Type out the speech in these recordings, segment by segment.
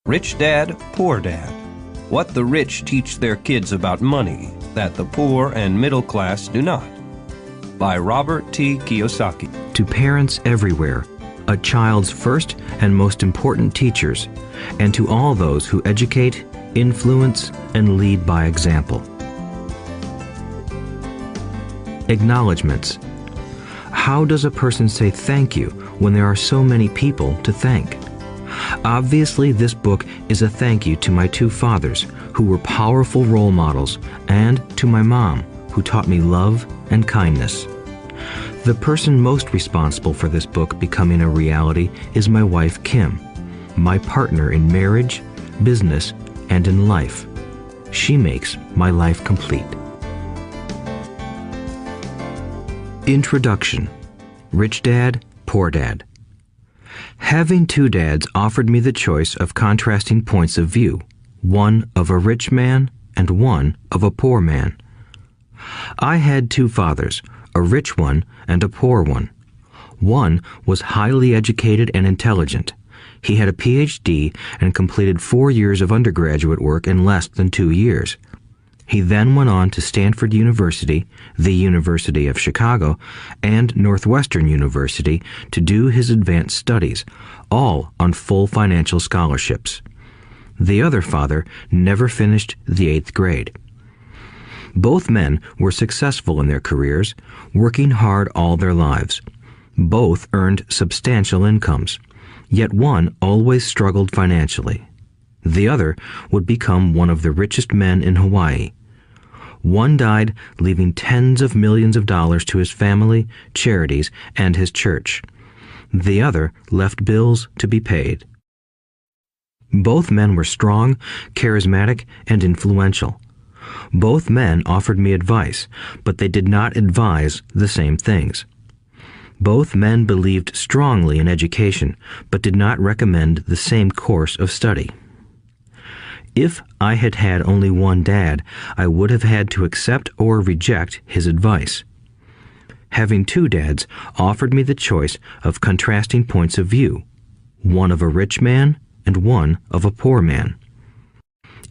Rich Dad, Poor Dad. What the rich teach their kids about money that the poor and middle class do not. By Robert T. Kiyosaki. To parents everywhere, a child's first and most important teachers, and to all those who educate, influence, and lead by example. Acknowledgements. How does a person say thank you when there are so many people to thank? Obviously, this book is a thank you to my two fathers, who were powerful role models, and to my mom, who taught me love and kindness. The person most responsible for this book becoming a reality is my wife, Kim, my partner in marriage, business, and in life. She makes my life complete. Introduction. Rich Dad, Poor Dad. Having two dads offered me the choice of contrasting points of view, one of a rich man and one of a poor man. I had two fathers, a rich one and a poor one. One was highly educated and intelligent. He had a PhD and completed 4 years of undergraduate work in less than 2 years. He then went on to Stanford University, the University of Chicago, and Northwestern University to do his advanced studies, all on full financial scholarships. The other father never finished the 8th grade. Both men were successful in their careers, working hard all their lives. Both earned substantial incomes, yet one always struggled financially. The other would become one of the richest men in Hawaii. One died, leaving tens of millions of dollars to his family, charities, and his church. The other left bills to be paid. Both men were strong, charismatic, and influential. Both men offered me advice, but they did not advise the same things. Both men believed strongly in education, but did not recommend the same course of study. If I had had only one dad, I would have had to accept or reject his advice. Having two dads offered me the choice of contrasting points of view, one of a rich man and one of a poor man.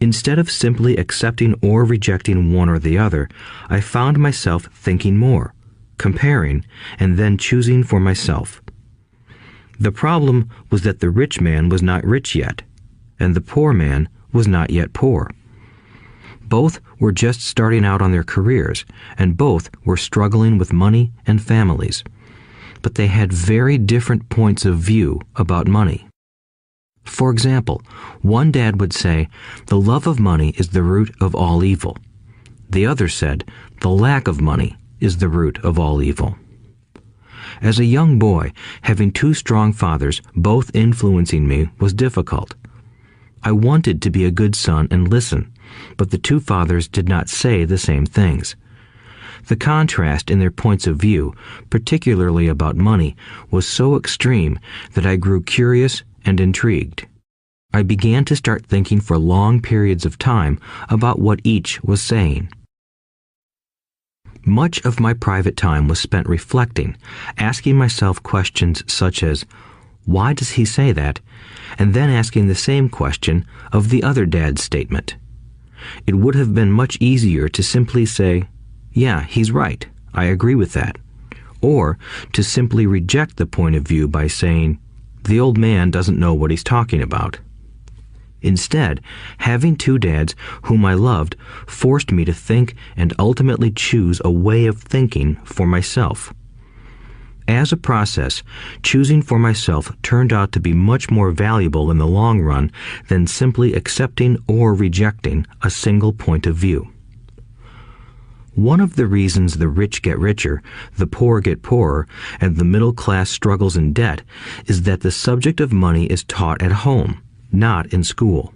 Instead of simply accepting or rejecting one or the other, I found myself thinking more, comparing, and then choosing for myself. The problem was that the rich man was not rich yet, and the poor man was not yet poor. Both were just starting out on their careers, and both were struggling with money and families. But they had very different points of view about money. For example, one dad would say, "The love of money is the root of all evil." The other said, "The lack of money is the root of all evil." As a young boy, having two strong fathers, both influencing me, was difficult. I wanted to be a good son and listen, but the two fathers did not say the same things. The contrast in their points of view, particularly about money, was so extreme that I grew curious and intrigued. I began to start thinking for long periods of time about what each was saying. Much of my private time was spent reflecting, asking myself questions such as, "Why does he say that?" and then asking the same question of the other dad's statement. It would have been much easier to simply say, "Yeah, he's right, I agree with that," or to simply reject the point of view by saying, "The old man doesn't know what he's talking about." Instead, having two dads whom I loved forced me to think and ultimately choose a way of thinking for myself. As a process, choosing for myself turned out to be much more valuable in the long run than simply accepting or rejecting a single point of view. One of the reasons the rich get richer, the poor get poorer, and the middle class struggles in debt is that the subject of money is taught at home, not in school.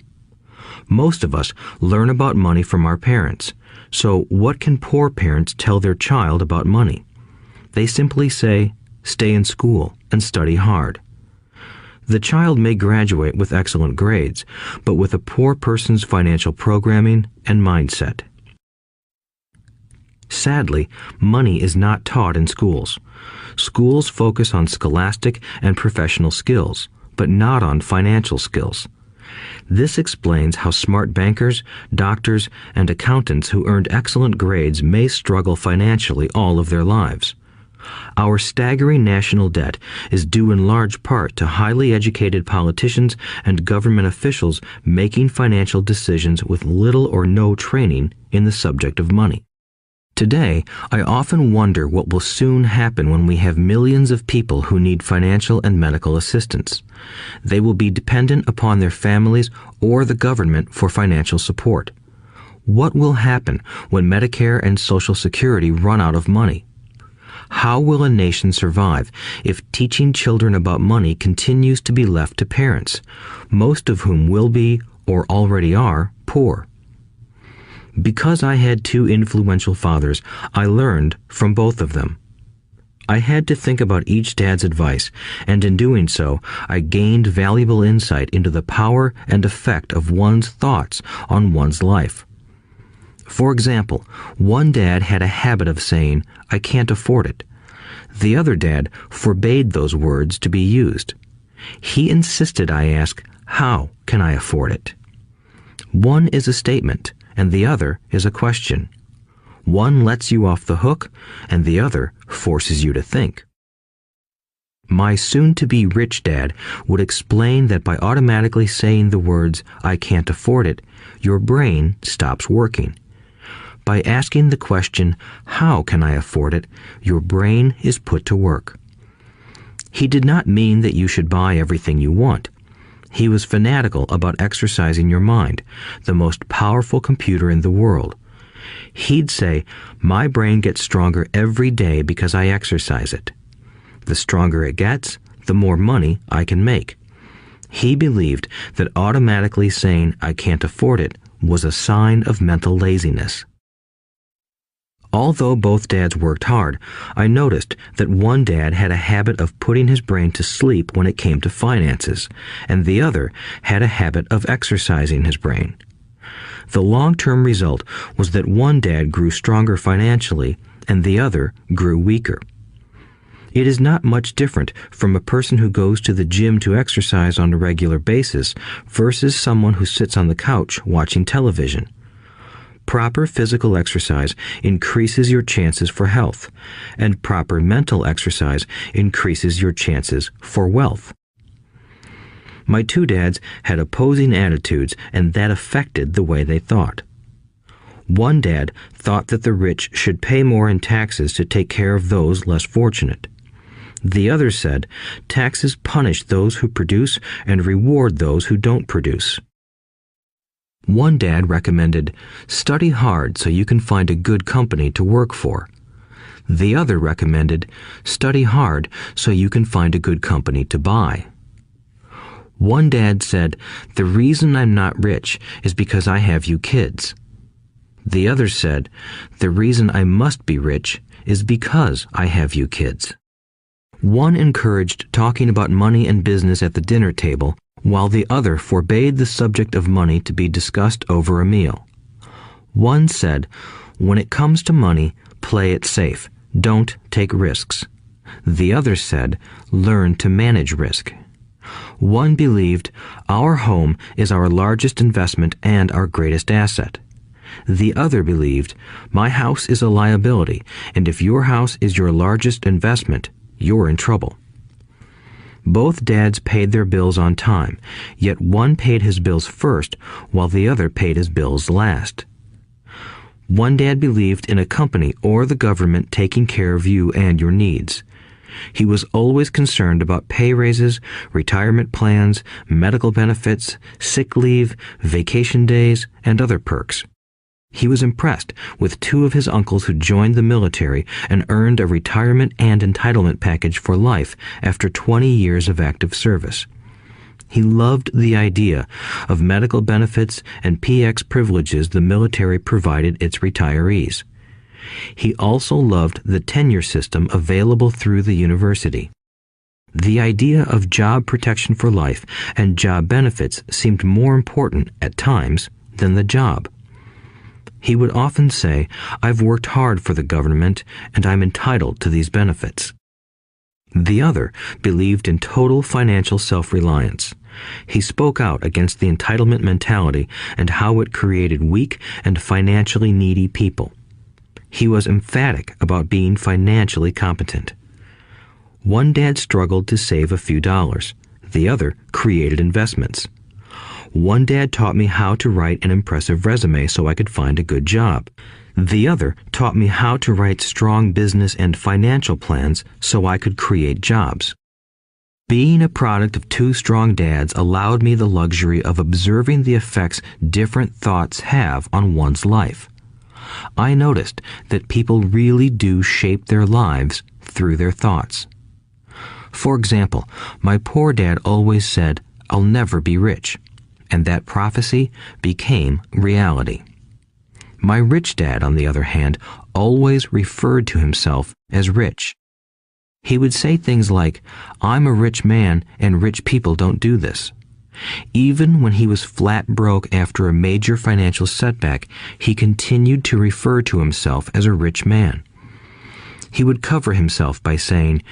Most of us learn about money from our parents, so what can poor parents tell their child about money? They simply say, "Stay in school and study hard." The child may graduate with excellent grades, but with a poor person's financial programming and mindset. Sadly, money is not taught in schools. Schools focus on scholastic and professional skills, but not on financial skills. This explains how smart bankers, doctors, and accountants who earned excellent grades may struggle financially all of their lives. Our staggering national debt is due in large part to highly educated politicians and government officials making financial decisions with little or no training in the subject of money. Today, I often wonder what will soon happen when we have millions of people who need financial and medical assistance. They will be dependent upon their families or the government for financial support. What will happen when Medicare and Social Security run out of money? How will a nation survive if teaching children about money continues to be left to parents, most of whom will be, or already are, poor? Because I had two influential fathers, I learned from both of them. I had to think about each dad's advice, and in doing so, I gained valuable insight into the power and effect of one's thoughts on one's life. For example, one dad had a habit of saying, "I can't afford it." The other dad forbade those words to be used. He insisted I ask, "How can I afford it?" One is a statement, and the other is a question. One lets you off the hook, and the other forces you to think. My soon-to-be rich dad would explain that by automatically saying the words, "I can't afford it," your brain stops working. By asking the question, "How can I afford it?" your brain is put to work. He did not mean that you should buy everything you want. He was fanatical about exercising your mind, the most powerful computer in the world. He'd say, "My brain gets stronger every day because I exercise it. The stronger it gets, the more money I can make." He believed that automatically saying, "I can't afford it," was a sign of mental laziness. Although both dads worked hard, I noticed that one dad had a habit of putting his brain to sleep when it came to finances, and the other had a habit of exercising his brain. The long-term result was that one dad grew stronger financially, and the other grew weaker. It is not much different from a person who goes to the gym to exercise on a regular basis versus someone who sits on the couch watching television. Proper physical exercise increases your chances for health, and proper mental exercise increases your chances for wealth. My two dads had opposing attitudes, and that affected the way they thought. One dad thought that the rich should pay more in taxes to take care of those less fortunate. The other said, taxes punish those who produce and reward those who don't produce. One dad recommended, study hard so you can find a good company to work for. The other recommended, study hard so you can find a good company to buy. One dad said, the reason I'm not rich is because I have you kids. The other said, the reason I must be rich is because I have you kids. One encouraged talking about money and business at the dinner table, while the other forbade the subject of money to be discussed over a meal. One said, when it comes to money, play it safe. Don't take risks. The other said, learn to manage risk. One believed, our home is our largest investment and our greatest asset. The other believed, my house is a liability, and if your house is your largest investment, you're in trouble. Both dads paid their bills on time, yet one paid his bills first while the other paid his bills last. One dad believed in a company or the government taking care of you and your needs. He was always concerned about pay raises, retirement plans, medical benefits, sick leave, vacation days, and other perks. He was impressed with two of his uncles who joined the military and earned a retirement and entitlement package for life after 20 years of active service. He loved the idea of medical benefits and PX privileges the military provided its retirees. He also loved the tenure system available through the university. The idea of job protection for life and job benefits seemed more important at times than the job. He would often say, I've worked hard for the government and I'm entitled to these benefits. The other believed in total financial self-reliance. He spoke out against the entitlement mentality and how it created weak and financially needy people. He was emphatic about being financially competent. One dad struggled to save a few dollars. The other created investments. One dad taught me how to write an impressive resume so I could find a good job. The other taught me how to write strong business and financial plans so I could create jobs. Being a product of two strong dads allowed me the luxury of observing the effects different thoughts have on one's life. I noticed that people really do shape their lives through their thoughts. For example, my poor dad always said, "I'll never be rich," and that prophecy became reality. My rich dad, on the other hand, always referred to himself as rich. He would say things like, "I'm a rich man and rich people don't do this." Even when he was flat broke after a major financial setback, he continued to refer to himself as a rich man. He would cover himself by saying,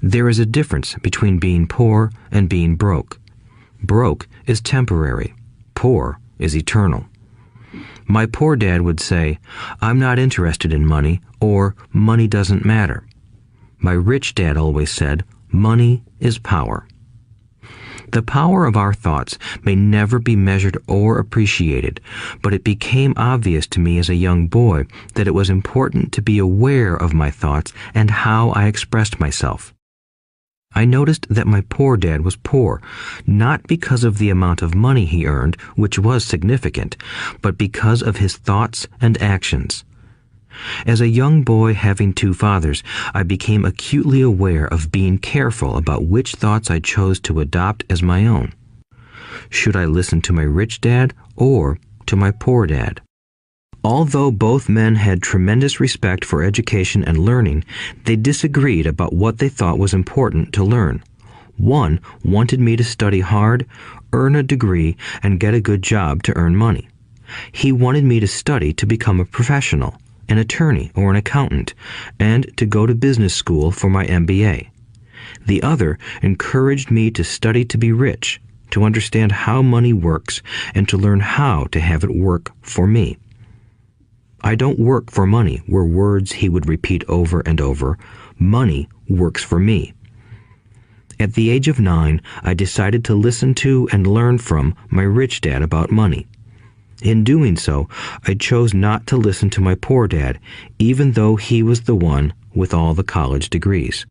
"There is a difference between being poor and being broke. Broke is temporary. Poor is eternal." My poor dad would say, "I'm not interested in money," or "money doesn't matter." My rich dad always said, "Money is power." The power of our thoughts may never be measured or appreciated, but it became obvious to me as a young boy that it was important to be aware of my thoughts and how I expressed myself. I noticed that my poor dad was poor, not because of the amount of money he earned, which was significant, but because of his thoughts and actions. As a young boy having two fathers, I became acutely aware of being careful about which thoughts I chose to adopt as my own. Should I listen to my rich dad or to my poor dad? Although both men had tremendous respect for education and learning, they disagreed about what they thought was important to learn. One wanted me to study hard, earn a degree, and get a good job to earn money. He wanted me to study to become a professional, an attorney or an accountant, and to go to business school for my MBA. The other encouraged me to study to be rich, to understand how money works, and to learn how to have it work for me. "I don't work for money" were words he would repeat over and over. "Money works for me." At the age of 9, I decided to listen to and learn from my rich dad about money. In doing so, I chose not to listen to my poor dad, even though he was the one with all the college degrees.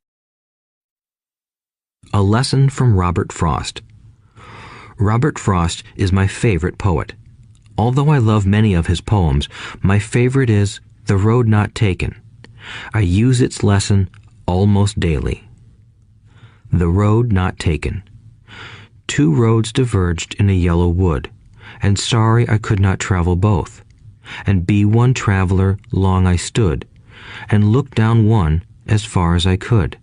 A lesson from Robert Frost. Robert Frost is my favorite poet. Although I love many of his poems, my favorite is "The Road Not Taken." I use its lesson almost daily. The road not taken. Two roads diverged in a yellow wood, and sorry I could not travel both. And be one traveler long I stood, and looked down one as far as I could,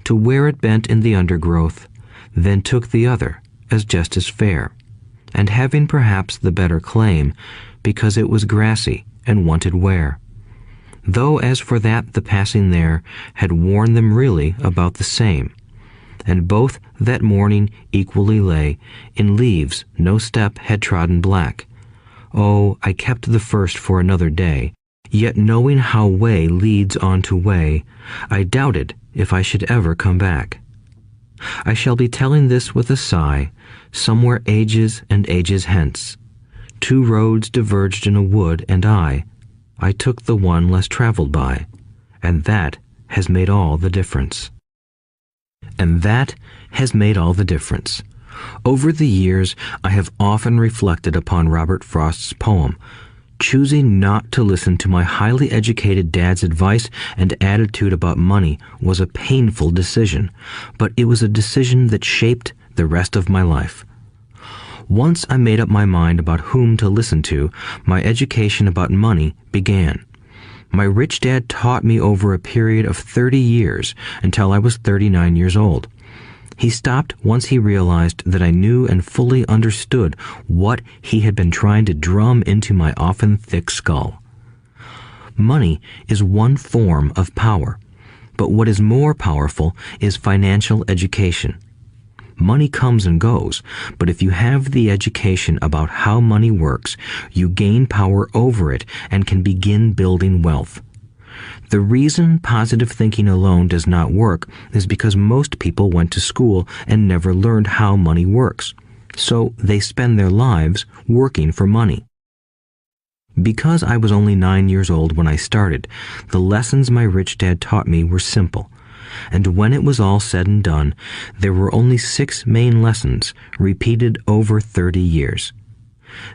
to where it bent in the undergrowth, then took the other as just as fair, and having perhaps the better claim, because it was grassy and wanted wear. Though as for that the passing there had worn them really about the same, and both that morning equally lay in leaves no step had trodden black. Oh, I kept the first for another day, yet knowing how way leads on to way, I doubted if I should ever come back. I shall be telling this with a sigh, somewhere ages and ages hence. Two roads diverged in a wood, and I took the one less traveled by, and that has made all the difference. And that has made all the difference. Over the years, I have often reflected upon Robert Frost's poem. Choosing not to listen to my highly educated dad's advice and attitude about money was a painful decision, but it was a decision that shaped the rest of my life. Once I made up my mind about whom to listen to, my education about money began. My rich dad taught me over a period of 30 years until I was 39 years old. He stopped once he realized that I knew and fully understood what he had been trying to drum into my often thick skull. Money is one form of power, but what is more powerful is financial education. Money comes and goes, but if you have the education about how money works, you gain power over it and can begin building wealth. The reason positive thinking alone does not work is because most people went to school and never learned how money works, so they spend their lives working for money. Because I was only 9 years old when I started, the lessons my rich dad taught me were simple. And when it was all said and done, there were only 6 main lessons, repeated over 30 years.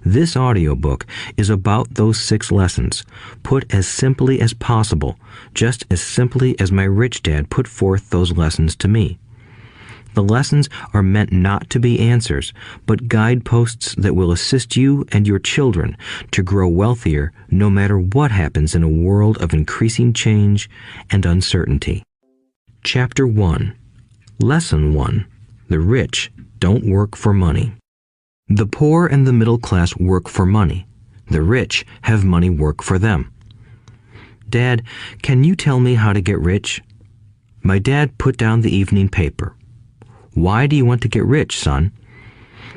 This audiobook is about those 6 lessons, put as simply as possible, just as simply as my rich dad put forth those lessons to me. The lessons are meant not to be answers, but guideposts that will assist you and your children to grow wealthier no matter what happens in a world of increasing change and uncertainty. Chapter 1. Lesson 1. The rich don't work for money. The poor and the middle class work for money. The rich have money work for them. Dad, can you tell me how to get rich? My dad put down the evening paper. Why do you want to get rich, son?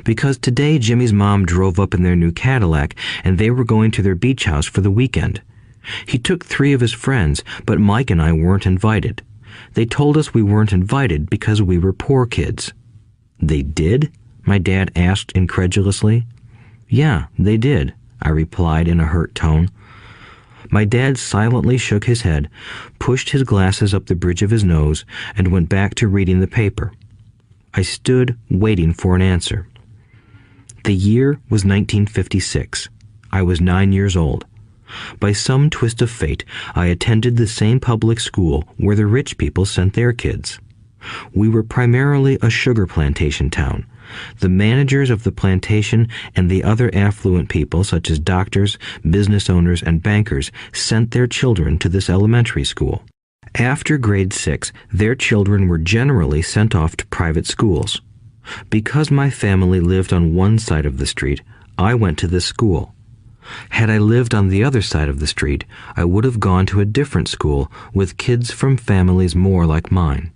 Because today Jimmy's mom drove up in their new Cadillac and they were going to their beach house for the weekend. He took 3 of his friends, but Mike and I weren't invited. They told us we weren't invited because we were poor kids. They did? My dad asked incredulously. Yeah, they did, I replied in a hurt tone. My dad silently shook his head, pushed his glasses up the bridge of his nose, and went back to reading the paper. I stood waiting for an answer. The year was 1956. I was 9 years old. By some twist of fate, I attended the same public school where the rich people sent their kids. We were primarily a sugar plantation town. The managers of the plantation and the other affluent people, such as doctors, business owners, and bankers, sent their children to this elementary school. After grade 6, their children were generally sent off to private schools. Because my family lived on one side of the street, I went to this school. Had I lived on the other side of the street, I would have gone to a different school with kids from families more like mine.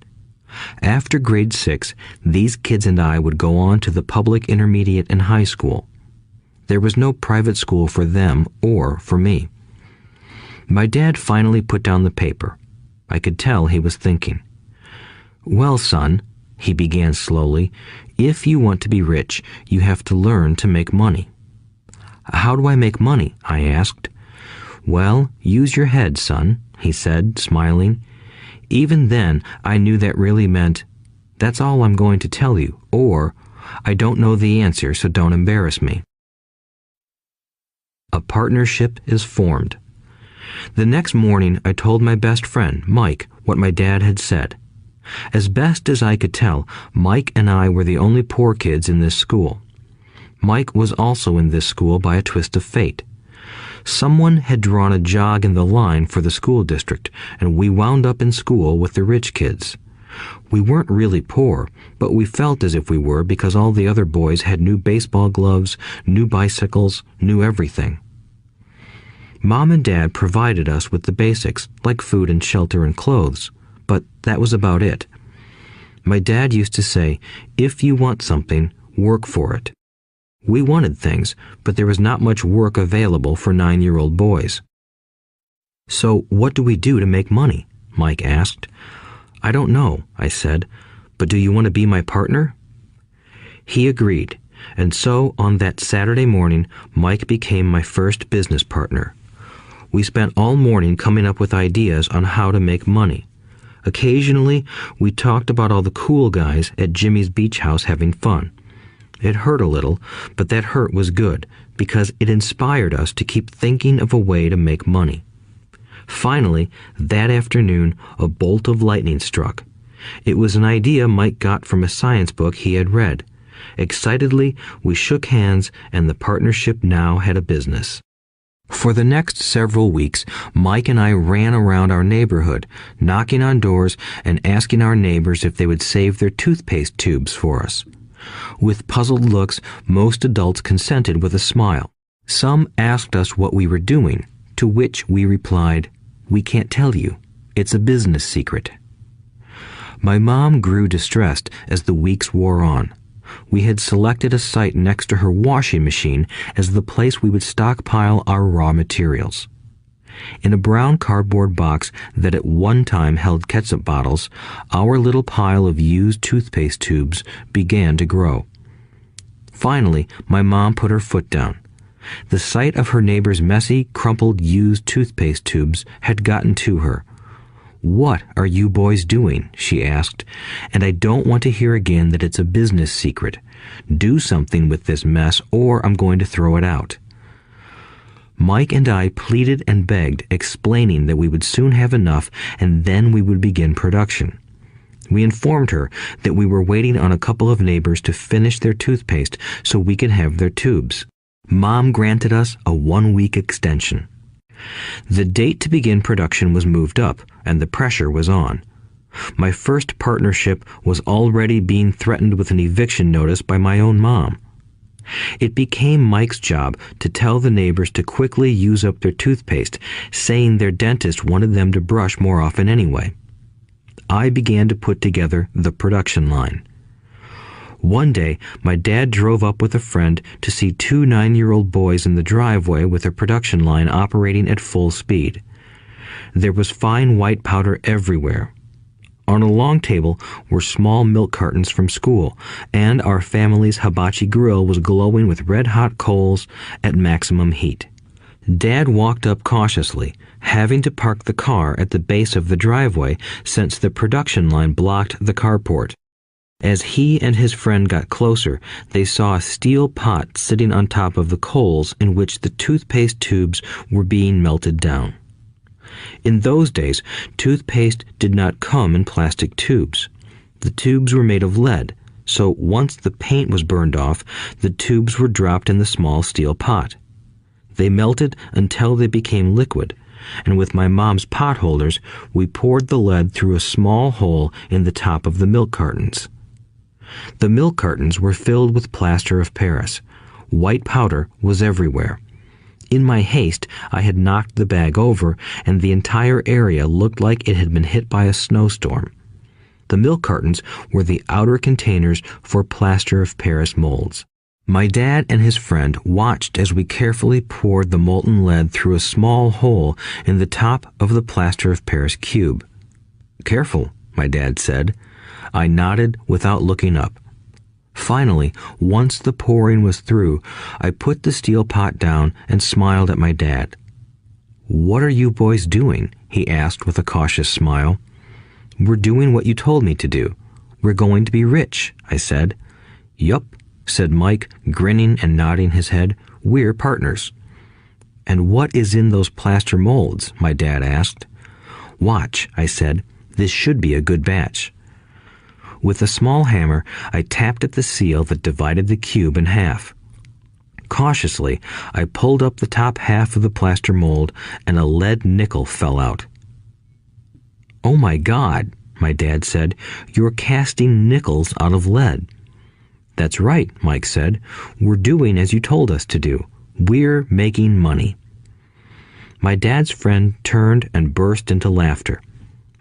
After grade 6, these kids and I would go on to the public intermediate and high school. There was no private school for them or for me. My dad finally put down the paper. I could tell he was thinking. Well, son, he began slowly, if you want to be rich, you have to learn to make money. How do I make money? I asked. Well, use your head, son, he said, smiling. Even then, I knew that really meant, that's all I'm going to tell you, or, I don't know the answer, so don't embarrass me. A partnership is formed. The next morning, I told my best friend, Mike, what my dad had said. As best as I could tell, Mike and I were the only poor kids in this school. Mike was also in this school by a twist of fate. Someone had drawn a jog in the line for the school district, and we wound up in school with the rich kids. We weren't really poor, but we felt as if we were because all the other boys had new baseball gloves, new bicycles, new everything. Mom and Dad provided us with the basics, like food and shelter and clothes, but that was about it. My dad used to say, if you want something, work for it. We wanted things, but there was not much work available for 9-year-old boys. So what do we do to make money? Mike asked. I don't know, I said, but do you want to be my partner? He agreed, and so on that Saturday morning, Mike became my first business partner. We spent all morning coming up with ideas on how to make money. Occasionally, we talked about all the cool guys at Jimmy's beach house having fun. It hurt a little, but that hurt was good because it inspired us to keep thinking of a way to make money. Finally, that afternoon, a bolt of lightning struck. It was an idea Mike got from a science book he had read. Excitedly, we shook hands, and the partnership now had a business. For the next several weeks, Mike and I ran around our neighborhood, knocking on doors and asking our neighbors if they would save their toothpaste tubes for us. With puzzled looks, most adults consented with a smile. Some asked us what we were doing, to which we replied, "We can't tell you. It's a business secret." My mom grew distressed as the weeks wore on. We had selected a site next to her washing machine as the place we would stockpile our raw materials. In a brown cardboard box that at one time held ketchup bottles, our little pile of used toothpaste tubes began to grow. Finally, my mom put her foot down. The sight of her neighbor's messy, crumpled used toothpaste tubes had gotten to her. "What are you boys doing?" she asked, "and I don't want to hear again that it's a business secret. Do something with this mess or I'm going to throw it out." Mike and I pleaded and begged, explaining that we would soon have enough and then we would begin production. We informed her that we were waiting on a couple of neighbors to finish their toothpaste so we could have their tubes. Mom granted us a 1-week extension. The date to begin production was moved up, and the pressure was on. My first partnership was already being threatened with an eviction notice by my own mom. It became Mike's job to tell the neighbors to quickly use up their toothpaste, saying their dentist wanted them to brush more often anyway. I began to put together the production line. One day, my dad drove up with a friend to see 2 9-year-old boys in the driveway with a production line operating at full speed. There was fine white powder everywhere. On a long table were small milk cartons from school, and our family's hibachi grill was glowing with red-hot coals at maximum heat. Dad walked up cautiously, having to park the car at the base of the driveway since the production line blocked the carport. As he and his friend got closer, they saw a steel pot sitting on top of the coals in which the toothpaste tubes were being melted down. In those days, toothpaste did not come in plastic tubes. The tubes were made of lead, so once the paint was burned off, the tubes were dropped in the small steel pot. They melted until they became liquid, and with my mom's pot holders, we poured the lead through a small hole in the top of the milk cartons. The milk cartons were filled with plaster of Paris. White powder was everywhere. In my haste, I had knocked the bag over, and the entire area looked like it had been hit by a snowstorm. The milk cartons were the outer containers for plaster of Paris molds. My dad and his friend watched as we carefully poured the molten lead through a small hole in the top of the plaster of Paris cube. "Careful," my dad said. I nodded without looking up. Finally, once the pouring was through, I put the steel pot down and smiled at my dad. "What are you boys doing?" he asked with a cautious smile. "We're doing what you told me to do. We're going to be rich," I said. "Yup," said Mike, grinning and nodding his head. "We're partners." "And what is in those plaster molds?" my dad asked. "Watch," I said. "This should be a good batch." With a small hammer, I tapped at the seal that divided the cube in half. Cautiously, I pulled up the top half of the plaster mold, and a lead nickel fell out. "Oh my God," my dad said, "you're casting nickels out of lead." "That's right," Mike said. "We're doing as you told us to do. We're making money." My dad's friend turned and burst into laughter.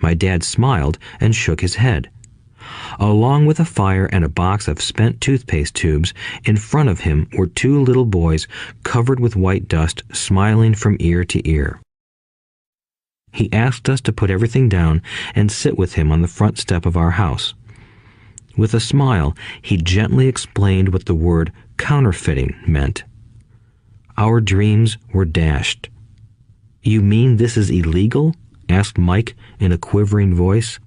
My dad smiled and shook his head. Along with a fire and a box of spent toothpaste tubes, in front of him were 2 little boys covered with white dust, smiling from ear to ear. He asked us to put everything down and sit with him on the front step of our house. With a smile, he gently explained what the word counterfeiting meant. Our dreams were dashed. "You mean this is illegal?" asked Mike in a quivering voice.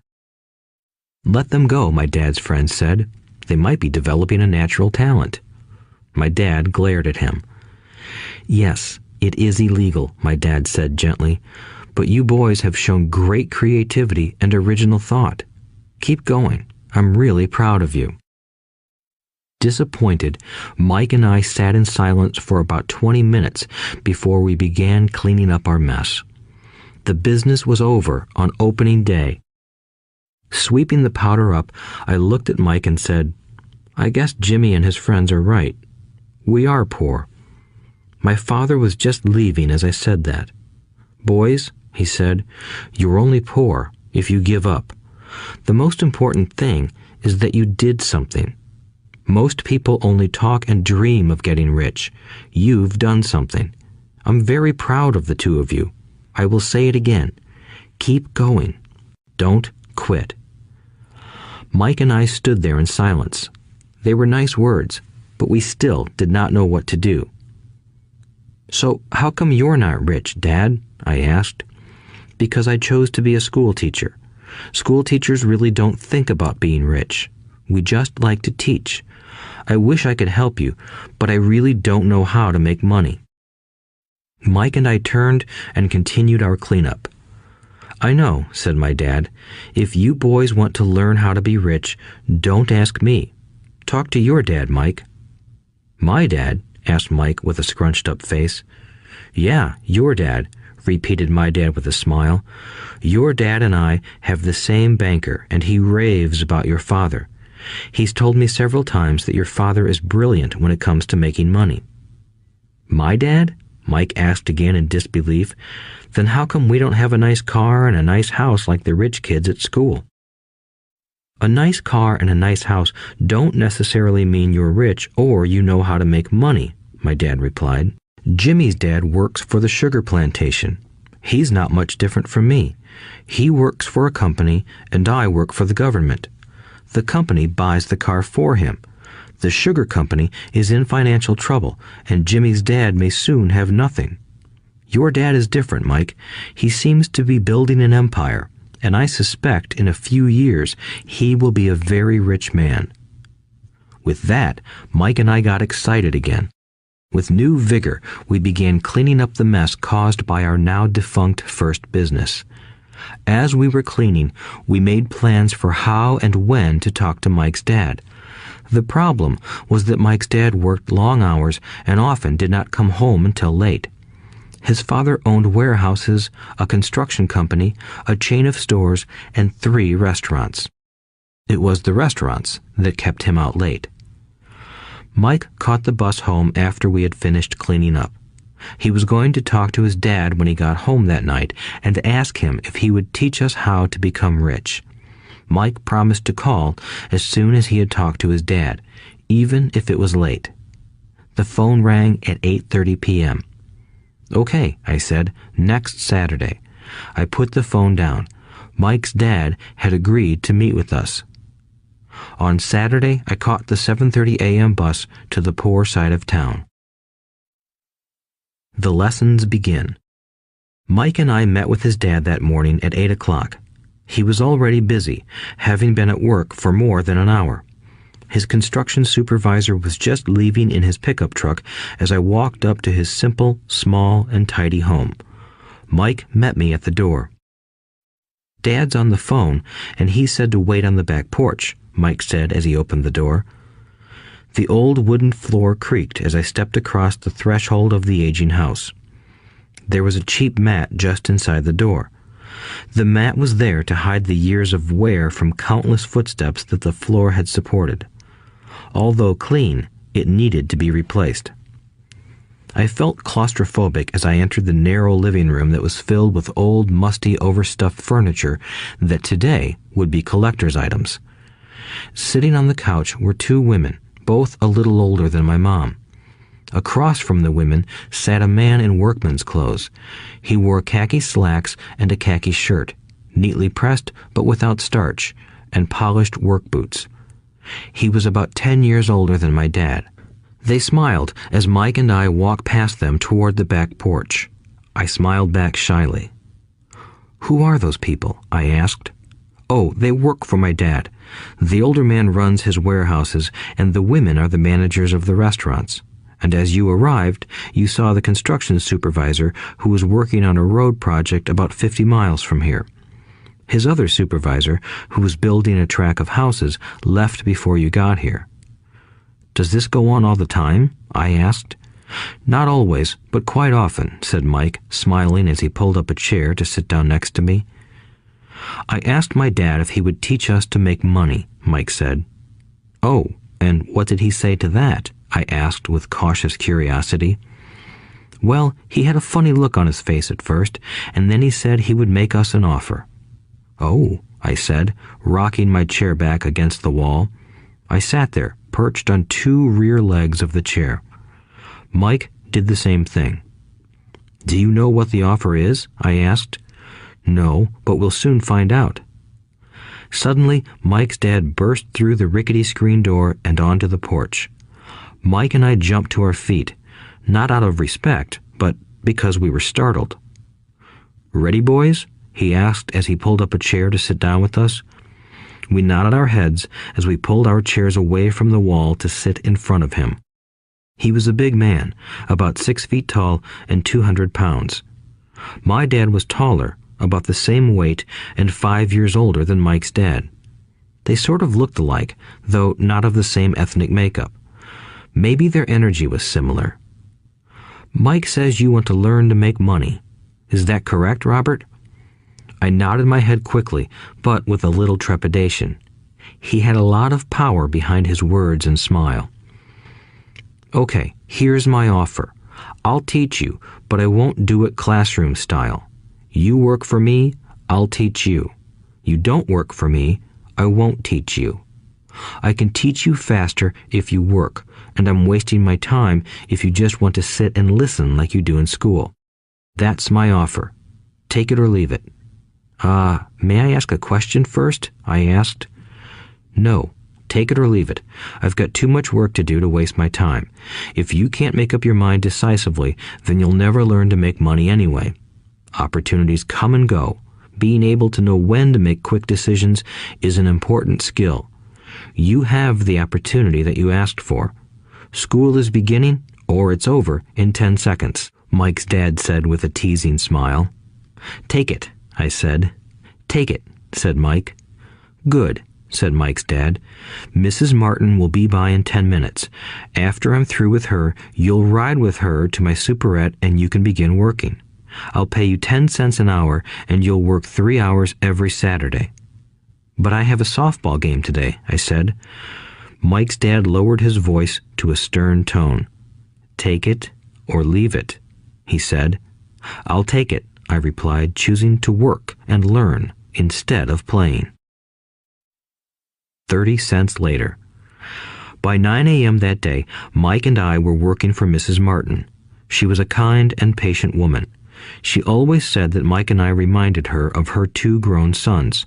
"Let them go," my dad's friend said. "They might be developing a natural talent." My dad glared at him. "Yes, it is illegal," my dad said gently, "but you boys have shown great creativity and original thought. Keep going. I'm really proud of you." Disappointed, Mike and I sat in silence for about 20 minutes before we began cleaning up our mess. The business was over on opening day. Sweeping the powder up, I looked at Mike and said, "I guess Jimmy and his friends are right. We are poor." My father was just leaving as I said that. "Boys," he said, "you're only poor if you give up. The most important thing is that you did something. Most people only talk and dream of getting rich. You've done something. I'm very proud of the two of you. I will say it again. Keep going. Don't quit." Mike and I stood there in silence. They were nice words, but we still did not know what to do. "So how come you're not rich, Dad?" I asked. "Because I chose to be a school teacher. School teachers really don't think about being rich. We just like to teach. I wish I could help you, but I really don't know how to make money." Mike and I turned and continued our cleanup. "I know," said my dad. "If you boys want to learn how to be rich, don't ask me. Talk to your dad, Mike." "My dad?" asked Mike with a scrunched-up face. "Yeah, your dad," repeated my dad with a smile. "Your dad and I have the same banker, and he raves about your father. He's told me several times that your father is brilliant when it comes to making money." "My dad?" Mike asked again in disbelief. "Then how come we don't have a nice car and a nice house like the rich kids at school?" "A nice car and a nice house don't necessarily mean you're rich or you know how to make money," my dad replied. "Jimmy's dad works for the sugar plantation. He's not much different from me. He works for a company and I work for the government. The company buys the car for him. The sugar company is in financial trouble, and Jimmy's dad may soon have nothing. Your dad is different, Mike. He seems to be building an empire, and I suspect in a few years he will be a very rich man." With that, Mike and I got excited again. With new vigor, we began cleaning up the mess caused by our now defunct first business. As we were cleaning, we made plans for how and when to talk to Mike's dad. The problem was that Mike's dad worked long hours and often did not come home until late. His father owned warehouses, a construction company, a chain of stores, and 3 restaurants. It was the restaurants that kept him out late. Mike caught the bus home after we had finished cleaning up. He was going to talk to his dad when he got home that night and ask him if he would teach us how to become rich. Mike promised to call as soon as he had talked to his dad, even if it was late. The phone rang at 8:30 p.m. "Okay," I said, "next Saturday." I put the phone down. Mike's dad had agreed to meet with us. On Saturday, I caught the 7:30 a.m. bus to the poor side of town. The lessons begin. Mike and I met with his dad that morning at 8 o'clock. He was already busy, having been at work for more than an hour. His construction supervisor was just leaving in his pickup truck as I walked up to his simple, small, and tidy home. Mike met me at the door. "Dad's on the phone, and he said to wait on the back porch," Mike said as he opened the door. The old wooden floor creaked as I stepped across the threshold of the aging house. There was a cheap mat just inside the door. The mat was there to hide the years of wear from countless footsteps that the floor had supported. Although clean, it needed to be replaced. I felt claustrophobic as I entered the narrow living room that was filled with old, musty, overstuffed furniture that today would be collector's items. Sitting on the couch were 2 women, both a little older than my mom. Across from the women sat a man in workman's clothes. He wore khaki slacks and a khaki shirt, neatly pressed but without starch, and polished work boots. He was about 10 years older than my dad. They smiled as Mike and I walked past them toward the back porch. I smiled back shyly. "Who are those people?" I asked. "Oh, they work for my dad. The older man runs his warehouses, and the women are the managers of the restaurants. And as you arrived, you saw the construction supervisor who was working on a road project about 50 miles from here. His other supervisor, who was building a track of houses, left before you got here." "Does this go on all the time?" I asked. "Not always, but quite often," said Mike, smiling as he pulled up a chair to sit down next to me. "I asked my dad if he would teach us to make money," Mike said. "Oh, and what did he say to that?" I asked with cautious curiosity. "Well, he had a funny look on his face at first, and then he said he would make us an offer." "Oh," I said, rocking my chair back against the wall. I sat there, perched on two rear legs of the chair. Mike did the same thing. "Do you know what the offer is?" I asked. "No, but we'll soon find out." Suddenly, Mike's dad burst through the rickety screen door and onto the porch. Mike and I jumped to our feet, not out of respect, but because we were startled. "Ready, boys?" he asked as he pulled up a chair to sit down with us. We nodded our heads as we pulled our chairs away from the wall to sit in front of him. He was a big man, about 6 feet tall and 200 pounds. My dad was taller, about the same weight, and 5 years older than Mike's dad. They sort of looked alike, though not of the same ethnic makeup. Maybe their energy was similar. "Mike says you want to learn to make money. Is that correct, Robert?" I nodded my head quickly, but with a little trepidation. He had a lot of power behind his words and smile. "Okay, here's my offer. I'll teach you, but I won't do it classroom style. You work for me, I'll teach you. You don't work for me, I won't teach you. I can teach you faster if you work, and I'm wasting my time if you just want to sit and listen like you do in school. That's my offer. Take it or leave it." May I ask a question first?" I asked. "No, take it or leave it. I've got too much work to do to waste my time. If you can't make up your mind decisively, then you'll never learn to make money anyway. Opportunities come and go. Being able to know when to make quick decisions is an important skill. You have the opportunity that you asked for. School is beginning, or it's over in 10 seconds, Mike's dad said with a teasing smile. "Take it," I said. "Take it," said Mike. "Good," said Mike's dad. "Mrs. Martin will be by in 10 minutes. After I'm through with her, you'll ride with her to my superette and you can begin working. I'll pay you 10 cents an hour and you'll work 3 hours every Saturday." "But I have a softball game today," I said. Mike's dad lowered his voice to a stern tone. "Take it or leave it," he said. "I'll take it," I replied, choosing to work and learn instead of playing. 30 cents later. By 9 a.m. that day, Mike and I were working for Mrs. Martin. She was a kind and patient woman. She always said that Mike and I reminded her of her 2 grown sons.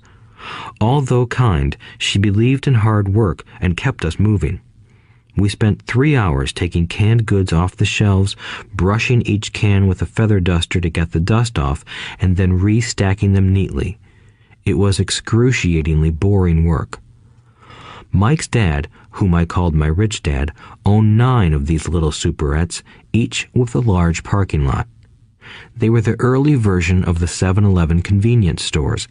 Although kind, she believed in hard work and kept us moving. We spent 3 hours taking canned goods off the shelves, brushing each can with a feather duster to get the dust off, and then restacking them neatly. It was excruciatingly boring work. Mike's dad, whom I called my rich dad, owned 9 of these little superettes, each with a large parking lot. They were the early version of the 7-Eleven convenience stores,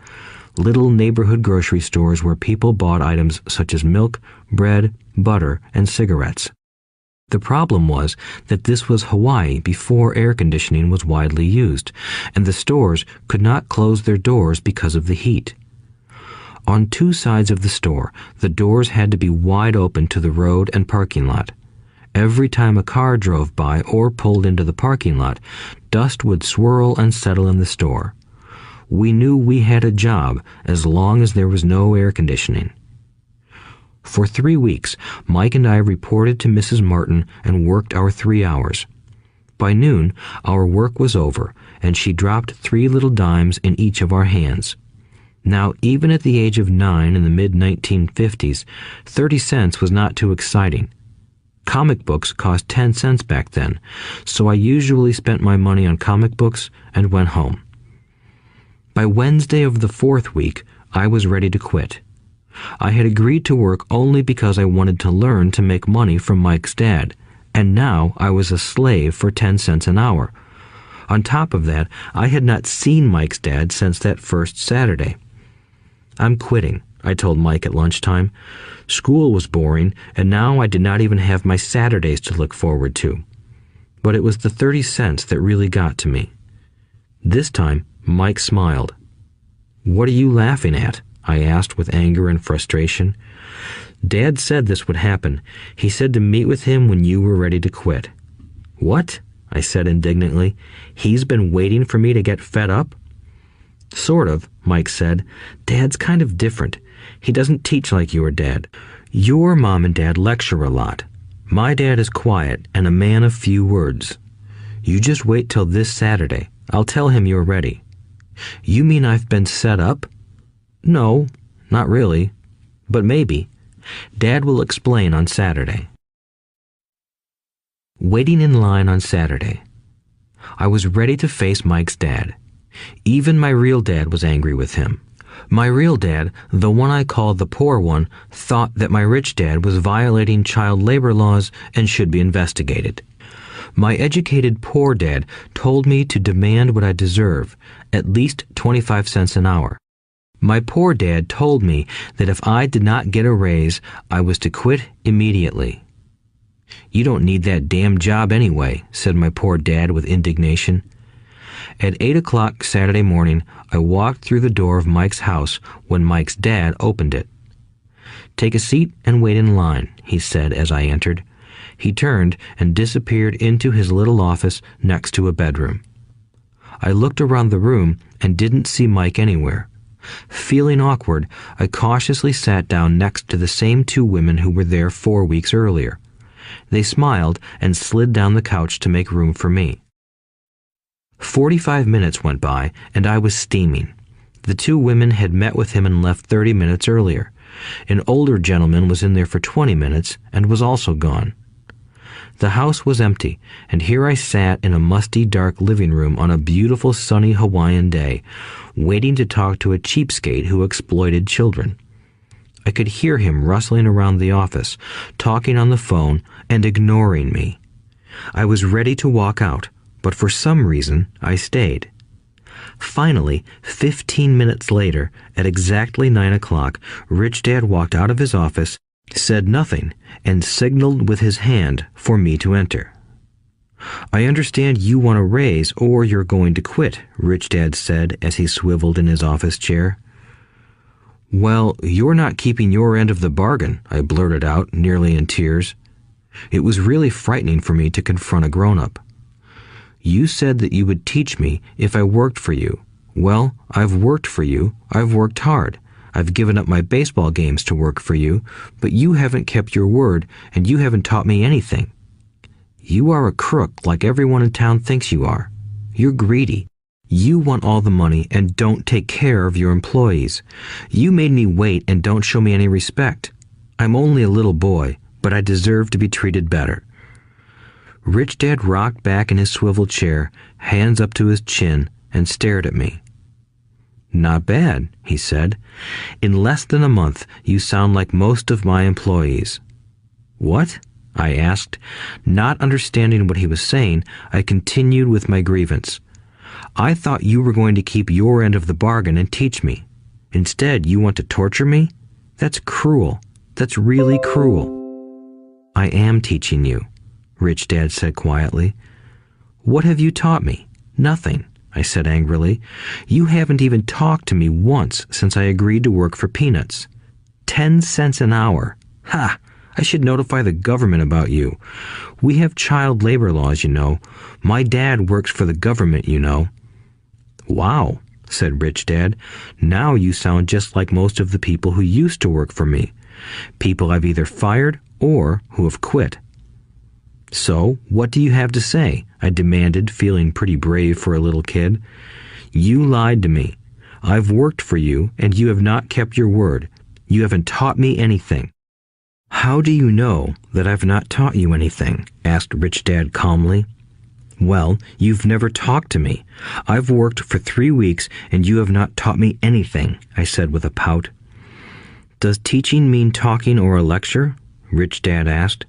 little neighborhood grocery stores where people bought items such as milk, bread, butter, and cigarettes. The problem was that this was Hawaii before air conditioning was widely used, and the stores could not close their doors because of the heat. On 2 sides of the store, the doors had to be wide open to the road and parking lot. Every time a car drove by or pulled into the parking lot, dust would swirl and settle in the store. We knew we had a job as long as there was no air conditioning. For 3 weeks, Mike and I reported to Mrs. Martin and worked our 3 hours. By noon, our work was over, and she dropped 3 little dimes in each of our hands. Now, even at the age of 9 in the mid-1950s, 30 cents was not too exciting. Comic books cost 10 cents back then, so I usually spent my money on comic books and went home. By Wednesday of the 4th week, I was ready to quit. I had agreed to work only because I wanted to learn to make money from Mike's dad, and now I was a slave for 10 cents an hour. On top of that, I had not seen Mike's dad since that first Saturday. "I'm quitting," I told Mike at lunchtime. School was boring, and now I did not even have my Saturdays to look forward to. But it was the 30 cents that really got to me. This time, Mike smiled. "What are you laughing at?" I asked with anger and frustration. "Dad said this would happen. He said to meet with him when you were ready to quit." "What?" I said indignantly. "He's been waiting for me to get fed up?" Sort of, Mike said. Dad's kind of different. He doesn't teach like your dad. Your mom and dad lecture a lot. My dad is quiet and a man of few words. You just wait till this Saturday. I'll tell him you're ready. You mean I've been set up? No, not really. But maybe. Dad will explain on Saturday. Waiting in line on Saturday. I was ready to face Mike's dad. Even my real dad was angry with him. My real dad, the one I called the poor one, thought that my rich dad was violating child labor laws and should be investigated. My educated poor dad told me to demand what I deserve, at least 25 cents an hour. My poor dad told me that if I did not get a raise, I was to quit immediately. You don't need that damn job anyway, said my poor dad with indignation. At 8 o'clock Saturday morning, I walked through the door of Mike's house when Mike's dad opened it. Take a seat and wait in line, he said as I entered. He turned and disappeared into his little office next to a bedroom. I looked around the room and didn't see Mike anywhere. Feeling awkward, I cautiously sat down next to the same two women who were there 4 weeks earlier. They smiled and slid down the couch to make room for me. 45 minutes went by, and I was steaming. The two women had met with him and left 30 minutes earlier. An older gentleman was in there for 20 minutes and was also gone. The house was empty, and here I sat in a musty, dark living room on a beautiful, sunny Hawaiian day, waiting to talk to a cheapskate who exploited children. I could hear him rustling around the office, talking on the phone, and ignoring me. I was ready to walk out, but for some reason, I stayed. Finally, 15 minutes later, at exactly 9 o'clock, Rich Dad walked out of his office, said nothing, and signaled with his hand for me to enter. I understand you want a raise or you're going to quit, Rich Dad said as he swiveled in his office chair. Well, you're not keeping your end of the bargain, I blurted out, nearly in tears. It was really frightening for me to confront a grown-up. You said that you would teach me if I worked for you. Well, I've worked for you. I've worked hard. I've given up my baseball games to work for you, but you haven't kept your word, and you haven't taught me anything. You are a crook like everyone in town thinks you are. You're greedy. You want all the money and don't take care of your employees. You made me wait and don't show me any respect. I'm only a little boy, but I deserve to be treated better. Rich Dad rocked back in his swivel chair, hands up to his chin, and stared at me. Not bad, he said. In less than a month, you sound like most of my employees. What? I asked. Not understanding what he was saying, I continued with my grievance. I thought you were going to keep your end of the bargain and teach me. Instead, you want to torture me? That's cruel. That's really cruel. I am teaching you, Rich Dad said quietly. What have you taught me? Nothing, I said angrily. You haven't even talked to me once since I agreed to work for peanuts. 10 cents an hour. Ha! I should notify the government about you. We have child labor laws, you know. My dad works for the government, you know. Wow, said Rich Dad. Now you sound just like most of the people who used to work for me. People I've either fired or who have quit. So, what do you have to say? I demanded, feeling pretty brave for a little kid. You lied to me. I've worked for you, and you have not kept your word. You haven't taught me anything. How do you know that I've not taught you anything? Asked Rich Dad calmly. Well, you've never talked to me. I've worked for 3 weeks, and you have not taught me anything, I said with a pout. Does teaching mean talking or a lecture? Rich Dad asked.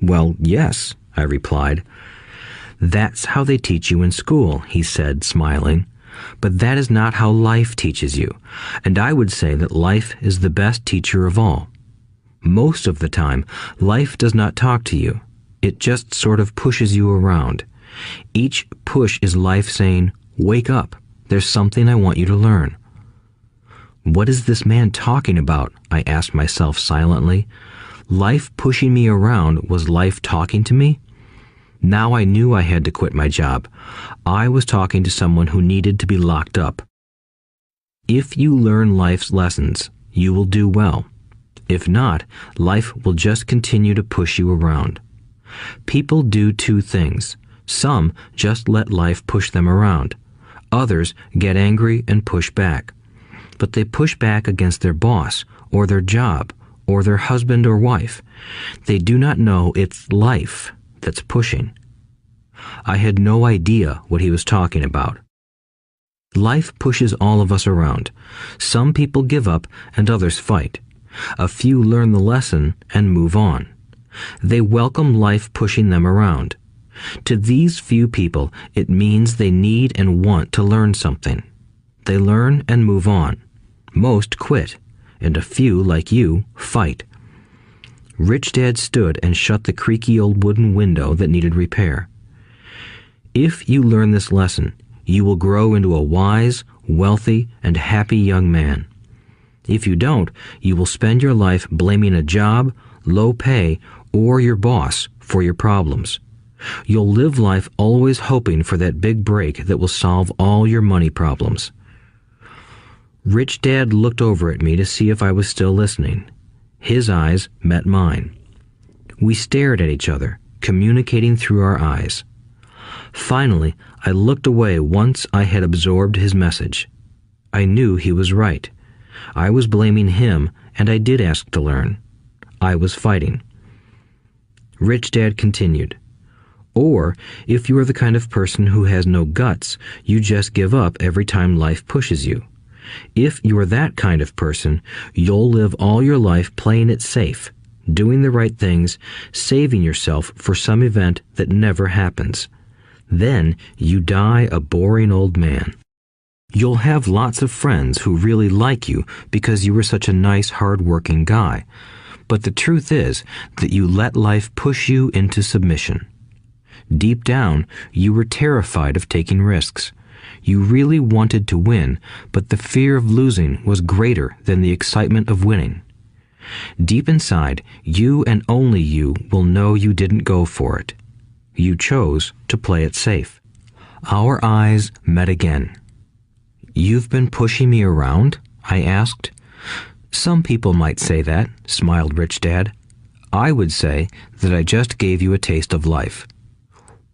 Well, yes, I replied. That's how they teach you in school, he said, smiling. But that is not how life teaches you, and I would say that life is the best teacher of all. Most of the time, life does not talk to you. It just sort of pushes you around. Each push is life saying, wake up, there's something I want you to learn. What is this man talking about? I asked myself silently. Life pushing me around was life talking to me? Now I knew I had to quit my job. I was talking to someone who needed to be locked up. If you learn life's lessons, you will do well. If not, life will just continue to push you around. People do two things. Some just let life push them around. Others get angry and push back. But they push back against their boss, or their job, or their husband or wife. They do not know it's life that's pushing. I had no idea what he was talking about. Life pushes all of us around. Some people give up and others fight. A few learn the lesson and move on. They welcome life pushing them around. To these few people, it means they need and want to learn something. They learn and move on. Most quit, and a few, like you, fight. Rich Dad stood and shut the creaky old wooden window that needed repair. If you learn this lesson, you will grow into a wise, wealthy, and happy young man. If you don't, you will spend your life blaming a job, low pay, or your boss for your problems. You'll live life always hoping for that big break that will solve all your money problems. Rich Dad looked over at me to see if I was still listening. His eyes met mine. We stared at each other, communicating through our eyes. Finally, I looked away once I had absorbed his message. I knew he was right. I was blaming him, and I did ask to learn. I was fighting. Rich Dad continued, "Or, if you are the kind of person who has no guts, you just give up every time life pushes you. If you are that kind of person, you'll live all your life playing it safe, doing the right things, saving yourself for some event that never happens. Then you die a boring old man. You'll have lots of friends who really like you because you were such a nice, hard-working guy. But the truth is that you let life push you into submission. Deep down, you were terrified of taking risks. You really wanted to win, but the fear of losing was greater than the excitement of winning. Deep inside, you and only you will know you didn't go for it. You chose to play it safe." Our eyes met again. "You've been pushing me around?" I asked. "Some people might say that," smiled Rich Dad. "I would say that I just gave you a taste of life."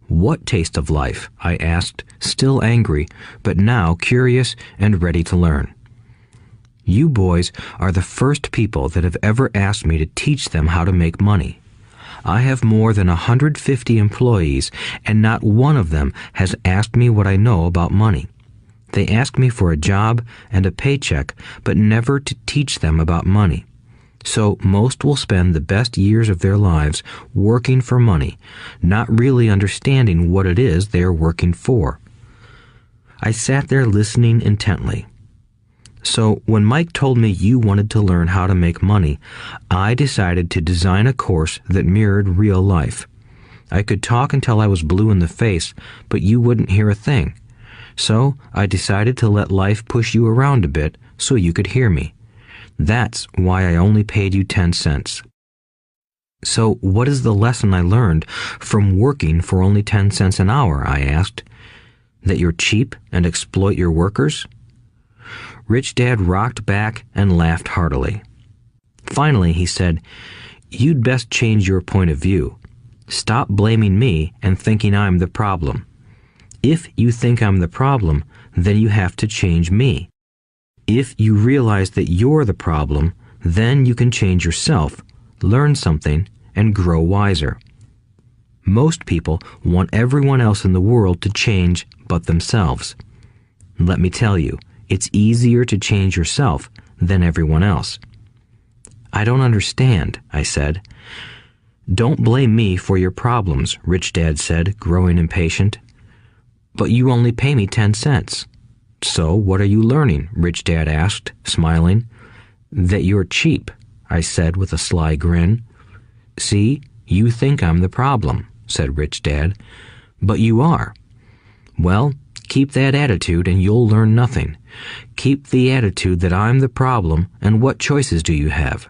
"What taste of life?" I asked, still angry, but now curious and ready to learn. "You boys are the first people that have ever asked me to teach them how to make money. I have more than 150 employees, and not one of them has asked me what I know about money. They ask me for a job and a paycheck, but never to teach them about money. So most will spend the best years of their lives working for money, not really understanding what it is they are working for." I sat there listening intently. "So when Mike told me you wanted to learn how to make money, I decided to design a course that mirrored real life. I could talk until I was blue in the face, but you wouldn't hear a thing. So I decided to let life push you around a bit so you could hear me. That's why I only paid you 10 cents. "So what is the lesson I learned from working for only 10 cents an hour?" I asked. "That you're cheap and exploit your workers?" Rich Dad rocked back and laughed heartily. Finally, he said, "You'd best change your point of view. Stop blaming me and thinking I'm the problem. If you think I'm the problem, then you have to change me. If you realize that you're the problem, then you can change yourself, learn something, and grow wiser. Most people want everyone else in the world to change but themselves. Let me tell you, it's easier to change yourself than everyone else." "I don't understand," I said. "Don't blame me for your problems," Rich Dad said, growing impatient. "But you only pay me 10 cents. "So what are you learning?" Rich Dad asked, smiling. "That you're cheap," I said with a sly grin. "See, you think I'm the problem," said Rich Dad. "But you are. Well, keep that attitude and you'll learn nothing. Keep the attitude that I'm the problem, and what choices do you have?"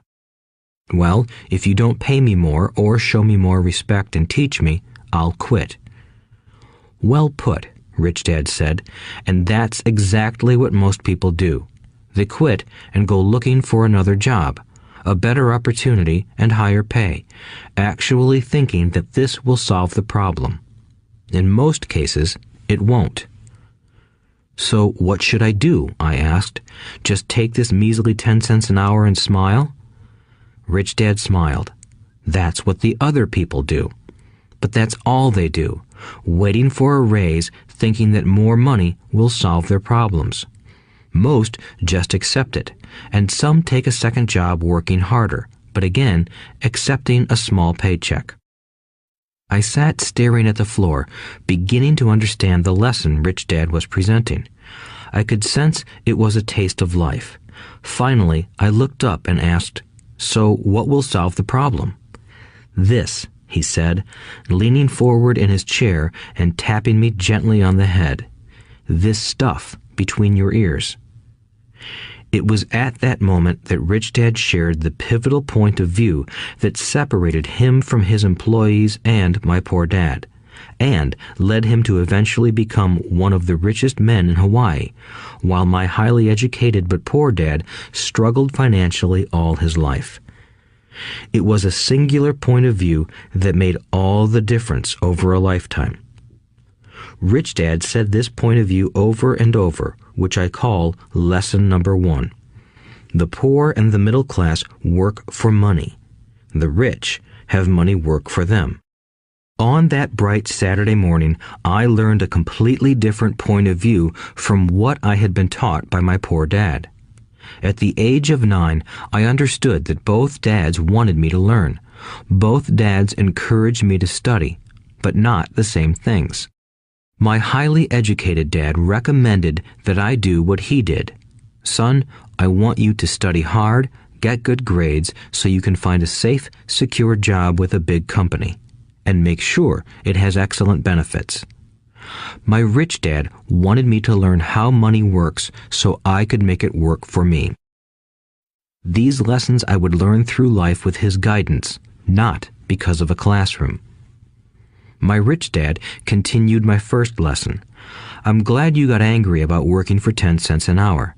"Well, if you don't pay me more or show me more respect and teach me, I'll quit." "Well put," Rich Dad said, "and that's exactly what most people do. They quit and go looking for another job, a better opportunity and higher pay, actually thinking that this will solve the problem. In most cases, it won't. So what should I do? I asked. Just take this measly 10 cents an hour and smile? Rich Dad smiled. That's what the other people do. But that's all they do, waiting for a raise, thinking that more money will solve their problems. Most just accept it, and some take a second job working harder, but again, accepting a small paycheck. I sat staring at the floor, beginning to understand the lesson Rich Dad was presenting. I could sense it was a taste of life. Finally, I looked up and asked, "So what will solve the problem?" "This," he said, leaning forward in his chair and tapping me gently on the head. "This stuff between your ears." It was at that moment that Rich Dad shared the pivotal point of view that separated him from his employees and my poor dad, and led him to eventually become one of the richest men in Hawaii, while my highly educated but poor dad struggled financially all his life. It was a singular point of view that made all the difference over a lifetime. Rich Dad said this point of view over and over, which I call lesson number 1. The poor and the middle class work for money. The rich have money work for them. On that bright Saturday morning, I learned a completely different point of view from what I had been taught by my poor dad. At the age of 9, I understood that both dads wanted me to learn. Both dads encouraged me to study, but not the same things. My highly educated dad recommended that I do what he did. "Son, I want you to study hard, get good grades so you can find a safe, secure job with a big company, and make sure it has excellent benefits." My rich dad wanted me to learn how money works so I could make it work for me. These lessons I would learn through life with his guidance, not because of a classroom. My rich dad continued my first lesson. "I'm glad you got angry about working for 10 cents an hour.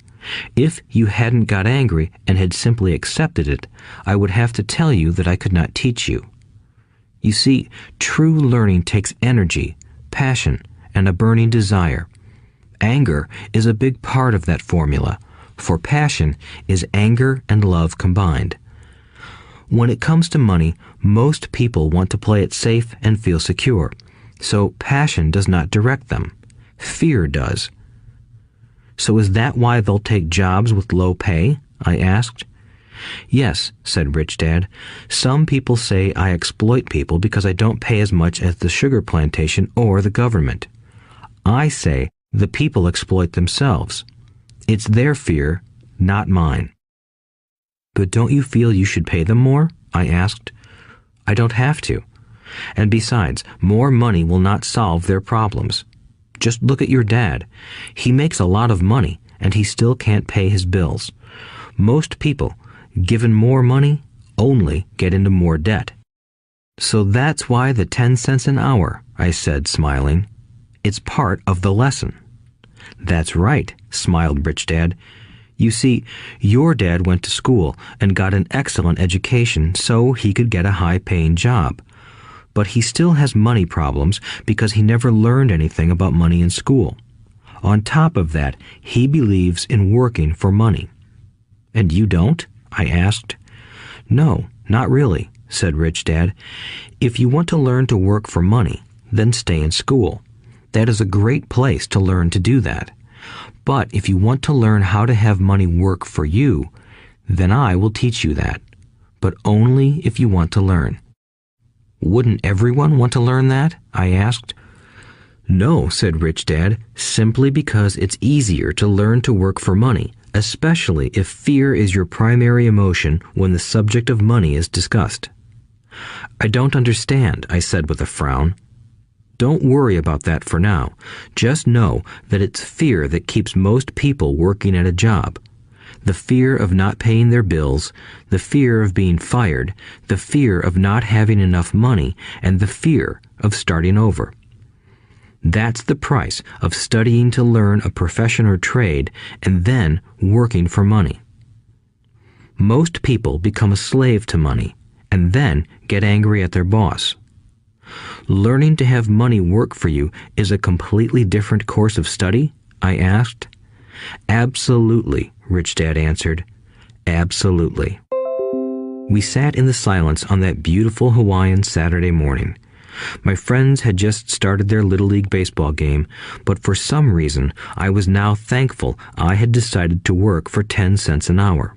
If you hadn't got angry and had simply accepted it, I would have to tell you that I could not teach you. You see, true learning takes energy, passion, and a burning desire. Anger is a big part of that formula, for passion is anger and love combined. When it comes to money, most people want to play it safe and feel secure, so passion does not direct them. Fear does. So is that why they'll take jobs with low pay? I asked. Yes, said Rich Dad. Some people say I exploit people because I don't pay as much as the sugar plantation or the government. I say the people exploit themselves. It's their fear, not mine. But don't you feel you should pay them more? I asked. I don't have to. And besides, more money will not solve their problems. Just look at your dad. He makes a lot of money, and he still can't pay his bills. Most people, given more money, only get into more debt. So that's why the 10 cents an hour, I said, smiling. It's part of the lesson. That's right, smiled Rich Dad. You see, your dad went to school and got an excellent education so he could get a high-paying job. But he still has money problems because he never learned anything about money in school. On top of that, he believes in working for money. And you don't? I asked. No, not really, said Rich Dad. If you want to learn to work for money, then stay in school. That is a great place to learn to do that. But if you want to learn how to have money work for you, then I will teach you that. But only if you want to learn. Wouldn't everyone want to learn that? I asked. No, said Rich Dad, simply because it's easier to learn to work for money, especially if fear is your primary emotion when the subject of money is discussed. I don't understand, I said with a frown. Don't worry about that for now. Just know that it's fear that keeps most people working at a job. The fear of not paying their bills, the fear of being fired, the fear of not having enough money, and the fear of starting over. That's the price of studying to learn a profession or trade and then working for money. Most people become a slave to money and then get angry at their boss. Learning to have money work for you is a completely different course of study? I asked. Absolutely, Rich Dad answered. Absolutely. We sat in the silence on that beautiful Hawaiian Saturday morning. My friends had just started their Little League baseball game, but for some reason I was now thankful I had decided to work for 10 cents an hour.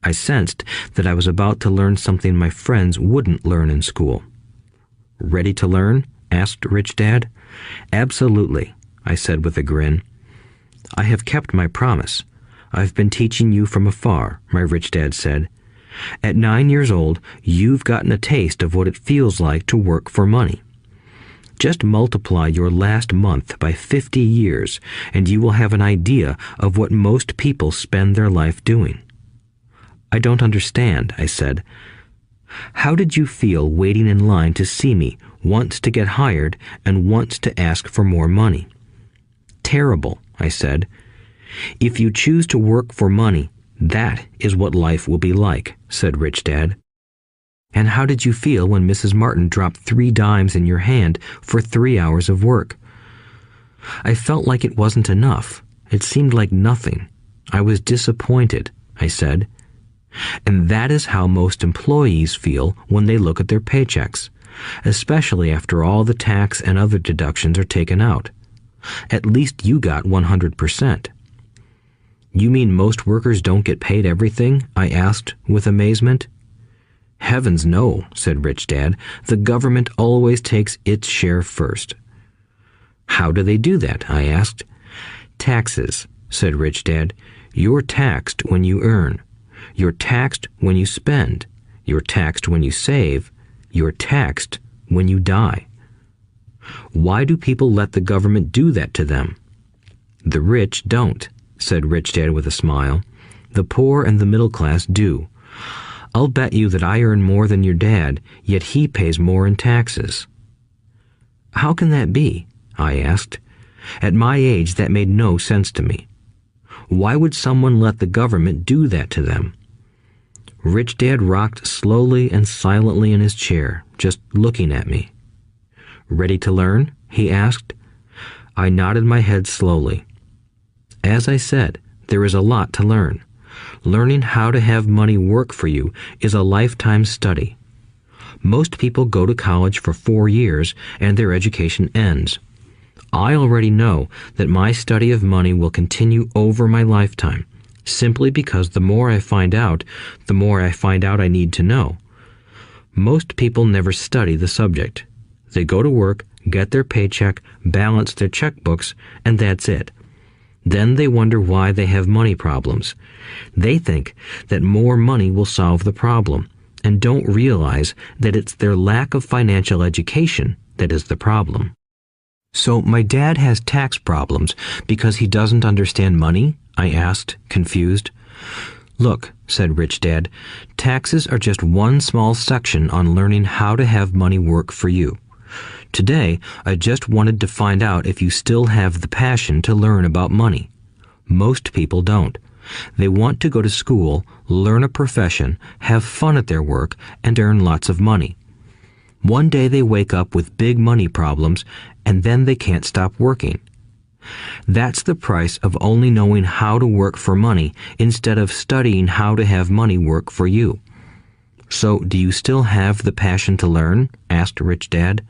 I sensed that I was about to learn something my friends wouldn't learn in school. Ready to learn? Asked Rich Dad. Absolutely, I said with a grin. I have kept my promise. I've been teaching you from afar, my Rich Dad said. At 9 years old, you've gotten a taste of what it feels like to work for money. Just multiply your last month by 50 years, and you will have an idea of what most people spend their life doing. I don't understand, I said. How did you feel waiting in line to see me, once to get hired and once to ask for more money? Terrible, I said. If you choose to work for money, that is what life will be like, said Rich Dad. And how did you feel when Mrs. Martin dropped 3 dimes in your hand for 3 hours of work? I felt like it wasn't enough. It seemed like nothing. I was disappointed, I said. And that is how most employees feel when they look at their paychecks, especially after all the tax and other deductions are taken out. At least you got 100%. You mean most workers don't get paid everything? I asked with amazement. Heavens no, said Rich Dad. The government always takes its share first. How do they do that? I asked. Taxes, said Rich Dad. You're taxed when you earn. You're taxed when you spend. You're taxed when you save. You're taxed when you die. Why do people let the government do that to them? The rich don't, said Rich Dad with a smile. The poor and the middle class do. I'll bet you that I earn more than your dad, yet he pays more in taxes. How can that be? I asked. At my age, that made no sense to me. Why would someone let the government do that to them? Rich Dad rocked slowly and silently in his chair, just looking at me. Ready to learn? He asked. I nodded my head slowly. As I said, there is a lot to learn. Learning how to have money work for you is a lifetime study. Most people go to college for 4 years and their education ends. I already know that my study of money will continue over my lifetime, simply because the more I find out I need to know. Most people never study the subject. They go to work, get their paycheck, balance their checkbooks, and that's it. Then they wonder why they have money problems. They think that more money will solve the problem, and don't realize that it's their lack of financial education that is the problem. So my dad has tax problems because he doesn't understand money? I asked, confused. Look, said Rich Dad, taxes are just one small section on learning how to have money work for you. Today, I just wanted to find out if you still have the passion to learn about money. Most people don't. They want to go to school, learn a profession, have fun at their work, and earn lots of money. One day they wake up with big money problems, and then they can't stop working. That's the price of only knowing how to work for money instead of studying how to have money work for you. So, do you still have the passion to learn? Asked Rich Dad.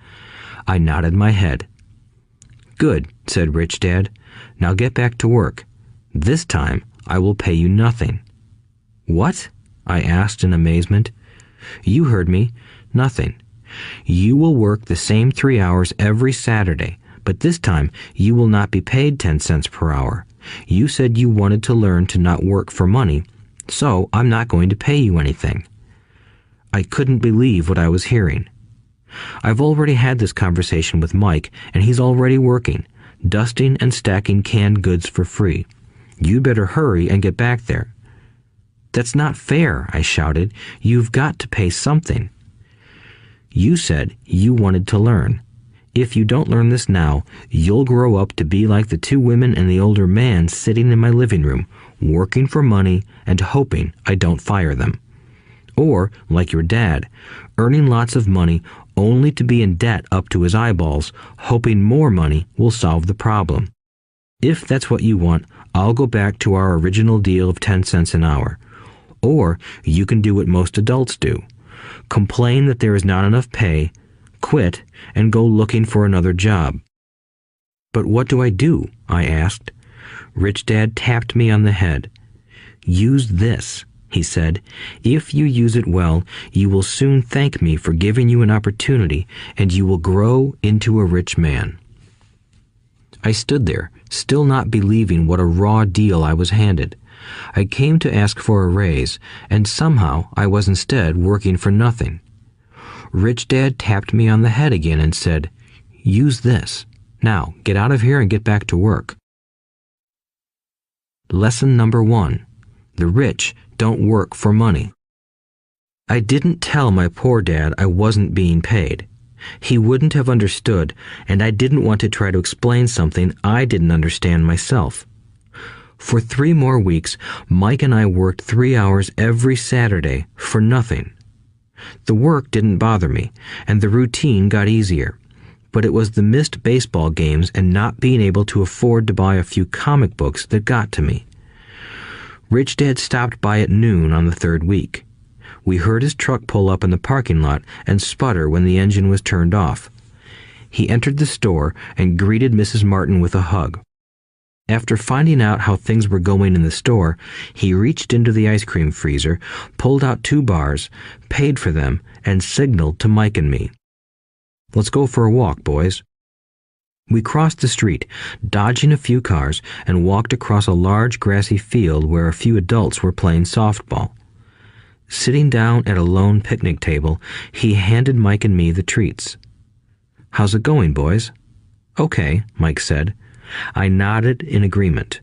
I nodded my head. Good, said Rich Dad. Now get back to work. This time, I will pay you nothing. What? I asked in amazement. You heard me. Nothing. You will work the same 3 hours every Saturday, but this time you will not be paid 10 cents per hour. You said you wanted to learn to not work for money, so I'm not going to pay you anything. I couldn't believe what I was hearing. I've already had this conversation with Mike, and he's already working, dusting and stacking canned goods for free. You'd better hurry and get back there. That's not fair, I shouted. You've got to pay something. You said you wanted to learn. If you don't learn this now, you'll grow up to be like the two women and the older man sitting in my living room, working for money and hoping I don't fire them. Or, like your dad, earning lots of money only to be in debt up to his eyeballs, hoping more money will solve the problem. If that's what you want, I'll go back to our original deal of 10 cents an hour. Or you can do what most adults do. Complain that there is not enough pay, quit, and go looking for another job. But what do I do? I asked. Rich Dad tapped me on the head. Use this, he said. If you use it well, you will soon thank me for giving you an opportunity, and you will grow into a rich man. I stood there, still not believing what a raw deal I was handed. I came to ask for a raise, and somehow I was instead working for nothing. Rich Dad tapped me on the head again and said, "Use this. Now, get out of here and get back to work." Lesson number 1. The rich don't work for money. I didn't tell my poor dad I wasn't being paid. He wouldn't have understood, and I didn't want to try to explain something I didn't understand myself. For 3 more weeks, Mike and I worked 3 hours every Saturday for nothing. The work didn't bother me, and the routine got easier. But it was the missed baseball games and not being able to afford to buy a few comic books that got to me. Rich Dad stopped by at noon on the 3rd week. We heard his truck pull up in the parking lot and sputter when the engine was turned off. He entered the store and greeted Mrs. Martin with a hug. After finding out how things were going in the store, he reached into the ice cream freezer, pulled out 2 bars, paid for them, and signaled to Mike and me. "Let's go for a walk, boys." We crossed the street, dodging a few cars, and walked across a large grassy field where a few adults were playing softball. Sitting down at a lone picnic table, he handed Mike and me the treats. "How's it going, boys?" "Okay," Mike said. I nodded in agreement.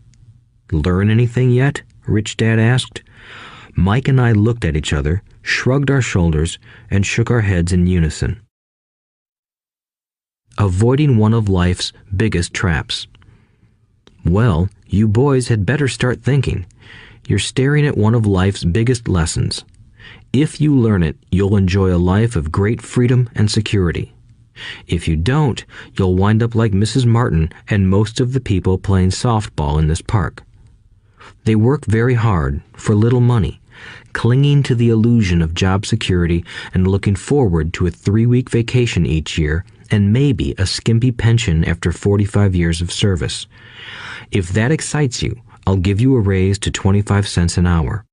"Learn anything yet?" Rich Dad asked. Mike and I looked at each other, shrugged our shoulders, and shook our heads in unison. Avoiding one of life's biggest traps. Well, you boys had better start thinking. You're staring at one of life's biggest lessons. If you learn it, you'll enjoy a life of great freedom and security. If you don't, you'll wind up like Mrs. Martin and most of the people playing softball in this park. They work very hard for little money, clinging to the illusion of job security and looking forward to a 3-week vacation each year and maybe a skimpy pension after 45 years of service. If that excites you, I'll give you a raise to 25 cents an hour.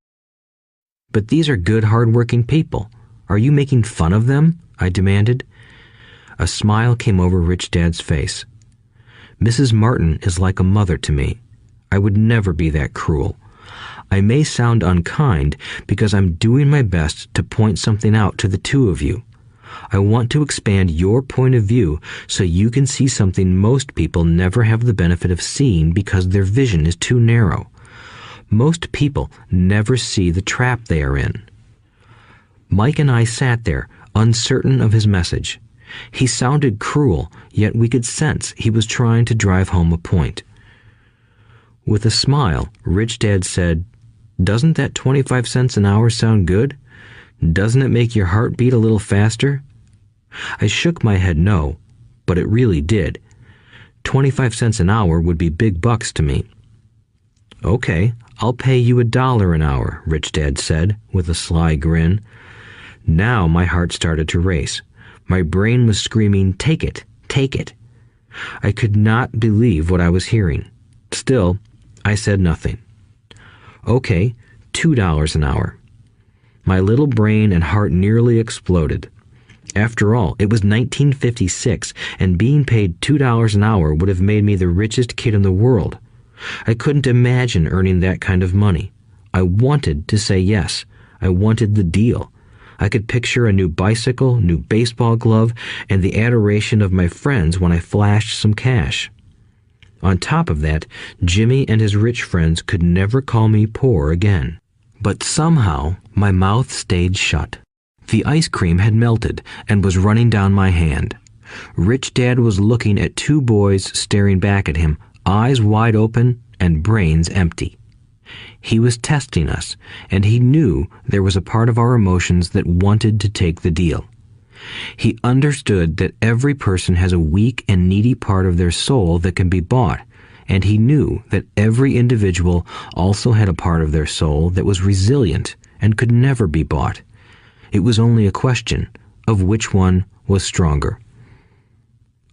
But these are good, hard-working people. Are you making fun of them? I demanded. A smile came over Rich Dad's face. Mrs. Martin is like a mother to me. I would never be that cruel. I may sound unkind because I'm doing my best to point something out to the 2 of you. I want to expand your point of view so you can see something most people never have the benefit of seeing because their vision is too narrow. Most people never see the trap they are in. Mike and I sat there, uncertain of his message. He sounded cruel, yet we could sense he was trying to drive home a point. With a smile, Rich Dad said, "Doesn't that 25 cents an hour sound good? Doesn't it make your heart beat a little faster?" I shook my head no, but it really did. 25 cents an hour would be big bucks to me. "Okay, I'll pay you $1 an hour," Rich Dad said, with a sly grin. Now my heart started to race. My brain was screaming, "Take it, take it." I could not believe what I was hearing. Still, I said nothing. "Okay, $2 an hour." My little brain and heart nearly exploded. After all, it was 1956, and being paid $2 an hour would have made me the richest kid in the world. I couldn't imagine earning that kind of money. I wanted to say yes. I wanted the deal. I could picture a new bicycle, new baseball glove, and the adoration of my friends when I flashed some cash. On top of that, Jimmy and his rich friends could never call me poor again. But somehow, my mouth stayed shut. The ice cream had melted and was running down my hand. Rich Dad was looking at two boys staring back at him, eyes wide open and brains empty. He was testing us, and he knew there was a part of our emotions that wanted to take the deal. He understood that every person has a weak and needy part of their soul that can be bought, and he knew that every individual also had a part of their soul that was resilient and could never be bought. It was only a question of which one was stronger.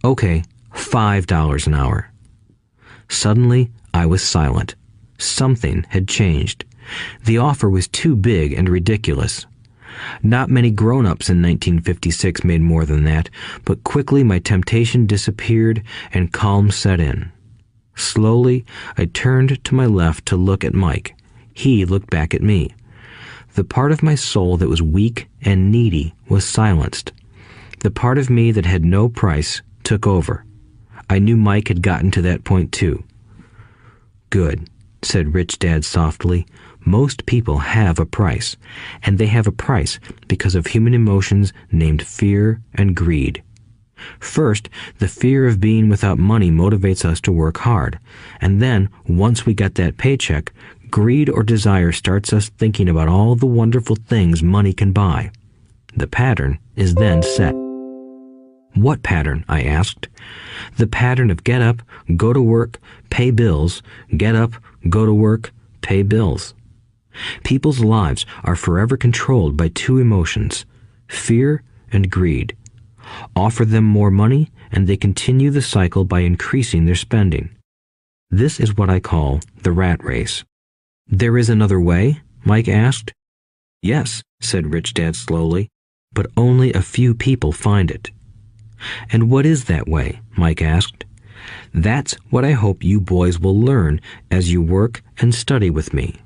Okay, $5 an hour. Suddenly, I was silent. Something had changed. The offer was too big and ridiculous. Not many grown-ups in 1956 made more than that, but quickly my temptation disappeared and calm set in. Slowly, I turned to my left to look at Mike. He looked back at me. The part of my soul that was weak and needy was silenced. The part of me that had no price took over. I knew Mike had gotten to that point too. "Good," said Rich Dad softly. "Most people have a price, and they have a price because of human emotions named fear and greed. First, the fear of being without money motivates us to work hard, and then, once we get that paycheck, greed or desire starts us thinking about all the wonderful things money can buy. The pattern is then set." "What pattern?" I asked. "The pattern of get up, go to work, pay bills, get up, go to work, pay bills." People's lives are forever controlled by two emotions, fear and greed. Offer them more money, and they continue the cycle by increasing their spending. This is what I call the rat race. "There is another way?" Mike asked. "Yes," said Rich Dad slowly, "but only a few people find it." "And what is that way?" Mike asked. "That's what I hope you boys will learn as you work and study with me.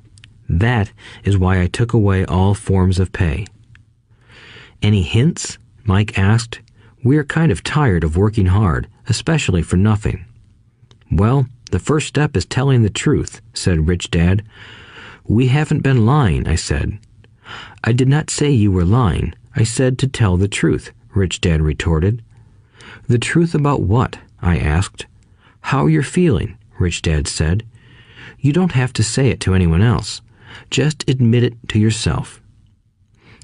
That is why I took away all forms of pay." "Any hints?" Mike asked. "We're kind of tired of working hard, especially for nothing." "Well, the first step is telling the truth," said Rich Dad. "We haven't been lying," I said. "I did not say you were lying. I said to tell the truth," Rich Dad retorted. "The truth about what?" I asked. "How you're feeling," Rich Dad said. "You don't have to say it to anyone else. Just admit it to yourself."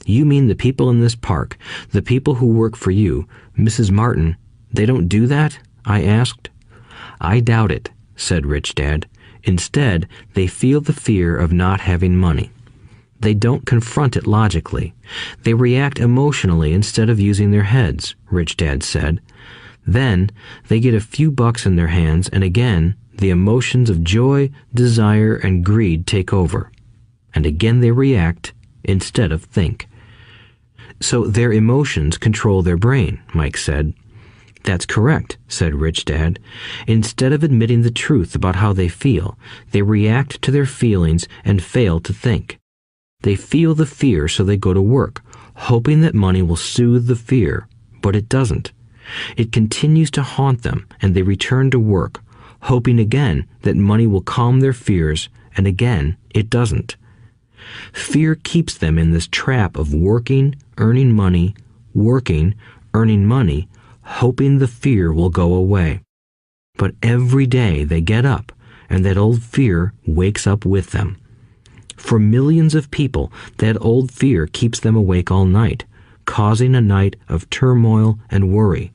"You mean the people in this park, the people who work for you, Mrs. Martin, they don't do that?" I asked. "I doubt it," said Rich Dad. "Instead, they feel the fear of not having money. They don't confront it logically. They react emotionally instead of using their heads," Rich Dad said. "Then they get a few bucks in their hands, and again, the emotions of joy, desire, and greed take over. And again they react instead of think." "So their emotions control their brain," Mike said. "That's correct," said Rich Dad. "Instead of admitting the truth about how they feel, they react to their feelings and fail to think. They feel the fear, so they go to work, hoping that money will soothe the fear, but it doesn't. It continues to haunt them, and they return to work, hoping again that money will calm their fears, and again it doesn't. Fear keeps them in this trap of working, earning money, working, earning money, hoping the fear will go away. But every day they get up, and that old fear wakes up with them. For millions of people, that old fear keeps them awake all night, causing a night of turmoil and worry.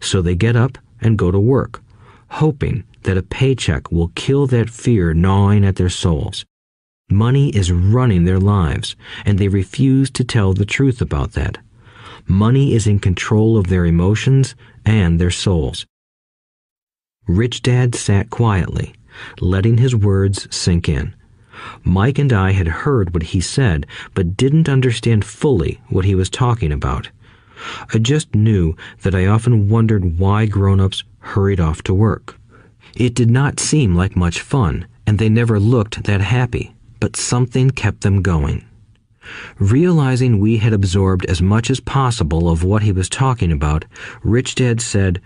So they get up and go to work, hoping that a paycheck will kill that fear gnawing at their souls. Money is running their lives, and they refuse to tell the truth about that. Money is in control of their emotions and their souls." Rich Dad sat quietly, letting his words sink in. Mike and I had heard what he said, but didn't understand fully what he was talking about. I just knew that I often wondered why grown-ups hurried off to work. It did not seem like much fun, and they never looked that happy, but something kept them going. Realizing we had absorbed as much as possible of what he was talking about, Rich Dad said,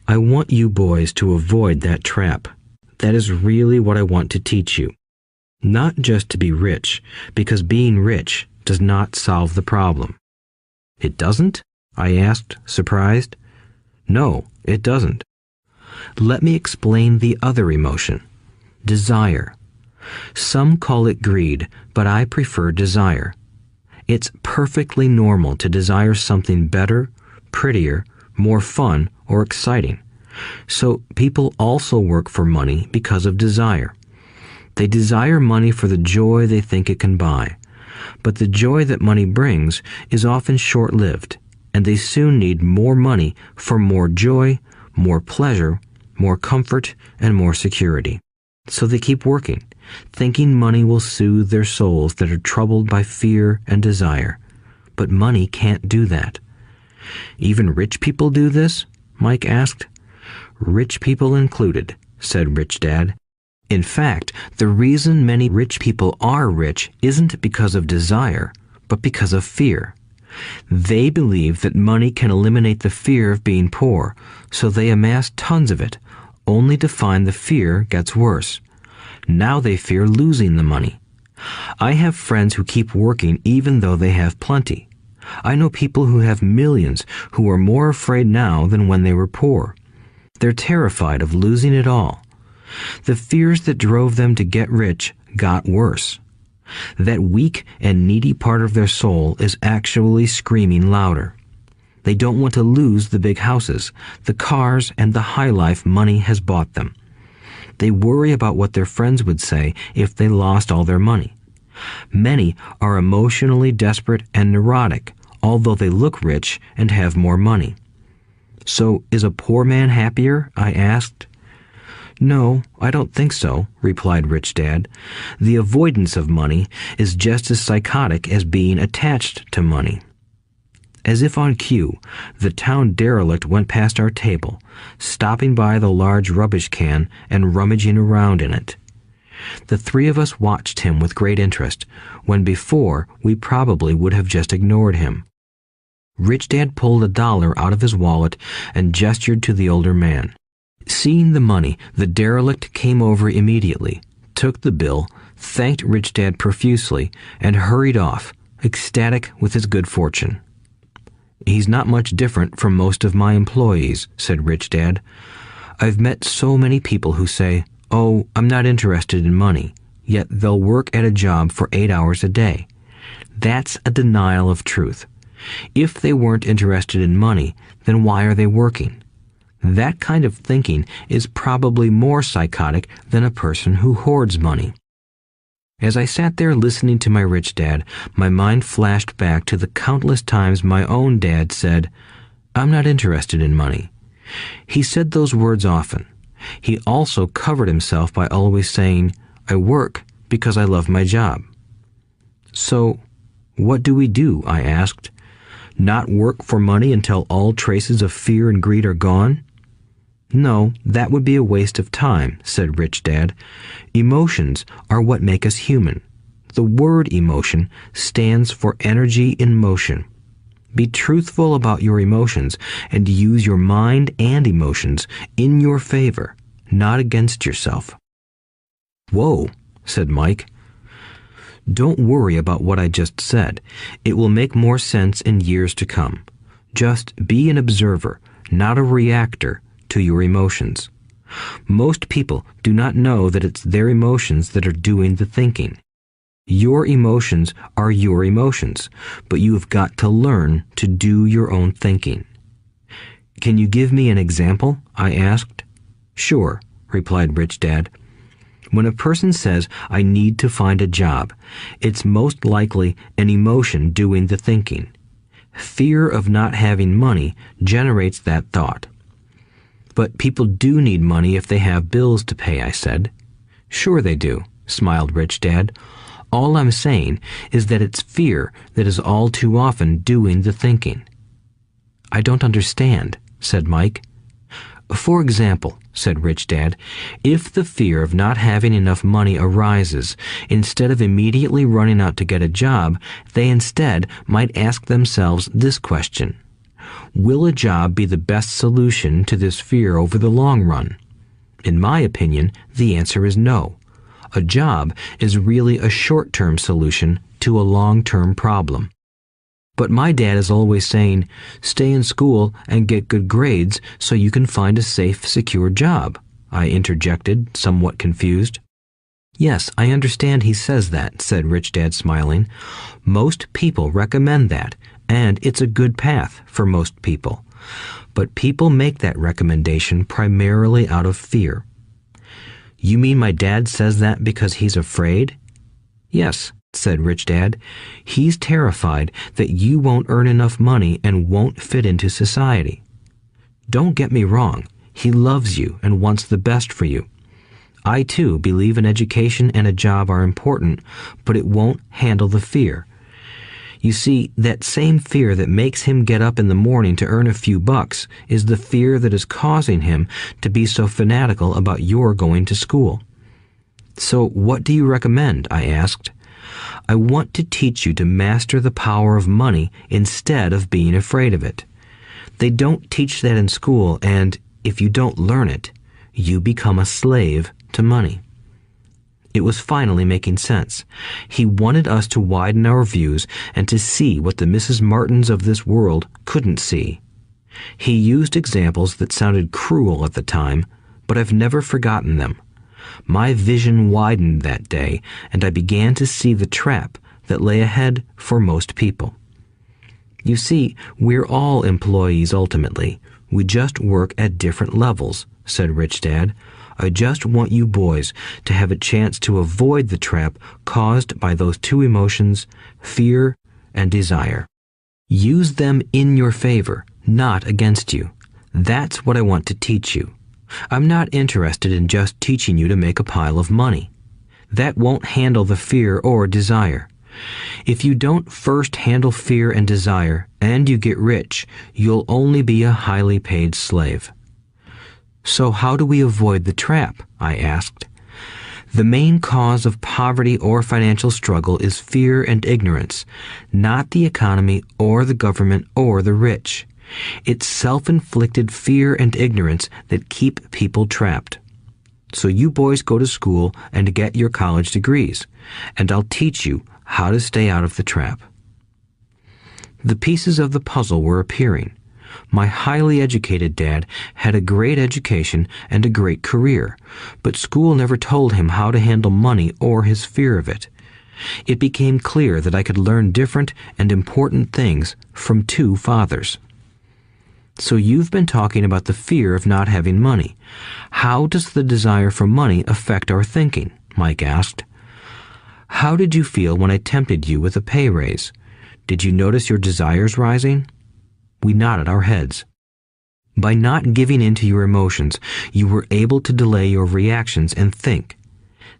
"I want you boys to avoid that trap. That is really what I want to teach you. Not just to be rich, because being rich does not solve the problem." "It doesn't?" I asked, surprised. No, it doesn't. Let me explain the other emotion, desire. Some call it greed, but I prefer desire. It's perfectly normal to desire something better, prettier, more fun, or exciting. So people also work for money because of desire. They desire money for the joy they think it can buy. But the joy that money brings is often short-lived, and they soon need more money for more joy, more pleasure, more comfort, and more security. So they keep working, thinking money will soothe their souls that are troubled by fear and desire. But money can't do that. Even rich people do this? Mike asked. Rich people included, said Rich Dad. In fact, the reason many rich people are rich isn't because of desire, but because of fear. They believe that money can eliminate the fear of being poor, so they amass tons of it, only to find the fear gets worse. Now they fear losing the money. I have friends who keep working even though they have plenty. I know people who have millions who are more afraid now than when they were poor. They're terrified of losing it all. The fears that drove them to get rich got worse. That weak and needy part of their soul is actually screaming louder. They don't want to lose the big houses, the cars, and the high life money has bought them. They worry about what their friends would say if they lost all their money. Many are emotionally desperate and neurotic, although they look rich and have more money. So, is a poor man happier? I asked. No, I don't think so, replied Rich Dad. The avoidance of money is just as psychotic as being attached to money. As if on cue, the town derelict went past our table, stopping by the large rubbish can and rummaging around in it. The three of us watched him with great interest, when before we probably would have just ignored him. Rich Dad pulled $1 out of his wallet and gestured to the older man. Seeing the money, the derelict came over immediately, took the bill, thanked Rich Dad profusely, and hurried off, ecstatic with his good fortune. He's not much different from most of my employees, said Rich Dad. I've met so many people who say, "Oh, I'm not interested in money," yet they'll work at a job for 8 hours a day. That's a denial of truth. If they weren't interested in money, then why are they working? That kind of thinking is probably more psychotic than a person who hoards money. As I sat there listening to my Rich Dad, my mind flashed back to the countless times my own dad said, "I'm not interested in money." He said those words often. He also covered himself by always saying, "I work because I love my job." So, what do we do? I asked. Not work for money until all traces of fear and greed are gone? No, that would be a waste of time, said Rich Dad. Emotions are what make us human. The word emotion stands for energy in motion. Be truthful about your emotions and use your mind and emotions in your favor, not against yourself. Whoa, said Mike. Don't worry about what I just said. It will make more sense in years to come. Just be an observer, not a reactor to your emotions. Most people do not know that it's their emotions that are doing the thinking. Your emotions are your emotions, but you have got to learn to do your own thinking. Can you give me an example? I asked. Sure, replied Rich Dad. When a person says, "I need to find a job," it's most likely an emotion doing the thinking. Fear of not having money generates that thought. But people do need money if they have bills to pay, I said. Sure they do, smiled Rich Dad. All I'm saying is that it's fear that is all too often doing the thinking. I don't understand, said Mike. For example, said Rich Dad, if the fear of not having enough money arises, instead of immediately running out to get a job, they instead might ask themselves this question. Will a job be the best solution to this fear over the long run? In my opinion, the answer is no. A job is really a short-term solution to a long-term problem. But my dad is always saying, stay in school and get good grades so you can find a safe, secure job, I interjected, somewhat confused. Yes, I understand he says that, said Rich Dad, smiling. Most people recommend that, and it's a good path for most people. But people make that recommendation primarily out of fear. You mean my dad says that because he's afraid? Yes, said Rich Dad. He's terrified that you won't earn enough money and won't fit into society. Don't get me wrong. He loves you and wants the best for you. I, too, believe an education and a job are important, but it won't handle the fear. You see, that same fear that makes him get up in the morning to earn a few bucks is the fear that is causing him to be so fanatical about your going to school. So what do you recommend? I asked. I want to teach you to master the power of money instead of being afraid of it. They don't teach that in school, and if you don't learn it, you become a slave to money. It was finally making sense. He wanted us to widen our views and to see what the Mrs. Martins of this world couldn't see. He used examples that sounded cruel at the time, but I've never forgotten them. My vision widened that day, and I began to see the trap that lay ahead for most people. You see, we're all employees ultimately. We just work at different levels, said Rich Dad. I just want you boys to have a chance to avoid the trap caused by those two emotions, fear and desire. Use them in your favor, not against you. That's what I want to teach you. I'm not interested in just teaching you to make a pile of money. That won't handle the fear or desire. If you don't first handle fear and desire, and you get rich, you'll only be a highly paid slave. So how do we avoid the trap? I asked. The main cause of poverty or financial struggle is fear and ignorance, not the economy or the government or the rich. It's self-inflicted fear and ignorance that keep people trapped. So you boys go to school and get your college degrees, and I'll teach you how to stay out of the trap. The pieces of the puzzle were appearing. My highly educated dad had a great education and a great career, but school never told him how to handle money or his fear of it. It became clear that I could learn different and important things from two fathers. So you've been talking about the fear of not having money. How does the desire for money affect our thinking? Mike asked. How did you feel when I tempted you with a pay raise? Did you notice your desires rising? We nodded our heads. By not giving in to your emotions, you were able to delay your reactions and think.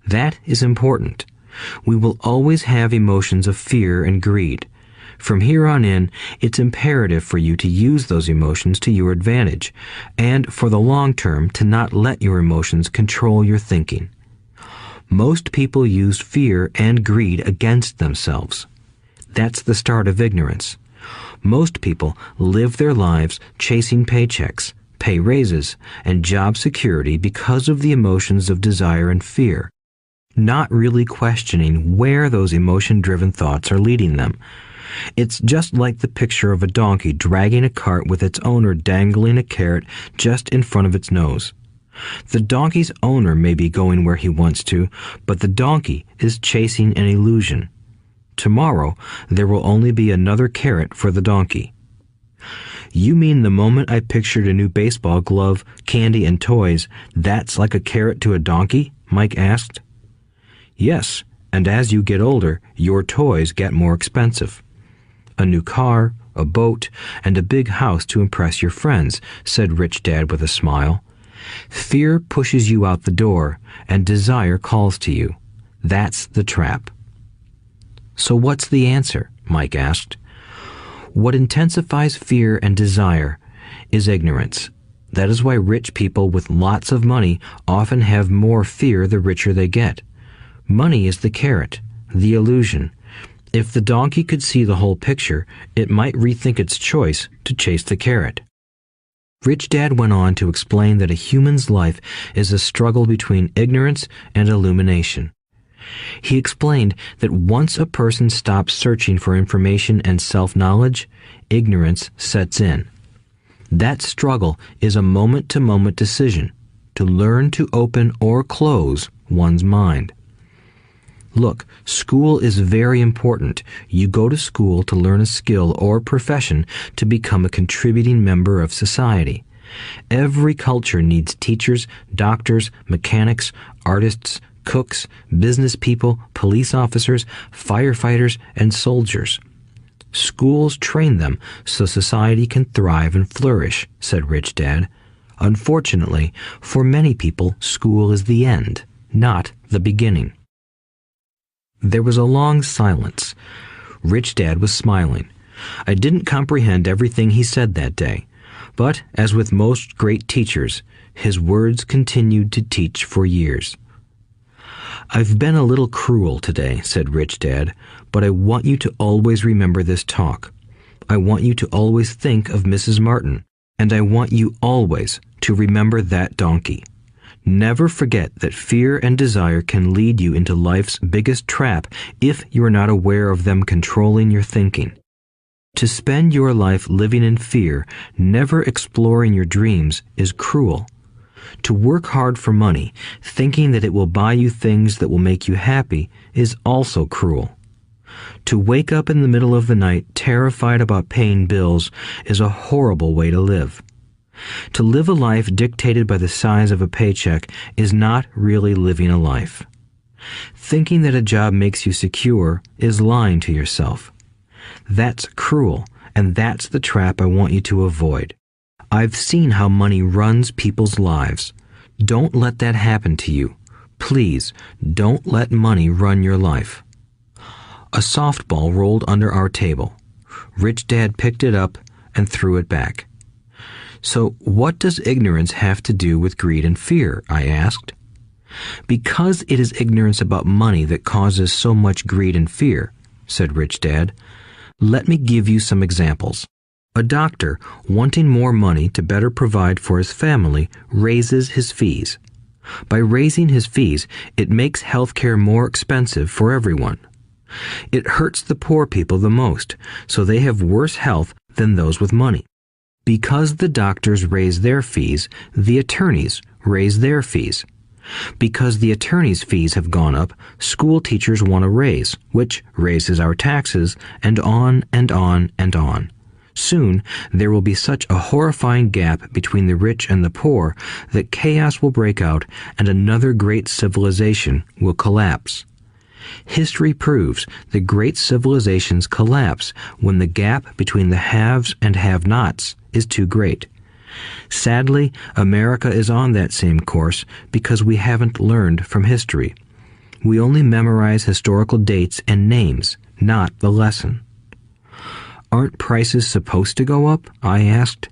That is important. We will always have emotions of fear and greed. From here on in, it's imperative for you to use those emotions to your advantage, and for the long term to not let your emotions control your thinking. Most people use fear and greed against themselves. That's the start of ignorance. Most people live their lives chasing paychecks, pay raises, and job security because of the emotions of desire and fear, not really questioning where those emotion-driven thoughts are leading them. It's just like the picture of a donkey dragging a cart with its owner dangling a carrot just in front of its nose. The donkey's owner may be going where he wants to, but the donkey is chasing an illusion. Tomorrow, there will only be another carrot for the donkey. You mean the moment I pictured a new baseball glove, candy, and toys, that's like a carrot to a donkey? Mike asked. Yes, and as you get older, your toys get more expensive. A new car, a boat, and a big house to impress your friends, said Rich Dad with a smile. Fear pushes you out the door, and desire calls to you. That's the trap. So what's the answer? Mike asked. What intensifies fear and desire is ignorance. That is why rich people with lots of money often have more fear the richer they get. Money is the carrot, the illusion. If the donkey could see the whole picture, it might rethink its choice to chase the carrot. Rich Dad went on to explain that a human's life is a struggle between ignorance and illumination. He explained that once a person stops searching for information and self-knowledge, ignorance sets in. That struggle is a moment-to-moment decision to learn to open or close one's mind. Look, school is very important. You go to school to learn a skill or profession to become a contributing member of society. Every culture needs teachers, doctors, mechanics, artists, cooks, business people, police officers, firefighters, and soldiers. Schools train them so society can thrive and flourish, said Rich Dad. Unfortunately, for many people, school is the end, not the beginning. There was a long silence. Rich Dad was smiling. I didn't comprehend everything he said that day, but as with most great teachers, his words continued to teach for years. I've been a little cruel today, said Rich Dad, but I want you to always remember this talk. I want you to always think of Mrs. Martin, and I want you always to remember that donkey. Never forget that fear and desire can lead you into life's biggest trap if you are not aware of them controlling your thinking. To spend your life living in fear, never exploring your dreams, is cruel. To work hard for money, thinking that it will buy you things that will make you happy, is also cruel. To wake up in the middle of the night terrified about paying bills is a horrible way to live. To live a life dictated by the size of a paycheck is not really living a life. Thinking that a job makes you secure is lying to yourself. That's cruel, and that's the trap I want you to avoid. I've seen how money runs people's lives. Don't let that happen to you. Please, don't let money run your life. A softball rolled under our table. Rich Dad picked it up and threw it back. So what does ignorance have to do with greed and fear? I asked. Because it is ignorance about money that causes so much greed and fear, said Rich Dad. Let me give you some examples. A doctor, wanting more money to better provide for his family, raises his fees. By raising his fees, it makes healthcare more expensive for everyone. It hurts the poor people the most, so they have worse health than those with money. Because the doctors raise their fees, the attorneys raise their fees. Because the attorneys' fees have gone up, school teachers want a raise, which raises our taxes, and on and on and on. Soon, there will be such a horrifying gap between the rich and the poor that chaos will break out and another great civilization will collapse. History proves that great civilizations collapse when the gap between the haves and have-nots is too great. Sadly, America is on that same course because we haven't learned from history. We only memorize historical dates and names, not the lesson. Aren't prices supposed to go up? I asked.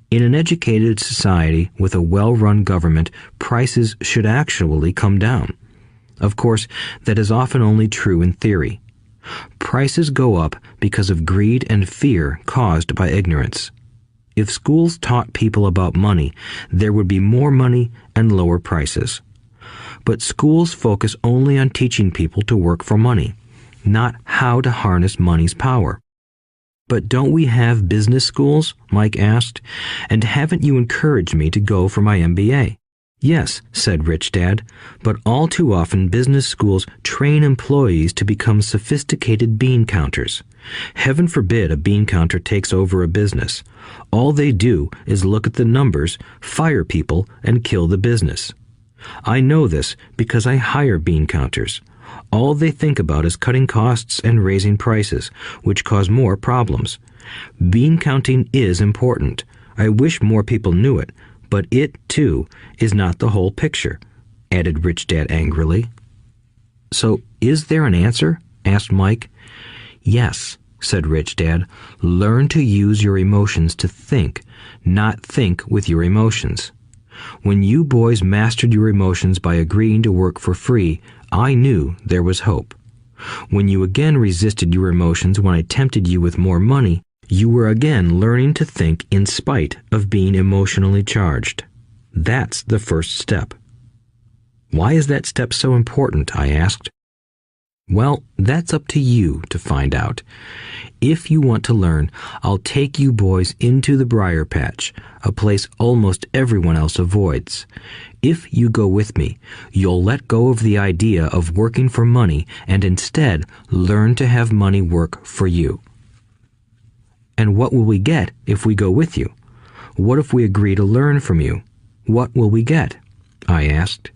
In an educated society with a well-run government, prices should actually come down. Of course, that is often only true in theory. Prices go up because of greed and fear caused by ignorance. If schools taught people about money, there would be more money and lower prices. But schools focus only on teaching people to work for money, not how to harness money's power. But don't we have business schools? Mike asked. And haven't you encouraged me to go for my MBA? Yes, said Rich Dad, but all too often business schools train employees to become sophisticated bean counters. Heaven forbid a bean counter takes over a business. All they do is look at the numbers, fire people, and kill the business. I know this because I hire bean counters. All they think about is cutting costs and raising prices, which cause more problems. Bean counting is important. I wish more people knew it, but it, too, is not the whole picture, added Rich Dad angrily. So, is there an answer? Asked Mike. Yes, said Rich Dad. Learn to use your emotions to think, not think with your emotions. When you boys mastered your emotions by agreeing to work for free, I knew there was hope. When you again resisted your emotions when I tempted you with more money, you were again learning to think in spite of being emotionally charged. That's the first step. Why is that step so important? I asked. Well, that's up to you to find out. If you want to learn, I'll take you boys into the briar patch, a place almost everyone else avoids. If you go with me, you'll let go of the idea of working for money and instead learn to have money work for you. And what will we get if we go with you? What if we agree to learn from you? What will we get? I asked.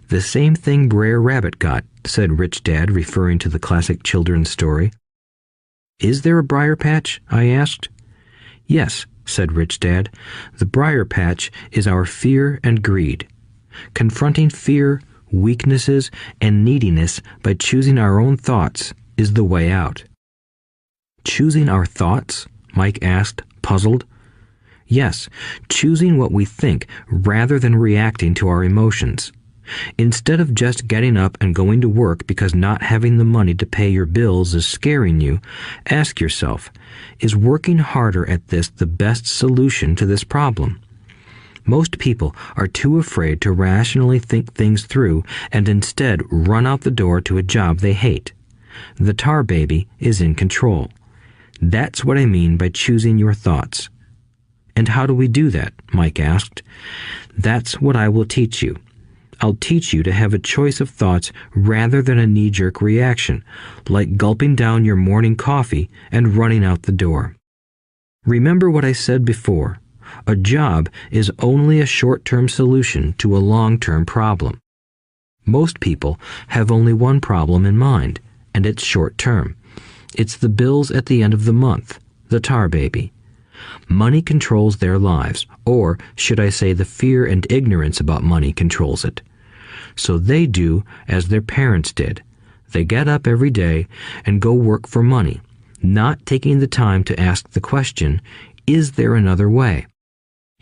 The same thing Brer Rabbit got, said Rich Dad, referring to the classic children's story. Is there a briar patch? I asked. Yes, said Rich Dad. The briar patch is our fear and greed. Confronting fear, weaknesses, and neediness by choosing our own thoughts is the way out. Choosing our thoughts? Mike asked, puzzled. Yes, choosing what we think rather than reacting to our emotions. Instead of just getting up and going to work because not having the money to pay your bills is scaring you, ask yourself, is working harder at this the best solution to this problem? Most people are too afraid to rationally think things through and instead run out the door to a job they hate. The tar baby is in control. That's what I mean by choosing your thoughts. And how do we do that? Mike asked. That's what I will teach you. I'll teach you to have a choice of thoughts rather than a knee-jerk reaction, like gulping down your morning coffee and running out the door. Remember what I said before. A job is only a short-term solution to a long-term problem. Most people have only one problem in mind, and it's short-term. It's the bills at the end of the month, the tar baby. Money controls their lives, or should I say the fear and ignorance about money controls it. So they do as their parents did. They get up every day and go work for money, not taking the time to ask the question, is there another way?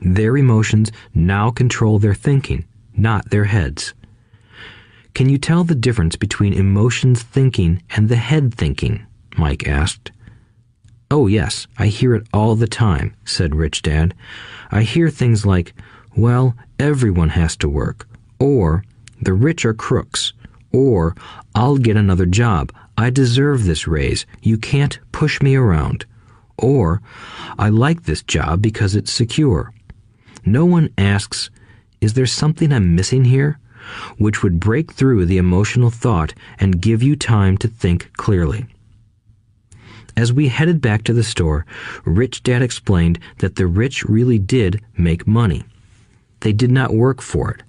Their emotions now control their thinking, not their heads. Can you tell the difference between emotions thinking and the head thinking? Mike asked. Oh yes, I hear it all the time, said Rich Dad. I hear things like, well, everyone has to work, or the rich are crooks, or I'll get another job, I deserve this raise, you can't push me around, or I like this job because it's secure. No one asks, is there something I'm missing here? Which would break through the emotional thought and give you time to think clearly. As we headed back to the store, Rich Dad explained that the rich really did make money. They did not work for it.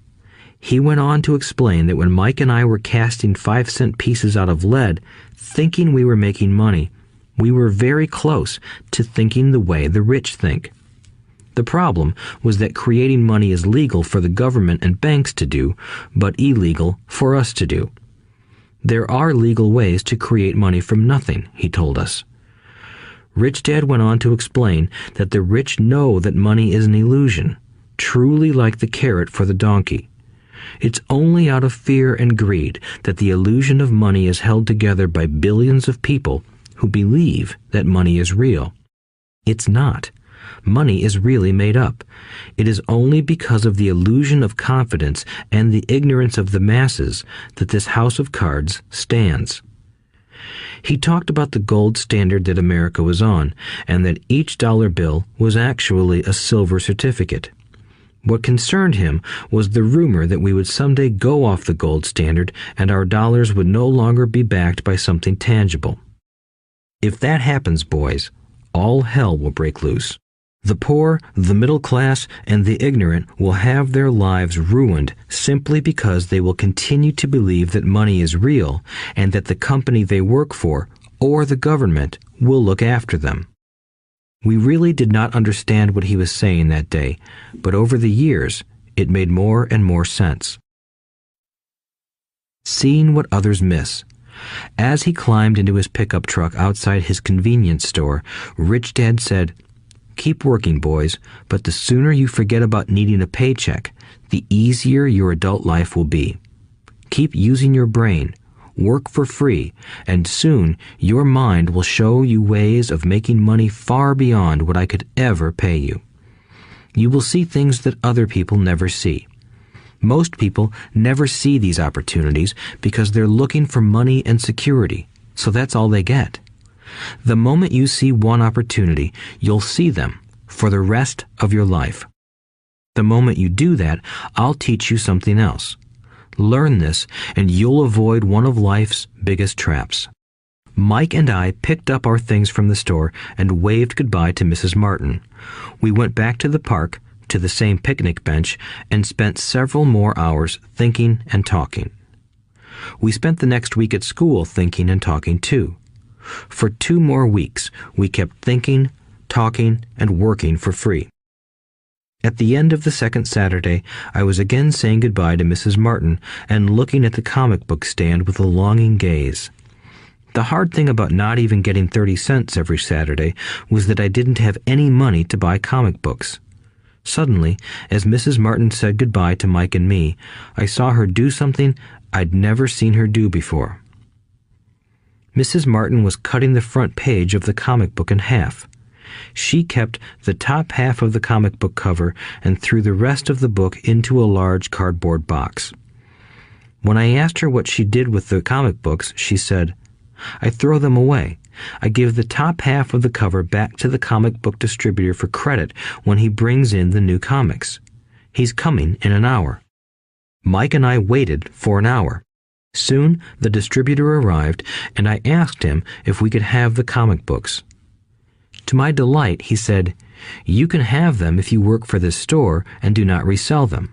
He went on to explain that when Mike and I were casting 5-cent pieces out of lead, thinking we were making money, we were very close to thinking the way the rich think. The problem was that creating money is legal for the government and banks to do, but illegal for us to do. There are legal ways to create money from nothing, he told us. Rich Dad went on to explain that the rich know that money is an illusion, truly like the carrot for the donkey. It's only out of fear and greed that the illusion of money is held together by billions of people who believe that money is real. It's not. Money is really made up. It is only because of the illusion of confidence and the ignorance of the masses that this house of cards stands. He talked about the gold standard that America was on, and that each dollar bill was actually a silver certificate. What concerned him was the rumor that we would someday go off the gold standard and our dollars would no longer be backed by something tangible. If that happens, boys, all hell will break loose. The poor, the middle class, and the ignorant will have their lives ruined simply because they will continue to believe that money is real and that the company they work for, or the government, will look after them. We really did not understand what he was saying that day, but over the years, it made more and more sense. Seeing what others miss. As he climbed into his pickup truck outside his convenience store, Rich Dad said, "Keep working, boys, but the sooner you forget about needing a paycheck, the easier your adult life will be. Keep using your brain, work for free, and soon your mind will show you ways of making money far beyond what I could ever pay you. You will see things that other people never see. Most people never see these opportunities because they're looking for money and security, so that's all they get. The moment you see one opportunity, you'll see them for the rest of your life. The moment you do that, I'll teach you something else. Learn this, and you'll avoid one of life's biggest traps. Mike and I picked up our things from the store and waved goodbye to Mrs. Martin. We went back to the park, to the same picnic bench, and spent several more hours thinking and talking. We spent the next week at school thinking and talking too. For 2 more weeks, we kept thinking, talking, and working for free. At the end of the second Saturday, I was again saying goodbye to Mrs. Martin and looking at the comic book stand with a longing gaze. The hard thing about not even getting 30 cents every Saturday was that I didn't have any money to buy comic books. Suddenly, as Mrs. Martin said goodbye to Mike and me, I saw her do something I'd never seen her do before. Mrs. Martin was cutting the front page of the comic book in half. She kept the top half of the comic book cover and threw the rest of the book into a large cardboard box. When I asked her what she did with the comic books, she said, "I throw them away. I give the top half of the cover back to the comic book distributor for credit when he brings in the new comics. He's coming in an hour." Mike and I waited for an hour. Soon the distributor arrived, and I asked him if we could have the comic books. To my delight, he said, "You can have them if you work for this store and do not resell them."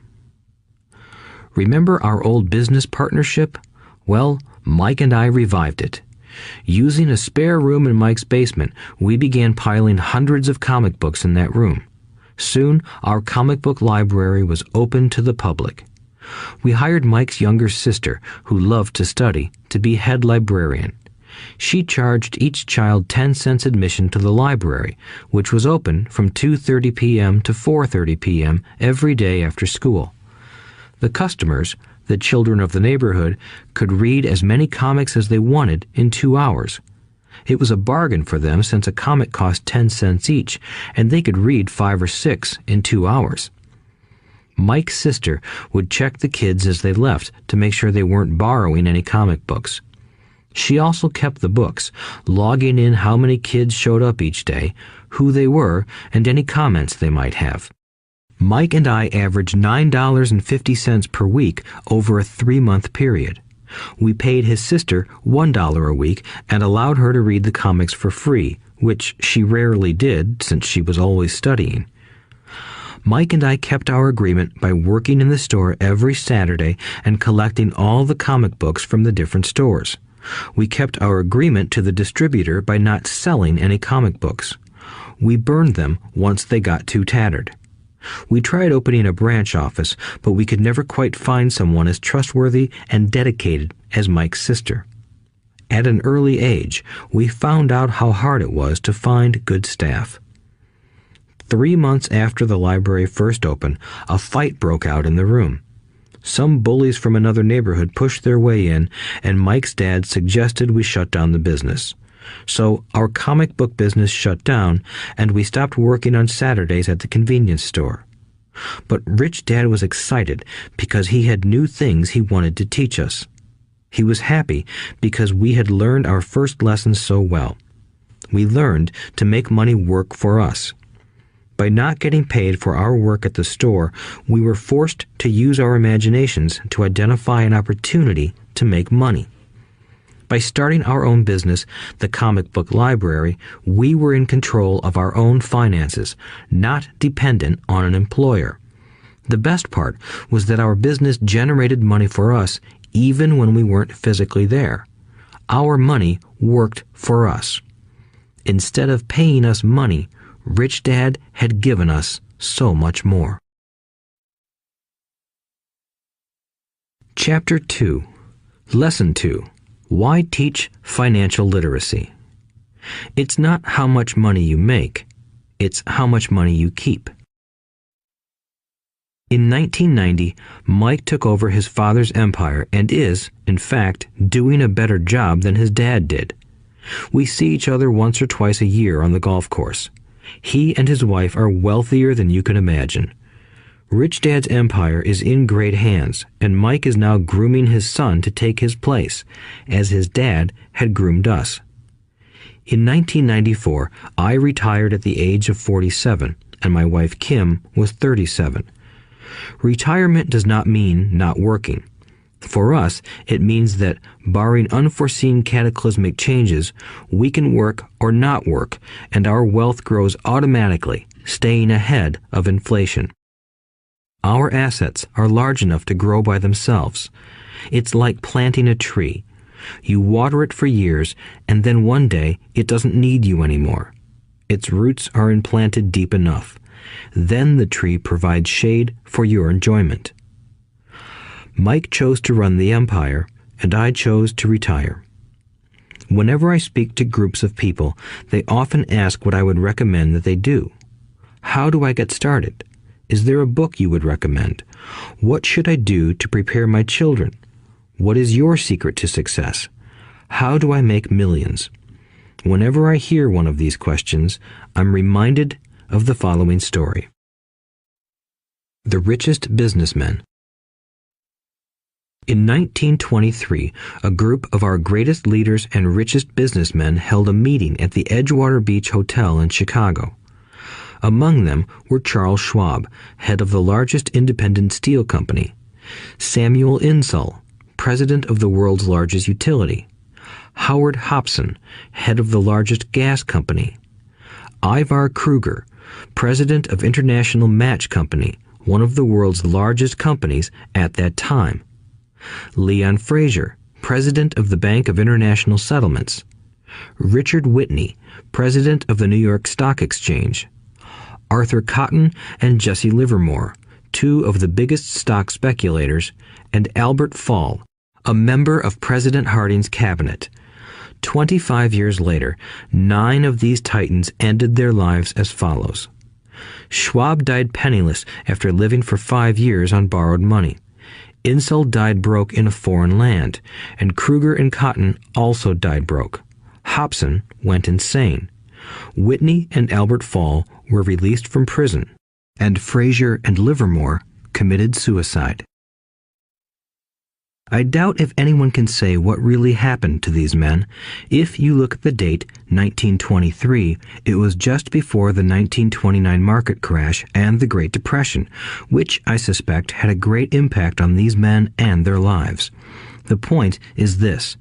Remember our old business partnership? Well, Mike and I revived it. Using a spare room in Mike's basement, we began piling hundreds of comic books in that room. Soon, our comic book library was open to the public. We hired Mike's younger sister, who loved to study, to be head librarian. She charged each child 10 cents admission to the library, which was open from 2:30 p.m. to 4:30 p.m. every day after school. The customers, the children of the neighborhood, could read as many comics as they wanted in 2 hours. It was a bargain for them since a comic cost 10 cents each, and they could read 5 or 6 in 2 hours. Mike's sister would check the kids as they left to make sure they weren't borrowing any comic books. She also kept the books, logging in how many kids showed up each day, who they were, and any comments they might have. Mike and I averaged $9.50 per week over a 3-month period. We paid his sister $1 a week and allowed her to read the comics for free, which she rarely did since she was always studying. Mike and I kept our agreement by working in the store every Saturday and collecting all the comic books from the different stores. We kept our agreement to the distributor by not selling any comic books. We burned them once they got too tattered. We tried opening a branch office, but we could never quite find someone as trustworthy and dedicated as Mike's sister. At an early age, we found out how hard it was to find good staff. 3 months after the library first opened, a fight broke out in the room. Some bullies from another neighborhood pushed their way in, and Mike's dad suggested we shut down the business. So our comic book business shut down, and we stopped working on Saturdays at the convenience store. But Rich Dad was excited because he had new things he wanted to teach us. He was happy because we had learned our first lessons so well. We learned to make money work for us. By not getting paid for our work at the store, we were forced to use our imaginations to identify an opportunity to make money. By starting our own business, the comic book library, we were in control of our own finances, not dependent on an employer. The best part was that our business generated money for us even when we weren't physically there. Our money worked for us. Instead of paying us money, Rich Dad had given us so much more. Chapter 2. Lesson 2. Why teach financial literacy? It's not how much money you make, it's how much money you keep. In 1990, Mike took over his father's empire and is, in fact, doing a better job than his dad did. We see each other once or twice a year on the golf course. He and his wife are wealthier than you can imagine. Rich Dad's empire is in great hands, and Mike is now grooming his son to take his place, as his dad had groomed us. In 1994, I retired at the age of 47, and my wife Kim was 37. Retirement does not mean not working. For us, it means that, barring unforeseen cataclysmic changes, we can work or not work, and our wealth grows automatically, staying ahead of inflation. Our assets are large enough to grow by themselves. It's like planting a tree. You water it for years, and then one day it doesn't need you anymore. Its roots are implanted deep enough. Then the tree provides shade for your enjoyment. Mike chose to run the empire, and I chose to retire. Whenever I speak to groups of people, they often ask what I would recommend that they do. How do I get started? Is there a book you would recommend? What should I do to prepare my children? What is your secret to success? How do I make millions? Whenever I hear one of these questions, I'm reminded of the following story. The Richest Businessmen. In 1923, a group of our greatest leaders and richest businessmen held a meeting at the Edgewater Beach Hotel in Chicago. Among them were Charles Schwab, head of the largest independent steel company; Samuel Insull, president of the world's largest utility; Howard Hobson, head of the largest gas company; Ivar Kruger, president of International Match Company, one of the world's largest companies at that time; Leon Fraser, president of the Bank of International Settlements; Richard Whitney, president of the New York Stock Exchange; Arthur Cotton and Jesse Livermore, two of the biggest stock speculators; and Albert Fall, a member of President Harding's cabinet. 25 years later, 9 of these titans ended their lives as follows. Schwab died penniless after living for 5 years on borrowed money. Insull died broke in a foreign land, and Kruger and Cotton also died broke. Hobson went insane. Whitney and Albert Fall were released from prison, and Fraser and Livermore committed suicide. I doubt if anyone can say what really happened to these men. If you look at the date, 1923, it was just before the 1929 market crash and the Great Depression, which I suspect had a great impact on these men and their lives. The point is this.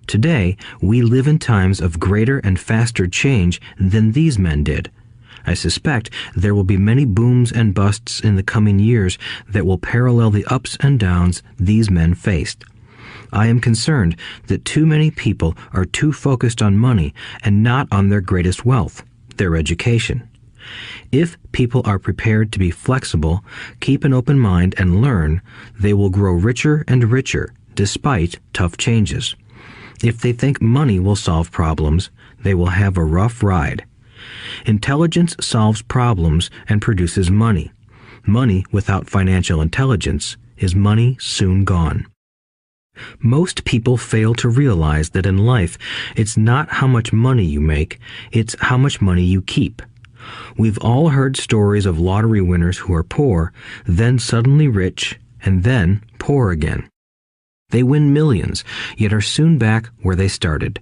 Today, we live in times of greater and faster change than these men did. I suspect there will be many booms and busts in the coming years that will parallel the ups and downs these men faced. I am concerned that too many people are too focused on money and not on their greatest wealth, their education. If people are prepared to be flexible, keep an open mind, and learn, they will grow richer and richer despite tough changes. If they think money will solve problems, they will have a rough ride. Intelligence solves problems and produces money. Money without financial intelligence is money soon gone. Most people fail to realize that in life, it's not how much money you make, it's how much money you keep. We've all heard stories of lottery winners who are poor, then suddenly rich, and then poor again. They win millions, yet are soon back where they started.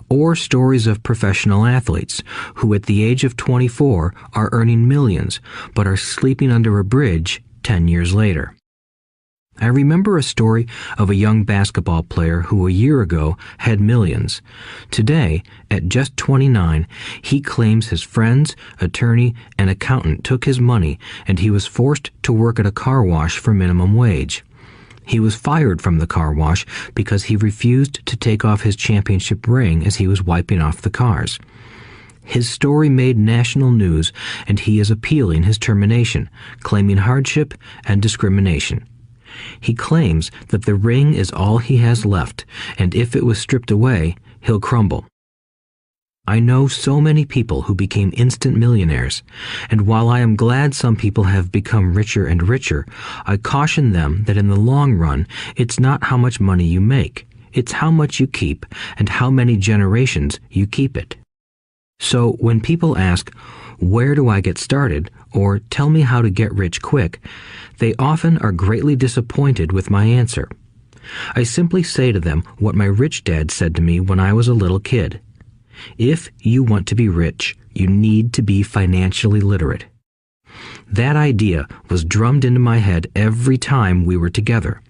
Or stories of professional athletes who at the age of 24 are earning millions, but are sleeping under a bridge 10 years later. I remember a story of a young basketball player who a year ago had millions. Today, at just 29, he claims his friends, attorney, and accountant took his money and he was forced to work at a car wash for minimum wage. He was fired from the car wash because he refused to take off his championship ring as he was wiping off the cars. His story made national news, and he is appealing his termination, claiming hardship and discrimination. He claims that the ring is all he has left, and if it was stripped away, he'll crumble. I know so many people who became instant millionaires, and while I am glad some people have become richer and richer, I caution them that in the long run, it's not how much money you make, it's how much you keep and how many generations you keep it. So when people ask, "Where do I get started?" or "Tell me how to get rich quick," they often are greatly disappointed with my answer. I simply say to them what my rich dad said to me when I was a little kid. If you want to be rich, you need to be financially literate. That idea was drummed into my head every time we were together.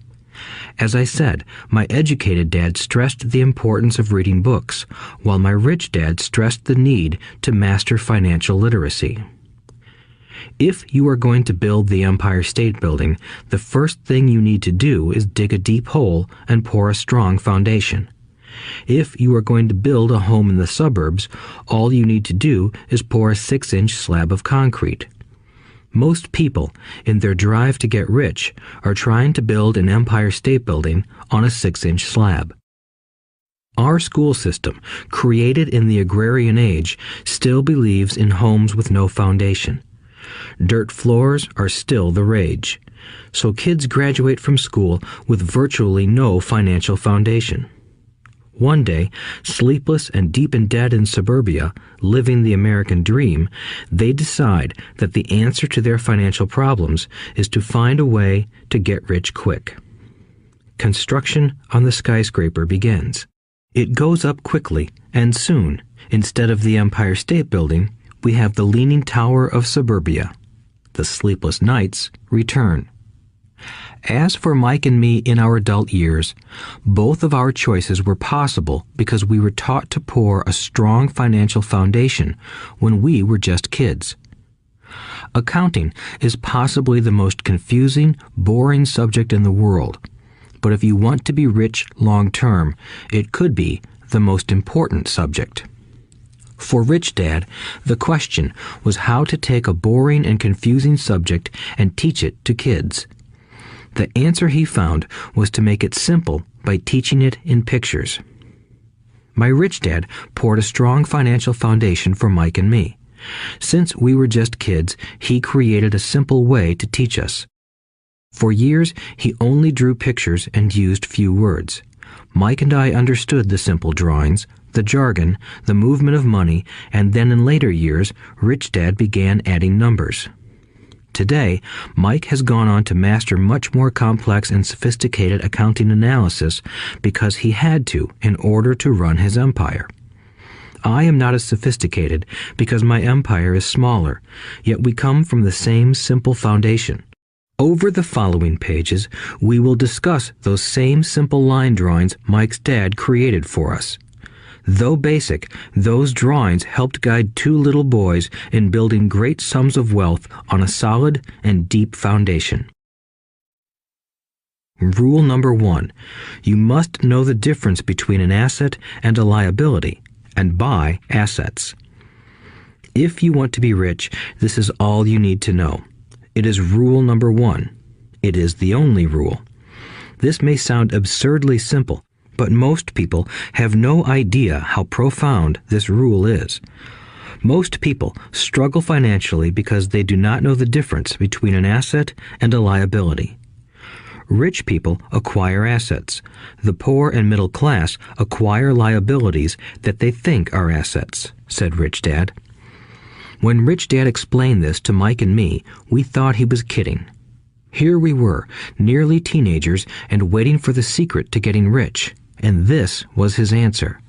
As I said, my educated dad stressed the importance of reading books, while my rich dad stressed the need to master financial literacy. If you are going to build the Empire State Building, the first thing you need to do is dig a deep hole and pour a strong foundation. If you are going to build a home in the suburbs, all you need to do is pour a 6-inch slab of concrete. Most people, in their drive to get rich, are trying to build an Empire State Building on a 6-inch slab. Our school system, created in the agrarian age, still believes in homes with no foundation. Dirt floors are still the rage, so kids graduate from school with virtually no financial foundation. One day, sleepless and deep in debt in suburbia, living the American dream, they decide that the answer to their financial problems is to find a way to get rich quick. Construction on the skyscraper begins. It goes up quickly, and soon, instead of the Empire State Building, we have the Leaning Tower of suburbia. The sleepless nights return. As for Mike and me in our adult years, both of our choices were possible because we were taught to pour a strong financial foundation when we were just kids. Accounting is possibly the most confusing, boring subject in the world, but if you want to be rich long term, it could be the most important subject. For Rich Dad, the question was how to take a boring and confusing subject and teach it to kids. The answer he found was to make it simple by teaching it in pictures. My rich dad poured a strong financial foundation for Mike and me. Since we were just kids, he created a simple way to teach us. For years, he only drew pictures and used few words. Mike and I understood the simple drawings, the jargon, the movement of money, and then in later years, Rich Dad began adding numbers. Today, Mike has gone on to master much more complex and sophisticated accounting analysis because he had to in order to run his empire. I am not as sophisticated because my empire is smaller, yet we come from the same simple foundation. Over the following pages, we will discuss those same simple line drawings Mike's dad created for us. Though basic, those drawings helped guide two little boys in building great sums of wealth on a solid and deep foundation. Rule number 1. You must know the difference between an asset and a liability, and buy assets. If you want to be rich, this is all you need to know. It is rule number 1. It is the only rule. This may sound absurdly simple, but most people have no idea how profound this rule is. Most people struggle financially because they do not know the difference between an asset and a liability. Rich people acquire assets. The poor and middle class acquire liabilities that they think are assets, said Rich Dad. When Rich Dad explained this to Mike and me, we thought he was kidding. Here we were, nearly teenagers, and waiting for the secret to getting rich. And this was his answer.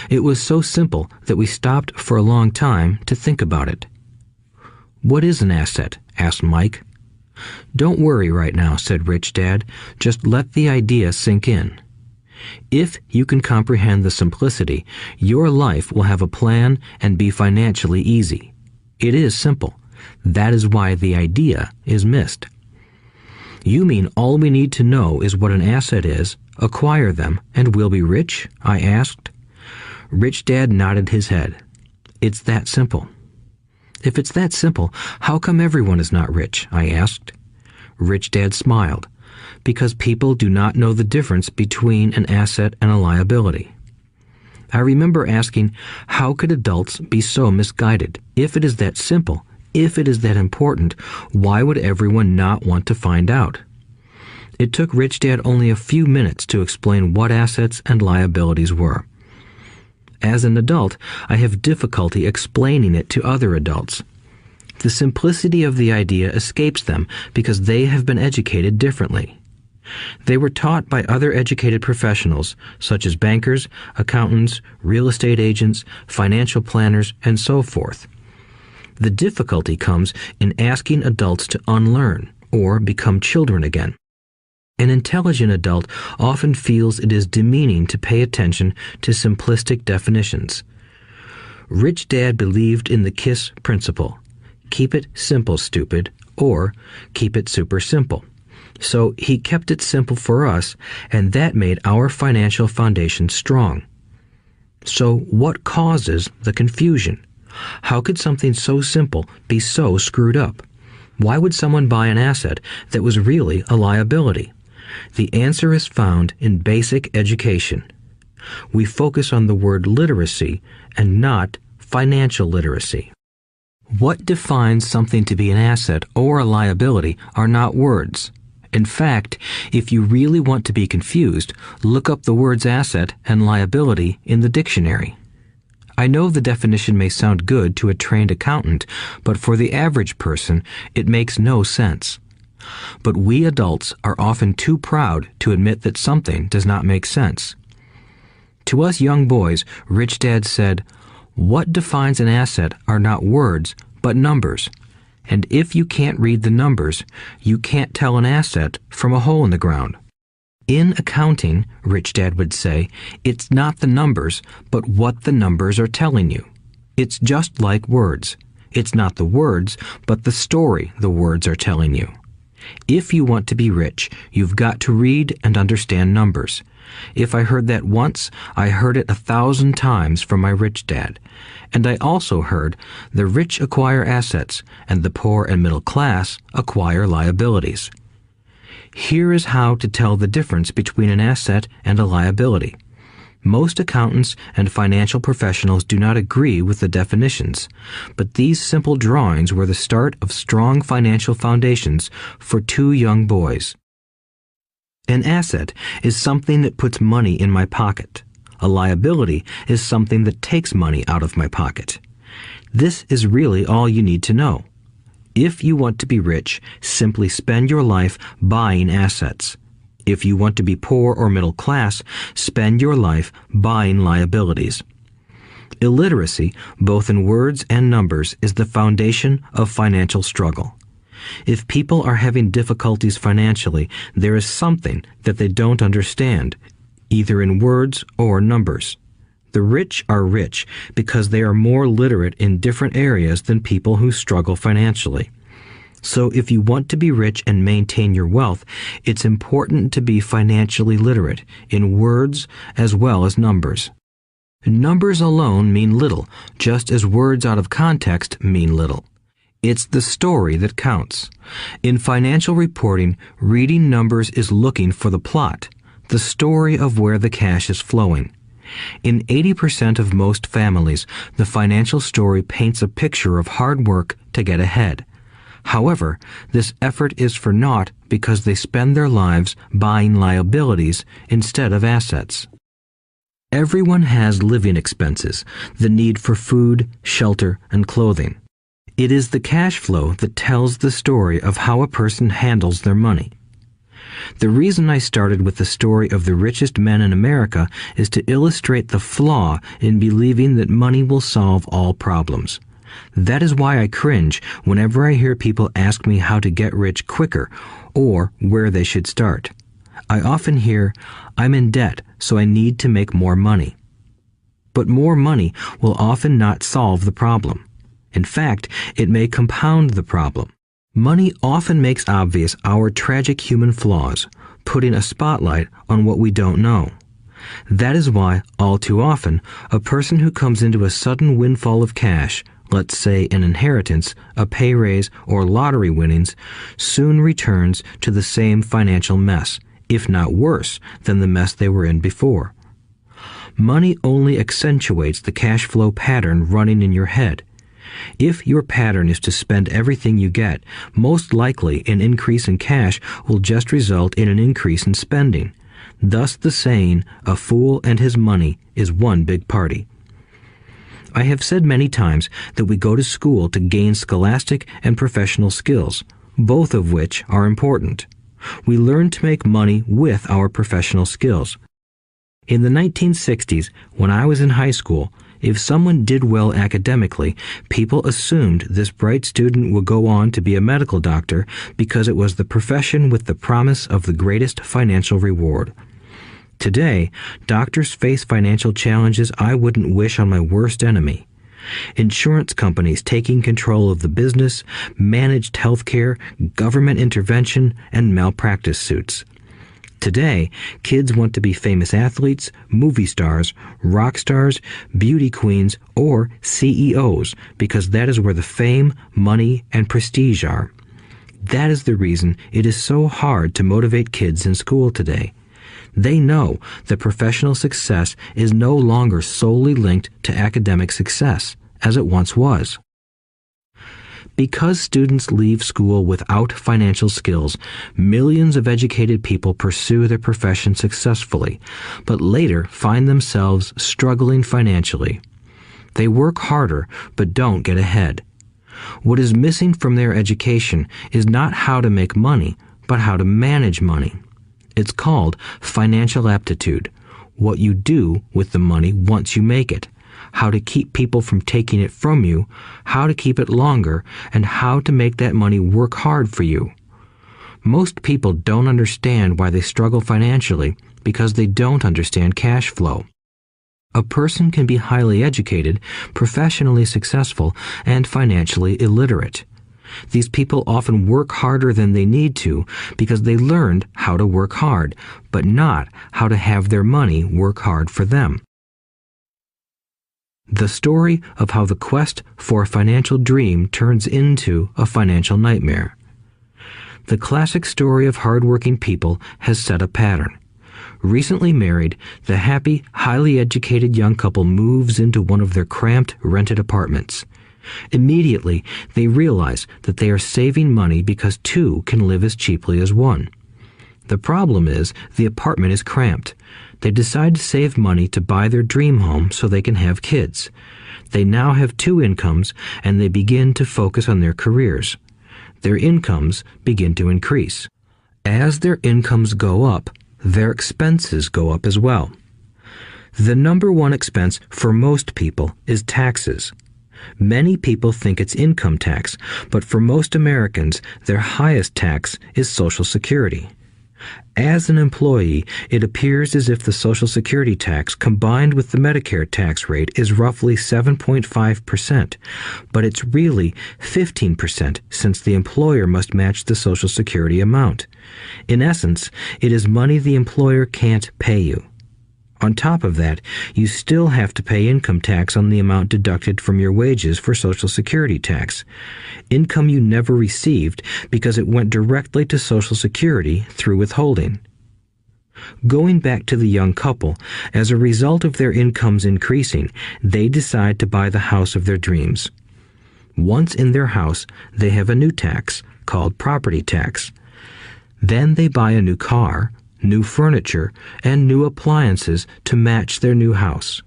It was so simple that we stopped for a long time to think about it. "What is an asset?" asked Mike. "Don't worry right now," said Rich Dad. "Just let the idea sink in. If you can comprehend the simplicity, your life will have a plan and be financially easy. It is simple. That is why the idea is missed." "You mean all we need to know is what an asset is, acquire them, and we'll be rich?" I asked. Rich Dad nodded his head. "It's that simple." "If it's that simple, how come everyone is not rich?" I asked. Rich Dad smiled. "Because people do not know the difference between an asset and a liability." I remember asking, how could adults be so misguided? If it is that simple, if it is that important, why would everyone not want to find out? It took Rich Dad only a few minutes to explain what assets and liabilities were. As an adult, I have difficulty explaining it to other adults. The simplicity of the idea escapes them because they have been educated differently. They were taught by other educated professionals, such as bankers, accountants, real estate agents, financial planners, and so forth. The difficulty comes in asking adults to unlearn or become children again. An intelligent adult often feels it is demeaning to pay attention to simplistic definitions. Rich Dad believed in the KISS principle. Keep it simple, stupid, or keep it super simple. So he kept it simple for us, and that made our financial foundation strong. So what causes the confusion? How could something so simple be so screwed up? Why would someone buy an asset that was really a liability? The answer is found in basic education. We focus on the word literacy and not financial literacy. What defines something to be an asset or a liability are not words. In fact, if you really want to be confused, look up the words asset and liability in the dictionary. I know the definition may sound good to a trained accountant, but for the average person, it makes no sense. But we adults are often too proud to admit that something does not make sense. To us young boys, Rich Dad said, "What defines an asset are not words, but numbers. And if you can't read the numbers, you can't tell an asset from a hole in the ground." In accounting, Rich Dad would say, it's not the numbers, but what the numbers are telling you. It's just like words. It's not the words, but the story the words are telling you. If you want to be rich, you've got to read and understand numbers. If I heard that once, I heard it 1,000 times from my rich dad. And I also heard the rich acquire assets and the poor and middle class acquire liabilities. Here is how to tell the difference between an asset and a liability. Most accountants and financial professionals do not agree with the definitions, but these simple drawings were the start of strong financial foundations for two young boys. An asset is something that puts money in my pocket. A liability is something that takes money out of my pocket. This is really all you need to know. If you want to be rich, simply spend your life buying assets. If you want to be poor or middle class, spend your life buying liabilities. Illiteracy, both in words and numbers, is the foundation of financial struggle. If people are having difficulties financially, there is something that they don't understand, either in words or numbers. The rich are rich because they are more literate in different areas than people who struggle financially. So if you want to be rich and maintain your wealth, it's important to be financially literate in words as well as numbers. Numbers alone mean little, just as words out of context mean little. It's the story that counts. In financial reporting, reading numbers is looking for the plot, the story of where the cash is flowing. In 80% of most families, the financial story paints a picture of hard work to get ahead. However, this effort is for naught because they spend their lives buying liabilities instead of assets. Everyone has living expenses, the need for food, shelter, and clothing. It is the cash flow that tells the story of how a person handles their money. The reason I started with the story of the richest men in America is to illustrate the flaw in believing that money will solve all problems. That is why I cringe whenever I hear people ask me how to get rich quicker or where they should start. I often hear, "I'm in debt, so I need to make more money." But more money will often not solve the problem. In fact, it may compound the problem. Money often makes obvious our tragic human flaws, putting a spotlight on what we don't know. That is why, all too often, a person who comes into a sudden windfall of cash, let's say an inheritance, a pay raise, or lottery winnings, soon returns to the same financial mess, if not worse than the mess they were in before. Money only accentuates the cash flow pattern running in your head. If your pattern is to spend everything you get, most likely an increase in cash will just result in an increase in spending. Thus the saying, "A fool and his money is one big party." I have said many times that we go to school to gain scholastic and professional skills, both of which are important. We learn to make money with our professional skills. In the 1960s, when I was in high school, if someone did well academically, people assumed this bright student would go on to be a medical doctor because it was the profession with the promise of the greatest financial reward. Today, doctors face financial challenges I wouldn't wish on my worst enemy. Insurance companies taking control of the business, managed healthcare, government intervention, and malpractice suits. Today, kids want to be famous athletes, movie stars, rock stars, beauty queens, or CEOs because that is where the fame, money, and prestige are. That is the reason it is so hard to motivate kids in school today. They know that professional success is no longer solely linked to academic success, as it once was. Because students leave school without financial skills, millions of educated people pursue their profession successfully, but later find themselves struggling financially. They work harder, but don't get ahead. What is missing from their education is not how to make money, but how to manage money. It's called financial aptitude, what you do with the money once you make it, how to keep people from taking it from you, how to keep it longer, and how to make that money work hard for you. Most people don't understand why they struggle financially because they don't understand cash flow. A person can be highly educated, professionally successful, and financially illiterate. These people often work harder than they need to because they learned how to work hard, but not how to have their money work hard for them. The story of how the quest for a financial dream turns into a financial nightmare. The classic story of hardworking people has set a pattern. Recently married, the happy, highly educated young couple moves into one of their cramped, rented apartments. Immediately, they realize that they are saving money because two can live as cheaply as one. The problem is the apartment is cramped. They decide to save money to buy their dream home so they can have kids. They now have two incomes and they begin to focus on their careers. Their incomes begin to increase. As their incomes go up, their expenses go up as well. The number one expense for most people is taxes. Many people think it's income tax, but for most Americans, their highest tax is Social Security. As an employee, it appears as if the Social Security tax combined with the Medicare tax rate is roughly 7.5%, but it's really 15% since the employer must match the Social Security amount. In essence, it is money the employer can't pay you. On top of that, you still have to pay income tax on the amount deducted from your wages for Social Security tax. Income you never received because it went directly to Social Security through withholding. Going back to the young couple, as a result of their incomes increasing, they decide to buy the house of their dreams. Once in their house, they have a new tax called property tax. Then they buy a new car, new furniture, and new appliances to match their new house.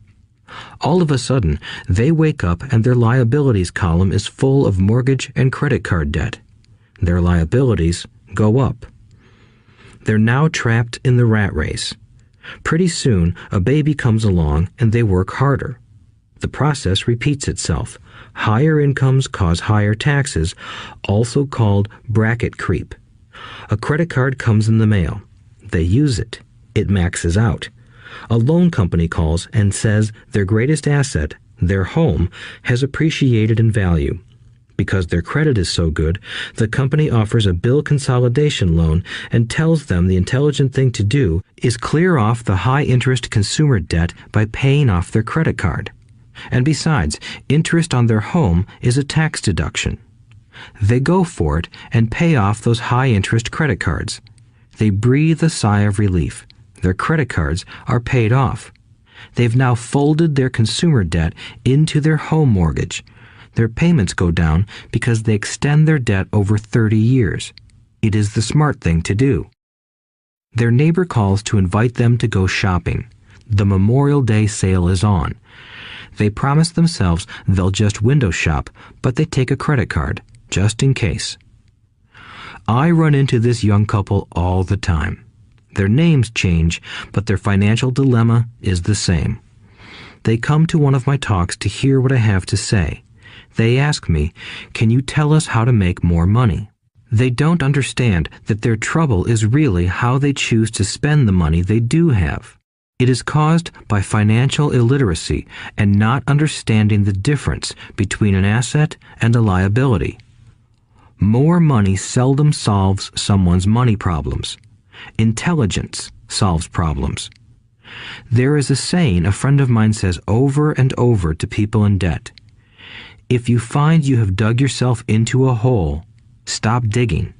All of a sudden, they wake up and their liabilities column is full of mortgage and credit card debt. Their liabilities go up. They're now trapped in the rat race. Pretty soon, a baby comes along and they work harder. The process repeats itself. Higher incomes cause higher taxes, also called bracket creep. A credit card comes in the mail. They use it. It maxes out. A loan company calls and says their greatest asset, their home, has appreciated in value. Because their credit is so good, the company offers a bill consolidation loan and tells them the intelligent thing to do is clear off the high-interest consumer debt by paying off their credit card. And besides, interest on their home is a tax deduction. They go for it and pay off those high-interest credit cards. They breathe a sigh of relief. Their credit cards are paid off. They've now folded their consumer debt into their home mortgage. Their payments go down because they extend their debt over 30 years. It is the smart thing to do. Their neighbor calls to invite them to go shopping. The Memorial Day sale is on. They promise themselves they'll just window shop, but they take a credit card, just in case. I run into this young couple all the time. Their names change, but their financial dilemma is the same. They come to one of my talks to hear what I have to say. They ask me, "Can you tell us how to make more money?" They don't understand that their trouble is really how they choose to spend the money they do have. It is caused by financial illiteracy and not understanding the difference between an asset and a liability. More money seldom solves someone's money problems. Intelligence solves problems. There is a saying a friend of mine says over and over to people in debt. If you find you have dug yourself into a hole, stop digging.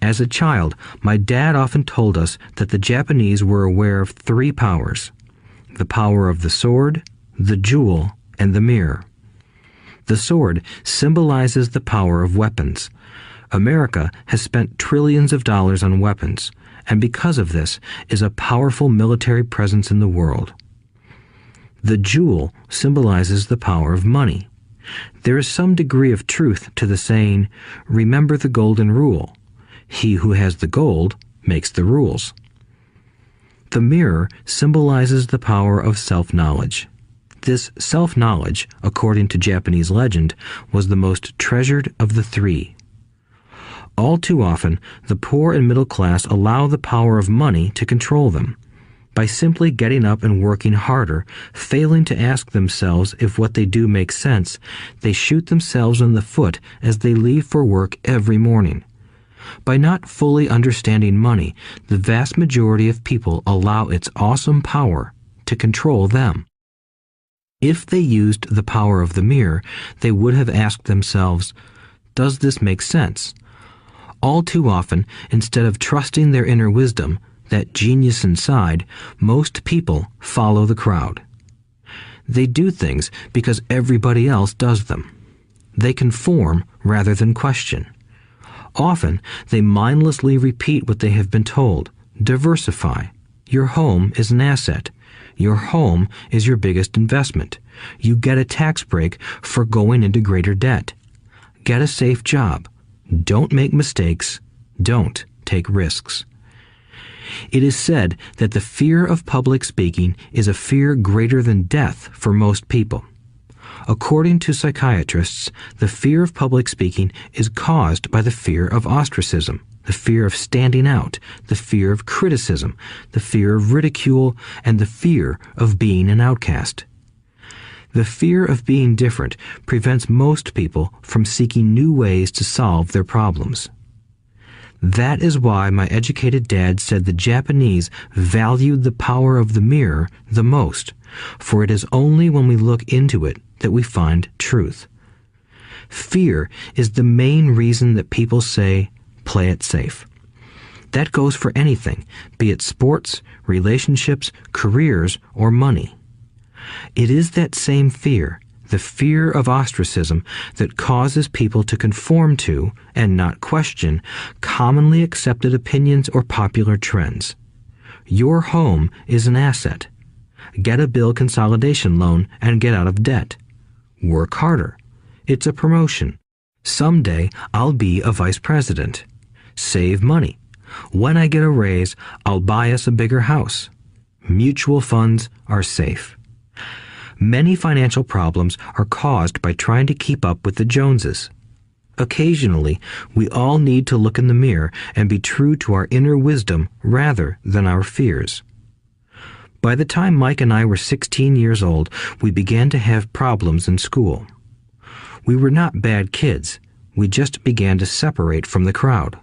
As a child, my dad often told us that the Japanese were aware of 3 powers: the power of the sword, the jewel, and the mirror. The sword symbolizes the power of weapons. America has spent trillions of dollars on weapons, and because of this is a powerful military presence in the world. The jewel symbolizes the power of money. There is some degree of truth to the saying, "Remember the golden rule. He who has the gold makes the rules." The mirror symbolizes the power of self-knowledge. This self-knowledge, according to Japanese legend, was the most treasured of the 3. All too often, the poor and middle class allow the power of money to control them. By simply getting up and working harder, failing to ask themselves if what they do makes sense, they shoot themselves in the foot as they leave for work every morning. By not fully understanding money, the vast majority of people allow its awesome power to control them. If they used the power of the mirror, they would have asked themselves, "Does this make sense?" All too often, instead of trusting their inner wisdom, that genius inside, most people follow the crowd. They do things because everybody else does them. They conform rather than question. Often, they mindlessly repeat what they have been told. Diversify. Your home is an asset. Your home is your biggest investment. You get a tax break for going into greater debt. Get a safe job. Don't make mistakes. Don't take risks. It is said that the fear of public speaking is a fear greater than death for most people. According to psychiatrists, the fear of public speaking is caused by the fear of ostracism, the fear of standing out, the fear of criticism, the fear of ridicule, and the fear of being an outcast. The fear of being different prevents most people from seeking new ways to solve their problems. That is why my educated dad said the Japanese valued the power of the mirror the most, for it is only when we look into it that we find truth. Fear is the main reason that people say, "Play it safe." That goes for anything, be it sports, relationships, careers, or money. It is that same fear, the fear of ostracism, that causes people to conform to, and not question, commonly accepted opinions or popular trends. Your home is an asset. Get a bill consolidation loan and get out of debt. Work harder. It's a promotion. Someday I'll be a vice president. Save money. When I get a raise, I'll buy us a bigger house. Mutual funds are safe. Many financial problems are caused by trying to keep up with the Joneses. Occasionally, we all need to look in the mirror and be true to our inner wisdom rather than our fears. By the time Mike and I were 16 years old, we began to have problems in school. We were not bad kids. We just began to separate from the crowd.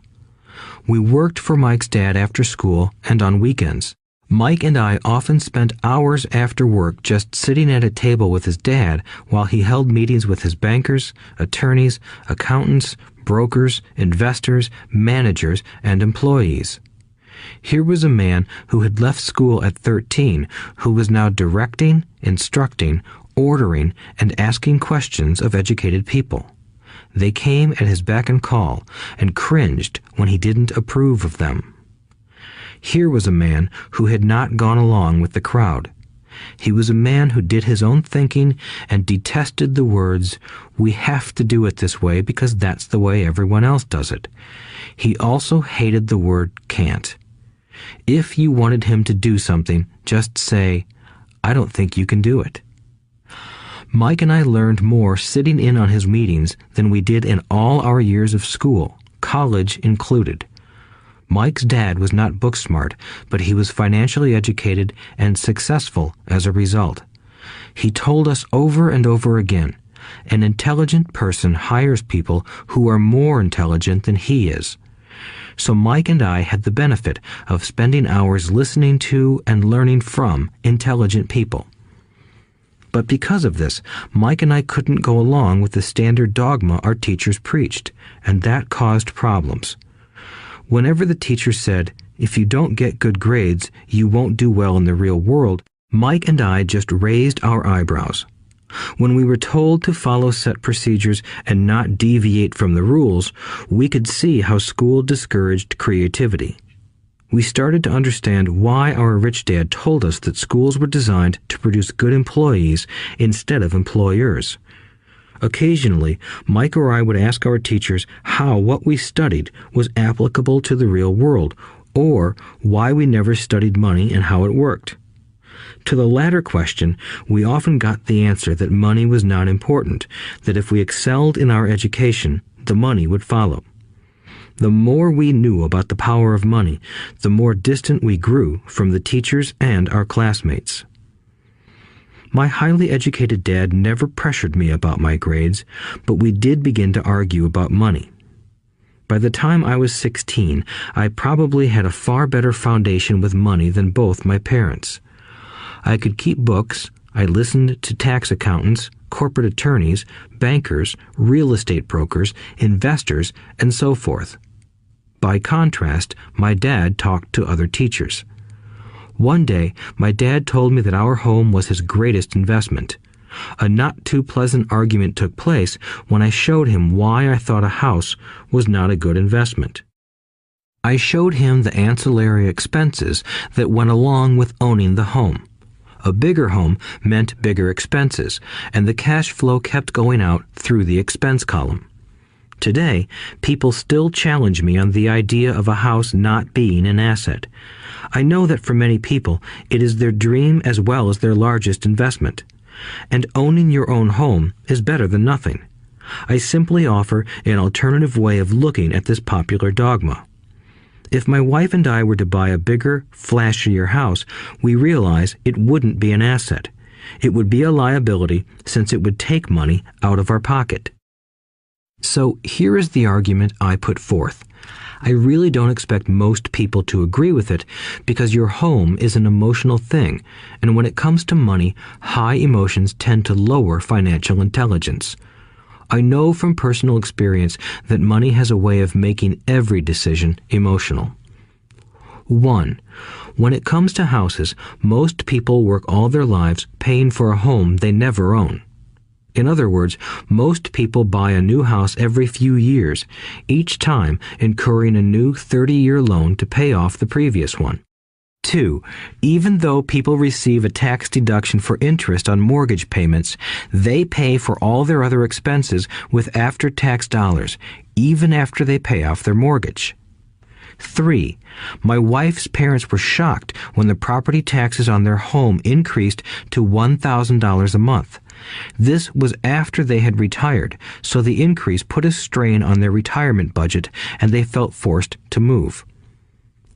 We worked for Mike's dad after school and on weekends. Mike and I often spent hours after work just sitting at a table with his dad while he held meetings with his bankers, attorneys, accountants, brokers, investors, managers, and employees. Here was a man who had left school at 13, who was now directing, instructing, ordering, and asking questions of educated people. They came at his beck and call and cringed when he didn't approve of them. Here was a man who had not gone along with the crowd. He was a man who did his own thinking and detested the words, "We have to do it this way because that's the way everyone else does it." He also hated the word can't. If you wanted him to do something, just say, "I don't think you can do it." Mike and I learned more sitting in on his meetings than we did in all our years of school, college included. Mike's dad was not book smart, but he was financially educated and successful as a result. He told us over and over again, an intelligent person hires people who are more intelligent than he is. So Mike and I had the benefit of spending hours listening to and learning from intelligent people. But because of this, Mike and I couldn't go along with the standard dogma our teachers preached, and that caused problems. Whenever the teacher said, "If you don't get good grades, you won't do well in the real world," Mike and I just raised our eyebrows. When we were told to follow set procedures and not deviate from the rules, we could see how school discouraged creativity. We started to understand why our rich dad told us that schools were designed to produce good employees instead of employers. Occasionally, Mike or I would ask our teachers how what we studied was applicable to the real world, or why we never studied money and how it worked. To the latter question, we often got the answer that money was not important, that if we excelled in our education, the money would follow. The more we knew about the power of money, the more distant we grew from the teachers and our classmates. My highly educated dad never pressured me about my grades, but we did begin to argue about money. By the time I was 16, I probably had a far better foundation with money than both my parents. I could keep books, I listened to tax accountants, corporate attorneys, bankers, real estate brokers, investors, and so forth. By contrast, my dad talked to other teachers. One day, my dad told me that our home was his greatest investment. A not-too-pleasant argument took place when I showed him why I thought a house was not a good investment. I showed him the ancillary expenses that went along with owning the home. A bigger home meant bigger expenses, and the cash flow kept going out through the expense column. Today, people still challenge me on the idea of a house not being an asset. I know that for many people, it is their dream as well as their largest investment. And owning your own home is better than nothing. I simply offer an alternative way of looking at this popular dogma. If my wife and I were to buy a bigger, flashier house, we realize it wouldn't be an asset. It would be a liability since it would take money out of our pocket. So here is the argument I put forth. I really don't expect most people to agree with it because your home is an emotional thing, and when it comes to money, high emotions tend to lower financial intelligence. I know from personal experience that money has a way of making every decision emotional. 1. When it comes to houses, most people work all their lives paying for a home they never own. In other words, most people buy a new house every few years, each time incurring a new 30-year loan to pay off the previous one. 2. Even though people receive a tax deduction for interest on mortgage payments, they pay for all their other expenses with after-tax dollars, even after they pay off their mortgage. 3. My wife's parents were shocked when the property taxes on their home increased to $1,000 a month. This was after they had retired, so the increase put a strain on their retirement budget and they felt forced to move.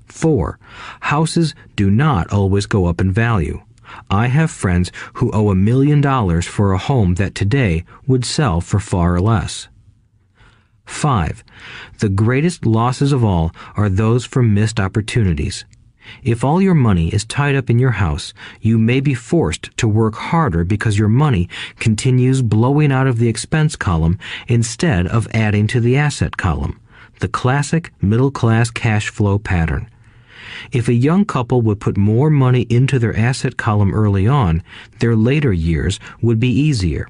4. Houses do not always go up in value. I have friends who owe $1 million for a home that today would sell for far less. 5. The greatest losses of all are those from missed opportunities. If all your money is tied up in your house, you may be forced to work harder because your money continues blowing out of the expense column instead of adding to the asset column, the classic middle-class cash flow pattern. If a young couple would put more money into their asset column early on, their later years would be easier.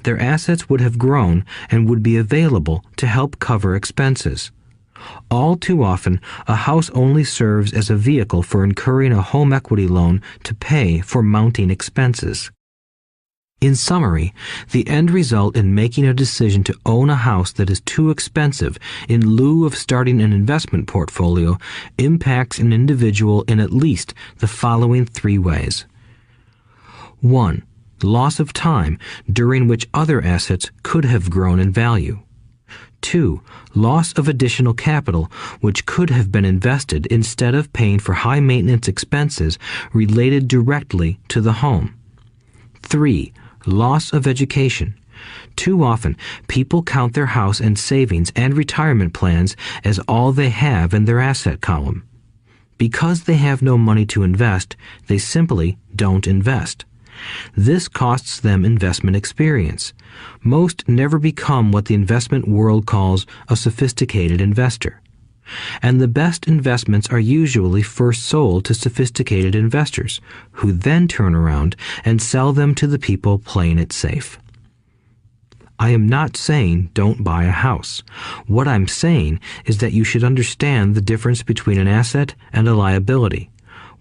Their assets would have grown and would be available to help cover expenses. All too often, a house only serves as a vehicle for incurring a home equity loan to pay for mounting expenses. In summary, the end result in making a decision to own a house that is too expensive in lieu of starting an investment portfolio impacts an individual in at least the following 3 ways. 1. Loss of time during which other assets could have grown in value. 2. Loss of additional capital which could have been invested instead of paying for high maintenance expenses related directly to the home. 3. Loss of education. Too often, people count their house and savings and retirement plans as all they have in their asset column. Because they have no money to invest, they simply don't invest. This costs them investment experience. Most never become what the investment world calls a sophisticated investor. And the best investments are usually first sold to sophisticated investors, who then turn around and sell them to the people playing it safe. I am not saying don't buy a house. What I'm saying is that you should understand the difference between an asset and a liability.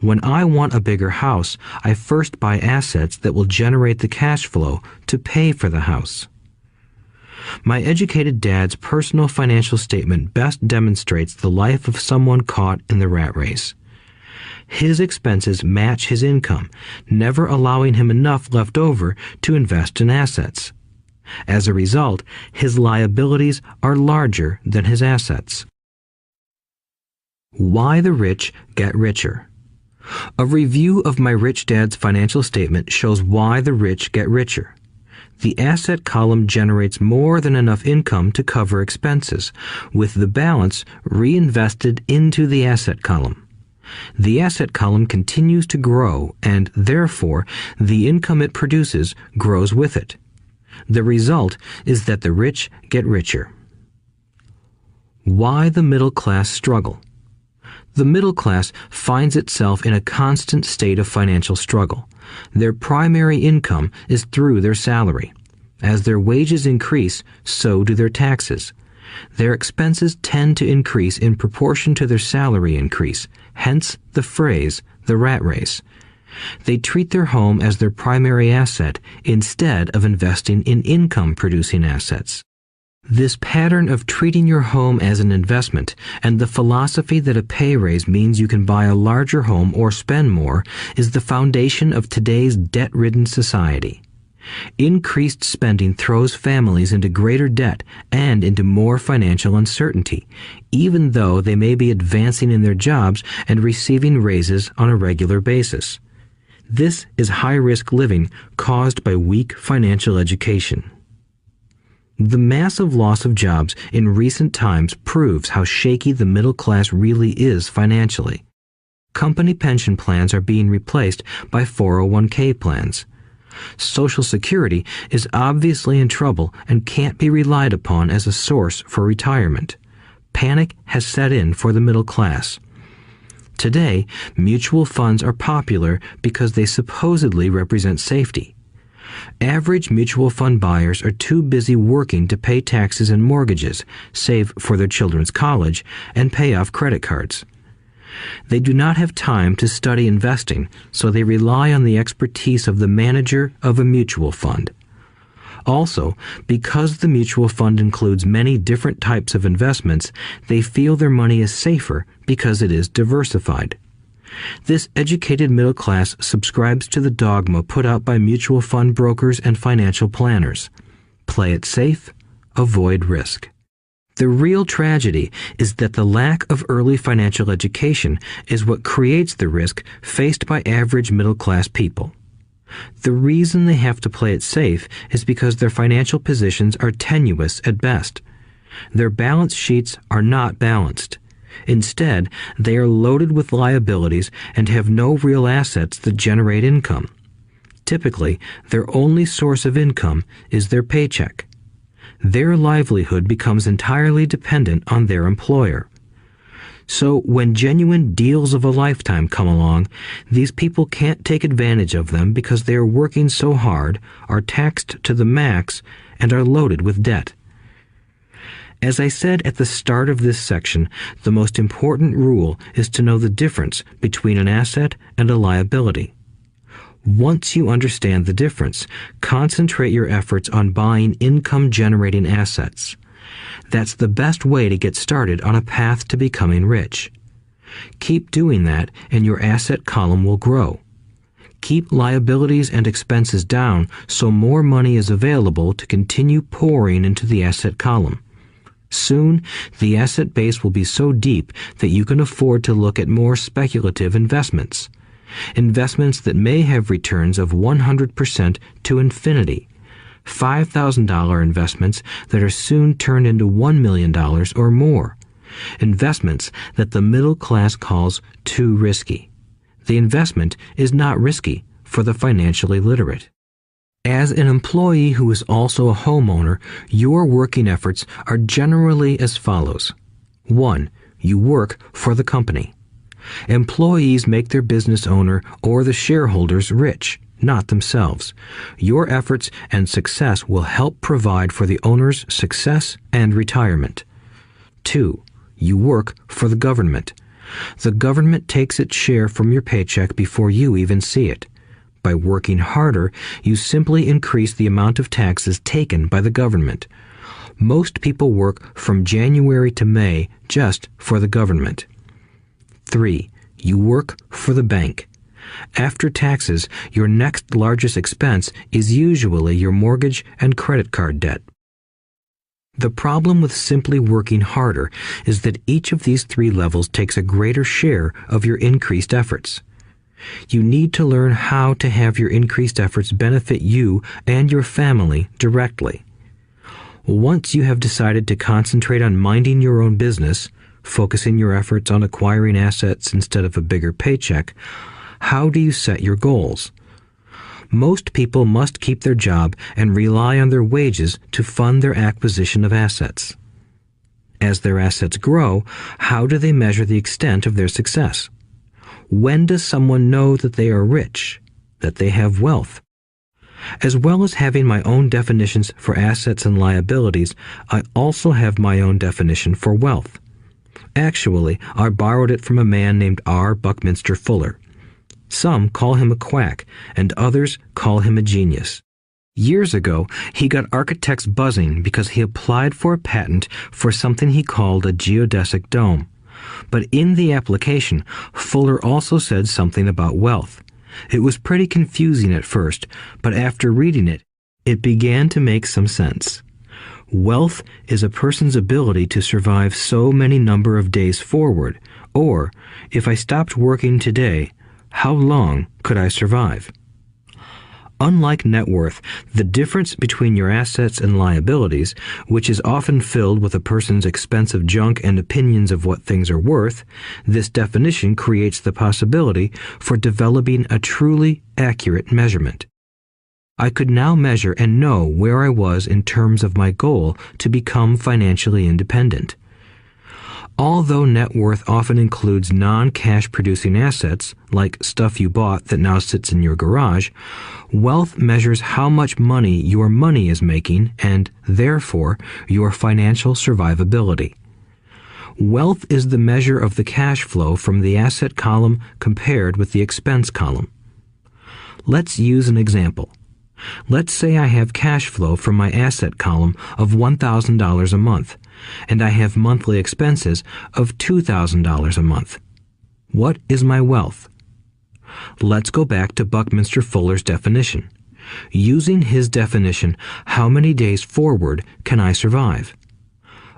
When I want a bigger house, I first buy assets that will generate the cash flow to pay for the house. My educated dad's personal financial statement best demonstrates the life of someone caught in the rat race. His expenses match his income, never allowing him enough left over to invest in assets. As a result, his liabilities are larger than his assets. Why the rich get richer. A review of my rich dad's financial statement shows why the rich get richer. The asset column generates more than enough income to cover expenses, with the balance reinvested into the asset column. The asset column continues to grow, and therefore the income it produces grows with it. The result is that the rich get richer. Why the middle class struggle. The middle class finds itself in a constant state of financial struggle. Their primary income is through their salary. As their wages increase, so do their taxes. Their expenses tend to increase in proportion to their salary increase, hence the phrase, the rat race. They treat their home as their primary asset instead of investing in income-producing assets. This pattern of treating your home as an investment and the philosophy that a pay raise means you can buy a larger home or spend more is the foundation of today's debt-ridden society. Increased spending throws families into greater debt and into more financial uncertainty, even though they may be advancing in their jobs and receiving raises on a regular basis. This is high-risk living caused by weak financial education. The massive loss of jobs in recent times proves how shaky the middle class really is financially. Company pension plans are being replaced by 401k plans. Social Security is obviously in trouble and can't be relied upon as a source for retirement. Panic has set in for the middle class. Today, mutual funds are popular because they supposedly represent safety. Average mutual fund buyers are too busy working to pay taxes and mortgages, save for their children's college, and pay off credit cards. They do not have time to study investing, so they rely on the expertise of the manager of a mutual fund. Also, because the mutual fund includes many different types of investments, they feel their money is safer because it is diversified. This educated middle class subscribes to the dogma put out by mutual fund brokers and financial planners. Play it safe, avoid risk. The real tragedy is that the lack of early financial education is what creates the risk faced by average middle class people. The reason they have to play it safe is because their financial positions are tenuous at best. Their balance sheets are not balanced. Instead, they are loaded with liabilities and have no real assets that generate income. Typically, their only source of income is their paycheck. Their livelihood becomes entirely dependent on their employer. So when genuine deals of a lifetime come along, these people can't take advantage of them because they are working so hard, are taxed to the max, and are loaded with debt. As I said at the start of this section, the most important rule is to know the difference between an asset and a liability. Once you understand the difference, concentrate your efforts on buying income-generating assets. That's the best way to get started on a path to becoming rich. Keep doing that and your asset column will grow. Keep liabilities and expenses down so more money is available to continue pouring into the asset column. Soon, the asset base will be so deep that you can afford to look at more speculative investments. Investments that may have returns of 100% to infinity. $5,000 investments that are soon turned into $1 million or more. Investments that the middle class calls too risky. The investment is not risky for the financially literate. As an employee who is also a homeowner, your working efforts are generally as follows. 1. You work for the company. Employees make their business owner or the shareholders rich, not themselves. Your efforts and success will help provide for the owner's success and retirement. 2. You work for the government. The government takes its share from your paycheck before you even see it. By working harder, you simply increase the amount of taxes taken by the government. Most people work from January to May just for the government. 3. You work for the bank. After taxes, your next largest expense is usually your mortgage and credit card debt. The problem with simply working harder is that each of these 3 levels takes a greater share of your increased efforts. You need to learn how to have your increased efforts benefit you and your family directly. Once you have decided to concentrate on minding your own business, focusing your efforts on acquiring assets instead of a bigger paycheck, how do you set your goals? Most people must keep their job and rely on their wages to fund their acquisition of assets. As their assets grow, how do they measure the extent of their success? When does someone know that they are rich, that they have wealth? As well as having my own definitions for assets and liabilities, I also have my own definition for wealth. Actually, I borrowed it from a man named R. Buckminster Fuller. Some call him a quack, and others call him a genius. Years ago, he got architects buzzing because he applied for a patent for something he called a geodesic dome. But in the application, Fuller also said something about wealth. It was pretty confusing at first, but after reading it, it began to make some sense. Wealth is a person's ability to survive so many number of days forward, or, if I stopped working today, how long could I survive? Unlike net worth, the difference between your assets and liabilities, which is often filled with a person's expensive junk and opinions of what things are worth, this definition creates the possibility for developing a truly accurate measurement. I could now measure and know where I was in terms of my goal to become financially independent. Although net worth often includes non-cash producing assets, like stuff you bought that now sits in your garage, wealth measures how much money your money is making and, therefore, your financial survivability. Wealth is the measure of the cash flow from the asset column compared with the expense column. Let's use an example. Let's say I have cash flow from my asset column of $1,000 a month, and I have monthly expenses of $2,000 a month. What is my wealth? Let's go back to Buckminster Fuller's definition. Using his definition, how many days forward can I survive?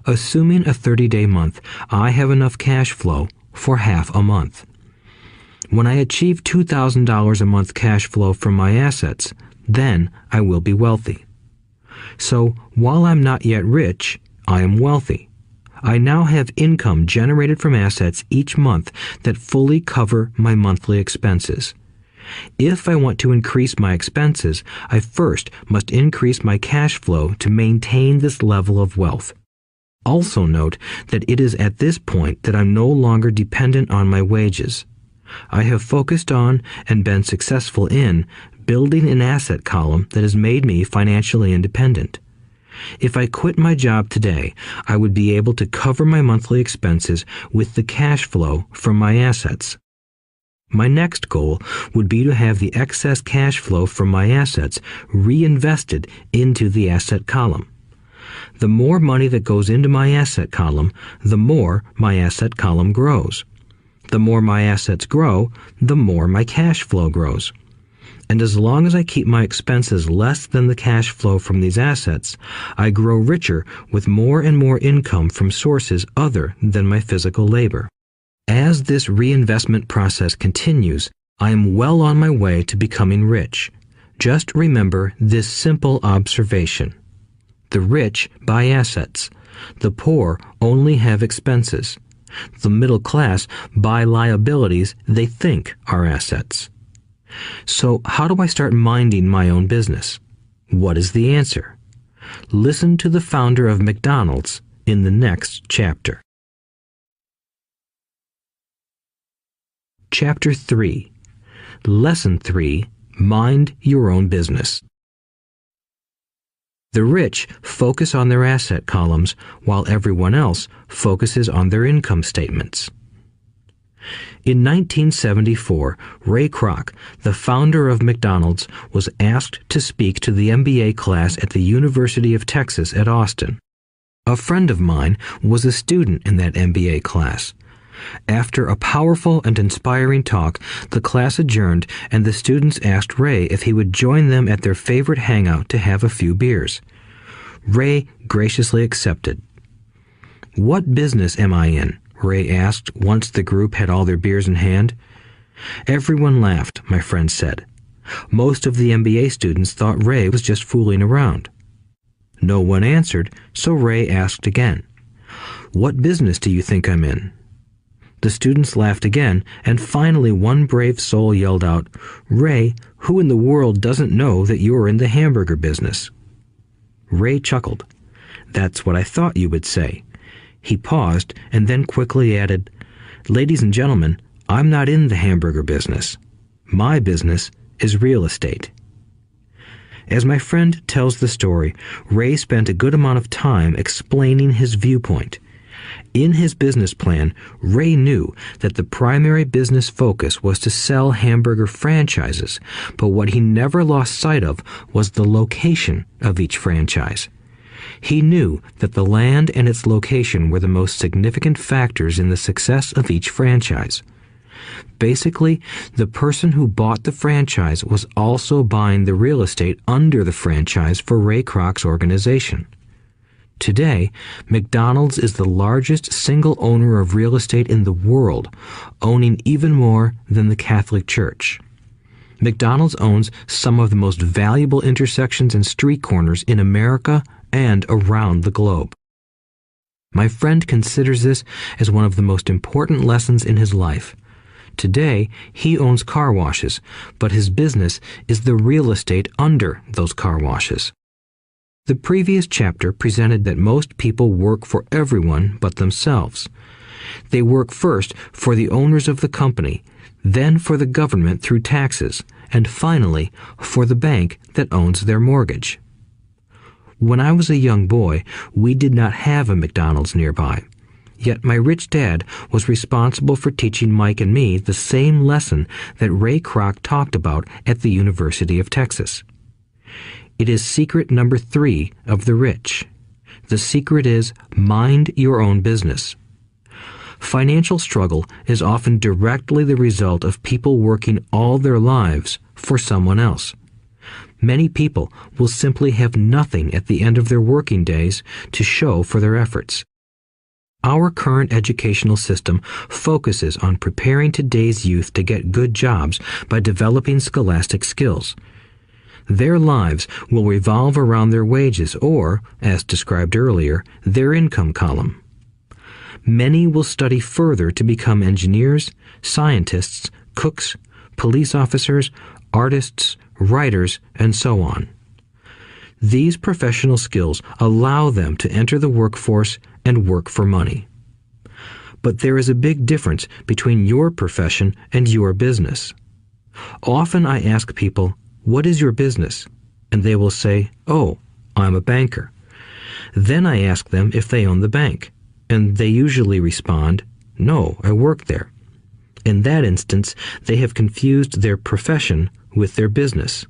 Assuming a 30-day month, I have enough cash flow for half a month. When I achieve $2,000 a month cash flow from my assets, then I will be wealthy. So, while I'm not yet rich, I am wealthy. I now have income generated from assets each month that fully cover my monthly expenses. If I want to increase my expenses, I first must increase my cash flow to maintain this level of wealth. Also note that it is at this point that I'm no longer dependent on my wages. I have focused on and been successful in building an asset column that has made me financially independent. If I quit my job today, I would be able to cover my monthly expenses with the cash flow from my assets. My next goal would be to have the excess cash flow from my assets reinvested into the asset column. The more money that goes into my asset column, the more my asset column grows. The more my assets grow, the more my cash flow grows. And as long as I keep my expenses less than the cash flow from these assets, I grow richer with more and more income from sources other than my physical labor. As this reinvestment process continues, I am well on my way to becoming rich. Just remember this simple observation. The rich buy assets. The poor only have expenses. The middle class buy liabilities they think are assets. So how do I start minding my own business? What is the answer? Listen to the founder of McDonald's in the next chapter. Chapter 3. Lesson 3. Mind your own business. The rich focus on their asset columns while everyone else focuses on their income statements. In 1974, Ray Kroc, the founder of McDonald's, was asked to speak to the MBA class at the University of Texas at Austin. A friend of mine was a student in that MBA class. After a powerful and inspiring talk, the class adjourned and the students asked Ray if he would join them at their favorite hangout to have a few beers. Ray graciously accepted. "What business am I in?" Ray asked once the group had all their beers in hand. Everyone laughed, my friend said. Most of the MBA students thought Ray was just fooling around. No one answered, so Ray asked again. "What business do you think I'm in?" The students laughed again, and finally one brave soul yelled out, "Ray, who in the world doesn't know that you're in the hamburger business?" Ray chuckled. "That's what I thought you would say." He paused and then quickly added, "Ladies and gentlemen, I'm not in the hamburger business. My business is real estate." As my friend tells the story, Ray spent a good amount of time explaining his viewpoint. In his business plan, Ray knew that the primary business focus was to sell hamburger franchises, but what he never lost sight of was the location of each franchise. He knew that the land and its location were the most significant factors in the success of each franchise. Basically, the person who bought the franchise was also buying the real estate under the franchise for Ray Kroc's organization. Today, McDonald's is the largest single owner of real estate in the world, owning even more than the Catholic Church. McDonald's owns some of the most valuable intersections and street corners in America and around the globe. My friend considers this as one of the most important lessons in his life. Today, he owns car washes, but his business is the real estate under those car washes. The previous chapter presented that most people work for everyone but themselves. They work first for the owners of the company, then for the government through taxes, and finally for the bank that owns their mortgage. When I was a young boy, we did not have a McDonald's nearby. Yet my rich dad was responsible for teaching Mike and me the same lesson that Ray Kroc talked about at the University of Texas. It is secret number 3 of the rich. The secret is mind your own business. Financial struggle is often directly the result of people working all their lives for someone else. Many people will simply have nothing at the end of their working days to show for their efforts. Our current educational system focuses on preparing today's youth to get good jobs by developing scholastic skills. Their lives will revolve around their wages or, as described earlier, their income column. Many will study further to become engineers, scientists, cooks, police officers, artists, writers, and so on. These professional skills allow them to enter the workforce and work for money. But there is a big difference between your profession and your business. Often I ask people, "What is your business?" And they will say, "Oh, I'm a banker." Then I ask them if they own the bank, and they usually respond, "No, I work there." In that instance, they have confused their profession with their business.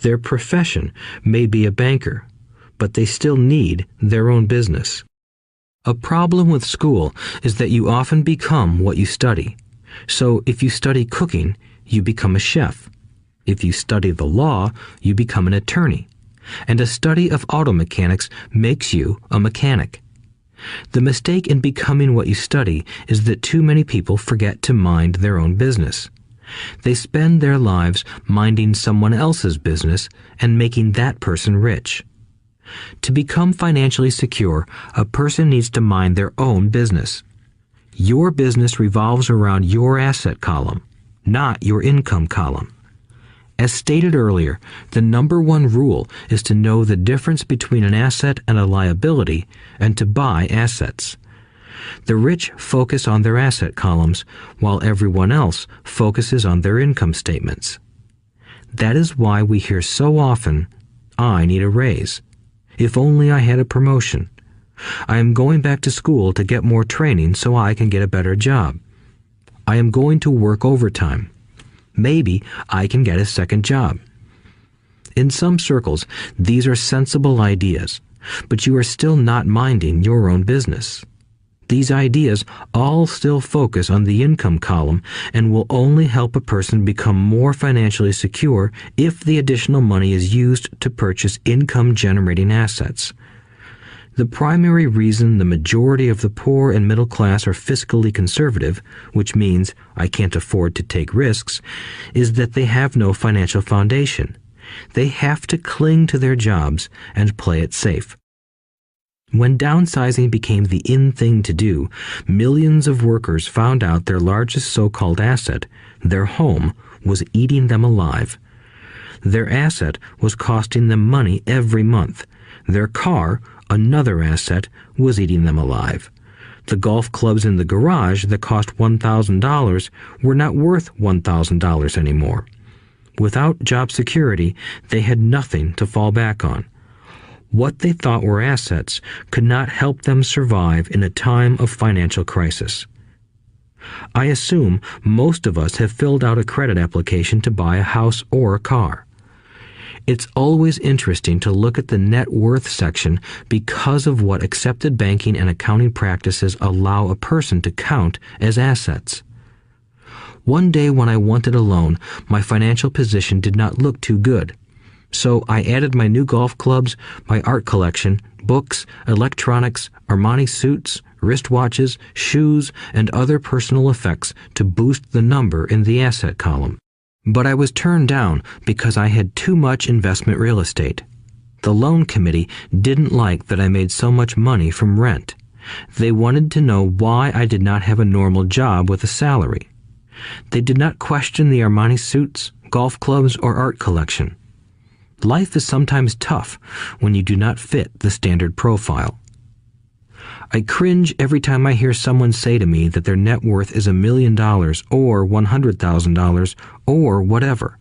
Their profession may be a banker, but they still need their own business. A problem with school is that you often become what you study. So if you study cooking, you become a chef. If you study the law, you become an attorney. And a study of auto mechanics makes you a mechanic. The mistake in becoming what you study is that too many people forget to mind their own business. They spend their lives minding someone else's business and making that person rich. To become financially secure, a person needs to mind their own business. Your business revolves around your asset column, not your income column. As stated earlier, the number one rule is to know the difference between an asset and a liability and to buy assets. The rich focus on their asset columns, while everyone else focuses on their income statements. That is why we hear so often, "I need a raise. If only I had a promotion. I am going back to school to get more training so I can get a better job. I am going to work overtime. Maybe I can get a second job." In some circles, these are sensible ideas, but you are still not minding your own business. These ideas all still focus on the income column and will only help a person become more financially secure if the additional money is used to purchase income-generating assets. The primary reason the majority of the poor and middle class are fiscally conservative, which means I can't afford to take risks, is that they have no financial foundation. They have to cling to their jobs and play it safe. When downsizing became the in thing to do, millions of workers found out their largest so-called asset, their home, was eating them alive. Their asset was costing them money every month. Their car, another asset, was eating them alive. The golf clubs in the garage that cost $1,000 were not worth $1,000 anymore. Without job security, they had nothing to fall back on. What they thought were assets could not help them survive in a time of financial crisis. I assume most of us have filled out a credit application to buy a house or a car. It's always interesting to look at the net worth section because of what accepted banking and accounting practices allow a person to count as assets. One day when I wanted a loan, my financial position did not look too good. So I added my new golf clubs, my art collection, books, electronics, Armani suits, wristwatches, shoes, and other personal effects to boost the number in the asset column. But I was turned down because I had too much investment real estate. The loan committee didn't like that I made so much money from rent. They wanted to know why I did not have a normal job with a salary. They did not question the Armani suits, golf clubs, or art collection. Life is sometimes tough when you do not fit the standard profile. I cringe every time I hear someone say to me that their net worth is $1 million or $100,000 or whatever.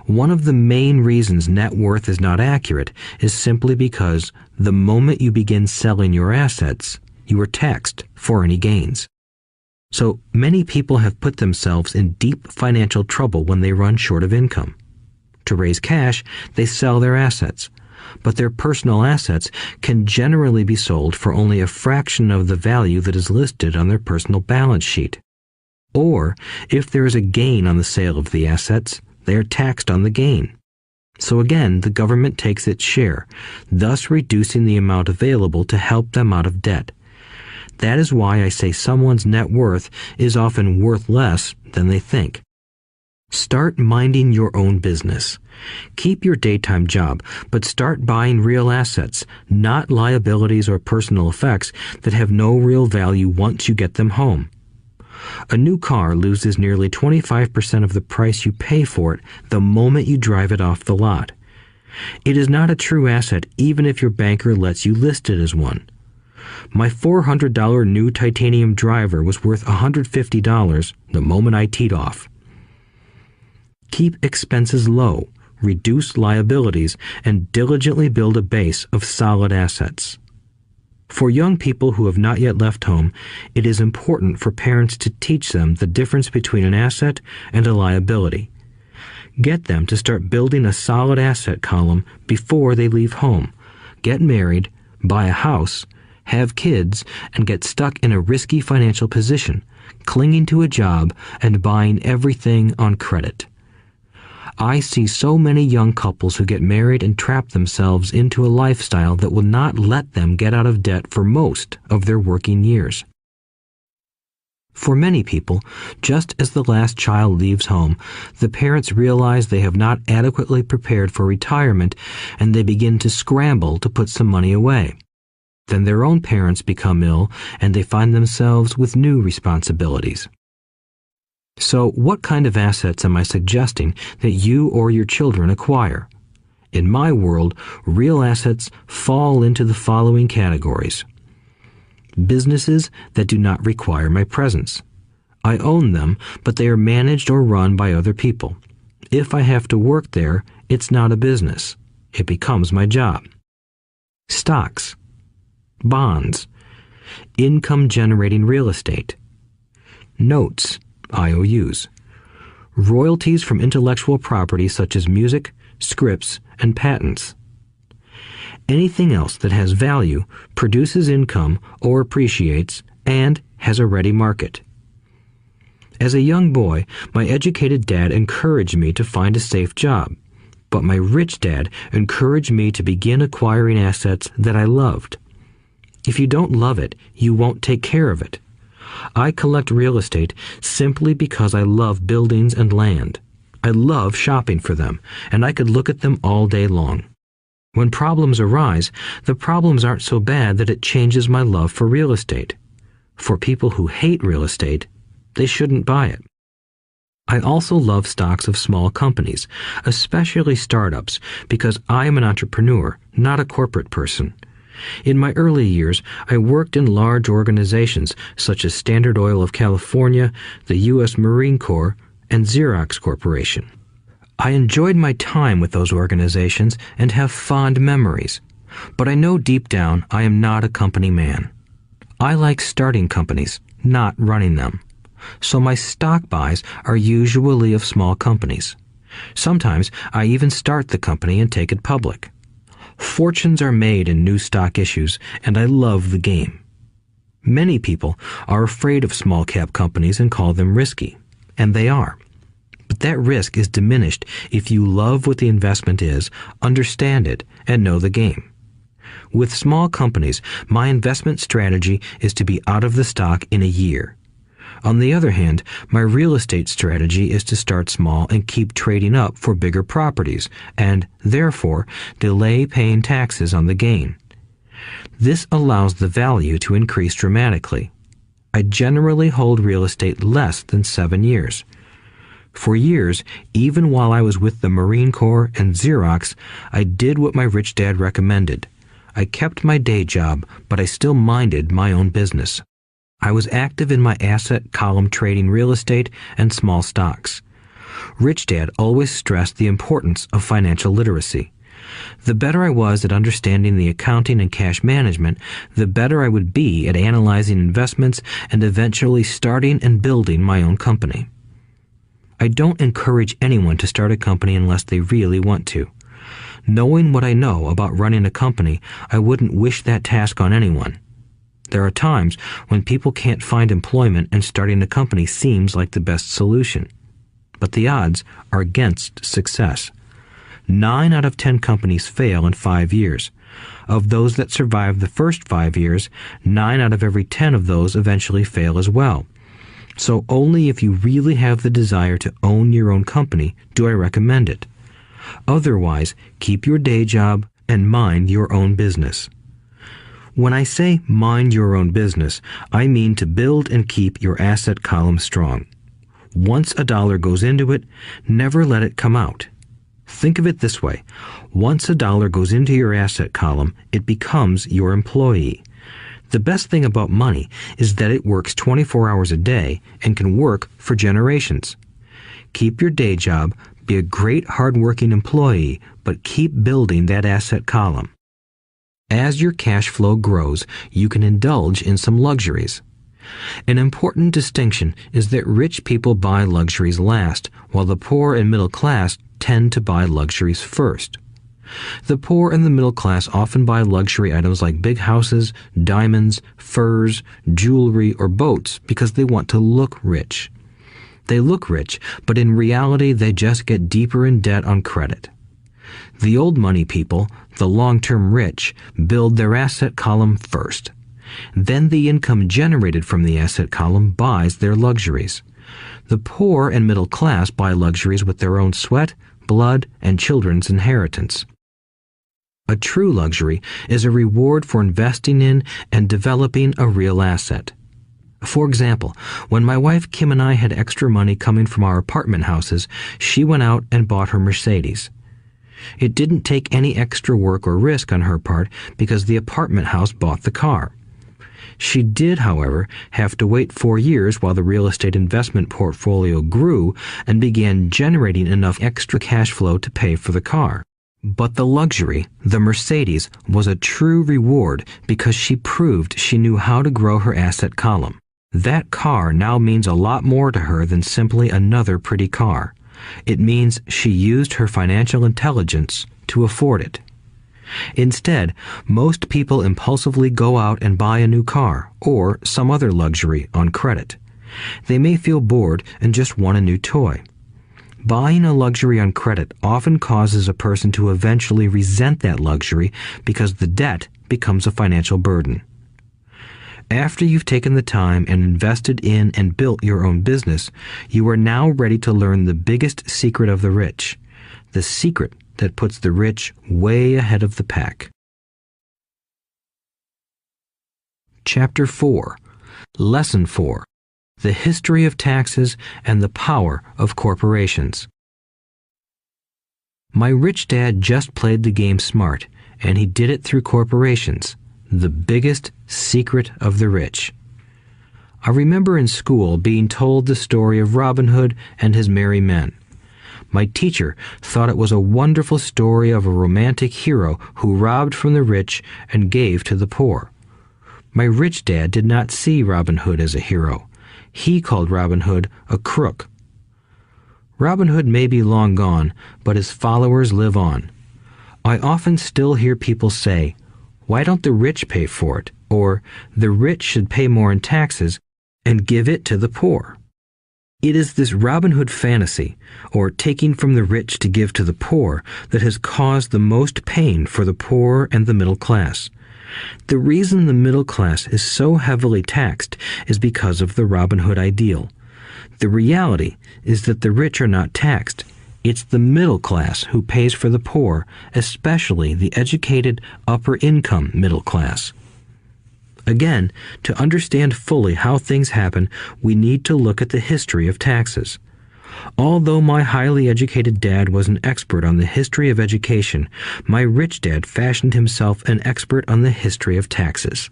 One of the main reasons net worth is not accurate is simply because the moment you begin selling your assets, you are taxed for any gains. So many people have put themselves in deep financial trouble when they run short of income. To raise cash, they sell their assets. But their personal assets can generally be sold for only a fraction of the value that is listed on their personal balance sheet. Or, if there is a gain on the sale of the assets, they are taxed on the gain. So again, the government takes its share, thus reducing the amount available to help them out of debt. That is why I say someone's net worth is often worth less than they think. Start minding your own business. Keep your daytime job, but start buying real assets, not liabilities or personal effects that have no real value once you get them home. A new car loses nearly 25% of the price you pay for it the moment you drive it off the lot. It is not a true asset even if your banker lets you list it as one. My $400 new titanium driver was worth $150 the moment I teed off. Keep expenses low, reduce liabilities, and diligently build a base of solid assets. For young people who have not yet left home, it is important for parents to teach them the difference between an asset and a liability. Get them to start building a solid asset column before they leave home, get married, buy a house, have kids, and get stuck in a risky financial position, clinging to a job and buying everything on credit. I see so many young couples who get married and trap themselves into a lifestyle that will not let them get out of debt for most of their working years. For many people, just as the last child leaves home, the parents realize they have not adequately prepared for retirement and they begin to scramble to put some money away. Then their own parents become ill and they find themselves with new responsibilities. So, what kind of assets am I suggesting that you or your children acquire? In my world, real assets fall into the following categories. Businesses that do not require my presence. I own them, but they are managed or run by other people. If I have to work there, it's not a business. It becomes my job. Stocks, bonds, income-generating real estate, notes, IOUs, royalties from intellectual property such as music, scripts, and patents. Anything else that has value, produces income, or appreciates, and has a ready market. As a young boy, my educated dad encouraged me to find a safe job, but my rich dad encouraged me to begin acquiring assets that I loved. If you don't love it, you won't take care of it. I collect real estate simply because I love buildings and land. I love shopping for them, and I could look at them all day long. When problems arise, the problems aren't so bad that it changes my love for real estate. For people who hate real estate, they shouldn't buy it. I also love stocks of small companies, especially startups, because I am an entrepreneur, not a corporate person. In my early years, I worked in large organizations such as Standard Oil of California, the U.S. Marine Corps, and Xerox Corporation. I enjoyed my time with those organizations and have fond memories, but I know deep down I am not a company man. I like starting companies, not running them. So my stock buys are usually of small companies. Sometimes I even start the company and take it public. Fortunes are made in new stock issues, and I love the game. Many people are afraid of small cap companies and call them risky, and they are. But that risk is diminished if you love what the investment is, understand it, and know the game. With small companies, my investment strategy is to be out of the stock in a year. On the other hand, my real estate strategy is to start small and keep trading up for bigger properties, and, therefore, delay paying taxes on the gain. This allows the value to increase dramatically. I generally hold real estate less than 7 years. For years, even while I was with the Marine Corps and Xerox, I did what my rich dad recommended. I kept my day job, but I still minded my own business. I was active in my asset column trading real estate and small stocks. Rich Dad always stressed the importance of financial literacy. The better I was at understanding the accounting and cash management, the better I would be at analyzing investments and eventually starting and building my own company. I don't encourage anyone to start a company unless they really want to. Knowing what I know about running a company, I wouldn't wish that task on anyone. There are times when people can't find employment and starting a company seems like the best solution. But the odds are against success. 9 out of 10 companies fail in 5 years. Of those that survive the first 5 years, 9 out of every 10 of those eventually fail as well. So only if you really have the desire to own your own company do I recommend it. Otherwise, keep your day job and mind your own business. When I say mind your own business, I mean to build and keep your asset column strong. Once a dollar goes into it, never let it come out. Think of it this way. Once a dollar goes into your asset column, it becomes your employee. The best thing about money is that it works 24 hours a day and can work for generations. Keep your day job, be a great hard-working employee, but keep building that asset column. As your cash flow grows, you can indulge in some luxuries. An important distinction is that rich people buy luxuries last, while the poor and middle class tend to buy luxuries first. The poor and the middle class often buy luxury items like big houses, diamonds, furs, jewelry, or boats because they want to look rich. They look rich, but in reality they just get deeper in debt on credit. The old money people, the long-term rich, build their asset column first. Then the income generated from the asset column buys their luxuries. The poor and middle class buy luxuries with their own sweat, blood, and children's inheritance. A true luxury is a reward for investing in and developing a real asset. For example, when my wife Kim and I had extra money coming from our apartment houses, she went out and bought her Mercedes. It didn't take any extra work or risk on her part because the apartment house bought the car. She did, however, have to wait 4 years while the real estate investment portfolio grew and began generating enough extra cash flow to pay for the car. But the luxury, the Mercedes, was a true reward because she proved she knew how to grow her asset column. That car now means a lot more to her than simply another pretty car. It means she used her financial intelligence to afford it. Instead, most people impulsively go out and buy a new car or some other luxury on credit. They may feel bored and just want a new toy. Buying a luxury on credit often causes a person to eventually resent that luxury because the debt becomes a financial burden. After you've taken the time and invested in and built your own business, you are now ready to learn the biggest secret of the rich, the secret that puts the rich way ahead of the pack. Chapter 4. Lesson 4. The History of Taxes and the Power of Corporations. My rich dad just played the game smart, and he did it through corporations, the biggest secret of the rich. I remember in school being told the story of Robin Hood and his merry men. My teacher thought it was a wonderful story of a romantic hero who robbed from the rich and gave to the poor. My rich dad did not see Robin Hood as a hero. He called Robin Hood a crook. Robin Hood may be long gone, but his followers live on. I often still hear people say, "Why don't the rich pay for it?" Or, "The rich should pay more in taxes and give it to the poor." It is this Robin Hood fantasy, or taking from the rich to give to the poor, that has caused the most pain for the poor and the middle class. The reason the middle class is so heavily taxed is because of the Robin Hood ideal. The reality is that the rich are not taxed. It's the middle class who pays for the poor, especially the educated, upper-income middle class. Again, to understand fully how things happen, we need to look at the history of taxes. Although my highly educated dad was an expert on the history of education, my rich dad fashioned himself an expert on the history of taxes.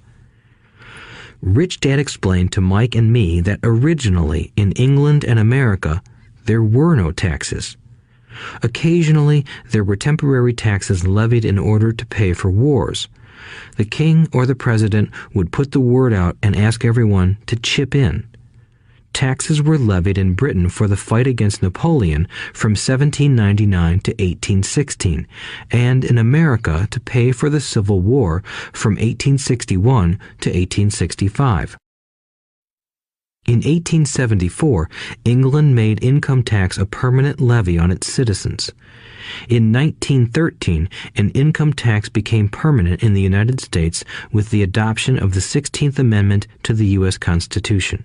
Rich Dad explained to Mike and me that originally in England and America, there were no taxes. Occasionally, there were temporary taxes levied in order to pay for wars. The king or the president would put the word out and ask everyone to chip in. Taxes were levied in Britain for the fight against Napoleon from 1799 to 1816, and in America to pay for the Civil War from 1861 to 1865. In 1874, England made income tax a permanent levy on its citizens. In 1913, an income tax became permanent in the United States with the adoption of the 16th Amendment to the U.S. Constitution.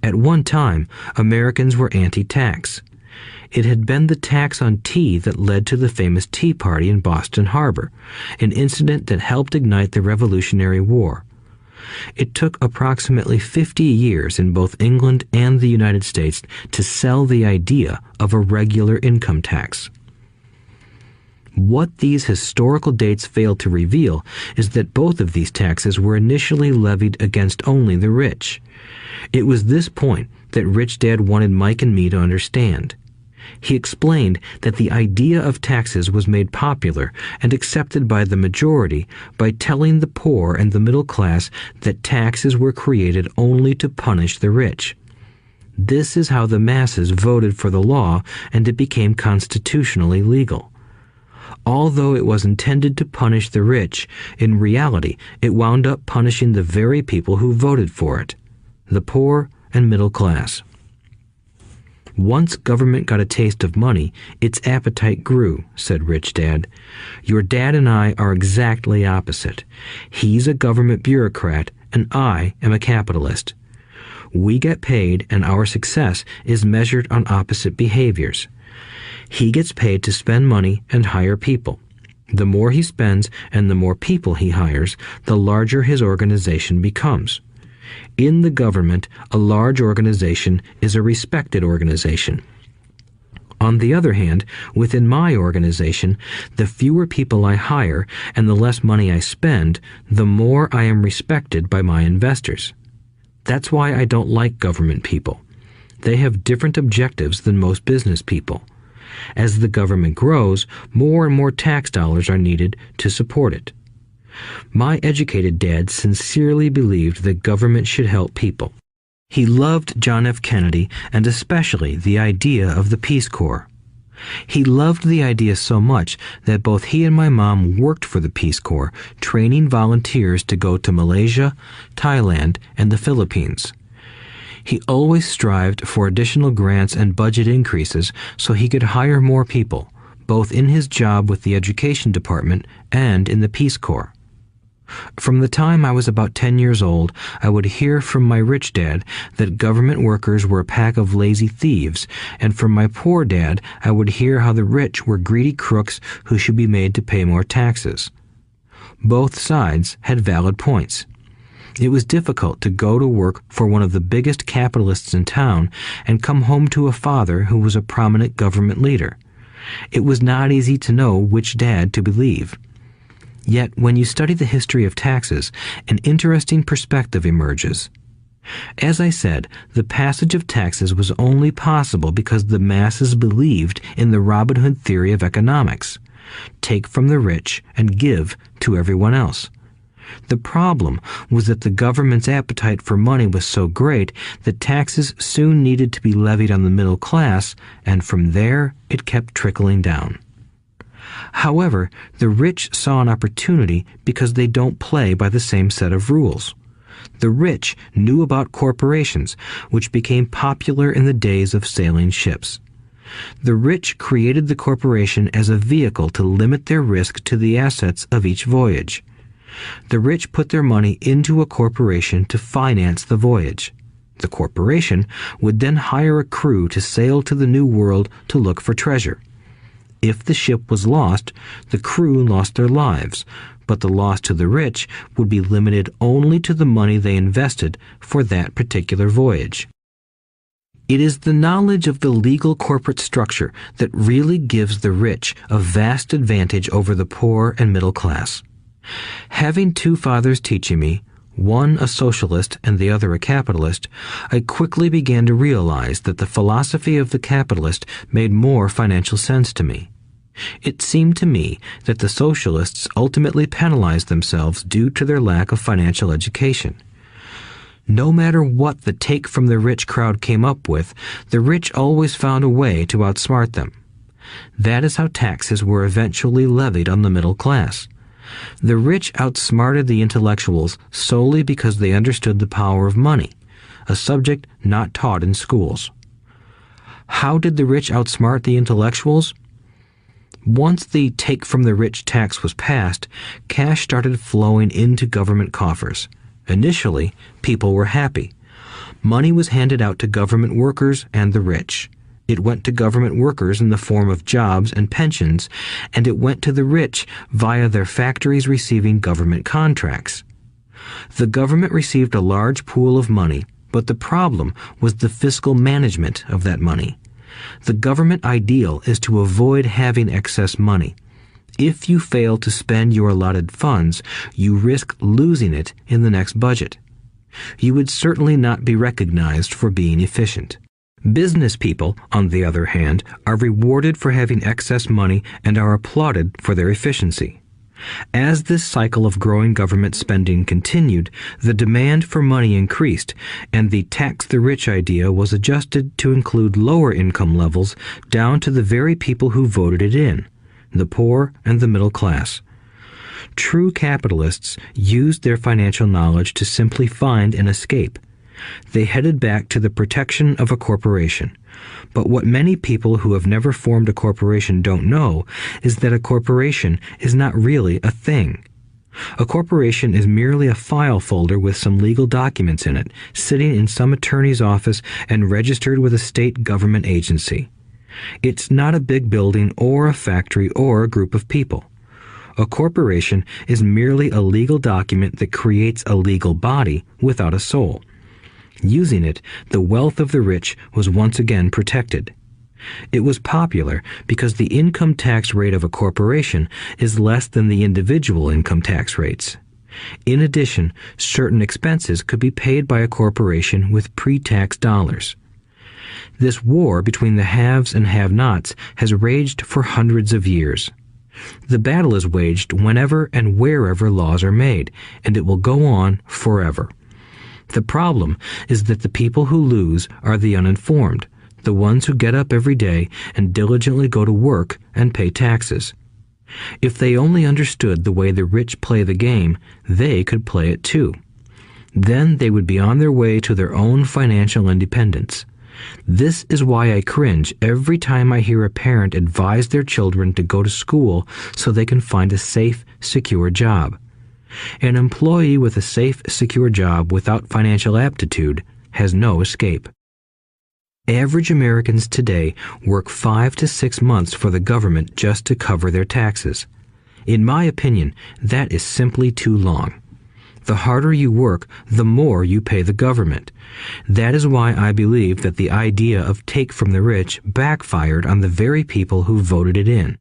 At one time, Americans were anti-tax. It had been the tax on tea that led to the famous Tea Party in Boston Harbor, an incident that helped ignite the Revolutionary War. It took approximately 50 years in both England and the United States to sell the idea of a regular income tax. What these historical dates fail to reveal is that both of these taxes were initially levied against only the rich. It was this point that Rich Dad wanted Mike and me to understand. He explained that the idea of taxes was made popular and accepted by the majority by telling the poor and the middle class that taxes were created only to punish the rich. This is how the masses voted for the law, and it became constitutionally legal. Although it was intended to punish the rich, in reality it wound up punishing the very people who voted for it, the poor and middle class. Once government got a taste of money, its appetite grew, said Rich Dad. Your dad and I are exactly opposite. He's a government bureaucrat, and I am a capitalist. We get paid, and our success is measured on opposite behaviors. He gets paid to spend money and hire people. The more he spends and the more people he hires, the larger his organization becomes. In the government, a large organization is a respected organization. On the other hand, within my organization, the fewer people I hire and the less money I spend, the more I am respected by my investors. That's why I don't like government people. They have different objectives than most business people. As the government grows, more and more tax dollars are needed to support it. My educated dad sincerely believed that government should help people. He loved John F. Kennedy and especially the idea of the Peace Corps. He loved the idea so much that both he and my mom worked for the Peace Corps, training volunteers to go to Malaysia, Thailand, and the Philippines. He always strived for additional grants and budget increases so he could hire more people, both in his job with the Education Department and in the Peace Corps. From the time I was about 10 years old, I would hear from my rich dad that government workers were a pack of lazy thieves, and from my poor dad, I would hear how the rich were greedy crooks who should be made to pay more taxes. Both sides had valid points. It was difficult to go to work for one of the biggest capitalists in town and come home to a father who was a prominent government leader. It was not easy to know which dad to believe. Yet, when you study the history of taxes, an interesting perspective emerges. As I said, the passage of taxes was only possible because the masses believed in the Robin Hood theory of economics. Take from the rich and give to everyone else. The problem was that the government's appetite for money was so great that taxes soon needed to be levied on the middle class, and from there it kept trickling down. However, the rich saw an opportunity because they don't play by the same set of rules. The rich knew about corporations, which became popular in the days of sailing ships. The rich created the corporation as a vehicle to limit their risk to the assets of each voyage. The rich put their money into a corporation to finance the voyage. The corporation would then hire a crew to sail to the New World to look for treasure. If the ship was lost, the crew lost their lives, but the loss to the rich would be limited only to the money they invested for that particular voyage. It is the knowledge of the legal corporate structure that really gives the rich a vast advantage over the poor and middle class. Having two fathers teaching me, one a socialist and the other a capitalist, I quickly began to realize that the philosophy of the capitalist made more financial sense to me. It seemed to me that the socialists ultimately penalized themselves due to their lack of financial education. No matter what the take from the rich crowd came up with, the rich always found a way to outsmart them. That is how taxes were eventually levied on the middle class. The rich outsmarted the intellectuals solely because they understood the power of money, a subject not taught in schools. How did the rich outsmart the intellectuals? Once the take from the rich tax was passed, cash started flowing into government coffers. Initially, people were happy. Money was handed out to government workers and the rich. It went to government workers in the form of jobs and pensions, and it went to the rich via their factories receiving government contracts. The government received a large pool of money, but the problem was the fiscal management of that money. The government ideal is to avoid having excess money. If you fail to spend your allotted funds, you risk losing it in the next budget. You would certainly not be recognized for being efficient. Business people, on the other hand, are rewarded for having excess money and are applauded for their efficiency. As this cycle of growing government spending continued, the demand for money increased, and the tax the rich idea was adjusted to include lower income levels down to the very people who voted it in, the poor and the middle class. True capitalists used their financial knowledge to simply find an escape. They headed back to the protection of a corporation. But what many people who have never formed a corporation don't know is that a corporation is not really a thing. A corporation is merely a file folder with some legal documents in it, sitting in some attorney's office and registered with a state government agency. It's not a big building or a factory or a group of people. A corporation is merely a legal document that creates a legal body without a soul. Using it, the wealth of the rich was once again protected. It was popular because the income tax rate of a corporation is less than the individual income tax rates. In addition, certain expenses could be paid by a corporation with pre-tax dollars. This war between the haves and have-nots has raged for hundreds of years. The battle is waged whenever and wherever laws are made, and it will go on forever. The problem is that the people who lose are the uninformed, the ones who get up every day and diligently go to work and pay taxes. If they only understood the way the rich play the game, they could play it too. Then they would be on their way to their own financial independence. This is why I cringe every time I hear a parent advise their children to go to school so they can find a safe, secure job. An employee with a safe, secure job without financial aptitude has no escape. Average Americans today work 5 to 6 months for the government just to cover their taxes. In my opinion, that is simply too long. The harder you work, the more you pay the government. That is why I believe that the idea of take from the rich backfired on the very people who voted it in.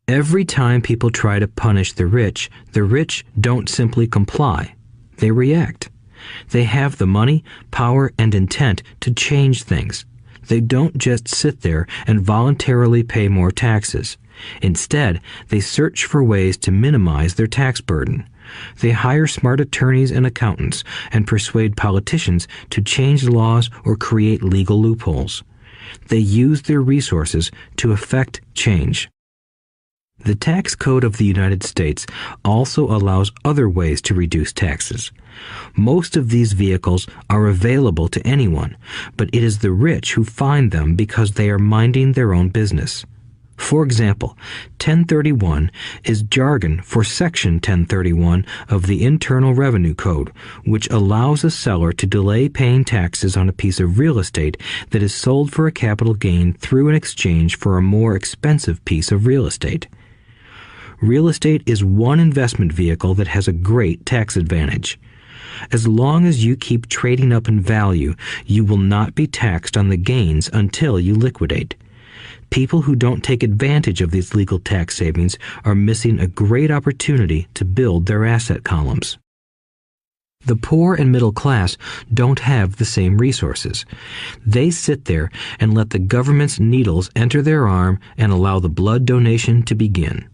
Every time people try to punish the rich don't simply comply. They react. They have the money, power, and intent to change things. They don't just sit there and voluntarily pay more taxes. Instead, they search for ways to minimize their tax burden. They hire smart attorneys and accountants and persuade politicians to change laws or create legal loopholes. They use their resources to effect change. The tax code of the United States also allows other ways to reduce taxes. Most of these vehicles are available to anyone, but it is the rich who find them because they are minding their own business. For example, 1031 is jargon for Section 1031 of the Internal Revenue Code, which allows a seller to delay paying taxes on a piece of real estate that is sold for a capital gain through an exchange for a more expensive piece of real estate. Real estate is one investment vehicle that has a great tax advantage. As long as you keep trading up in value, you will not be taxed on the gains until you liquidate. People who don't take advantage of these legal tax savings are missing a great opportunity to build their asset columns. The poor and middle class don't have the same resources. They sit there and let the government's needles enter their arm and allow the blood donation to begin.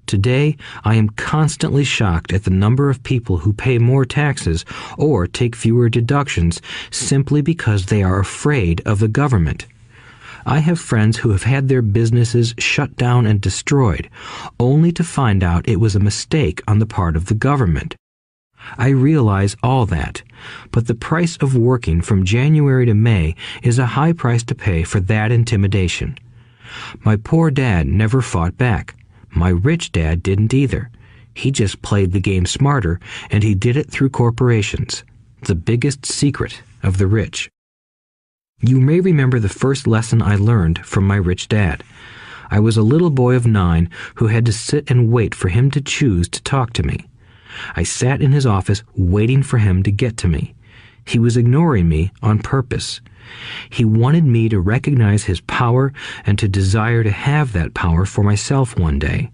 Today, I am constantly shocked at the number of people who pay more taxes or take fewer deductions simply because they are afraid of the government. I have friends who have had their businesses shut down and destroyed, only to find out it was a mistake on the part of the government. I realize all that, but the price of working from January to May is a high price to pay for that intimidation. My poor dad never fought back. My rich dad didn't either. He just played the game smarter, and he did it through corporations, the biggest secret of the rich. You may remember the first lesson I learned from my rich dad. I was a little boy of 9 who had to sit and wait for him to choose to talk to me. I sat in his office waiting for him to get to me. He was ignoring me on purpose. He wanted me to recognize his power and to desire to have that power for myself one day.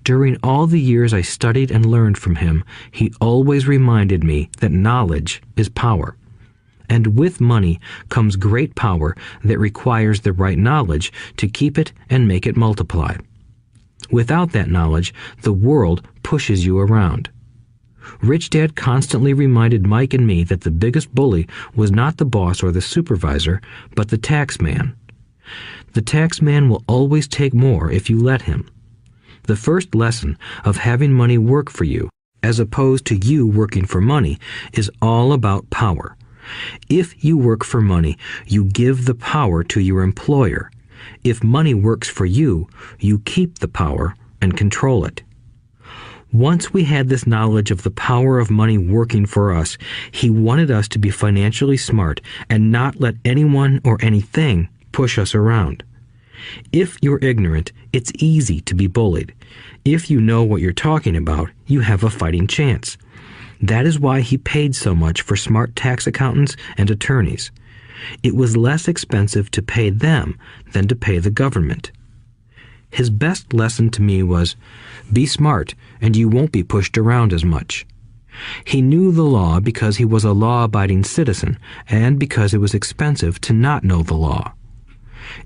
During all the years I studied and learned from him, he always reminded me that knowledge is power. And with money comes great power that requires the right knowledge to keep it and make it multiply. Without that knowledge, the world pushes you around. Rich Dad constantly reminded Mike and me that the biggest bully was not the boss or the supervisor, but the tax man. The tax man will always take more if you let him. The first lesson of having money work for you, as opposed to you working for money, is all about power. If you work for money, you give the power to your employer. If money works for you, you keep the power and control it. Once we had this knowledge of the power of money working for us, he wanted us to be financially smart and not let anyone or anything push us around. If you're ignorant, it's easy to be bullied. If you know what you're talking about, you have a fighting chance. That is why he paid so much for smart tax accountants and attorneys. It was less expensive to pay them than to pay the government. His best lesson to me was, be smart and you won't be pushed around as much. He knew the law because he was a law-abiding citizen and because it was expensive to not know the law.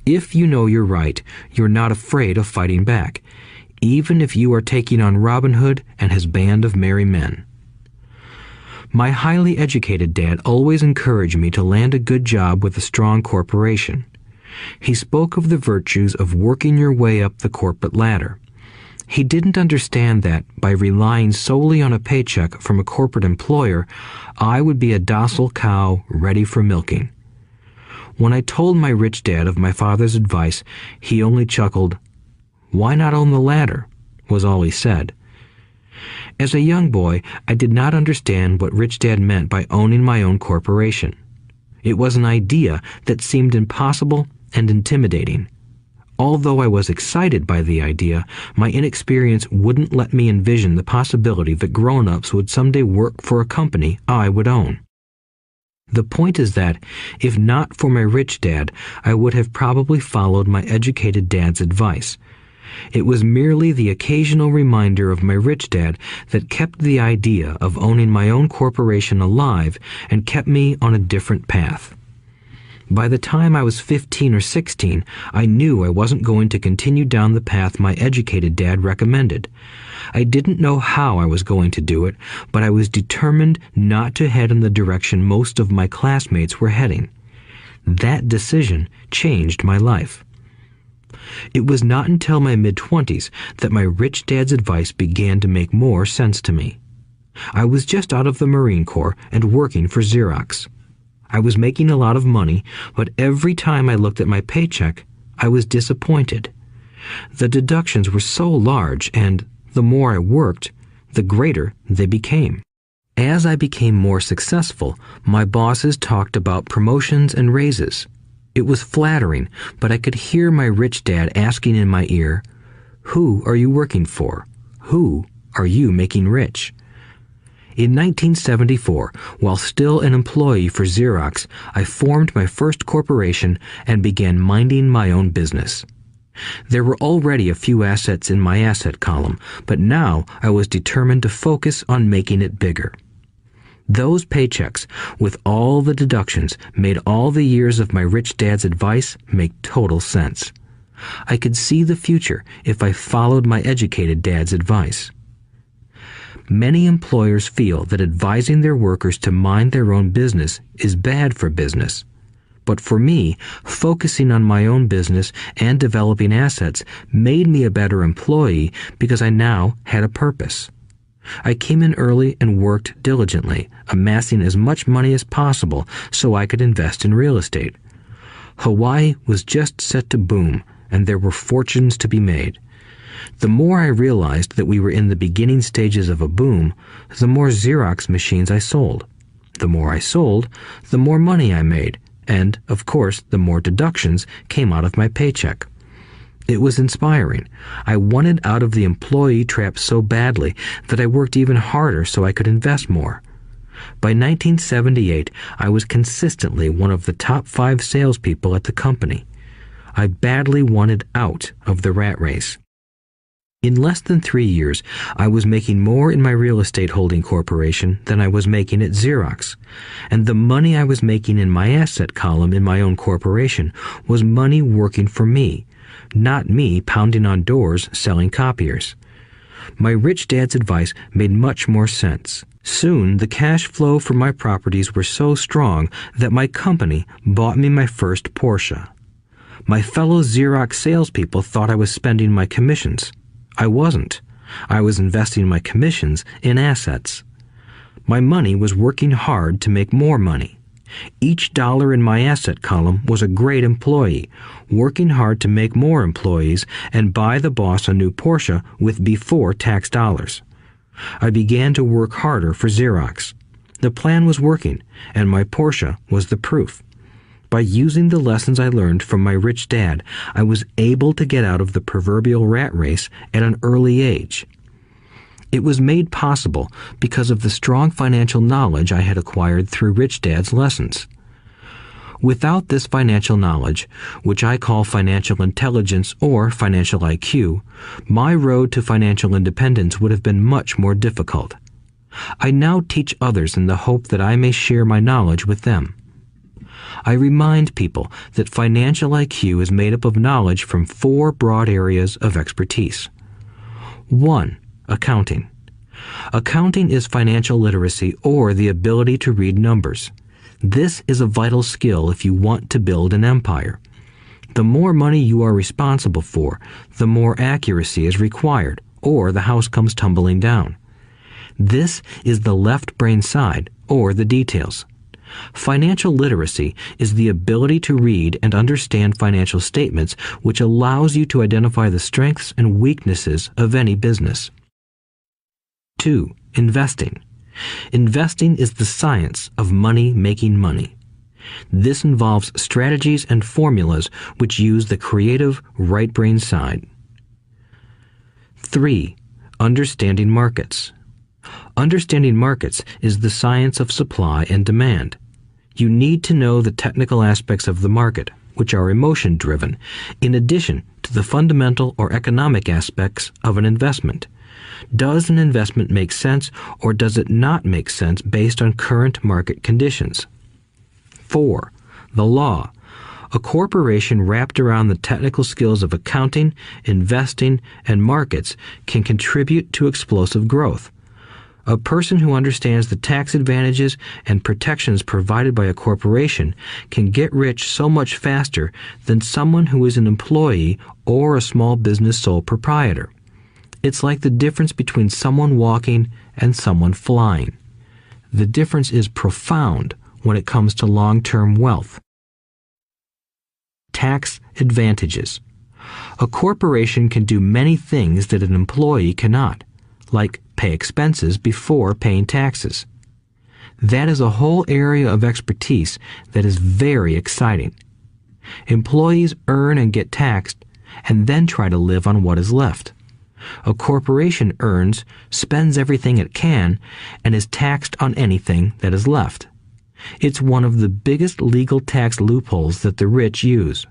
If you know you're right, you're not afraid of fighting back, even if you are taking on Robin Hood and his band of merry men. My highly educated dad always encouraged me to land a good job with a strong corporation. He spoke of the virtues of working your way up the corporate ladder. He didn't understand that by relying solely on a paycheck from a corporate employer, I would be a docile cow ready for milking. When I told my rich dad of my father's advice, he only chuckled. "Why not own the ladder?" was all he said. As a young boy, I did not understand what Rich Dad meant by owning my own corporation. It was an idea that seemed impossible and intimidating. Although I was excited by the idea, my inexperience wouldn't let me envision the possibility that grown-ups would someday work for a company I would own. The point is that, if not for my rich dad, I would have probably followed my educated dad's advice. It was merely the occasional reminder of my rich dad that kept the idea of owning my own corporation alive and kept me on a different path. By the time I was 15 or 16, I knew I wasn't going to continue down the path my educated dad recommended. I didn't know how I was going to do it, but I was determined not to head in the direction most of my classmates were heading. That decision changed my life. It was not until my mid-20s that my rich dad's advice began to make more sense to me. I was just out of the Marine Corps and working for Xerox. I was making a lot of money, but every time I looked at my paycheck, I was disappointed. The deductions were so large, and the more I worked, the greater they became. As I became more successful, my bosses talked about promotions and raises. It was flattering, but I could hear my rich dad asking in my ear, "Who are you working for? Who are you making rich?" In 1974, while still an employee for Xerox, I formed my first corporation and began minding my own business. There were already a few assets in my asset column, but now I was determined to focus on making it bigger. Those paychecks, with all the deductions, made all the years of my rich dad's advice make total sense. I could see the future if I followed my educated dad's advice. Many employers feel that advising their workers to mind their own business is bad for business. But for me, focusing on my own business and developing assets made me a better employee because I now had a purpose. I came in early and worked diligently, amassing as much money as possible so I could invest in real estate. Hawaii was just set to boom, and there were fortunes to be made. The more I realized that we were in the beginning stages of a boom, the more Xerox machines I sold. The more I sold, the more money I made, and, of course, the more deductions came out of my paycheck. It was inspiring. I wanted out of the employee trap so badly that I worked even harder so I could invest more. By 1978, I was consistently one of the top 5 salespeople at the company. I badly wanted out of the rat race. In less than 3 years, I was making more in my real estate holding corporation than I was making at Xerox, and the money I was making in my asset column in my own corporation was money working for me, not me pounding on doors selling copiers. My rich dad's advice made much more sense. Soon, the cash flow from my properties were so strong that my company bought me my first Porsche. My fellow Xerox salespeople thought I was spending my commissions. I wasn't. I was investing my commissions in assets. My money was working hard to make more money. Each dollar in my asset column was a great employee, working hard to make more employees and buy the boss a new Porsche with before-tax dollars. I began to work harder for Xerox. The plan was working, and my Porsche was the proof. By using the lessons I learned from my rich dad, I was able to get out of the proverbial rat race at an early age. It was made possible because of the strong financial knowledge I had acquired through Rich Dad's lessons. Without this financial knowledge, which I call financial intelligence or financial IQ, my road to financial independence would have been much more difficult. I now teach others in the hope that I may share my knowledge with them. I remind people that financial IQ is made up of knowledge from 4 broad areas of expertise. 1. Accounting. Accounting is financial literacy or the ability to read numbers. This is a vital skill if you want to build an empire. The more money you are responsible for, the more accuracy is required, or the house comes tumbling down. This is the left brain side, or the details. Financial literacy is the ability to read and understand financial statements, which allows you to identify the strengths and weaknesses of any business. 2. Investing. Investing is the science of money making money. This involves strategies and formulas which use the creative right brain side. 3. Understanding markets. Understanding markets is the science of supply and demand. You need to know the technical aspects of the market, which are emotion-driven, in addition to the fundamental or economic aspects of an investment. Does an investment make sense or does it not make sense based on current market conditions? 4. The law. A corporation wrapped around the technical skills of accounting, investing, and markets can contribute to explosive growth. A person who understands the tax advantages and protections provided by a corporation can get rich so much faster than someone who is an employee or a small business sole proprietor. It's like the difference between someone walking and someone flying. The difference is profound when it comes to long-term wealth. Tax advantages. A corporation can do many things that an employee cannot, like pay expenses before paying taxes. That is a whole area of expertise that is very exciting. Employees earn and get taxed and then try to live on what is left. A corporation earns, spends everything it can, and is taxed on anything that is left. It's one of the biggest legal tax loopholes that the rich use.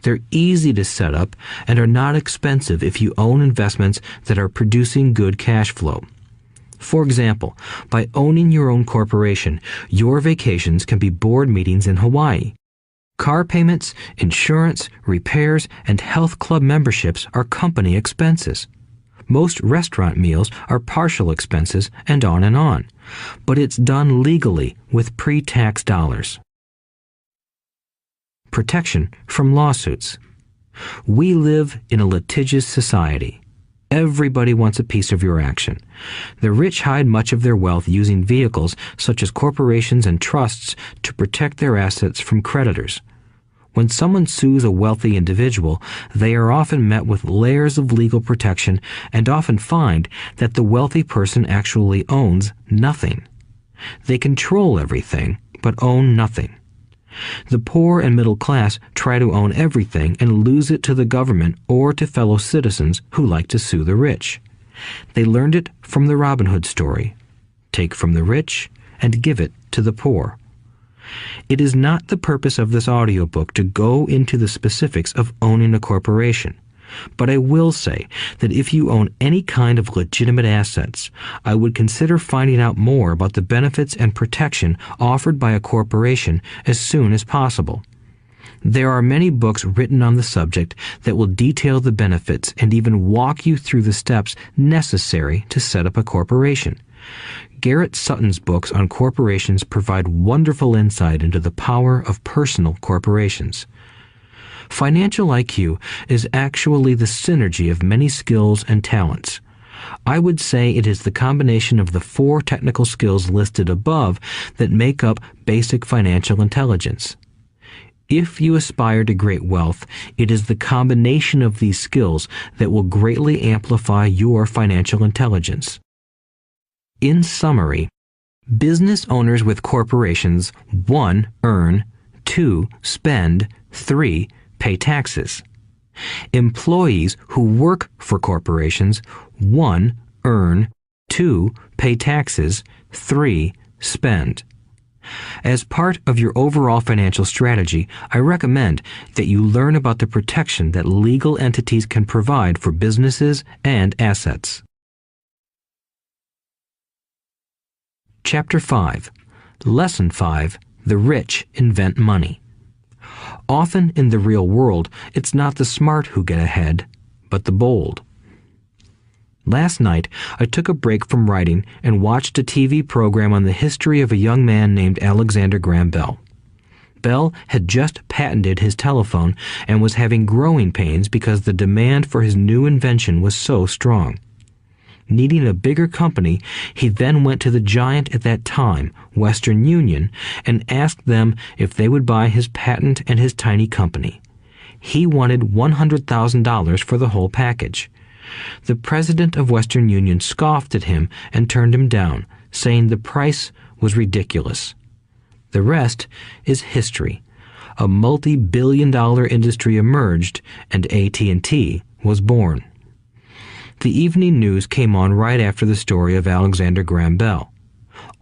They're easy to set up and are not expensive if you own investments that are producing good cash flow. For example, by owning your own corporation, your vacations can be board meetings in Hawaii. Car payments, insurance, repairs, and health club memberships are company expenses. Most restaurant meals are partial expenses, and on. But it's done legally with pre-tax dollars. Protection from lawsuits. We live in a litigious society. Everybody wants a piece of your action. The rich hide much of their wealth using vehicles such as corporations and trusts to protect their assets from creditors. When someone sues a wealthy individual, they are often met with layers of legal protection and often find that the wealthy person actually owns nothing. They control everything, but own nothing. The poor and middle class try to own everything and lose it to the government or to fellow citizens who like to sue the rich. They learned it from the Robin Hood story. Take from the rich and give it to the poor. It is not the purpose of this audiobook to go into the specifics of owning a corporation. But I will say that if you own any kind of legitimate assets, I would consider finding out more about the benefits and protection offered by a corporation as soon as possible. There are many books written on the subject that will detail the benefits and even walk you through the steps necessary to set up a corporation. Garrett Sutton's books on corporations provide wonderful insight into the power of personal corporations. Financial IQ is actually the synergy of many skills and talents. I would say it is the combination of the 4 technical skills listed above that make up basic financial intelligence. If you aspire to great wealth, it is the combination of these skills that will greatly amplify your financial intelligence. In summary, business owners with corporations 1. Earn, 2. Spend, 3. Pay taxes. Employees who work for corporations 1. Earn, 2. Pay taxes, 3. Spend. As part of your overall financial strategy, I recommend that you learn about the protection that legal entities can provide for businesses and assets. Chapter 5. Lesson 5. The rich invent money. Often in the real world, it's not the smart who get ahead, but the bold. Last night, I took a break from writing and watched a TV program on the history of a young man named Alexander Graham Bell. Bell had just patented his telephone and was having growing pains because the demand for his new invention was so strong. Needing a bigger company, he then went to the giant at that time, Western Union, and asked them if they would buy his patent and his tiny company. He wanted $100,000 for the whole package. The president of Western Union scoffed at him and turned him down, saying the price was ridiculous. The rest is history. A multi-billion-dollar industry emerged, and AT&T was born. The evening news came on right after the story of Alexander Graham Bell.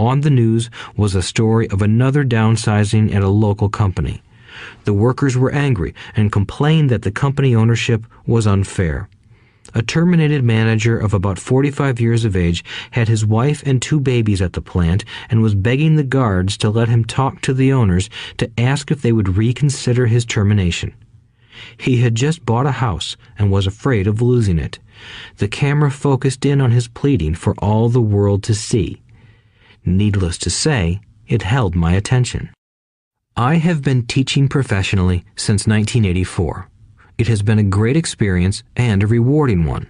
On the news was a story of another downsizing at a local company. The workers were angry and complained that the company ownership was unfair. A terminated manager of about 45 years of age had his wife and 2 babies at the plant and was begging the guards to let him talk to the owners to ask if they would reconsider his termination. He had just bought a house and was afraid of losing it. The camera focused in on his pleading for all the world to see. Needless to say, it held my attention. I have been teaching professionally since 1984. It has been a great experience and a rewarding one.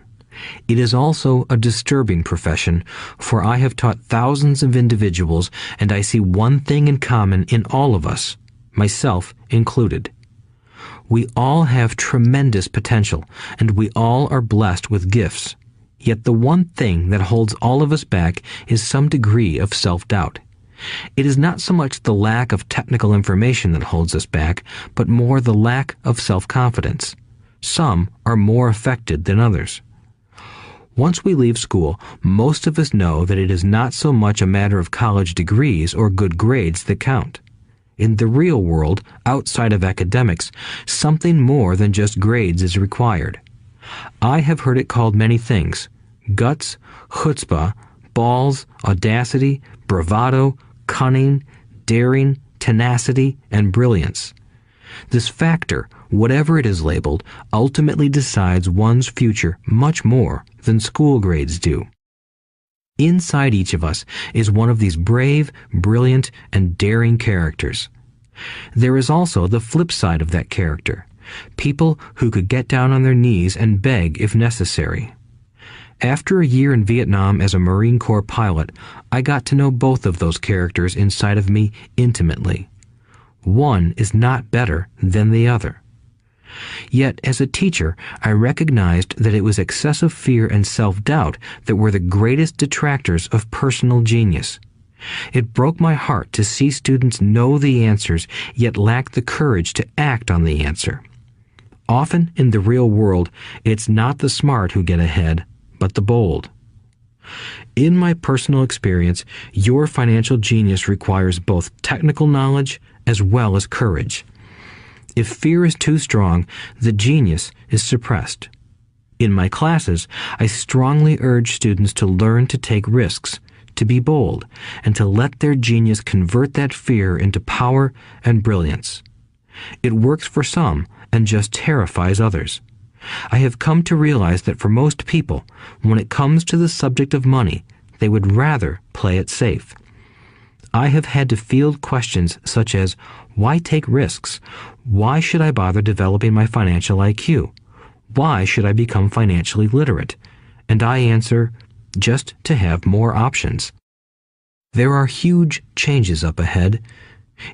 It is also a disturbing profession, for I have taught thousands of individuals and I see one thing in common in all of us, myself included. We all have tremendous potential, and we all are blessed with gifts. Yet the one thing that holds all of us back is some degree of self-doubt. It is not so much the lack of technical information that holds us back, but more the lack of self-confidence. Some are more affected than others. Once we leave school, most of us know that it is not so much a matter of college degrees or good grades that count. In the real world, outside of academics, something more than just grades is required. I have heard it called many things: guts, chutzpah, balls, audacity, bravado, cunning, daring, tenacity, and brilliance. This factor, whatever it is labeled, ultimately decides one's future much more than school grades do. Inside each of us is one of these brave, brilliant, and daring characters. There is also the flip side of that character, people who could get down on their knees and beg if necessary. After a year in Vietnam as a Marine Corps pilot, I got to know both of those characters inside of me intimately. One is not better than the other. Yet, as a teacher, I recognized that it was excessive fear and self-doubt that were the greatest detractors of personal genius. It broke my heart to see students know the answers, yet lack the courage to act on the answer. Often in the real world, it's not the smart who get ahead, but the bold. In my personal experience, your financial genius requires both technical knowledge as well as courage. If fear is too strong, the genius is suppressed. In my classes, I strongly urge students to learn to take risks, to be bold, and to let their genius convert that fear into power and brilliance. It works for some and just terrifies others. I have come to realize that for most people, when it comes to the subject of money, they would rather play it safe. I have had to field questions such as, why take risks? Why should I bother developing my financial IQ? Why should I become financially literate? And I answer, just to have more options. There are huge changes up ahead.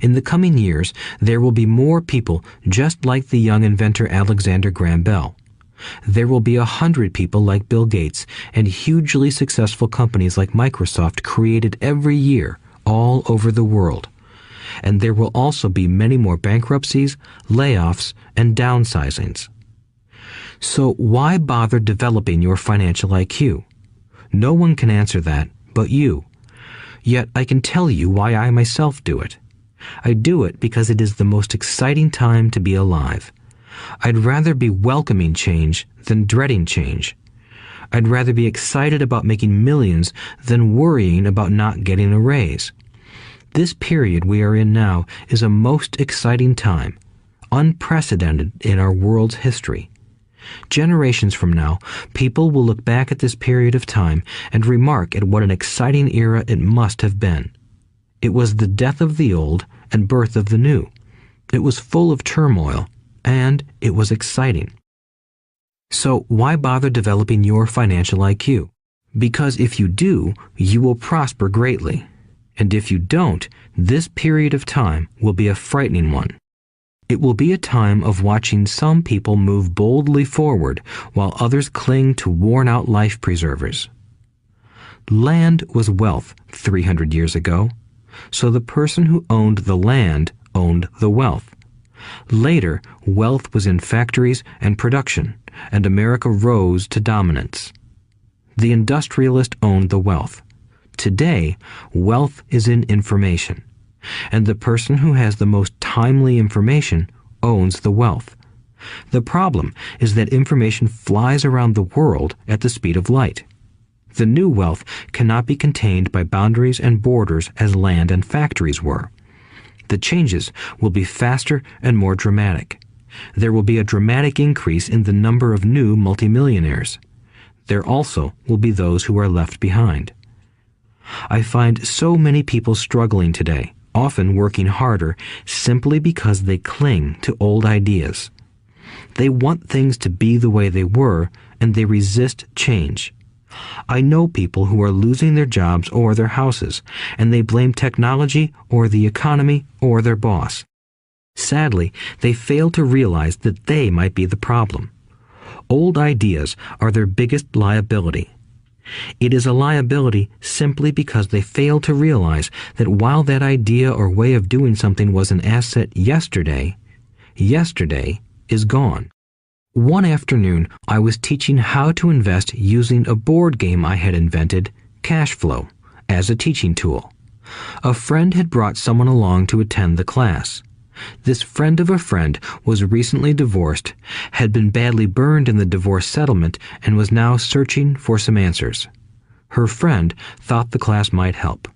In the coming years, there will be more people just like the young inventor Alexander Graham Bell. There will be 100 people like Bill Gates and hugely successful companies like Microsoft created every year all over the world. And there will also be many more bankruptcies, layoffs, and downsizings. So why bother developing your financial IQ? No one can answer that but you. Yet I can tell you why I myself do it. I do it because it is the most exciting time to be alive. I'd rather be welcoming change than dreading change. I'd rather be excited about making millions than worrying about not getting a raise. This period we are in now is a most exciting time, unprecedented in our world's history. Generations from now, people will look back at this period of time and remark at what an exciting era it must have been. It was the death of the old and birth of the new. It was full of turmoil, and it was exciting. So why bother developing your financial IQ? Because if you do, you will prosper greatly. And if you don't, this period of time will be a frightening one. It will be a time of watching some people move boldly forward while others cling to worn-out life preservers. Land was wealth 300 years ago, so the person who owned the land owned the wealth. Later, wealth was in factories and production, and America rose to dominance. The industrialist owned the wealth. Today, wealth is in information, and the person who has the most timely information owns the wealth. The problem is that information flies around the world at the speed of light. The new wealth cannot be contained by boundaries and borders as land and factories were. The changes will be faster and more dramatic. There will be a dramatic increase in the number of new multimillionaires. There also will be those who are left behind. I find so many people struggling today, often working harder, simply because they cling to old ideas. They want things to be the way they were, and they resist change. I know people who are losing their jobs or their houses, and they blame technology or the economy or their boss. Sadly, they fail to realize that they might be the problem. Old ideas are their biggest liability. It is a liability simply because they fail to realize that while that idea or way of doing something was an asset yesterday, yesterday is gone. One afternoon, I was teaching how to invest using a board game I had invented, Cashflow, as a teaching tool. A friend had brought someone along to attend the class. This friend of a friend was recently divorced, had been badly burned in the divorce settlement, and was now searching for some answers. Her friend thought the class might help.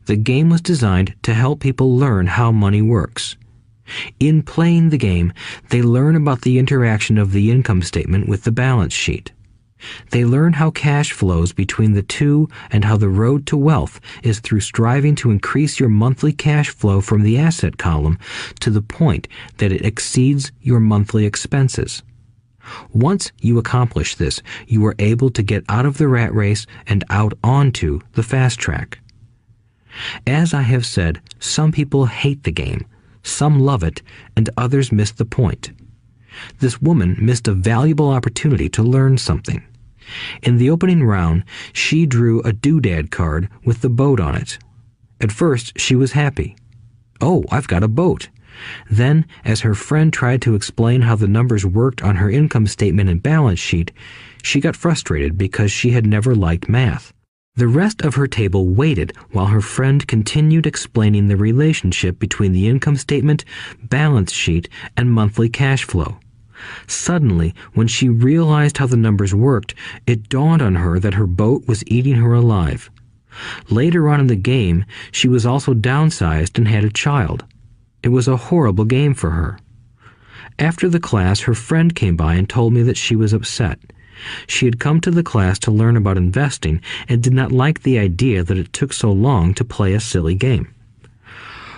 The game was designed to help people learn how money works. In playing the game, they learn about the interaction of the income statement with the balance sheet. They learn how cash flows between the two and how the road to wealth is through striving to increase your monthly cash flow from the asset column to the point that it exceeds your monthly expenses. Once you accomplish this, you are able to get out of the rat race and out onto the fast track. As I have said, some people hate the game, some love it, and others miss the point. This woman missed a valuable opportunity to learn something. In the opening round, she drew a doodad card with the boat on it. At first, she was happy. "Oh, I've got a boat." Then, as her friend tried to explain how the numbers worked on her income statement and balance sheet, she got frustrated because she had never liked math. The rest of her table waited while her friend continued explaining the relationship between the income statement, balance sheet, and monthly cash flow. Suddenly, when she realized how the numbers worked, it dawned on her that her boat was eating her alive. Later on in the game, she was also downsized and had a child. It was a horrible game for her. After the class, her friend came by and told me that she was upset. She had come to the class to learn about investing and did not like the idea that it took so long to play a silly game.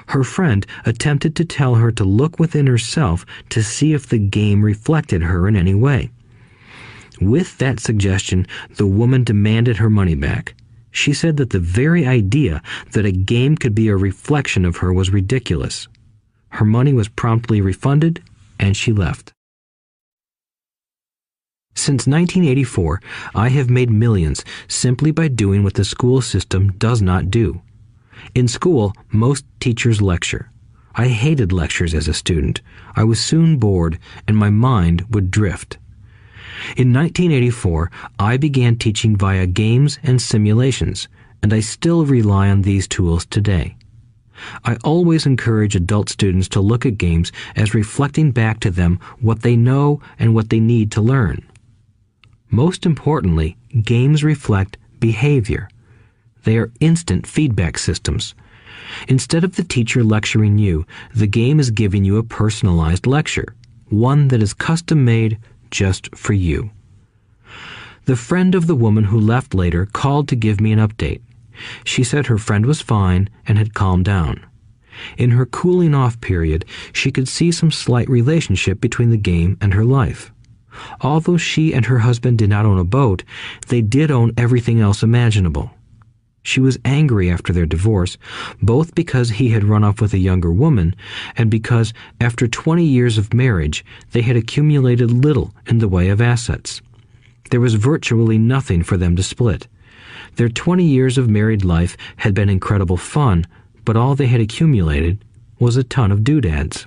Her friend attempted to tell her to look within herself to see if the game reflected her in any way. With that suggestion, the woman demanded her money back. She said that the very idea that a game could be a reflection of her was ridiculous. Her money was promptly refunded, and she left. Since 1984, I have made millions simply by doing what the school system does not do. In school, most teachers lecture. I hated lectures as a student. I was soon bored, and my mind would drift. In 1984, I began teaching via games and simulations, and I still rely on these tools today. I always encourage adult students to look at games as reflecting back to them what they know and what they need to learn. Most importantly, games reflect behavior. They are instant feedback systems. Instead of the teacher lecturing you, the game is giving you a personalized lecture, one that is custom-made just for you. The friend of the woman who left later called to give me an update. She said her friend was fine and had calmed down. In her cooling off period, she could see some slight relationship between the game and her life. Although she and her husband did not own a boat, they did own everything else imaginable. She was angry after their divorce, both because he had run off with a younger woman and because, after 20 years of marriage, they had accumulated little in the way of assets. There was virtually nothing for them to split. Their 20 years of married life had been incredible fun, but all they had accumulated was a ton of doodads.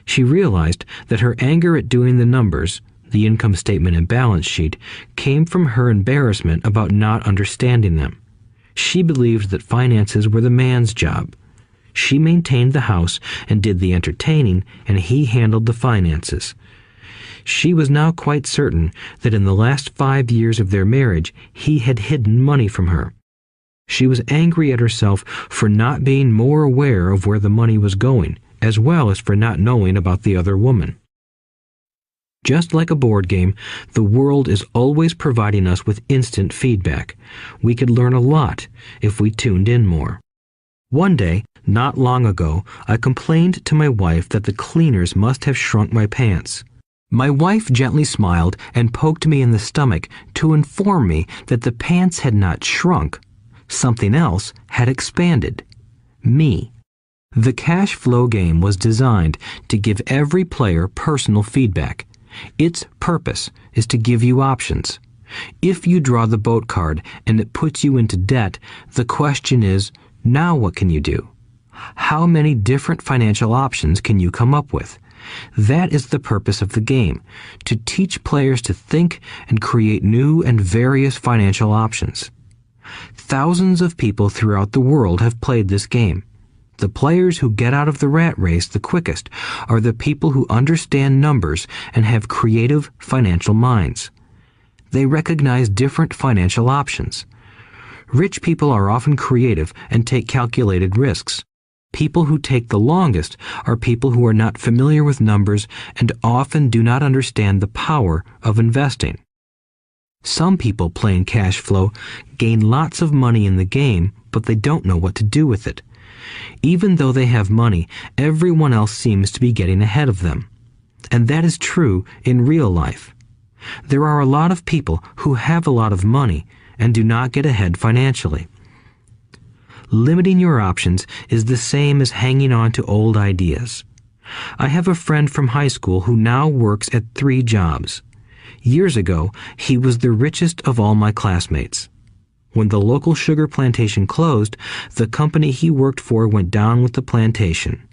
She realized that her anger at doing the numbers, the income statement and balance sheet, came from her embarrassment about not understanding them. She believed that finances were the man's job. She maintained the house and did the entertaining, and he handled the finances. She was now quite certain that in the last 5 years of their marriage, he had hidden money from her. She was angry at herself for not being more aware of where the money was going, as well as for not knowing about the other woman. Just like a board game, the world is always providing us with instant feedback. We could learn a lot if we tuned in more. One day, not long ago, I complained to my wife that the cleaners must have shrunk my pants. My wife gently smiled and poked me in the stomach to inform me that the pants had not shrunk. Something else had expanded. Me. The cash flow game was designed to give every player personal feedback. Its purpose is to give you options. If you draw the boat card and it puts you into debt, the question is, now what can you do? How many different financial options can you come up with? That is the purpose of the game, to teach players to think and create new and various financial options. Thousands of people throughout the world have played this game. The players who get out of the rat race the quickest are the people who understand numbers and have creative financial minds. They recognize different financial options. Rich people are often creative and take calculated risks. People who take the longest are people who are not familiar with numbers and often do not understand the power of investing. Some people playing cash flow gain lots of money in the game, but they don't know what to do with it. Even though they have money, everyone else seems to be getting ahead of them. And that is true in real life. There are a lot of people who have a lot of money and do not get ahead financially. Limiting your options is the same as hanging on to old ideas. I have a friend from high school who now works at 3 jobs. Years ago, he was the richest of all my classmates. When the local sugar plantation closed, the company he worked for went down with the plantation.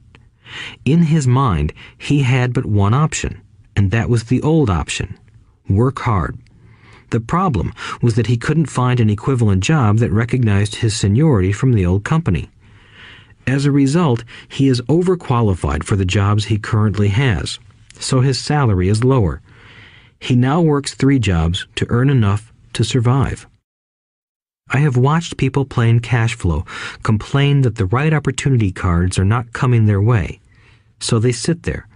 In his mind, he had but one option, and that was the old option: work hard. The problem was that he couldn't find an equivalent job that recognized his seniority from the old company. As a result, he is overqualified for the jobs he currently has. so his salary is lower. He now works 3 jobs to earn enough to survive. I have watched people playing cash flow complain that the right opportunity cards are not coming their way, so they sit there.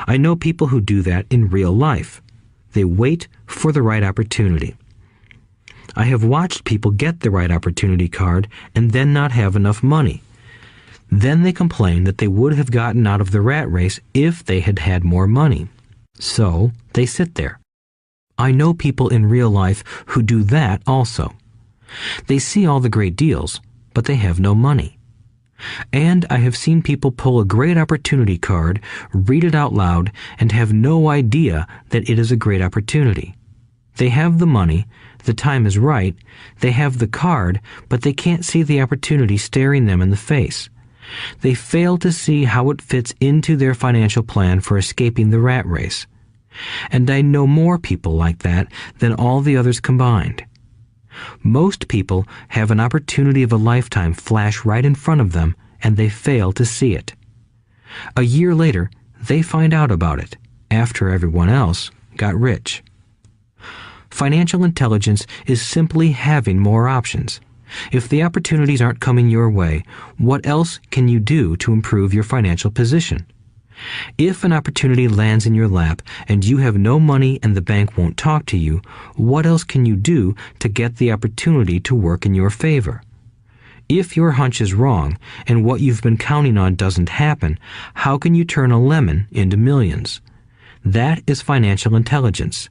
I know people who do that in real life. They wait for the right opportunity. I have watched people get the right opportunity card and then not have enough money. Then they complain that they would have gotten out of the rat race if they had had more money. So they sit there. I know people in real life who do that also. They see all the great deals, but they have no money. And I have seen people pull a great opportunity card, read it out loud, and have no idea that it is a great opportunity. They have the money, the time is right, they have the card, but they can't see the opportunity staring them in the face. They fail to see how it fits into their financial plan for escaping the rat race. And I know more people like that than all the others combined. Most people have an opportunity of a lifetime flash right in front of them, and they fail to see it. A year later, they find out about it, after everyone else got rich. Financial intelligence is simply having more options. If the opportunities aren't coming your way, what else can you do to improve your financial position? If an opportunity lands in your lap and you have no money and the bank won't talk to you, what else can you do to get the opportunity to work in your favor? If your hunch is wrong and what you've been counting on doesn't happen, how can you turn a lemon into millions? That is financial intelligence.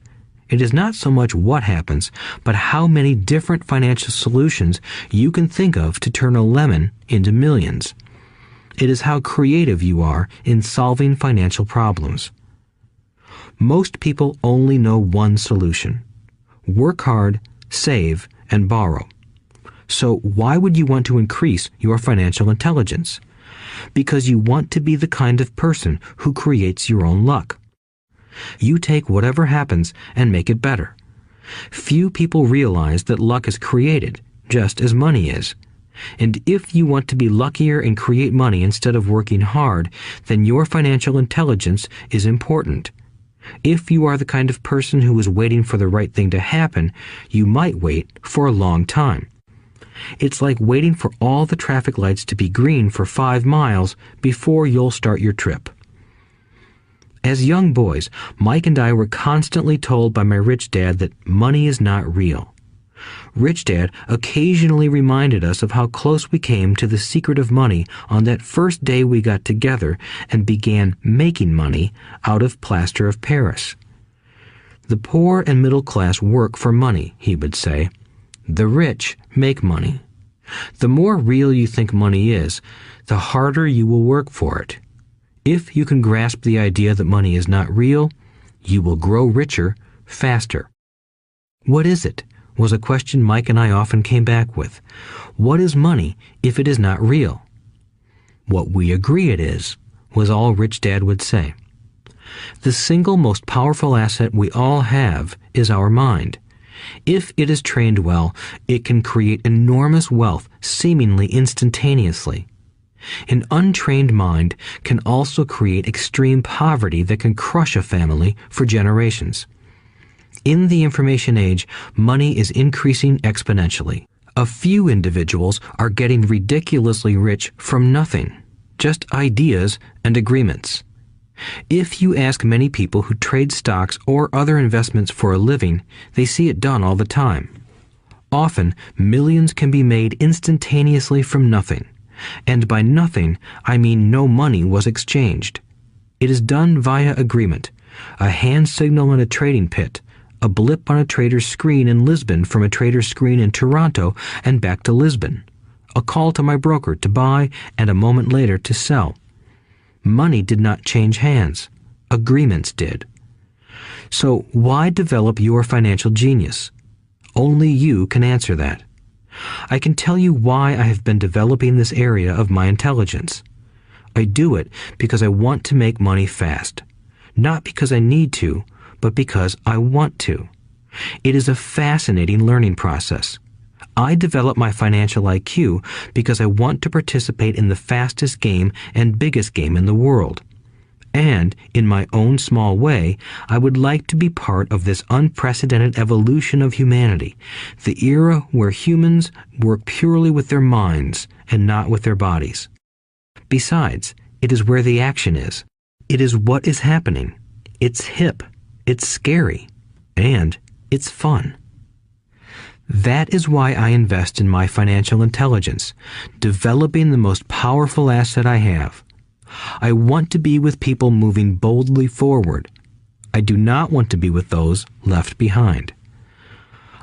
It is not so much what happens, but how many different financial solutions you can think of to turn a lemon into millions. It is how creative you are in solving financial problems. Most people only know one solution: work hard, save, and borrow. So why would you want to increase your financial intelligence? Because you want to be the kind of person who creates your own luck. You take whatever happens and make it better. Few people realize that luck is created, just as money is. And if you want to be luckier and create money instead of working hard, then your financial intelligence is important. If you are the kind of person who is waiting for the right thing to happen, you might wait for a long time. It's like waiting for all the traffic lights to be green for 5 miles before you'll start your trip. As young boys, Mike and I were constantly told by my rich dad that money is not real. Rich Dad occasionally reminded us of how close we came to the secret of money on that first day we got together and began making money out of plaster of Paris. The poor and middle class work for money, he would say. The rich make money. The more real you think money is, the harder you will work for it. If you can grasp the idea that money is not real, you will grow richer faster. What is it? Was a question Mike and I often came back with. What is money if it is not real? What we agree it is, was all Rich Dad would say. The single most powerful asset we all have is our mind. If it is trained well, it can create enormous wealth seemingly instantaneously. An untrained mind can also create extreme poverty that can crush a family for generations. In the information age, money is increasing exponentially. A few individuals are getting ridiculously rich from nothing, just ideas and agreements. If you ask many people who trade stocks or other investments for a living, they see it done all the time. Often, millions can be made instantaneously from nothing. And by nothing, I mean no money was exchanged. It is done via agreement, a hand signal in a trading pit, a blip on a trader's screen in Lisbon from a trader's screen in Toronto and back to Lisbon, a call to my broker to buy and a moment later to sell. Money did not change hands. Agreements did. So why develop your financial genius? Only you can answer that. I can tell you why I have been developing this area of my intelligence. I do it because I want to make money fast. Not because I need to, but because I want to. It is a fascinating learning process. I develop my financial IQ because I want to participate in the fastest game and biggest game in the world. And, in my own small way, I would like to be part of this unprecedented evolution of humanity, the era where humans work purely with their minds and not with their bodies. Besides, it is where the action is. It is what is happening. It's hip, it's scary, and it's fun. That is why I invest in my financial intelligence, developing the most powerful asset I have. I want to be with people moving boldly forward. I do not want to be with those left behind.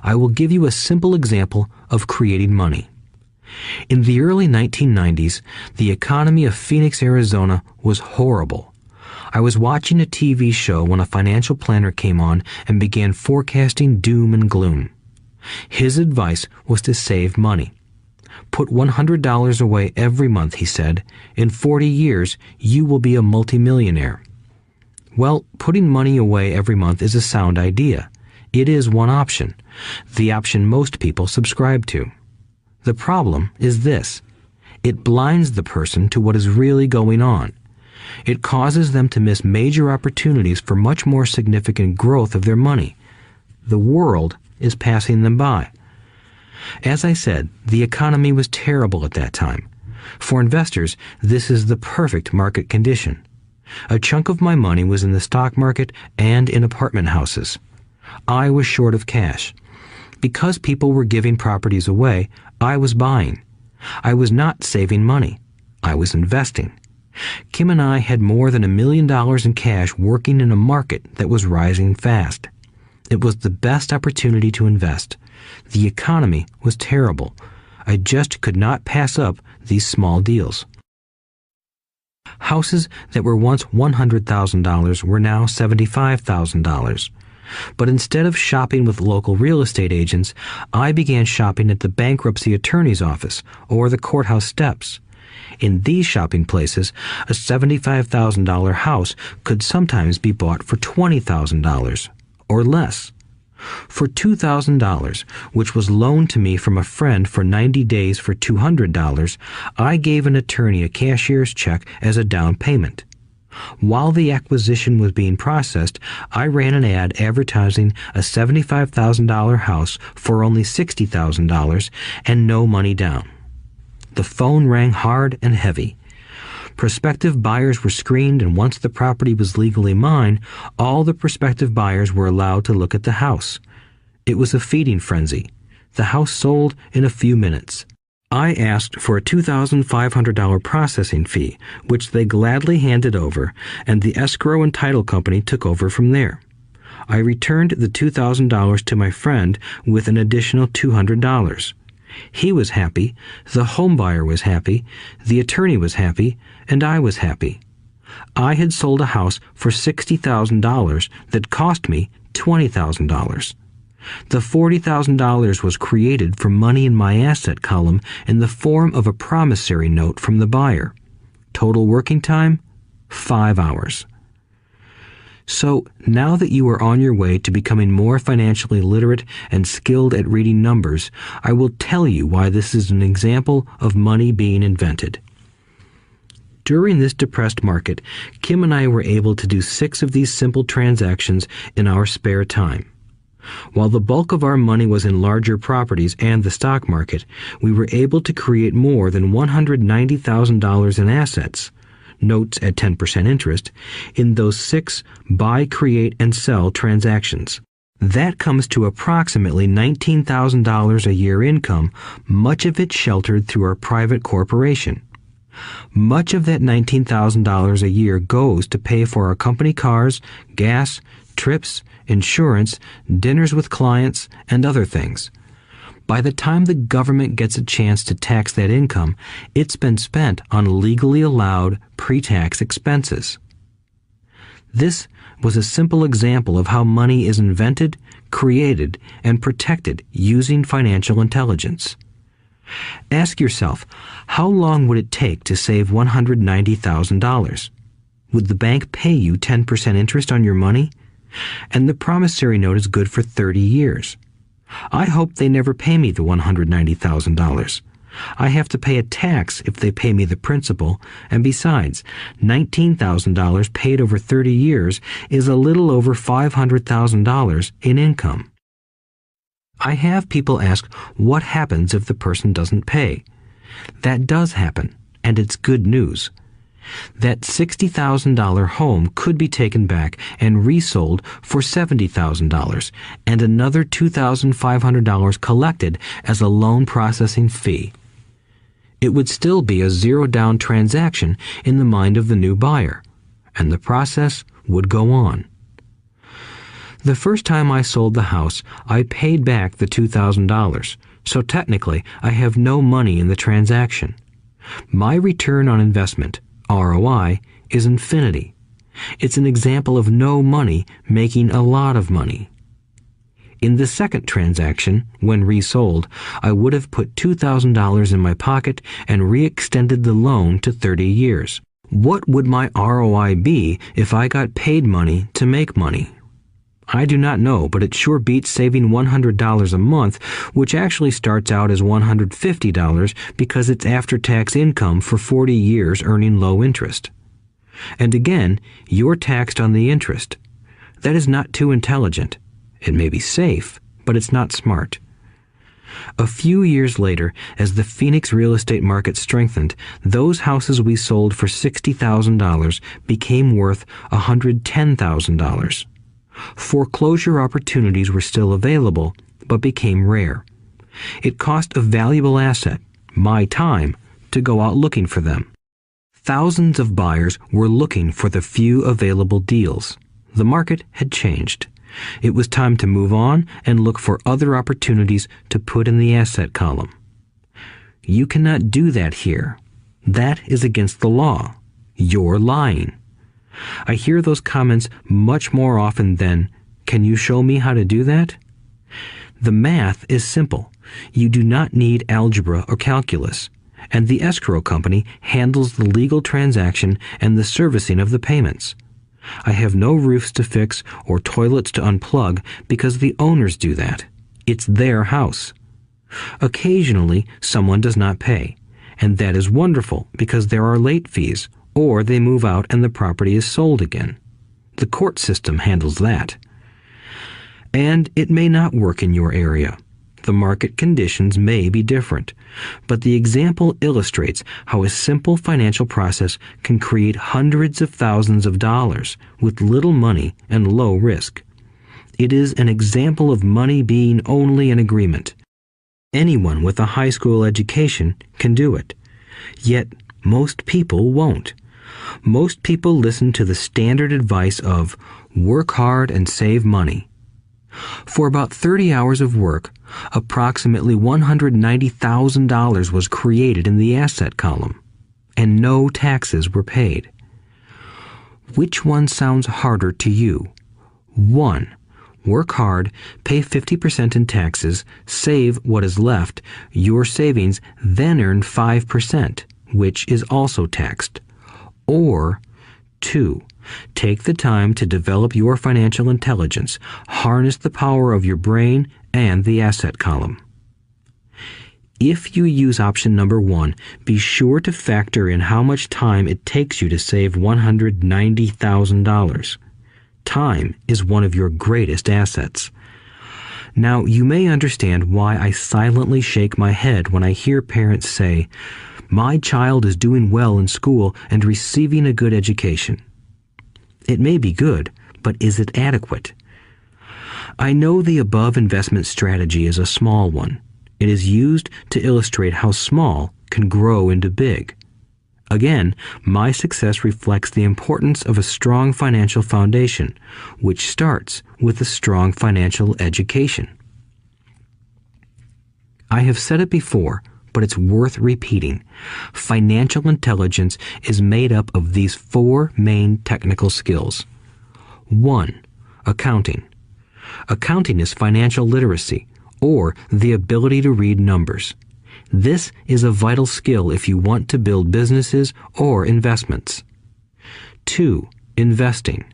I will give you a simple example of creating money. In the early 1990s, the economy of Phoenix, Arizona was horrible. I was watching a TV show when a financial planner came on and began forecasting doom and gloom. His advice was to save money. Put $100 away every month, he said. In 40 years, you will be a multimillionaire. Well, putting money away every month is a sound idea. It is one option, the option most people subscribe to. The problem is this. It blinds the person to what is really going on. It causes them to miss major opportunities for much more significant growth of their money. The world is passing them by. As I said, the economy was terrible at that time. For investors, this is the perfect market condition. A chunk of my money was in the stock market and in apartment houses. I was short of cash. Because people were giving properties away, I was buying. I was not saving money. I was investing. Kim and I had more than $1 million in cash working in a market that was rising fast. It was the best opportunity to invest. The economy was terrible. I just could not pass up these small deals. Houses that were once $100,000 were now $75,000. But instead of shopping with local real estate agents, I began shopping at the bankruptcy attorney's office or the courthouse steps. In these shopping places, a $75,000 house could sometimes be bought for $20,000 or less. For $2,000, which was loaned to me from a friend for 90 days for $200, I gave an attorney a cashier's check as a down payment. While the acquisition was being processed, I ran an ad advertising a $75,000 house for only $60,000 and no money down. The phone rang hard and heavy. Prospective buyers were screened, and once the property was legally mine, all the prospective buyers were allowed to look at the house. It was a feeding frenzy. The house sold in a few minutes. I asked for a $2,500 processing fee, which they gladly handed over, and the escrow and title company took over from there. I returned the $2,000 to my friend with an additional $200. He was happy, the homebuyer was happy, the attorney was happy, and I was happy. I had sold a house for $60,000 that cost me $20,000. The $40,000 was created from money in my asset column in the form of a promissory note from the buyer. Total working time, 5 hours. So, now that you are on your way to becoming more financially literate and skilled at reading numbers, I will tell you why this is an example of money being invented. During this depressed market, Kim and I were able to do 6 of these simple transactions in our spare time. While the bulk of our money was in larger properties and the stock market, we were able to create more than $190,000 in assets, notes at 10% interest, in those 6 buy, create, and sell transactions. That comes to approximately $19,000 a year income, much of it sheltered through our private corporation. Much of that $19,000 a year goes to pay for our company cars, gas, trips, insurance, dinners with clients, and other things. By the time the government gets a chance to tax that income, it's been spent on legally allowed pre-tax expenses. This was a simple example of how money is invented, created, and protected using financial intelligence. Ask yourself, how long would it take to save $190,000? Would the bank pay you 10% interest on your money? And the promissory note is good for 30 years. I hope they never pay me the $190,000. I have to pay a tax if they pay me the principal, and besides, $19,000 paid over 30 years is a little over $500,000 in income. I have people ask what happens if the person doesn't pay. That does happen, and it's good news. That $60,000 home could be taken back and resold for $70,000 and another $2,500 collected as a loan processing fee. It would still be a zero-down transaction in the mind of the new buyer, and the process would go on. The first time I sold the house, I paid back the $2,000, so technically I have no money in the transaction. My return on investment, ROI, is infinity. It's an example of no money making a lot of money. In the second transaction, when resold, I would have put $2,000 in my pocket and re-extended the loan to 30 years. What would my ROI be if I got paid money to make money? I do not know, but it sure beats saving $100 a month, which actually starts out as $150 because it's after-tax income for 40 years earning low interest. And again, you're taxed on the interest. That is not too intelligent. It may be safe, but it's not smart. A few years later, as the Phoenix real estate market strengthened, those houses we sold for $60,000 became worth $110,000. Foreclosure opportunities were still available, but became rare. It cost a valuable asset, my time, to go out looking for them. Thousands of buyers were looking for the few available deals. The market had changed. It was time to move on and look for other opportunities to put in the asset column. You cannot do that here. That is against the law. You're lying. I hear those comments much more often than, "Can you show me how to do that?" The math is simple. You do not need algebra or calculus, and the escrow company handles the legal transaction and the servicing of the payments. I have no roofs to fix or toilets to unplug because the owners do that. It's their house. Occasionally, someone does not pay, and that is wonderful because there are late fees, or they move out and the property is sold again. The court system handles that. And it may not work in your area. The market conditions may be different, but the example illustrates how a simple financial process can create hundreds of thousands of dollars with little money and low risk. It is an example of money being only an agreement. Anyone with a high school education can do it. Yet most people won't. Most people listen to the standard advice of work hard and save money. For about 30 hours of work, approximately $190,000 was created in the asset column, and no taxes were paid. Which one sounds harder to you? 1. Work hard, pay 50% in taxes, save what is left, your savings, then earn 5%, which is also taxed. Or 2. Take the time to develop your financial intelligence, harness the power of your brain and the asset column. If you use option number 1, be sure to factor in how much time it takes you to save $190,000. Time is one of your greatest assets. Now, you may understand why I silently shake my head when I hear parents say, "My child is doing well in school and receiving a good education." It may be good, but is it adequate? I know the above investment strategy is a small one. It is used to illustrate how small can grow into big. Again, my success reflects the importance of a strong financial foundation, which starts with a strong financial education. I have said it before, but it's worth repeating. Financial intelligence is made up of these 4 main technical skills. 1. Accounting. Accounting is financial literacy, or the ability to read numbers. This is a vital skill if you want to build businesses or investments. 2. Investing.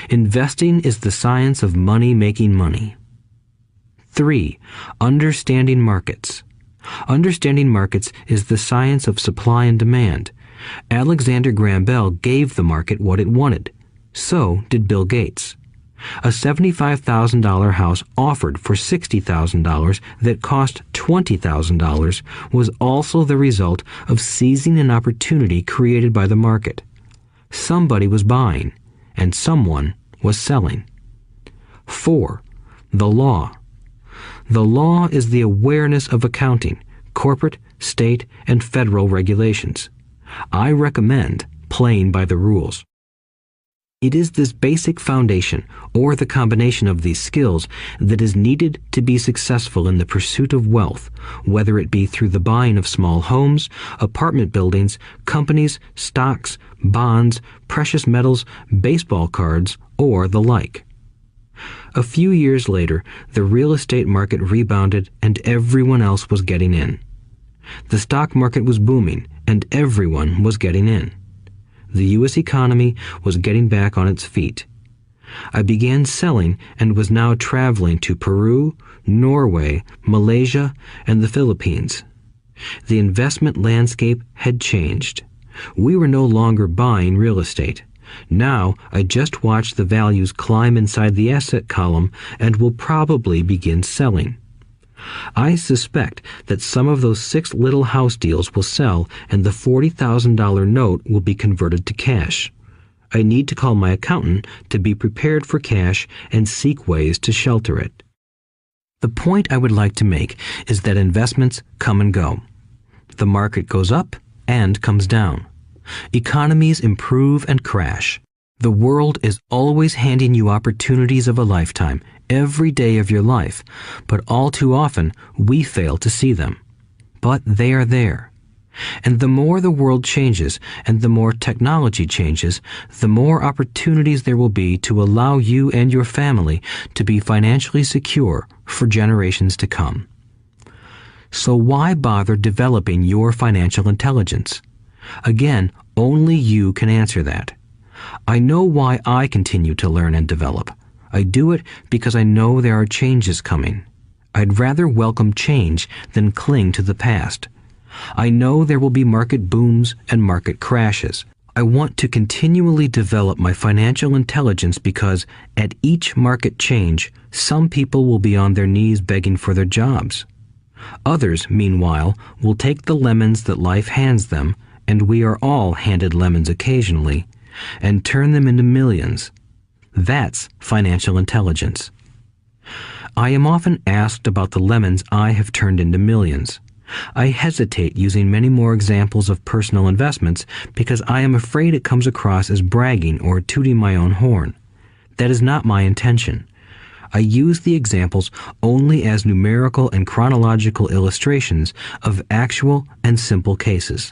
Investing is the science of money making money. 3. Understanding markets. Understanding markets is the science of supply and demand. Alexander Graham Bell gave the market what it wanted. So did Bill Gates. A $75,000 house offered for $60,000 that cost $20,000 was also the result of seizing an opportunity created by the market. Somebody was buying, and someone was selling. 4. The law. The law is the awareness of accounting, corporate, state, and federal regulations. I recommend playing by the rules. It is this basic foundation, or the combination of these skills, that is needed to be successful in the pursuit of wealth, whether it be through the buying of small homes, apartment buildings, companies, stocks, bonds, precious metals, baseball cards, or the like. A few years later, the real estate market rebounded and everyone else was getting in. The stock market was booming and everyone was getting in. The U.S. economy was getting back on its feet. I began selling and was now traveling to Peru, Norway, Malaysia, and the Philippines. The investment landscape had changed. We were no longer buying real estate. Now I just watch the values climb inside the asset column and will probably begin selling. I suspect that some of those 6 little house deals will sell and the $40,000 note will be converted to cash. I need to call my accountant to be prepared for cash and seek ways to shelter it. The point I would like to make is that investments come and go. The market goes up and comes down. Economies improve and crash. The world is always handing you opportunities of a lifetime, every day of your life, but all too often we fail to see them. But they are there. And the more the world changes and the more technology changes, the more opportunities there will be to allow you and your family to be financially secure for generations to come. So why bother developing your financial intelligence? Again, only you can answer that. I know why I continue to learn and develop. I do it because I know there are changes coming. I'd rather welcome change than cling to the past. I know there will be market booms and market crashes. I want to continually develop my financial intelligence because at each market change, some people will be on their knees begging for their jobs. Others, meanwhile, will take the lemons that life hands them, and we are all handed lemons occasionally, and turn them into millions. That's financial intelligence. I am often asked about the lemons I have turned into millions. I hesitate using many more examples of personal investments because I am afraid it comes across as bragging or tooting my own horn. That is not my intention. I use the examples only as numerical and chronological illustrations of actual and simple cases.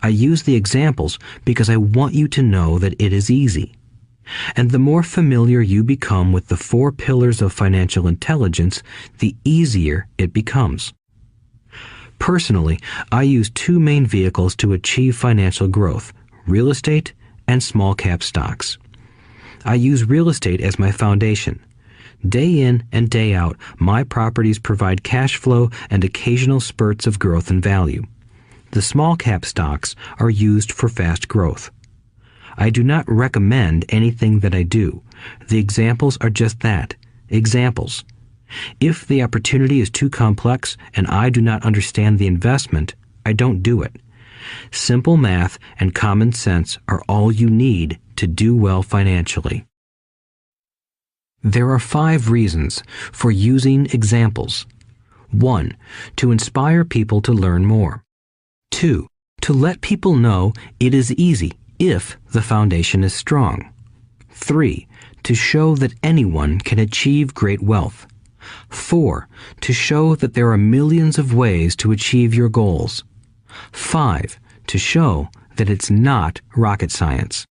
I use the examples because I want you to know that it is easy. And the more familiar you become with the 4 pillars of financial intelligence, the easier it becomes. Personally, I use 2 main vehicles to achieve financial growth: real estate and small cap stocks. I use real estate as my foundation. Day in and day out, my properties provide cash flow and occasional spurts of growth and value. The small cap stocks are used for fast growth. I do not recommend anything that I do. The examples are just that, examples. If the opportunity is too complex and I do not understand the investment, I don't do it. Simple math and common sense are all you need to do well financially. There are 5 reasons for using examples. 1. To inspire people to learn more. 2. To let people know it is easy if the foundation is strong. 3. To show that anyone can achieve great wealth. 4. To show that there are millions of ways to achieve your goals. 5. To show that it's not rocket science.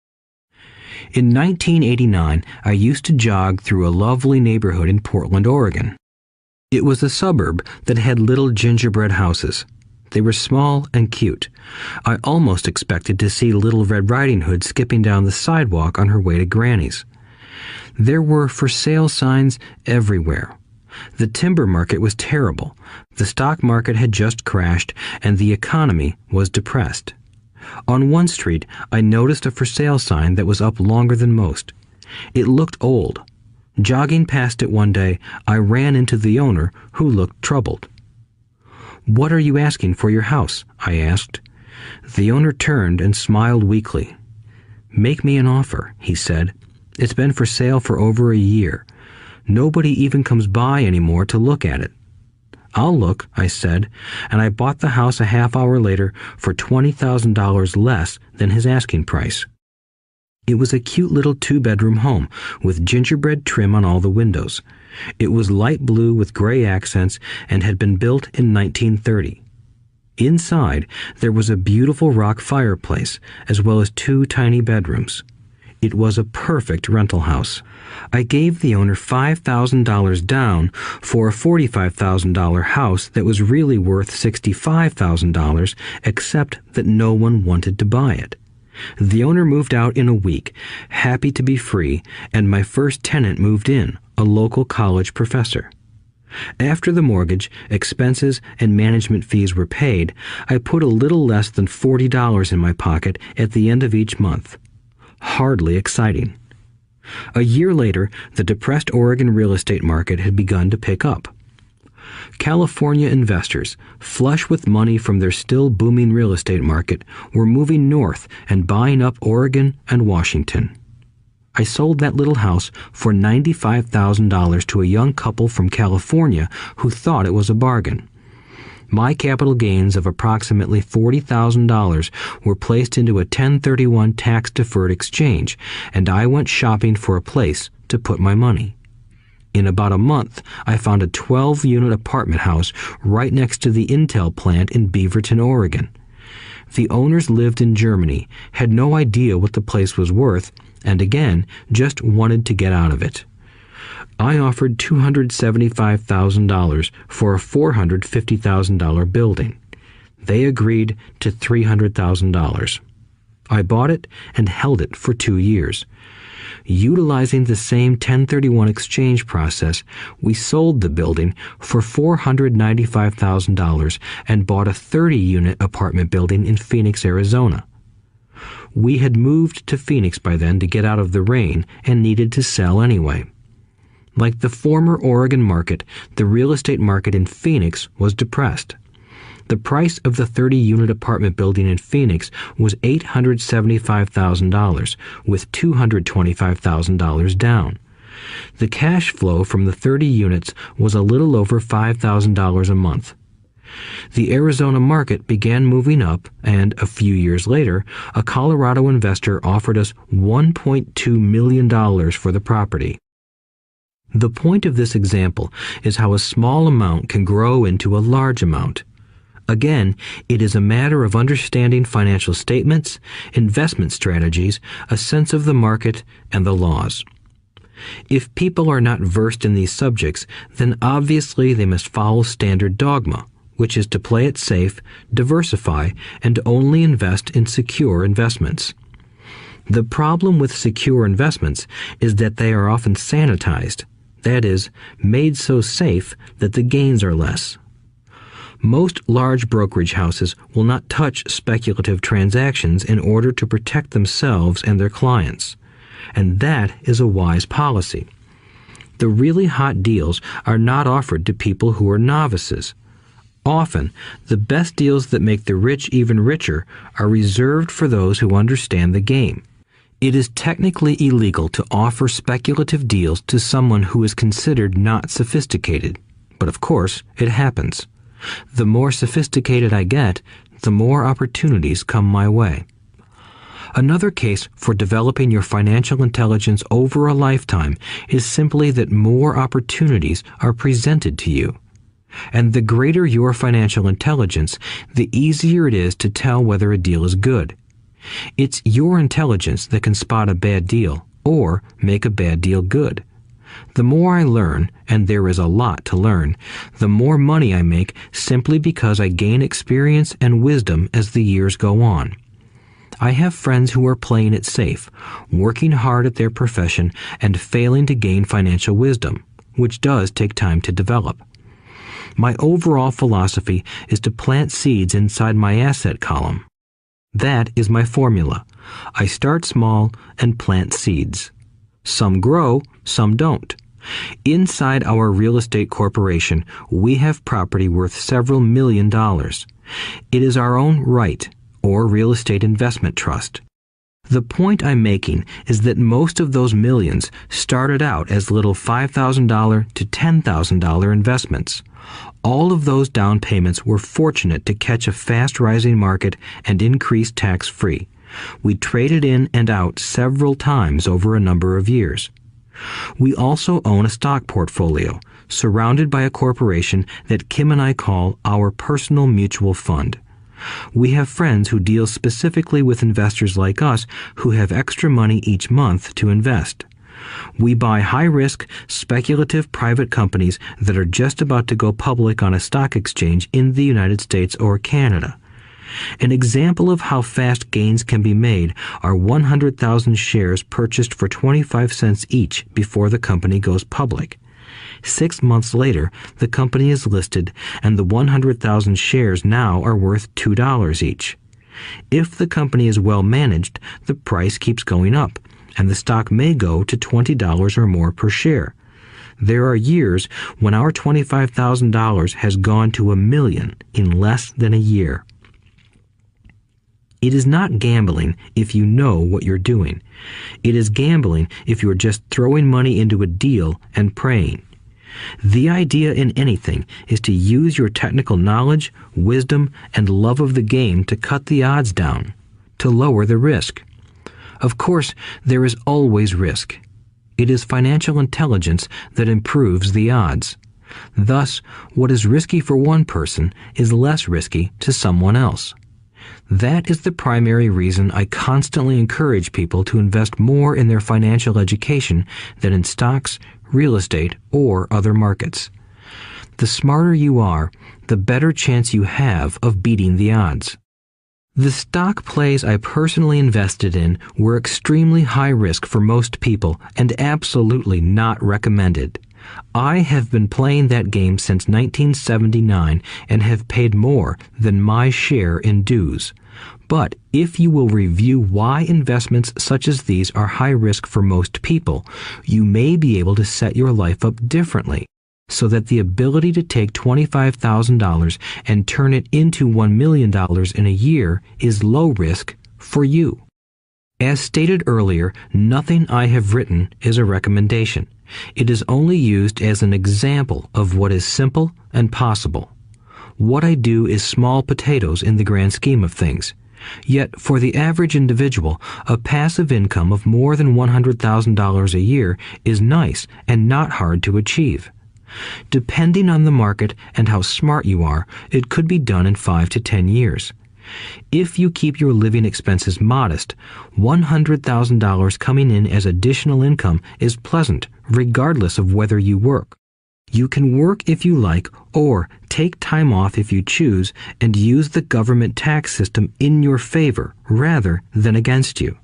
In 1989, I used to jog through a lovely neighborhood in Portland, Oregon. It was a suburb that had little gingerbread houses. They were small and cute. I almost expected to see Little Red Riding Hood skipping down the sidewalk on her way to Granny's. There were for sale signs everywhere. The timber market was terrible. The stock market had just crashed, and the economy was depressed. On one street, I noticed a for sale sign that was up longer than most. It looked old. Jogging past it one day, I ran into the owner, who looked troubled. "What are you asking for your house?" I asked. The owner turned and smiled weakly. "Make me an offer," he said. "It's been for sale for over a year. Nobody even comes by anymore to look at it." "I'll look," I said, and I bought the house a half hour later for $20,000 less than his asking price. It was a cute little 2-bedroom home with gingerbread trim on all the windows. It was light blue with gray accents and had been built in 1930. Inside, there was a beautiful rock fireplace, as well as 2 tiny bedrooms. It was a perfect rental house. I gave the owner $5,000 down for a $45,000 house that was really worth $65,000, except that no one wanted to buy it. The owner moved out in a week, happy to be free, and my first tenant moved in, a local college professor. After the mortgage, expenses, and management fees were paid, I put a little less than $40 in my pocket at the end of each month. Hardly exciting. A year later, the depressed Oregon real estate market had begun to pick up. California investors, flush with money from their still booming real estate market, were moving north and buying up Oregon and Washington. I sold that little house for $95,000 to a young couple from California who thought it was a bargain. My capital gains of approximately $40,000 were placed into a 1031 tax-deferred exchange, and I went shopping for a place to put my money. In about a month, I found a 12-unit apartment house right next to the Intel plant in Beaverton, Oregon. The owners lived in Germany, had no idea what the place was worth, and again, just wanted to get out of it. I offered $275,000 for a $450,000 building. They agreed to $300,000. I bought it and held it for 2 years. Utilizing the same 1031 exchange process, we sold the building for $495,000 and bought a 30-unit apartment building in Phoenix, Arizona. We had moved to Phoenix by then to get out of the rain and needed to sell anyway. Like the former Oregon market, the real estate market in Phoenix was depressed. The price of the 30-unit apartment building in Phoenix was $875,000, with $225,000 down. The cash flow from the 30 units was a little over $5,000 a month. The Arizona market began moving up, and a few years later, a Colorado investor offered us $1.2 million for the property. The point of this example is how a small amount can grow into a large amount. Again, it is a matter of understanding financial statements, investment strategies, a sense of the market, and the laws. If people are not versed in these subjects, then obviously they must follow standard dogma, which is to play it safe, diversify, and only invest in secure investments. The problem with secure investments is that they are often sanitized, that is, made so safe that the gains are less. Most large brokerage houses will not touch speculative transactions in order to protect themselves and their clients, and that is a wise policy. The really hot deals are not offered to people who are novices. Often, the best deals that make the rich even richer are reserved for those who understand the game. It is technically illegal to offer speculative deals to someone who is considered not sophisticated, but of course, it happens. The more sophisticated I get, the more opportunities come my way. Another case for developing your financial intelligence over a lifetime is simply that more opportunities are presented to you. And the greater your financial intelligence, the easier it is to tell whether a deal is good. It's your intelligence that can spot a bad deal or make a bad deal good. The more I learn, and there is a lot to learn, the more money I make simply because I gain experience and wisdom as the years go on. I have friends who are playing it safe, working hard at their profession and failing to gain financial wisdom, which does take time to develop. My overall philosophy is to plant seeds inside my asset column. That is my formula. I start small and plant seeds. Some grow, some don't. Inside our real estate corporation, we have property worth several $million. It is our own right, or real estate investment trust. The point I'm making is that most of those millions started out as little $5,000 to $10,000 investments. All of those down payments were fortunate to catch a fast-rising market and increase tax-free. We traded in and out several times over a number of years. We also own a stock portfolio, surrounded by a corporation that Kim and I call our personal mutual fund. We have friends who deal specifically with investors like us who have extra money each month to invest. We buy high-risk, speculative private companies that are just about to go public on a stock exchange in the United States or Canada. An example of how fast gains can be made are 100,000 shares purchased for 25 cents each before the company goes public. 6 months later, the company is listed, and the 100,000 shares now are worth $2 each. If the company is well managed, the price keeps going up, and the stock may go to $20 or more per share. There are years when our $25,000 has gone to $1 million in less than a year. It is not gambling if you know what you're doing. It is gambling if you're just throwing money into a deal and praying. The idea in anything is to use your technical knowledge, wisdom, and love of the game to cut the odds down, to lower the risk. Of course, there is always risk. It is financial intelligence that improves the odds. Thus, what is risky for one person is less risky to someone else. That is the primary reason I constantly encourage people to invest more in their financial education than in stocks, real estate, or other markets. The smarter you are, the better chance you have of beating the odds. The stock plays I personally invested in were extremely high risk for most people and absolutely not recommended. I have been playing that game since 1979 and have paid more than my share in dues. But if you will review why investments such as these are high risk for most people, you may be able to set your life up differently, so that the ability to take $25,000 and turn it into $1 million in a year is low risk for you. As stated earlier, nothing I have written is a recommendation. It is only used as an example of what is simple and possible. What I do is small potatoes in the grand scheme of things. Yet, for the average individual, a passive income of more than $100,000 a year is nice and not hard to achieve. Depending on the market and how smart you are, it could be done in 5 to 10 years. If you keep your living expenses modest, $100,000 coming in as additional income is pleasant, regardless of whether you work. You can work if you like, or take time off if you choose, and use the government tax system in your favor rather than against you.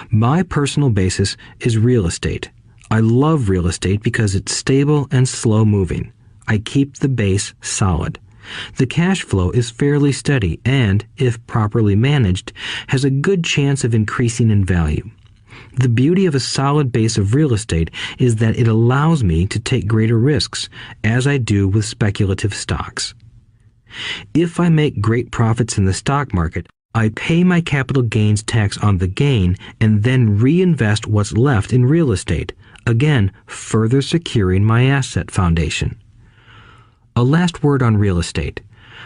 My personal basis is real estate. I love real estate because it's stable and slow-moving. I keep the base solid. The cash flow is fairly steady and, if properly managed, has a good chance of increasing in value. The beauty of a solid base of real estate is that it allows me to take greater risks, as I do with speculative stocks. If I make great profits in the stock market, I pay my capital gains tax on the gain and then reinvest what's left in real estate, again further securing my asset foundation. A last word on real estate.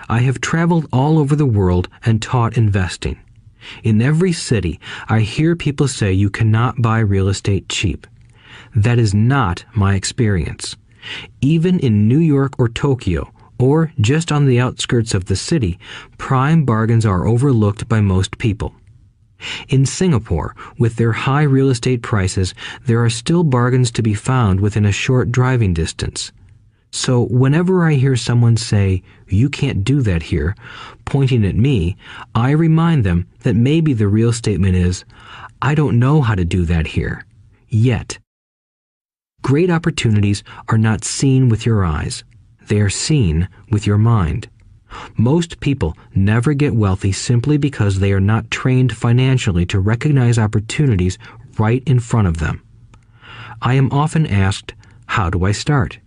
I have traveled all over the world and taught investing. In every city, I hear people say you cannot buy real estate cheap. That is not my experience. Even in New York or Tokyo, or just on the outskirts of the city, prime bargains are overlooked by most people. In Singapore, with their high real estate prices, there are still bargains to be found within a short driving distance. So whenever I hear someone say, "You can't do that here," pointing at me, I remind them that maybe the real statement is, "I don't know how to do that here. Yet." Great opportunities are not seen with your eyes. They are seen with your mind. Most people never get wealthy simply because they are not trained financially to recognize opportunities right in front of them. I am often asked, how do I start?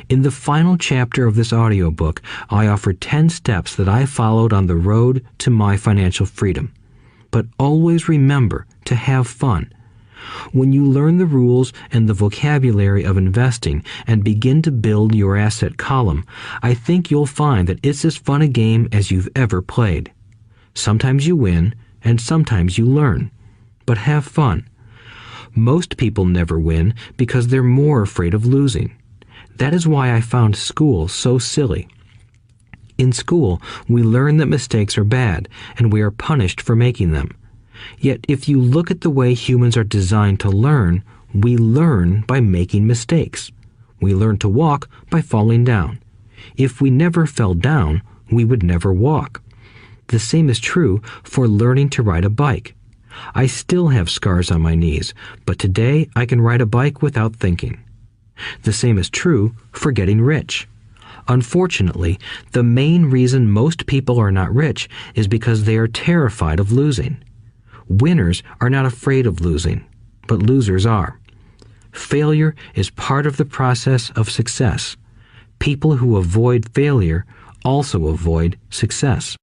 In the final chapter of this audiobook, I offer 10 steps that I followed on the road to my financial freedom. But always remember to have fun. When you learn the rules and the vocabulary of investing and begin to build your asset column, I think you'll find that it's as fun a game as you've ever played. Sometimes you win, and sometimes you learn. But have fun. Most people never win because they're more afraid of losing. That is why I found school so silly. In school, we learn that mistakes are bad, and we are punished for making them. Yet if you look at the way humans are designed to learn, we learn by making mistakes. We learn to walk by falling down. If we never fell down, we would never walk. The same is true for learning to ride a bike. I still have scars on my knees, but today I can ride a bike without thinking. The same is true for getting rich. Unfortunately, the main reason most people are not rich is because they are terrified of losing. Winners are not afraid of losing, but losers are. Failure is part of the process of success. People who avoid failure also avoid success.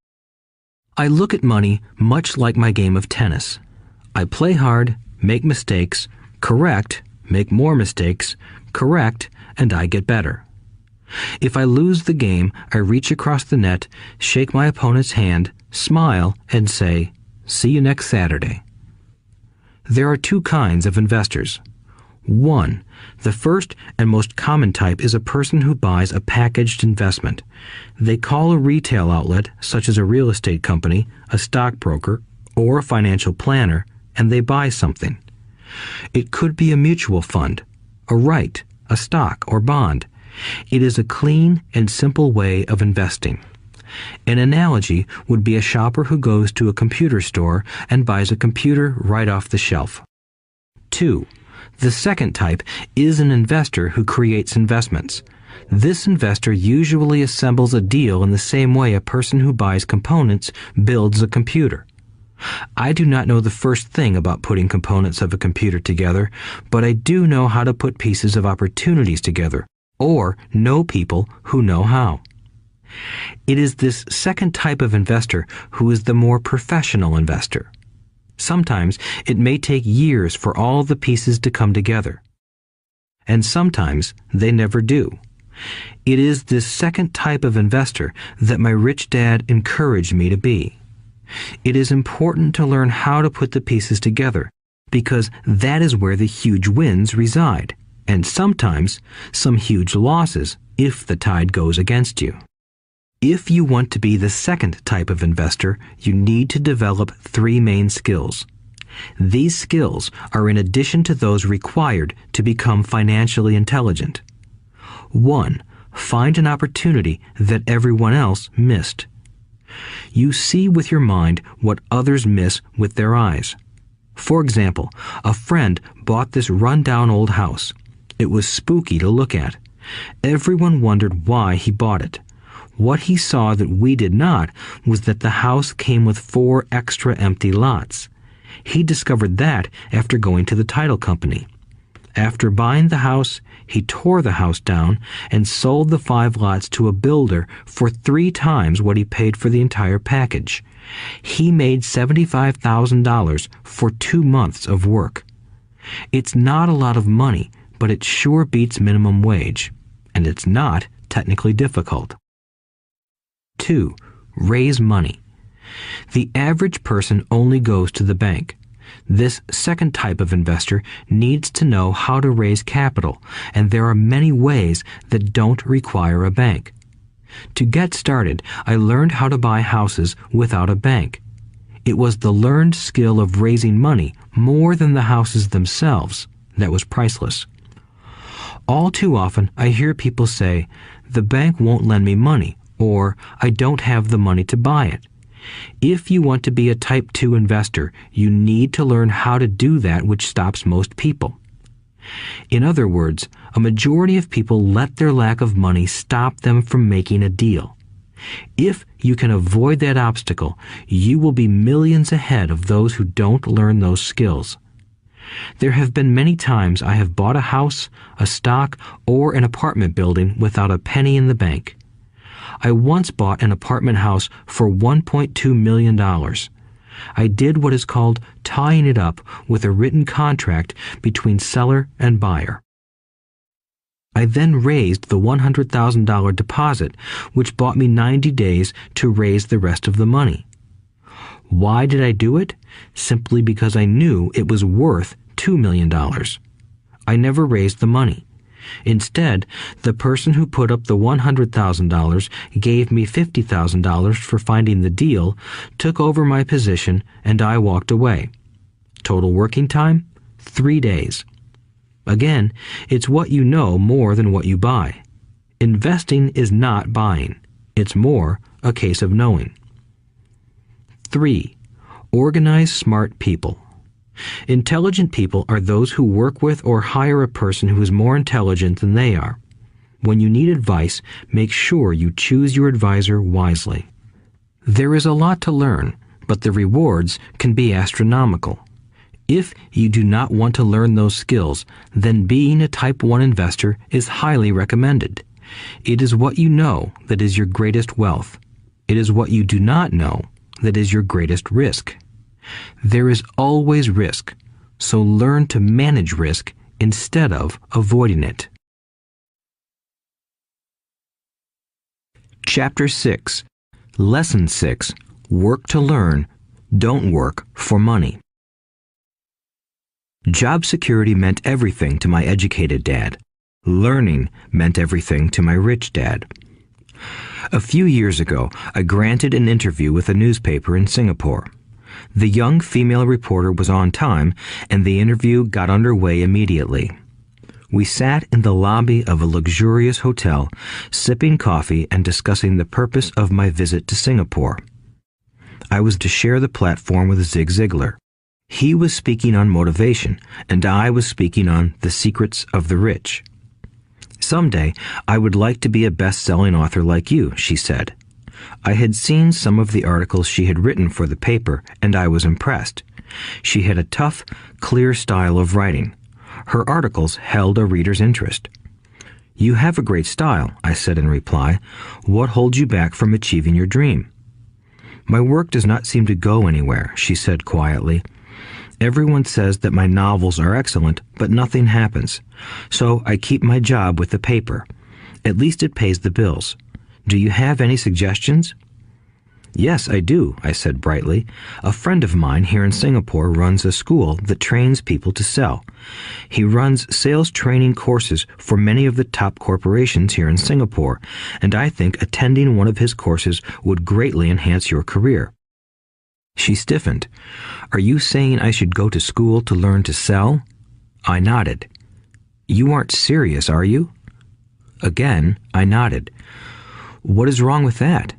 I look at money much like my game of tennis. I play hard, make mistakes, correct, make more mistakes, correct, and I get better. If I lose the game, I reach across the net, shake my opponent's hand, smile, and say, "See you next Saturday." There are two kinds of investors. One, the first and most common type is a person who buys a packaged investment. They call a retail outlet, such as a real estate company, a stockbroker, or a financial planner, and they buy something. It could be a mutual fund, a right, a stock, or bond. It is a clean and simple way of investing. An analogy would be a shopper who goes to a computer store and buys a computer right off the shelf. 2. The second type is an investor who creates investments. This investor usually assembles a deal in the same way a person who buys components builds a computer. I do not know the first thing about putting components of a computer together, but I do know how to put pieces of opportunities together, or know people who know how. It is this second type of investor who is the more professional investor. Sometimes it may take years for all the pieces to come together. And sometimes they never do. It is this second type of investor that my rich dad encouraged me to be. It is important to learn how to put the pieces together, because that is where the huge wins reside, and sometimes some huge losses if the tide goes against you. If you want to be the second type of investor, you need to develop 3 main skills. These skills are in addition to those required to become financially intelligent. 1. Find an opportunity that everyone else missed. You see with your mind what others miss with their eyes. For example, a friend bought this run-down old house. It was spooky to look at. Everyone wondered why he bought it. What he saw that we did not was that the house came with 4 extra empty lots. He discovered that after going to the title company. After buying the house, he tore the house down and sold the 5 lots to a builder for 3 times what he paid for the entire package. He made $75,000 for 2 months of work. It's not a lot of money, but it sure beats minimum wage, and it's not technically difficult. 2. Raise money. The average person only goes to the bank. This second type of investor needs to know how to raise capital, and there are many ways that don't require a bank. To get started, I learned how to buy houses without a bank. It was the learned skill of raising money more than the houses themselves that was priceless. All too often, I hear people say, "The bank won't lend me money," or "I don't have the money to buy it." If you want to be a Type 2 investor, you need to learn how to do that which stops most people. In other words, a majority of people let their lack of money stop them from making a deal. If you can avoid that obstacle, you will be millions ahead of those who don't learn those skills. There have been many times I have bought a house, a stock, or an apartment building without a penny in the bank. I once bought an apartment house for $1.2 million. I did what is called tying it up with a written contract between seller and buyer. I then raised the $100,000 deposit, which bought me 90 days to raise the rest of the money. Why did I do it? Simply because I knew it was worth $2 million. I never raised the money. Instead, the person who put up the $100,000 gave me $50,000 for finding the deal, took over my position, and I walked away. Total working time? 3 days. Again, it's what you know more than what you buy. Investing is not buying. It's more a case of knowing. 3. Organize smart people. Intelligent people are those who work with or hire a person who is more intelligent than they are. When you need advice, make sure you choose your advisor wisely. There is a lot to learn, but the rewards can be astronomical. If you do not want to learn those skills, then being a Type 1 investor is highly recommended. It is what you know that is your greatest wealth. It is what you do not know that is your greatest risk. There is always risk, so learn to manage risk instead of avoiding it. Chapter 6. Lesson 6. Work to learn, don't work for money. Job security meant everything to my educated dad. Learning meant everything to my rich dad. A few years ago, I granted an interview with a newspaper in Singapore. The young female reporter was on time, and the interview got underway immediately. We sat in the lobby of a luxurious hotel, sipping coffee and discussing the purpose of my visit to Singapore. I was to share the platform with Zig Ziglar. He was speaking on motivation, and I was speaking on the secrets of the rich. Someday, I would like to be a best-selling author like you, she said. I had seen some of the articles she had written for the paper, and I was impressed. She had a tough, clear style of writing. Her articles held a reader's interest. You have a great style, I said in reply. What holds you back from achieving your dream? My work does not seem to go anywhere, she said quietly. Everyone says that my novels are excellent, but nothing happens. So I keep my job with the paper. At least it pays the bills. Do you have any suggestions? Yes, I do, I said brightly. A friend of mine here in Singapore runs a school that trains people to sell. He runs sales training courses for many of the top corporations here in Singapore, and I think attending one of his courses would greatly enhance your career. She stiffened. Are you saying I should go to school to learn to sell? I nodded. You aren't serious, are you? Again, I nodded. What is wrong with that?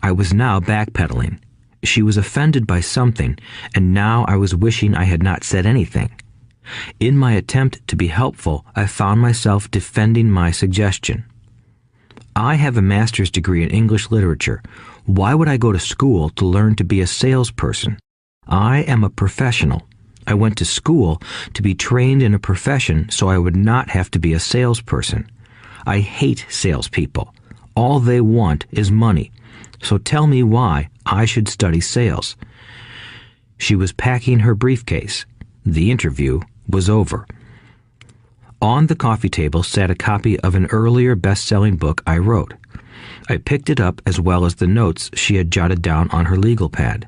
I was now backpedaling. She was offended by something, and now I was wishing I had not said anything. In my attempt to be helpful, I found myself defending my suggestion. I have a master's degree in English literature. Why would I go to school to learn to be a salesperson? I am a professional. I went to school to be trained in a profession so I would not have to be a salesperson. I hate salespeople. All they want is money. So tell me why I should study sales. She was packing her briefcase. The interview was over. On the coffee table sat a copy of an earlier best-selling book I wrote. I picked it up as well as the notes she had jotted down on her legal pad.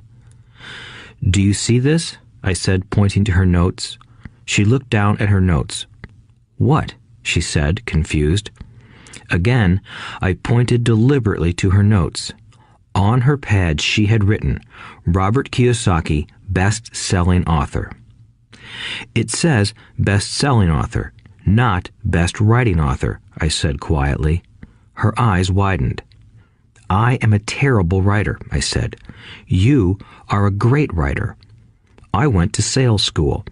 Do you see this? I said, pointing to her notes. She looked down at her notes. What? She said, confused. Again, I pointed deliberately to her notes. On her pad she had written, Robert Kiyosaki, best-selling author. It says best-selling author, not best writing author, I said quietly. Her eyes widened. I am a terrible writer, I said. You are a great writer. I went to sales school.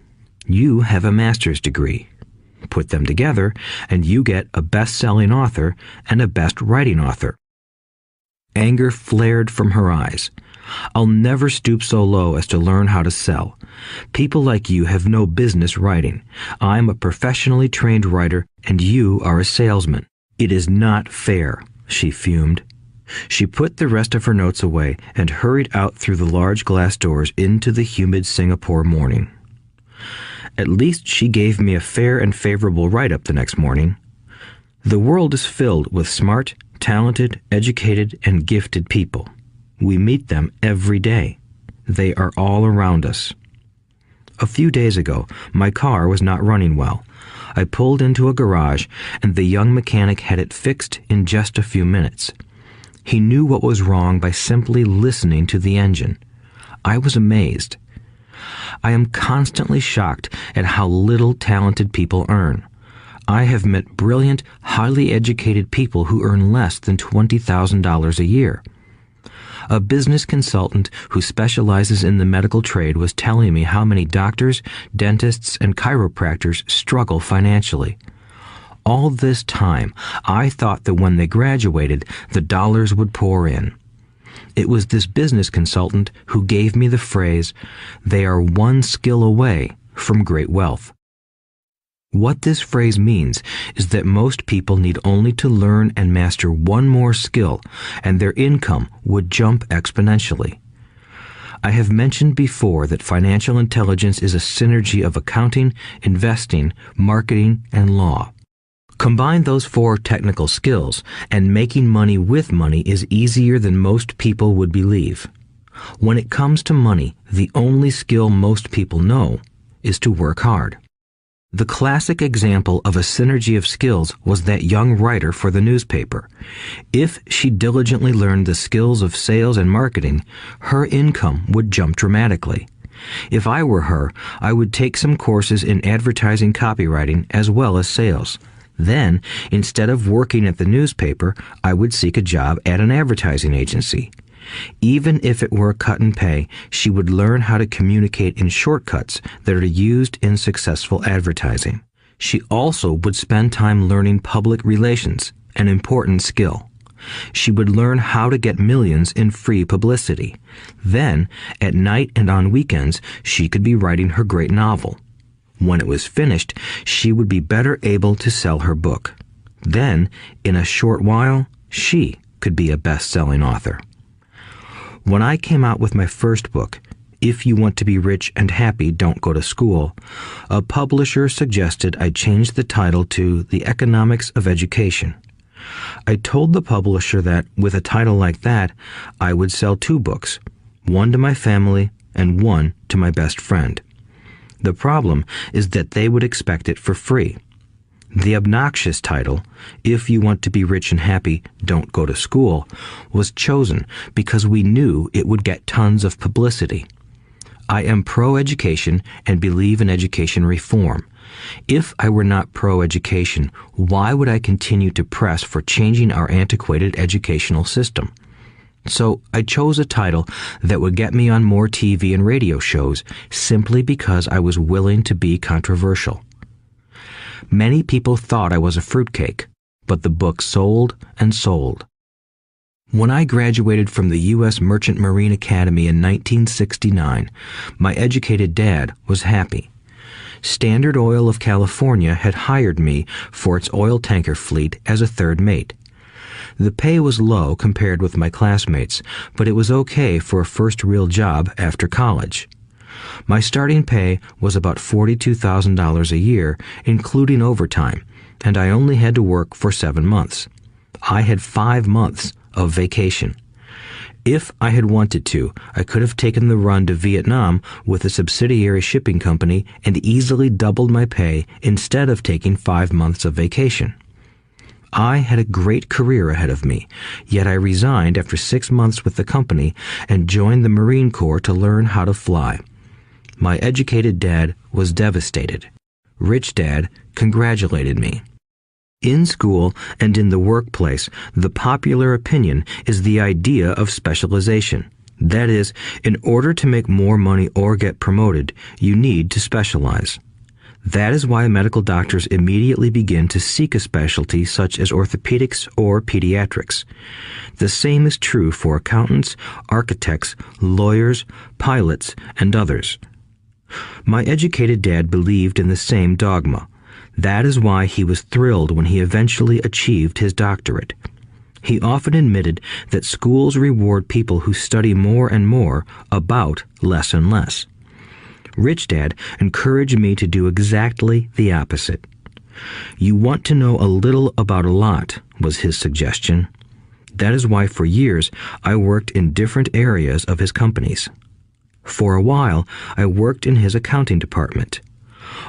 You have a master's degree. Put them together, and you get a best-selling author and a best-writing author. Anger flared from her eyes. I'll never stoop so low as to learn how to sell. People like you have no business writing. I'm a professionally trained writer, and you are a salesman. It is not fair, she fumed. She put the rest of her notes away and hurried out through the large glass doors into the humid Singapore morning. At least she gave me a fair and favorable write-up the next morning. The world is filled with smart, talented, educated, and gifted people. We meet them every day. They are all around us. A few days ago, my car was not running well. I pulled into a garage, and the young mechanic had it fixed in just a few minutes. He knew what was wrong by simply listening to the engine. I was amazed. I am constantly shocked at how little talented people earn. I have met brilliant, highly educated people who earn less than $20,000 a year. A business consultant who specializes in the medical trade was telling me how many doctors, dentists, and chiropractors struggle financially. All this time, I thought that when they graduated, the dollars would pour in. It was this business consultant who gave me the phrase, "They are one skill away from great wealth." What this phrase means is that most people need only to learn and master one more skill, and their income would jump exponentially. I have mentioned before that financial intelligence is a synergy of accounting, investing, marketing, and law. Combine those 4 technical skills, and making money with money is easier than most people would believe. When it comes to money, the only skill most people know is to work hard. The classic example of a synergy of skills was that young writer for the newspaper. If she diligently learned the skills of sales and marketing, her income would jump dramatically. If I were her, I would take some courses in advertising copywriting as well as sales. Then, instead of working at the newspaper, I would seek a job at an advertising agency. Even if it were a cut in pay, she would learn how to communicate in shortcuts that are used in successful advertising. She also would spend time learning public relations, an important skill. She would learn how to get millions in free publicity. Then, at night and on weekends, she could be writing her great novel. When it was finished, she would be better able to sell her book. Then, in a short while, she could be a best-selling author. When I came out with my first book, If You Want to Be Rich and Happy, Don't Go to School, a publisher suggested I change the title to The Economics of Education. I told the publisher that, with a title like that, I would sell 2 books, one to my family and one to my best friend. The problem is that they would expect it for free. The obnoxious title, If You Want to Be Rich and Happy, Don't Go to School, was chosen because we knew it would get tons of publicity. I am pro-education and believe in education reform. If I were not pro-education, why would I continue to press for changing our antiquated educational system? So I chose a title that would get me on more TV and radio shows simply because I was willing to be controversial. Many people thought I was a fruitcake, but the book sold and sold. When I graduated from the U.S. Merchant Marine Academy in 1969, my educated dad was happy. Standard Oil of California had hired me for its oil tanker fleet as a third mate. The pay was low compared with my classmates, but it was okay for a first real job after college. My starting pay was about $42,000 a year, including overtime, and I only had to work for 7 months. I had 5 months of vacation. If I had wanted to, I could have taken the run to Vietnam with a subsidiary shipping company and easily doubled my pay instead of taking 5 months of vacation. I had a great career ahead of me, yet I resigned after 6 months with the company and joined the Marine Corps to learn how to fly. My educated dad was devastated. Rich Dad congratulated me. In school and in the workplace, the popular opinion is the idea of specialization. That is, in order to make more money or get promoted, you need to specialize. That is why medical doctors immediately begin to seek a specialty such as orthopedics or pediatrics. The same is true for accountants, architects, lawyers, pilots, and others. My educated dad believed in the same dogma. That is why he was thrilled when he eventually achieved his doctorate. He often admitted that schools reward people who study more and more about less and less. Rich Dad encouraged me to do exactly the opposite. You want to know a little about a lot, was his suggestion. That is why for years I worked in different areas of his companies. For a while, I worked in his accounting department.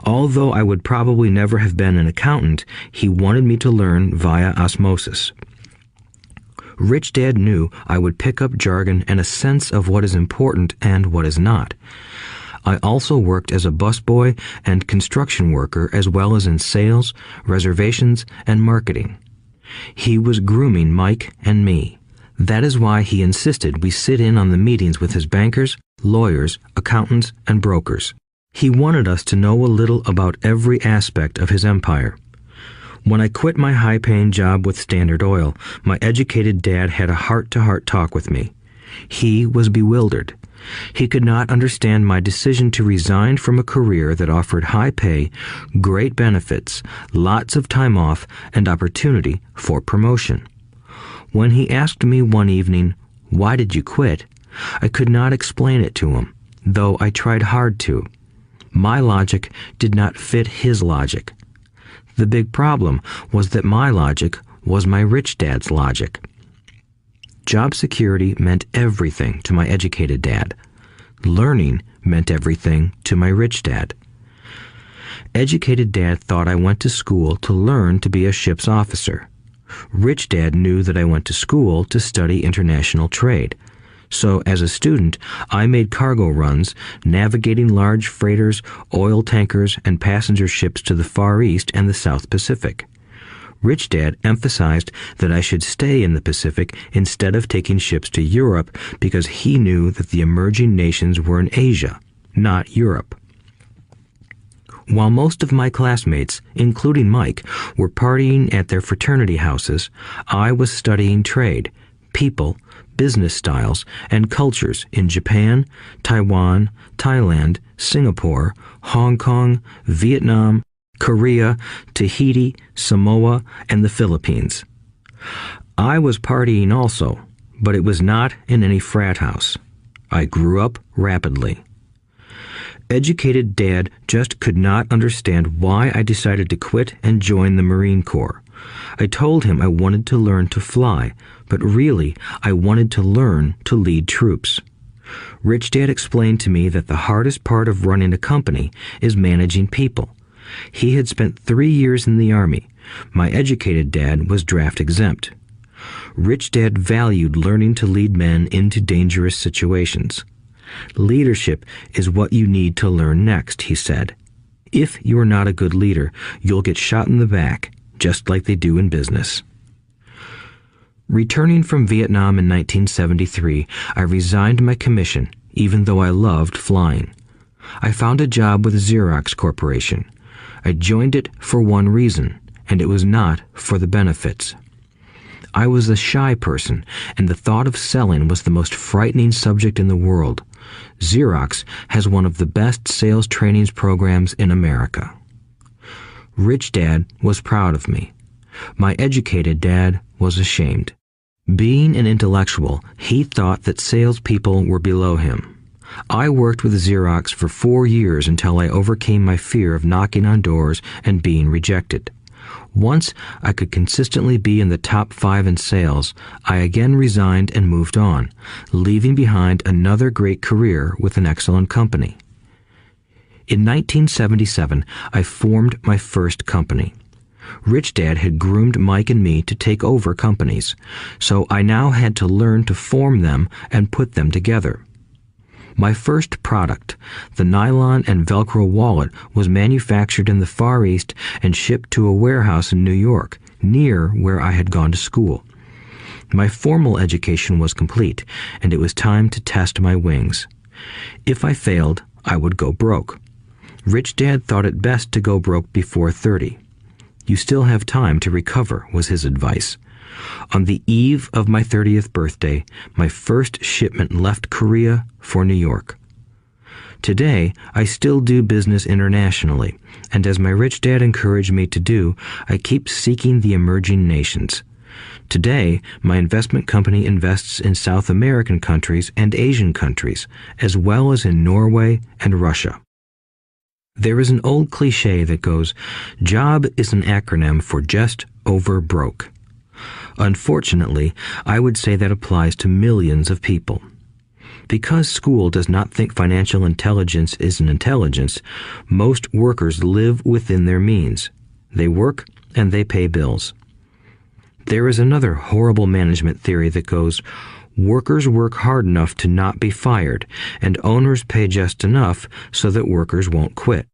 Although I would probably never have been an accountant, he wanted me to learn via osmosis. Rich Dad knew I would pick up jargon and a sense of what is important and what is not. I also worked as a busboy and construction worker as well as in sales, reservations, and marketing. He was grooming Mike and me. That is why he insisted we sit in on the meetings with his bankers, lawyers, accountants, and brokers. He wanted us to know a little about every aspect of his empire. When I quit my high-paying job with Standard Oil, my educated dad had a heart-to-heart talk with me. He was bewildered. He could not understand my decision to resign from a career that offered high pay, great benefits, lots of time off, and opportunity for promotion. When he asked me one evening, "Why did you quit?" I could not explain it to him, though I tried hard to. My logic did not fit his logic. The big problem was that my logic was my rich dad's logic. Job security meant everything to my educated dad. Learning meant everything to my rich dad. Educated dad thought I went to school to learn to be a ship's officer. Rich dad knew that I went to school to study international trade. So as a student, I made cargo runs, navigating large freighters, oil tankers, and passenger ships to the Far East and the South Pacific. Rich Dad emphasized that I should stay in the Pacific instead of taking ships to Europe because he knew that the emerging nations were in Asia, not Europe. While most of my classmates, including Mike, were partying at their fraternity houses, I was studying trade, people, business styles, and cultures in Japan, Taiwan, Thailand, Singapore, Hong Kong, Vietnam, Korea, Tahiti, Samoa, and the Philippines. I was partying also, but it was not in any frat house. I grew up rapidly. Educated Dad just could not understand why I decided to quit and join the Marine Corps. I told him I wanted to learn to fly, but really I wanted to learn to lead troops. Rich Dad explained to me that the hardest part of running a company is managing people. He had spent 3 years in the Army. My educated dad was draft exempt. Rich Dad valued learning to lead men into dangerous situations. Leadership is what you need to learn next, he said. If you are not a good leader, you'll get shot in the back, just like they do in business. Returning from Vietnam in 1973, I resigned my commission, even though I loved flying. I found a job with Xerox Corporation. I joined it for one reason, and it was not for the benefits. I was a shy person, and the thought of selling was the most frightening subject in the world. Xerox has one of the best sales trainings programs in America. Rich Dad was proud of me. My educated dad was ashamed. Being an intellectual, he thought that salespeople were below him. I worked with Xerox for 4 years until I overcame my fear of knocking on doors and being rejected. Once I could consistently be in the top 5 in sales, I again resigned and moved on, leaving behind another great career with an excellent company. In 1977, I formed my first company. Rich Dad had groomed Mike and me to take over companies, so I now had to learn to form them and put them together. My first product, the nylon and Velcro wallet, was manufactured in the Far East and shipped to a warehouse in New York, near where I had gone to school. My formal education was complete, and it was time to test my wings. If I failed, I would go broke. Rich Dad thought it best to go broke before 30. You still have time to recover, was his advice. On the eve of my 30th birthday, my first shipment left Korea for New York. Today, I still do business internationally, and as my rich dad encouraged me to do, I keep seeking the emerging nations. Today, my investment company invests in South American countries and Asian countries, as well as in Norway and Russia. There is an old cliche that goes, "Job is an acronym for just over broke." Unfortunately, I would say that applies to millions of people. Because school does not think financial intelligence is an intelligence, most workers live within their means. They work and they pay bills. There is another horrible management theory that goes, workers work hard enough to not be fired, and owners pay just enough so that workers won't quit.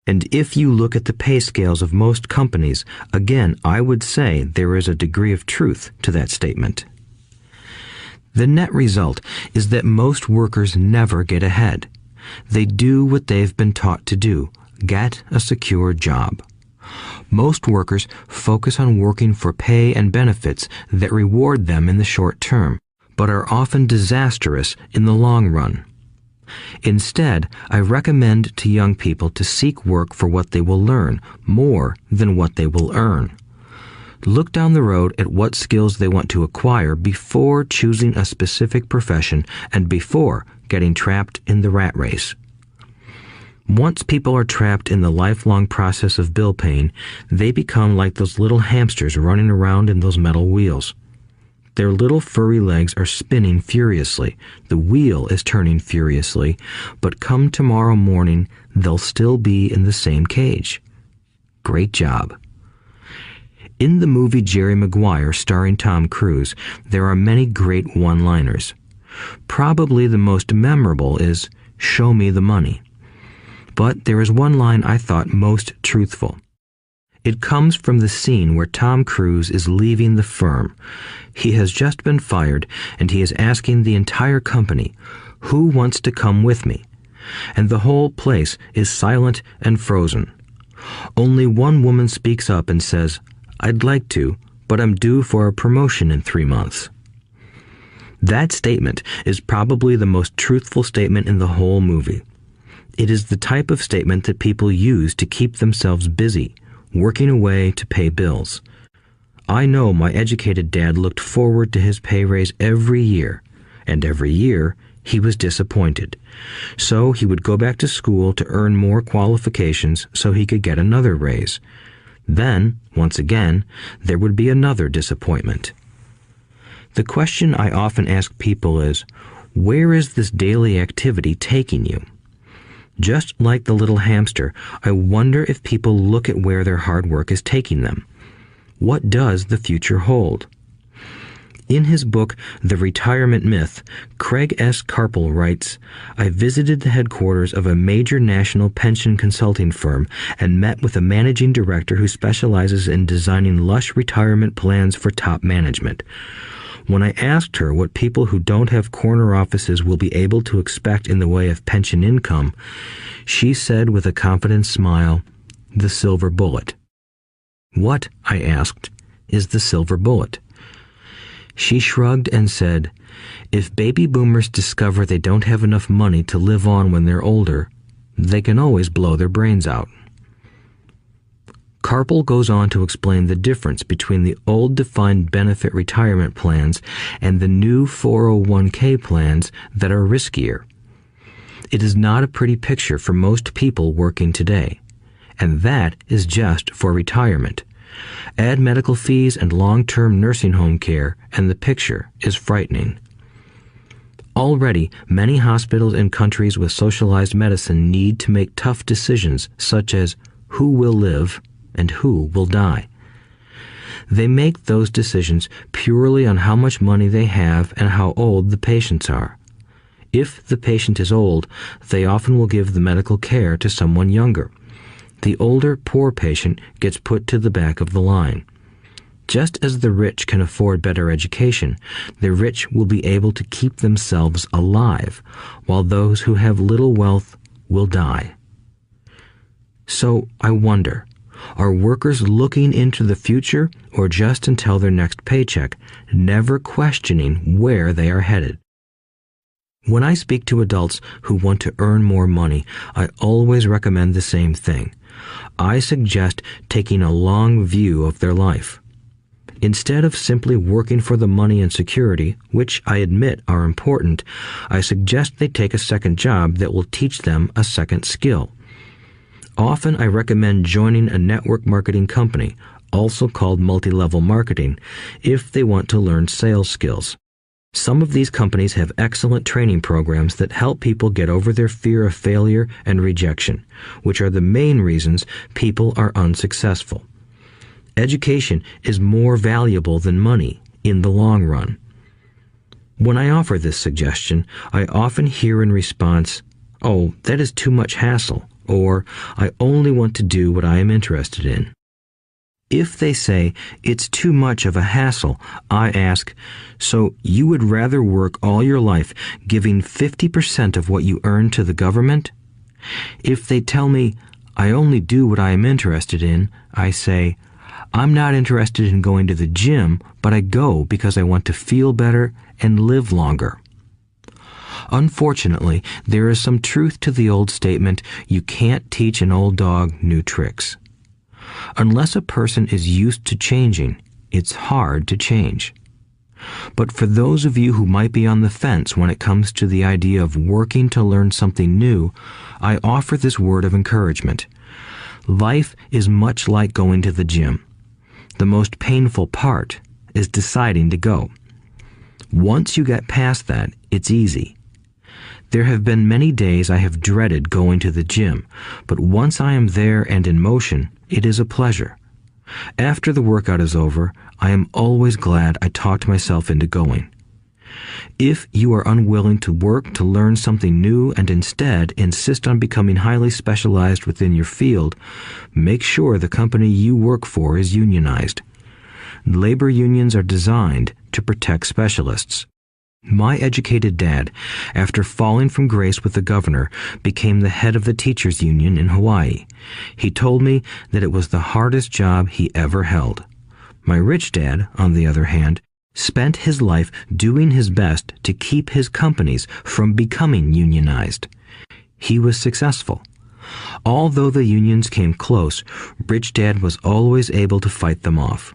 And if you look at the pay scales of most companies, again, I would say there is a degree of truth to that statement. The net result is that most workers never get ahead. They do what they've been taught to do, get a secure job. Most workers focus on working for pay and benefits that reward them in the short term, but are often disastrous in the long run. Instead, I recommend to young people to seek work for what they will learn more than what they will earn. Look down the road at what skills they want to acquire before choosing a specific profession and before getting trapped in the rat race. Once people are trapped in the lifelong process of bill paying, they become like those little hamsters running around in those metal wheels. Their little furry legs are spinning furiously. The wheel is turning furiously, but come tomorrow morning, they'll still be in the same cage. Great job. In the movie Jerry Maguire, starring Tom Cruise, there are many great one-liners. Probably the most memorable is, "Show me the money." But there is one line I thought most truthful. It comes from the scene where Tom Cruise is leaving the firm. He has just been fired, and he is asking the entire company, "Who wants to come with me?" And the whole place is silent and frozen. Only one woman speaks up and says, "I'd like to, but I'm due for a promotion in 3 months." That statement is probably the most truthful statement in the whole movie. It is the type of statement that people use to keep themselves busy, working away to pay bills. I know my educated dad looked forward to his pay raise every year, and every year he was disappointed. So he would go back to school to earn more qualifications so he could get another raise. Then, once again, there would be another disappointment. The question I often ask people is, where is this daily activity taking you? Just like the little hamster, I wonder if people look at where their hard work is taking them. What does the future hold? In his book, The Retirement Myth, Craig S. Carpel writes, "I visited the headquarters of a major national pension consulting firm and met with a managing director who specializes in designing lush retirement plans for top management. When I asked her what people who don't have corner offices will be able to expect in the way of pension income, she said with a confident smile, 'The silver bullet.'" "What," I asked, "is the silver bullet?" She shrugged and said, "If baby boomers discover they don't have enough money to live on when they're older, they can always blow their brains out." Carpel goes on to explain the difference between the old defined benefit retirement plans and the new 401k plans that are riskier. It is not a pretty picture for most people working today, and that is just for retirement. Add medical fees and long-term nursing home care, and the picture is frightening. Already, many hospitals in countries with socialized medicine need to make tough decisions such as who will live and who will die. They make those decisions purely on how much money they have and how old the patients are. If the patient is old, they often will give the medical care to someone younger. The older, poor patient gets put to the back of the line. Just as the rich can afford better education, the rich will be able to keep themselves alive, while those who have little wealth will die. So I wonder, are workers looking into the future or just until their next paycheck, never questioning where they are headed? When I speak to adults who want to earn more money, I always recommend the same thing. I suggest taking a long view of their life. Instead of simply working for the money and security, which I admit are important, I suggest they take a second job that will teach them a second skill. Often I recommend joining a network marketing company, also called multi-level marketing, if they want to learn sales skills. Some of these companies have excellent training programs that help people get over their fear of failure and rejection, which are the main reasons people are unsuccessful. Education is more valuable than money in the long run. When I offer this suggestion, I often hear in response, "Oh, that is too much hassle," or "I only want to do what I am interested in." If they say it's too much of a hassle, I ask, so you would rather work all your life giving 50% of what you earn to the government? If they tell me, I only do what I am interested in, I say, I'm not interested in going to the gym, but I go because I want to feel better and live longer. Unfortunately, there is some truth to the old statement, you can't teach an old dog new tricks. Unless a person is used to changing, it's hard to change. But for those of you who might be on the fence when it comes to the idea of working to learn something new, I offer this word of encouragement. Life is much like going to the gym. The most painful part is deciding to go. Once you get past that, it's easy. There have been many days I have dreaded going to the gym, but once I am there and in motion, it is a pleasure. After the workout is over, I am always glad I talked myself into going. If you are unwilling to work to learn something new and instead insist on becoming highly specialized within your field, make sure the company you work for is unionized. Labor unions are designed to protect specialists. My educated dad, after falling from grace with the governor, became the head of the teachers' union in Hawaii. He told me that it was the hardest job he ever held. My rich dad, on the other hand, spent his life doing his best to keep his companies from becoming unionized. He was successful. Although the unions came close, Rich Dad was always able to fight them off.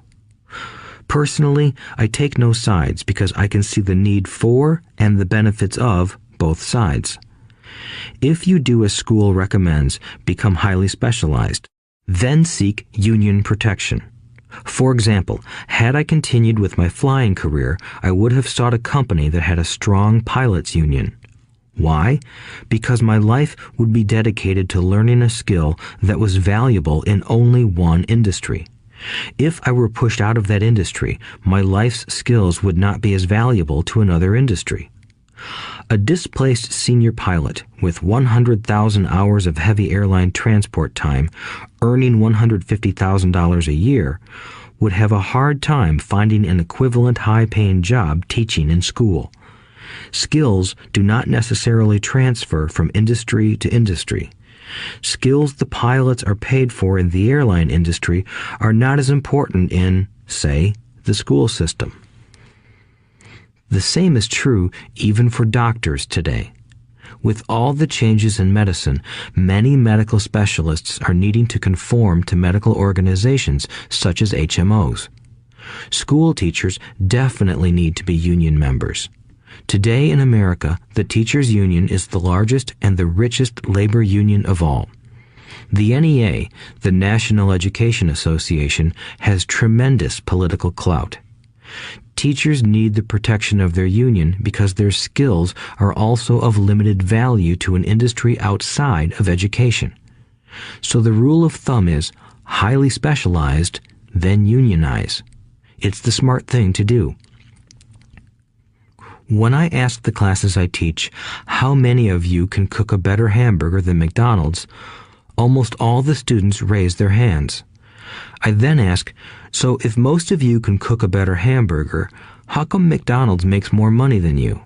Personally, I take no sides because I can see the need for and the benefits of both sides. If you do as school recommends, become highly specialized, then seek union protection. For example, had I continued with my flying career, I would have sought a company that had a strong pilots union. Why? Because my life would be dedicated to learning a skill that was valuable in only one industry. If I were pushed out of that industry, my life's skills would not be as valuable to another industry. A displaced senior pilot with 100,000 hours of heavy airline transport time, earning $150,000 a year, would have a hard time finding an equivalent high-paying job teaching in school. Skills do not necessarily transfer from industry to industry. Skills the pilots are paid for in the airline industry are not as important in, say, the school system. The same is true even for doctors today. With all the changes in medicine, many medical specialists are needing to conform to medical organizations such as HMOs. School teachers definitely need to be union members. Today in America, the teachers' union is the largest and the richest labor union of all. The NEA, the National Education Association, has tremendous political clout. Teachers need the protection of their union because their skills are also of limited value to an industry outside of education. So the rule of thumb is highly specialized, then unionize. It's the smart thing to do. When I ask the classes I teach, how many of you can cook a better hamburger than McDonald's, almost all the students raise their hands. I then ask, so if most of you can cook a better hamburger, how come McDonald's makes more money than you?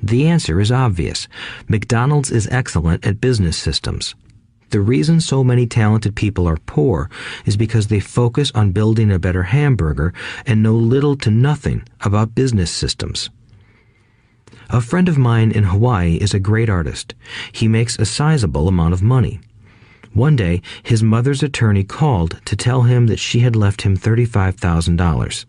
The answer is obvious. McDonald's is excellent at business systems. The reason so many talented people are poor is because they focus on building a better hamburger and know little to nothing about business systems. A friend of mine in Hawaii is a great artist. He makes a sizable amount of money. One day, his mother's attorney called to tell him that she had left him $35,000.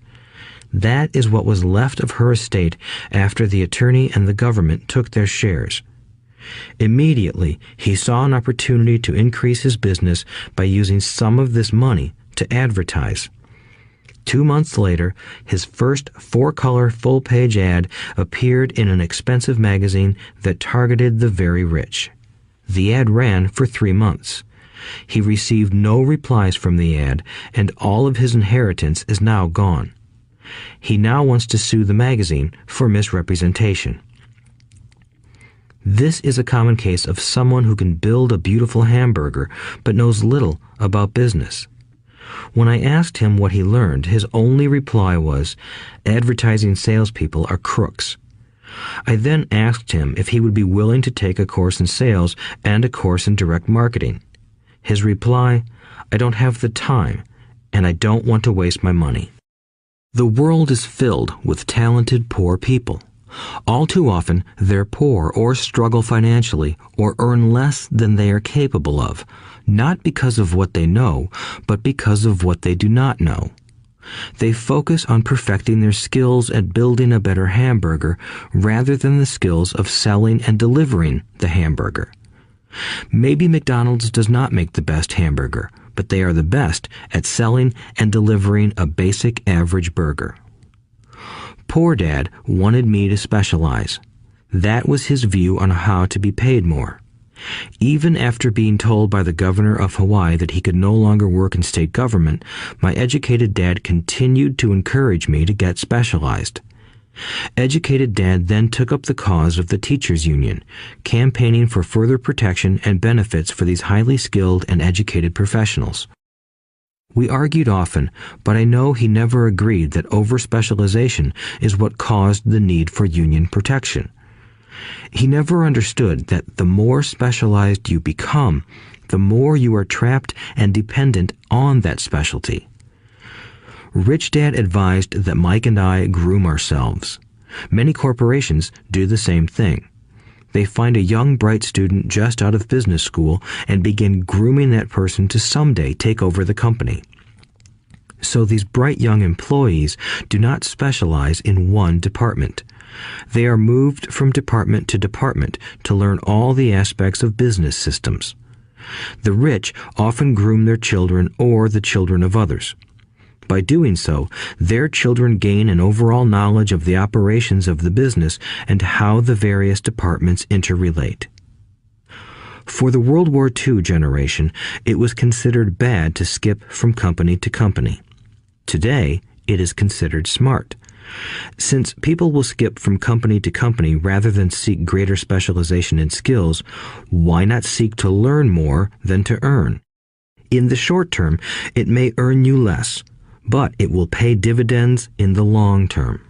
That is what was left of her estate after the attorney and the government took their shares. Immediately, he saw an opportunity to increase his business by using some of this money to advertise. 2 months later, his first 4-color full-page ad appeared in an expensive magazine that targeted the very rich. The ad ran for 3 months. He received no replies from the ad, and all of his inheritance is now gone. He now wants to sue the magazine for misrepresentation. This is a common case of someone who can build a beautiful hamburger but knows little about business. When I asked him what he learned, his only reply was, "Advertising salespeople are crooks." I then asked him if he would be willing to take a course in sales and a course in direct marketing. His reply, "I don't have the time, and I don't want to waste my money." The world is filled with talented poor people. All too often, they're poor or struggle financially or earn less than they are capable of, not because of what they know, but because of what they do not know. They focus on perfecting their skills at building a better hamburger rather than the skills of selling and delivering the hamburger. Maybe McDonald's does not make the best hamburger, but they are the best at selling and delivering a basic average burger. Poor Dad wanted me to specialize. That was his view on how to be paid more. Even after being told by the governor of Hawaii that he could no longer work in state government, my educated dad continued to encourage me to get specialized. Educated Dad then took up the cause of the teachers' union, campaigning for further protection and benefits for these highly skilled and educated professionals. We argued often, but I know he never agreed that over-specialization is what caused the need for union protection. He never understood that the more specialized you become, the more you are trapped and dependent on that specialty. Rich Dad advised that Mike and I groom ourselves. Many corporations do the same thing. They find a young, bright student just out of business school and begin grooming that person to someday take over the company. So these bright young employees do not specialize in one department. They are moved from department to department to learn all the aspects of business systems. The rich often groom their children or the children of others. By doing so, their children gain an overall knowledge of the operations of the business and how the various departments interrelate. For the World War II generation, it was considered bad to skip from company to company. Today, it is considered smart. Since people will skip from company to company rather than seek greater specialization in skills, why not seek to learn more than to earn? In the short term, it may earn you less, but it will pay dividends in the long term.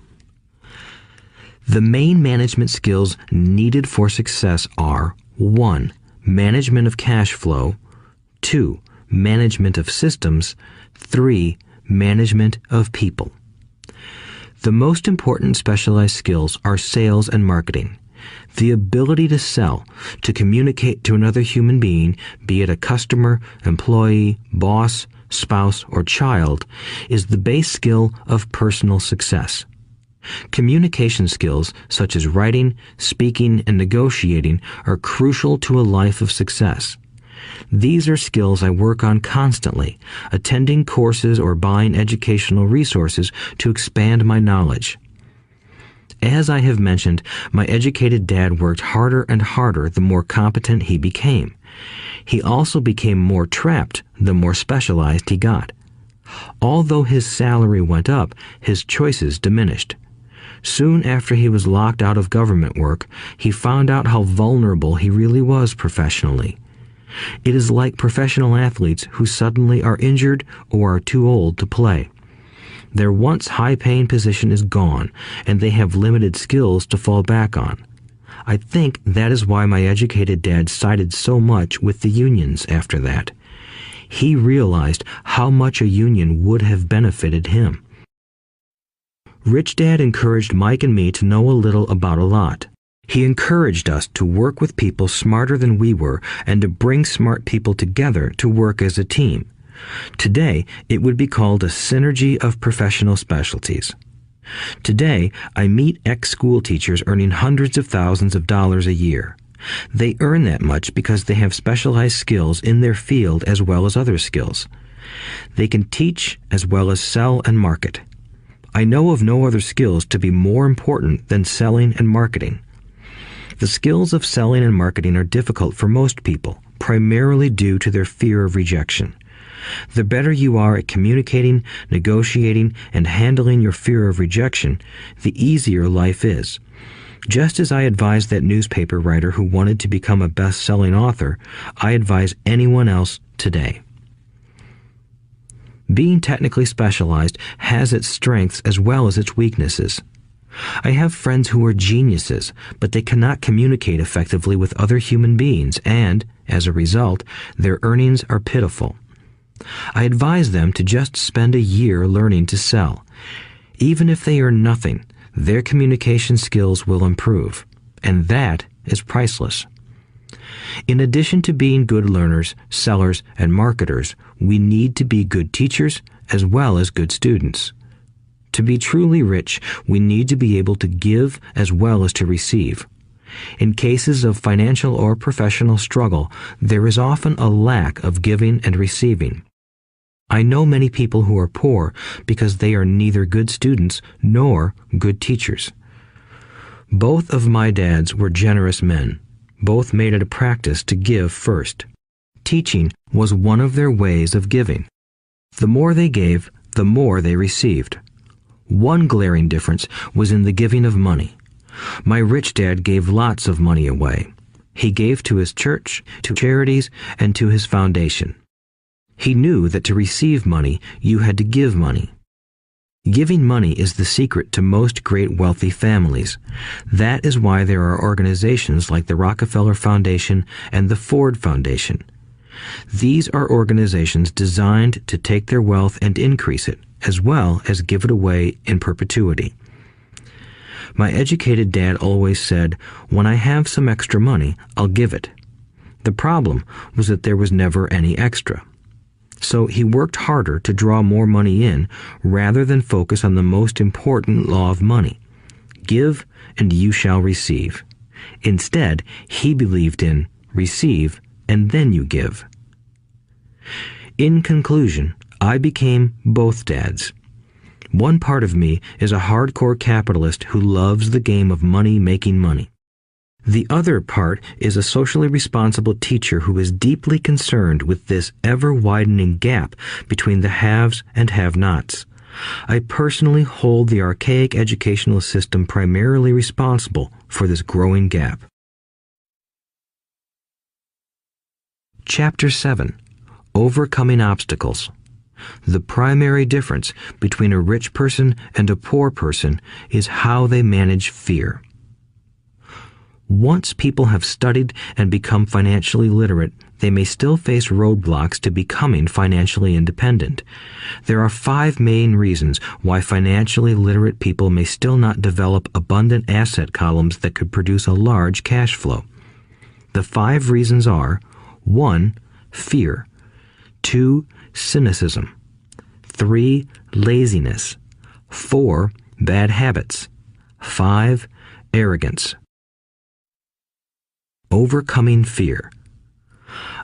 The main management skills needed for success are 1. Management of cash flow, 2. Management of systems, 3. Management of people. The most important specialized skills are sales and marketing. The ability to sell, to communicate to another human being, be it a customer, employee, boss, spouse, or child, is the base skill of personal success. Communication skills such as writing, speaking, and negotiating are crucial to a life of success. These are skills I work on constantly, attending courses or buying educational resources to expand my knowledge. As I have mentioned, my educated dad worked harder and harder the more competent he became. He also became more trapped the more specialized he got. Although his salary went up, his choices diminished. Soon after he was locked out of government work, he found out how vulnerable he really was professionally. It is like professional athletes who suddenly are injured or are too old to play. Their once high-paying position is gone, and they have limited skills to fall back on. I think that is why my educated dad sided so much with the unions after that. He realized how much a union would have benefited him. Rich Dad encouraged Mike and me to know a little about a lot. He encouraged us to work with people smarter than we were and to bring smart people together to work as a team. Today, it would be called a synergy of professional specialties. Today, I meet ex-school teachers earning hundreds of thousands of dollars a year. They earn that much because they have specialized skills in their field as well as other skills. They can teach as well as sell and market. I know of no other skills to be more important than selling and marketing. The skills of selling and marketing are difficult for most people, primarily due to their fear of rejection. The better you are at communicating, negotiating, and handling your fear of rejection, the easier life is. Just as I advise that newspaper writer who wanted to become a best-selling author, I advise anyone else today. Being technically specialized has its strengths as well as its weaknesses. I have friends who are geniuses, but they cannot communicate effectively with other human beings, and, as a result, their earnings are pitiful. I advise them to just spend a year learning to sell. Even if they earn nothing, their communication skills will improve, and that is priceless. In addition to being good learners, sellers, and marketers, we need to be good teachers as well as good students. To be truly rich, we need to be able to give as well as to receive. In cases of financial or professional struggle, there is often a lack of giving and receiving. I know many people who are poor because they are neither good students nor good teachers. Both of my dads were generous men. Both made it a practice to give first. Teaching was one of their ways of giving. The more they gave, the more they received. One glaring difference was in the giving of money. My rich dad gave lots of money away. He gave to his church, to charities, and to his foundation. He knew that to receive money, you had to give money. Giving money is the secret to most great wealthy families. That is why there are organizations like the Rockefeller Foundation and the Ford Foundation. These are organizations designed to take their wealth and increase it, as well as give it away in perpetuity. My educated dad always said, "When I have some extra money, I'll give it." The problem was that there was never any extra. So he worked harder to draw more money in rather than focus on the most important law of money. Give and you shall receive. Instead, he believed in receive and then you give. In conclusion, I became both dads. One part of me is a hardcore capitalist who loves the game of money making money. The other part is a socially responsible teacher who is deeply concerned with this ever-widening gap between the haves and have-nots. I personally hold the archaic educational system primarily responsible for this growing gap. Chapter 7. Overcoming Obstacles. The primary difference between a rich person and a poor person is how they manage fear. Once people have studied and become financially literate, they may still face roadblocks to becoming financially independent. There are 5 main reasons why financially literate people may still not develop abundant asset columns that could produce a large cash flow. The 5 reasons are: 1. Fear. 2. Cynicism. 3. Laziness. 4. Bad habits. 5. Arrogance. Overcoming fear.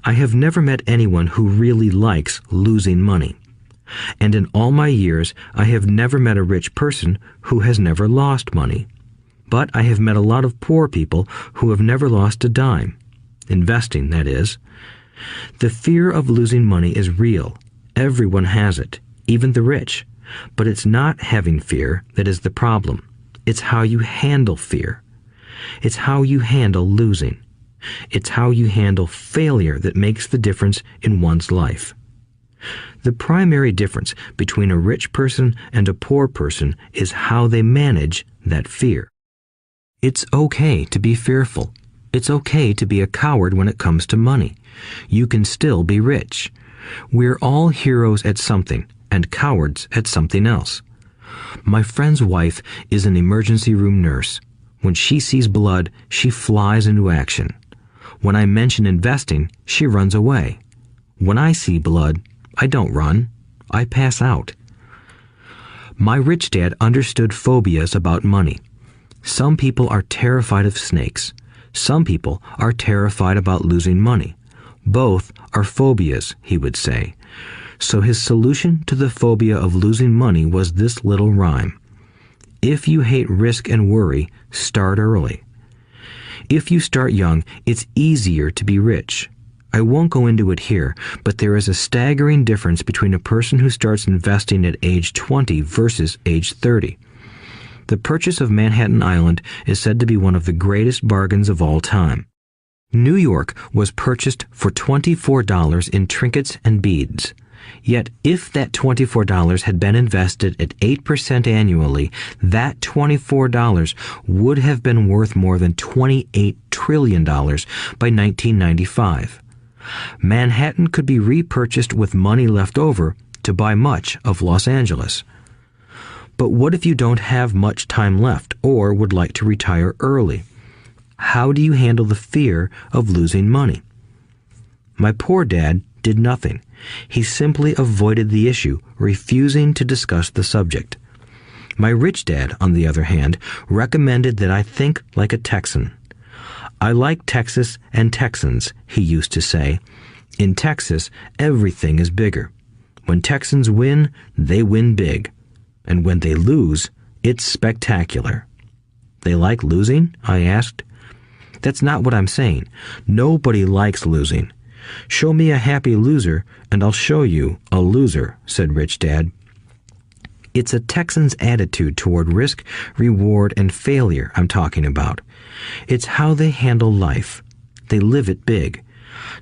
I have never met anyone who really likes losing money. And in all my years, I have never met a rich person who has never lost money. But I have met a lot of poor people who have never lost a dime. Investing, that is. The fear of losing money is real. Everyone has it, even the rich. But it's not having fear that is the problem. It's how you handle fear. It's how you handle losing. It's how you handle failure that makes the difference in one's life. The primary difference between a rich person and a poor person is how they manage that fear. It's okay to be fearful. It's okay to be a coward when it comes to money. You can still be rich. We're all heroes at something and cowards at something else. My friend's wife is an emergency room nurse. When she sees blood, she flies into action. When I mention investing, she runs away. When I see blood, I don't run. I pass out. My rich dad understood phobias about money. Some people are terrified of snakes. Some people are terrified about losing money. Both are phobias, he would say. So his solution to the phobia of losing money was this little rhyme. If you hate risk and worry, start early. If you start young, it's easier to be rich. I won't go into it here, but there is a staggering difference between a person who starts investing at age 20 versus age 30. The purchase of Manhattan Island is said to be one of the greatest bargains of all time. New York was purchased for $24 in trinkets and beads. Yet if that $24 had been invested at 8% annually, that $24 would have been worth more than $28 trillion by 1995. Manhattan could be repurchased with money left over to buy much of Los Angeles. But what if you don't have much time left or would like to retire early? How do you handle the fear of losing money? My poor dad did nothing. He simply avoided the issue, refusing to discuss the subject. My rich dad, on the other hand, recommended that I think like a Texan. I like Texas and Texans, he used to say. In Texas, everything is bigger. When Texans win, they win big. And when they lose, it's spectacular. They like losing? I asked. That's not what I'm saying. Nobody likes losing. Show me a happy loser, and I'll show you a loser, said Rich Dad. It's a Texan's attitude toward risk, reward, and failure I'm talking about. It's how they handle life. They live it big.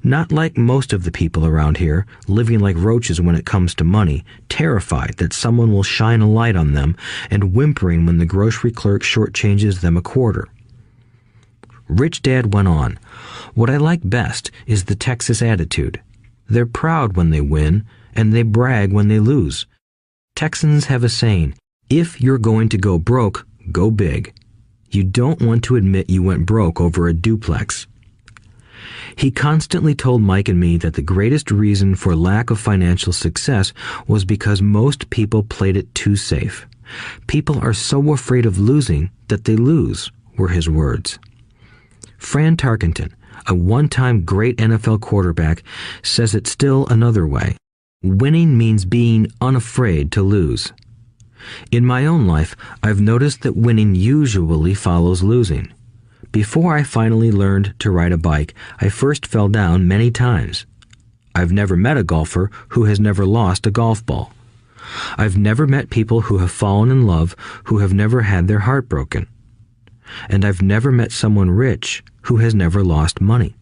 Not like most of the people around here, living like roaches when it comes to money, terrified that someone will shine a light on them and whimpering when the grocery clerk shortchanges them a quarter. Rich Dad went on, "What I like best is the Texas attitude. They're proud when they win, and they brag when they lose. Texans have a saying, if you're going to go broke, go big. You don't want to admit you went broke over a duplex." He constantly told Mike and me that the greatest reason for lack of financial success was because most people played it too safe. People are so afraid of losing that they lose, were his words. Fran Tarkenton, a one-time great NFL quarterback, says it still another way. Winning means being unafraid to lose. In my own life, I've noticed that winning usually follows losing. Before I finally learned to ride a bike, I first fell down many times. I've never met a golfer who has never lost a golf ball. I've never met people who have fallen in love who have never had their heart broken. And I've never met someone rich who has never lost money.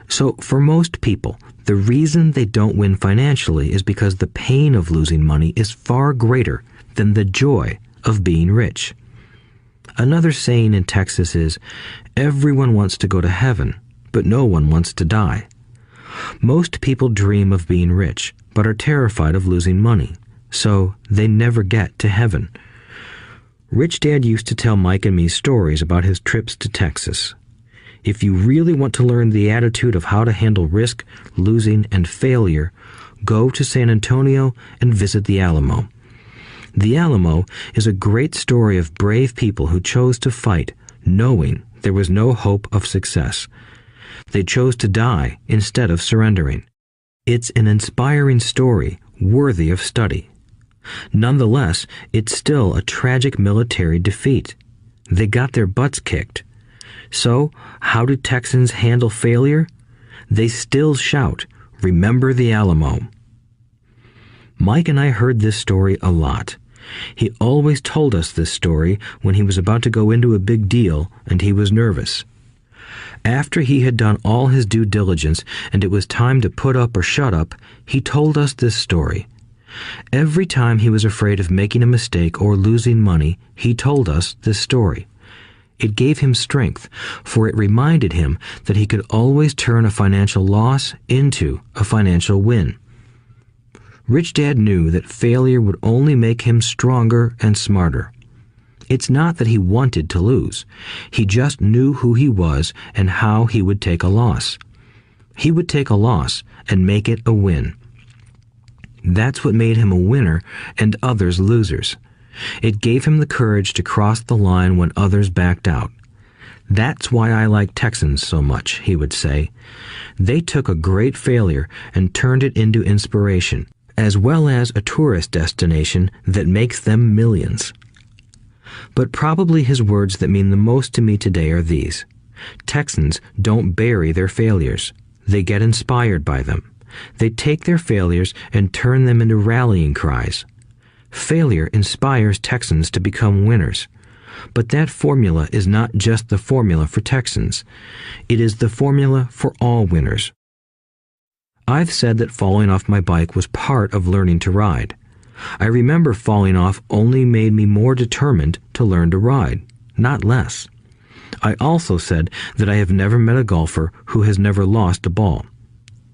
So for most people, the reason they don't win financially is because the pain of losing money is far greater than the joy of being rich. Another saying in Texas is, everyone wants to go to heaven, but no one wants to die. Most people dream of being rich, but are terrified of losing money, so they never get to heaven. Rich Dad used to tell Mike and me stories about his trips to Texas. If you really want to learn the attitude of how to handle risk, losing, and failure, go to San Antonio and visit the Alamo. The Alamo is a great story of brave people who chose to fight, knowing there was no hope of success. They chose to die instead of surrendering. It's an inspiring story worthy of study. Nonetheless, it's still a tragic military defeat. They got their butts kicked. So, how do Texans handle failure? They still shout, "Remember the Alamo." Mike and I heard this story a lot. He always told us this story when he was about to go into a big deal and he was nervous. After he had done all his due diligence and it was time to put up or shut up, he told us this story. Every time he was afraid of making a mistake or losing money, he told us this story. It gave him strength, for it reminded him that he could always turn a financial loss into a financial win. Rich Dad knew that failure would only make him stronger and smarter. It's not that he wanted to lose. He just knew who he was and how he would take a loss. He would take a loss and make it a win. That's what made him a winner and others losers. It gave him the courage to cross the line when others backed out. That's why I like Texans so much, he would say. They took a great failure and turned it into inspiration, as well as a tourist destination that makes them millions. But probably his words that mean the most to me today are these. Texans don't bury their failures. They get inspired by them. They take their failures and turn them into rallying cries. Failure inspires Texans to become winners. But that formula is not just the formula for Texans. It is the formula for all winners. I've said that falling off my bike was part of learning to ride. I remember falling off only made me more determined to learn to ride, not less. I also said that I have never met a golfer who has never lost a ball.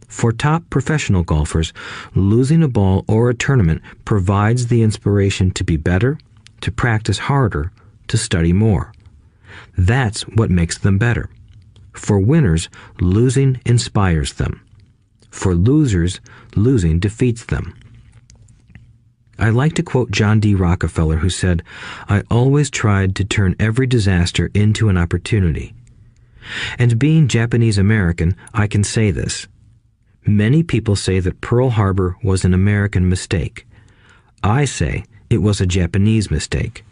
For top professional golfers, losing a ball or a tournament provides the inspiration to be better, to practice harder, to study more. That's what makes them better. For winners, losing inspires them. For losers, losing defeats them. I like to quote John D. Rockefeller, who said, "I always tried to turn every disaster into an opportunity." And being Japanese American, I can say this. Many people say that Pearl Harbor was an American mistake. I say it was a Japanese mistake.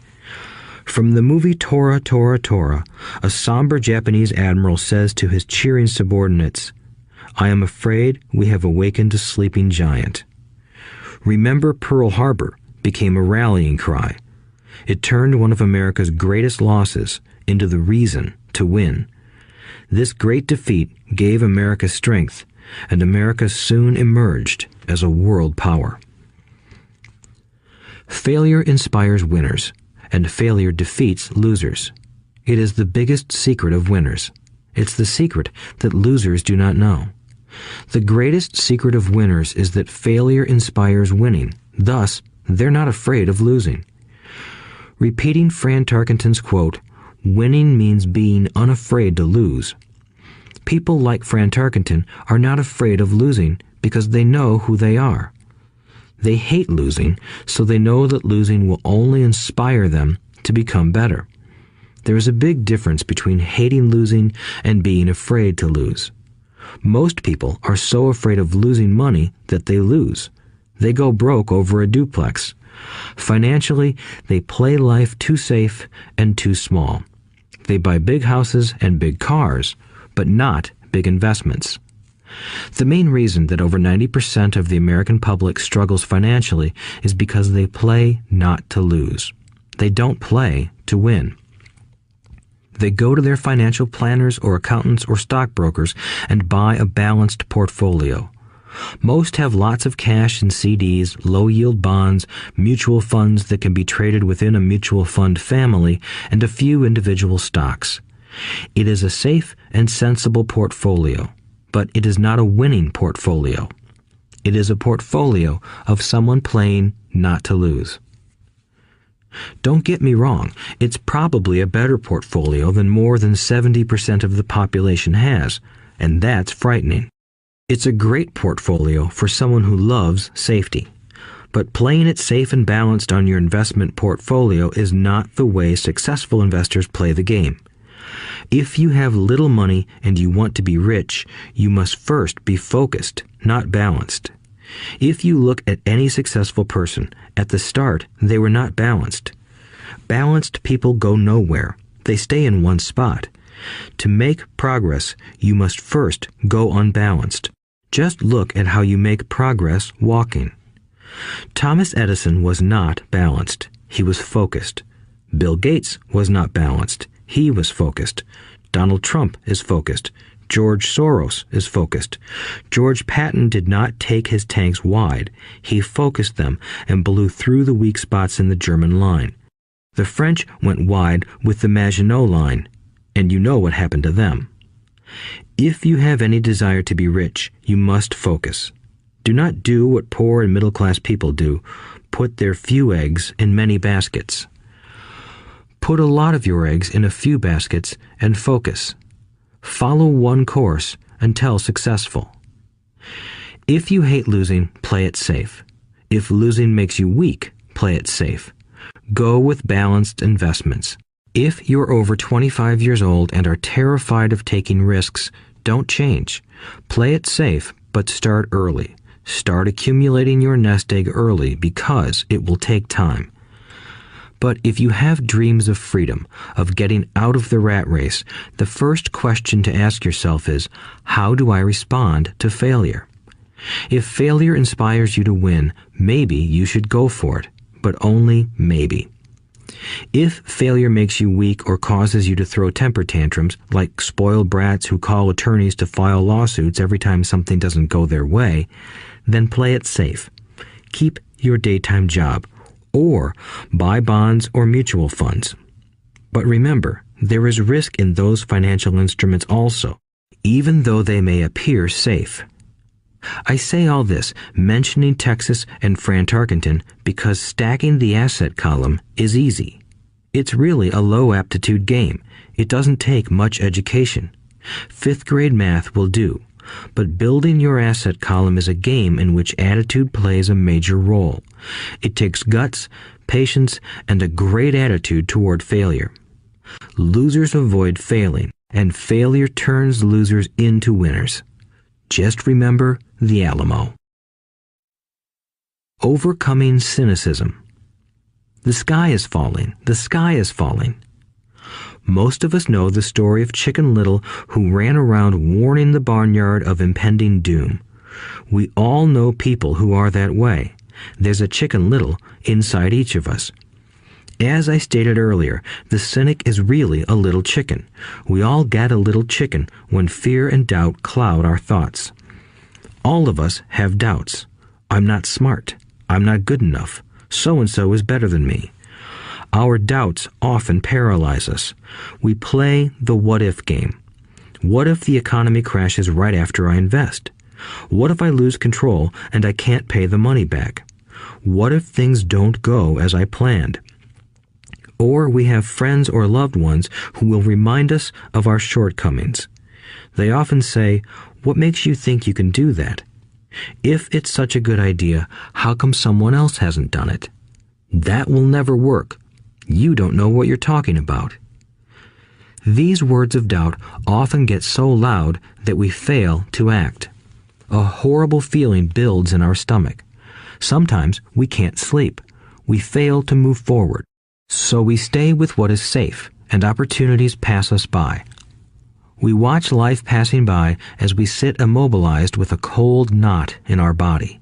From the movie Tora, Tora, Tora, a somber Japanese admiral says to his cheering subordinates, "I am afraid we have awakened a sleeping giant." Remember Pearl Harbor became a rallying cry. It turned one of America's greatest losses into the reason to win. This great defeat gave America strength, and America soon emerged as a world power. Failure inspires winners, and failure defeats losers. It is the biggest secret of winners. It's the secret that losers do not know. The greatest secret of winners is that failure inspires winning. Thus, they're not afraid of losing. Repeating Fran Tarkenton's quote, "Winning means being unafraid to lose." People like Fran Tarkenton are not afraid of losing because they know who they are. They hate losing, so they know that losing will only inspire them to become better. There is a big difference between hating losing and being afraid to lose. Most people are so afraid of losing money that they lose. They go broke over a duplex. Financially, they play life too safe and too small. They buy big houses and big cars, but not big investments. The main reason that over 90% of the American public struggles financially is because they play not to lose. They don't play to win. They go to their financial planners or accountants or stockbrokers and buy a balanced portfolio. Most have lots of cash in CDs, low-yield bonds, mutual funds that can be traded within a mutual fund family, and a few individual stocks. It is a safe and sensible portfolio, but it is not a winning portfolio. It is a portfolio of someone playing not to lose. Don't get me wrong, it's probably a better portfolio than more than 70% of the population has, and that's frightening. It's a great portfolio for someone who loves safety. But playing it safe and balanced on your investment portfolio is not the way successful investors play the game. If you have little money and you want to be rich, you must first be focused, not balanced. If you look at any successful person, at the start, they were not balanced. Balanced people go nowhere. They stay in one spot. To make progress, you must first go unbalanced. Just look at how you make progress walking. Thomas Edison was not balanced. He was focused. Bill Gates was not balanced. He was focused. Donald Trump is focused. George Soros is focused. George Patton did not take his tanks wide. He focused them and blew through the weak spots in the German line. The French went wide with the Maginot Line, and you know what happened to them. If you have any desire to be rich, you must focus. Do not do what poor and middle-class people do, put their few eggs in many baskets. Put a lot of your eggs in a few baskets and focus. Follow one course until successful. If you hate losing, play it safe. If losing makes you weak, play it safe. Go with balanced investments. If you're over 25 years old and are terrified of taking risks, don't change. Play it safe, but start early. Start accumulating your nest egg early because it will take time. But if you have dreams of freedom, of getting out of the rat race, the first question to ask yourself is, how do I respond to failure? If failure inspires you to win, maybe you should go for it, but only maybe. If failure makes you weak or causes you to throw temper tantrums, like spoiled brats who call attorneys to file lawsuits every time something doesn't go their way, then play it safe. Keep your daytime job, or buy bonds or mutual funds. But remember, there is risk in those financial instruments also, even though they may appear safe. I say all this, mentioning Texas and Fran Tarkenton, because stacking the asset column is easy. It's really a low-aptitude game. It doesn't take much education. 5th grade math will do. But building your asset column is a game in which attitude plays a major role. It takes guts, patience, and a great attitude toward failure. Losers avoid failing, and failure turns losers into winners. Just remember the Alamo. Overcoming cynicism. The sky is falling. The sky is falling. Most of us know the story of Chicken Little, who ran around warning the barnyard of impending doom. We all know people who are that way. There's a Chicken Little inside each of us. As I stated earlier, the cynic is really a little chicken. We all get a little chicken when fear and doubt cloud our thoughts. All of us have doubts. I'm not smart. I'm not good enough. So-and-so is better than me. Our doubts often paralyze us. We play the what-if game. What if the economy crashes right after I invest? What if I lose control and I can't pay the money back? What if things don't go as I planned? Or we have friends or loved ones who will remind us of our shortcomings. They often say, "What makes you think you can do that? If it's such a good idea, how come someone else hasn't done it? That will never work. You don't know what you're talking about." These words of doubt often get so loud that we fail to act. A horrible feeling builds in our stomach. Sometimes we can't sleep. We fail to move forward. So we stay with what is safe, and opportunities pass us by. We watch life passing by as we sit immobilized with a cold knot in our body.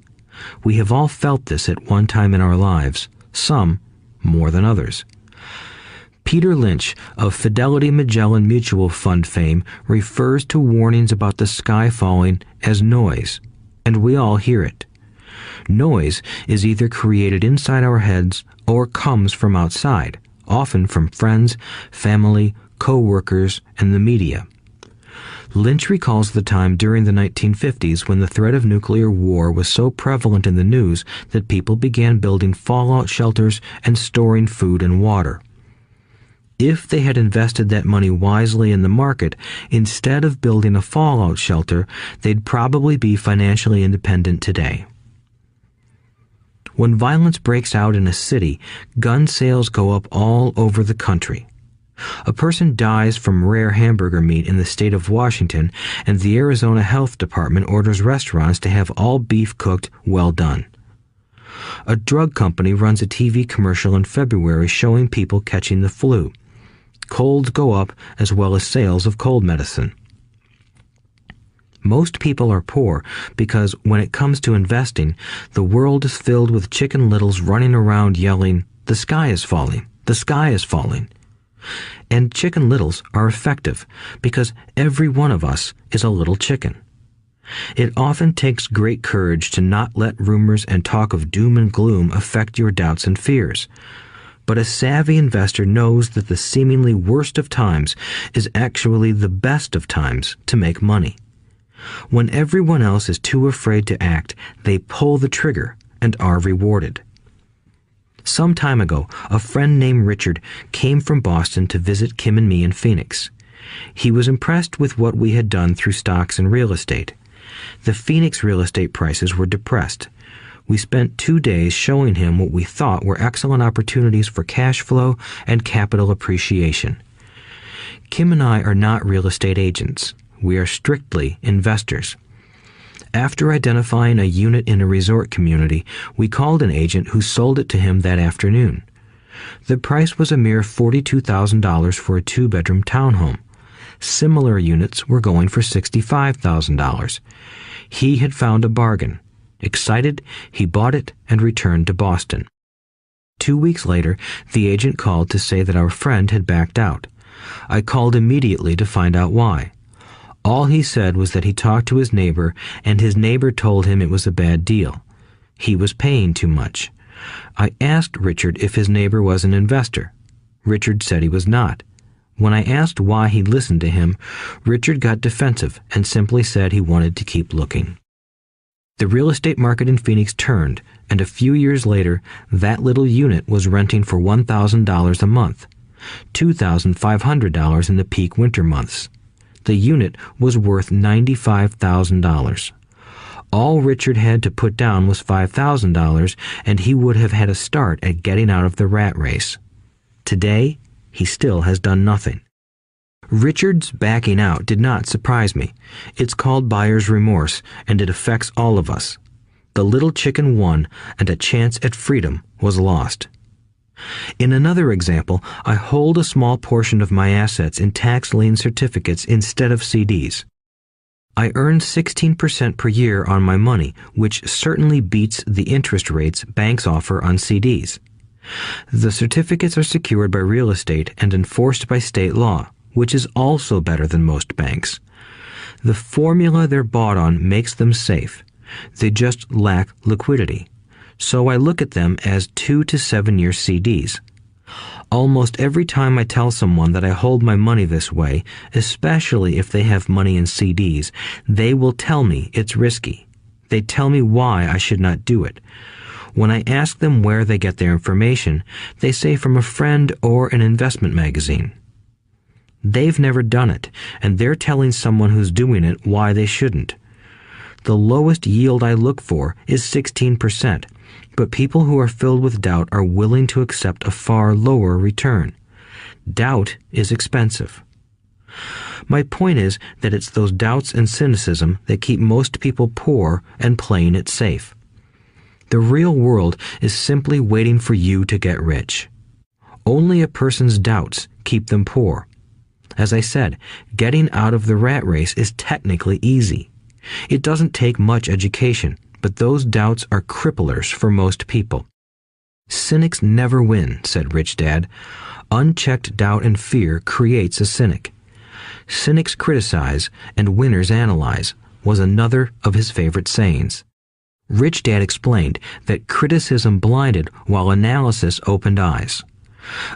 We have all felt this at one time in our lives, some more than others. Peter Lynch of Fidelity Magellan Mutual Fund fame refers to warnings about the sky falling as noise, and we all hear it. Noise is either created inside our heads or comes from outside, often from friends, family, co-workers, and the media. Lynch recalls the time during the 1950s when the threat of nuclear war was so prevalent in the news that people began building fallout shelters and storing food and water. If they had invested that money wisely in the market, instead of building a fallout shelter, they'd probably be financially independent today. When violence breaks out in a city, gun sales go up all over the country. A person dies from rare hamburger meat in the state of Washington, and the Arizona Health Department orders restaurants to have all beef cooked well done. A drug company runs a TV commercial in February showing people catching the flu. Colds go up as well as sales of cold medicine. Most people are poor because when it comes to investing, the world is filled with Chicken Littles running around yelling, "The sky is falling, the sky is falling." And Chicken Littles are effective because every one of us is a little chicken. It often takes great courage to not let rumors and talk of doom and gloom affect your doubts and fears. But a savvy investor knows that the seemingly worst of times is actually the best of times to make money. When everyone else is too afraid to act, they pull the trigger and are rewarded. Some time ago, a friend named Richard came from Boston to visit Kim and me in Phoenix. He was impressed with what we had done through stocks and real estate. The Phoenix real estate prices were depressed. We spent 2 days showing him what we thought were excellent opportunities for cash flow and capital appreciation. Kim and I are not real estate agents. We are strictly investors. After identifying a unit in a resort community, we called an agent who sold it to him that afternoon. The price was a mere $42,000 for a 2-bedroom townhome. Similar units were going for $65,000. He had found a bargain. Excited, he bought it and returned to Boston. 2 weeks later, the agent called to say that our friend had backed out. I called immediately to find out why. All he said was that he talked to his neighbor, and his neighbor told him it was a bad deal. He was paying too much. I asked Richard if his neighbor was an investor. Richard said he was not. When I asked why he listened to him, Richard got defensive and simply said he wanted to keep looking. The real estate market in Phoenix turned, and a few years later, that little unit was renting for $1,000 a month, $2,500 in the peak winter months. The unit was worth $95,000. All Richard had to put down was $5,000, and he would have had a start at getting out of the rat race. Today, he still has done nothing. Richard's backing out did not surprise me. It's called buyer's remorse, and it affects all of us. The little chicken won, and a chance at freedom was lost. In another example, I hold a small portion of my assets in tax lien certificates instead of CDs. I earn 16% per year on my money, which certainly beats the interest rates banks offer on CDs. The certificates are secured by real estate and enforced by state law, which is also better than most banks. The formula they're bought on makes them safe. They just lack liquidity. So I look at them as 2 to 7 year CDs. Almost every time I tell someone that I hold my money this way, especially if they have money in CDs, they will tell me it's risky. They tell me why I should not do it. When I ask them where they get their information, they say from a friend or an investment magazine. They've never done it, and they're telling someone who's doing it why they shouldn't. The lowest yield I look for is 16%, but people who are filled with doubt are willing to accept a far lower return. Doubt is expensive. My point is that it's those doubts and cynicism that keep most people poor and playing it safe. The real world is simply waiting for you to get rich. Only a person's doubts keep them poor. As I said, getting out of the rat race is technically easy. It doesn't take much education, but those doubts are cripplers for most people. Cynics never win, said Rich Dad. Unchecked doubt and fear creates a cynic. Cynics criticize and winners analyze was another of his favorite sayings. Rich Dad explained that criticism blinded while analysis opened eyes.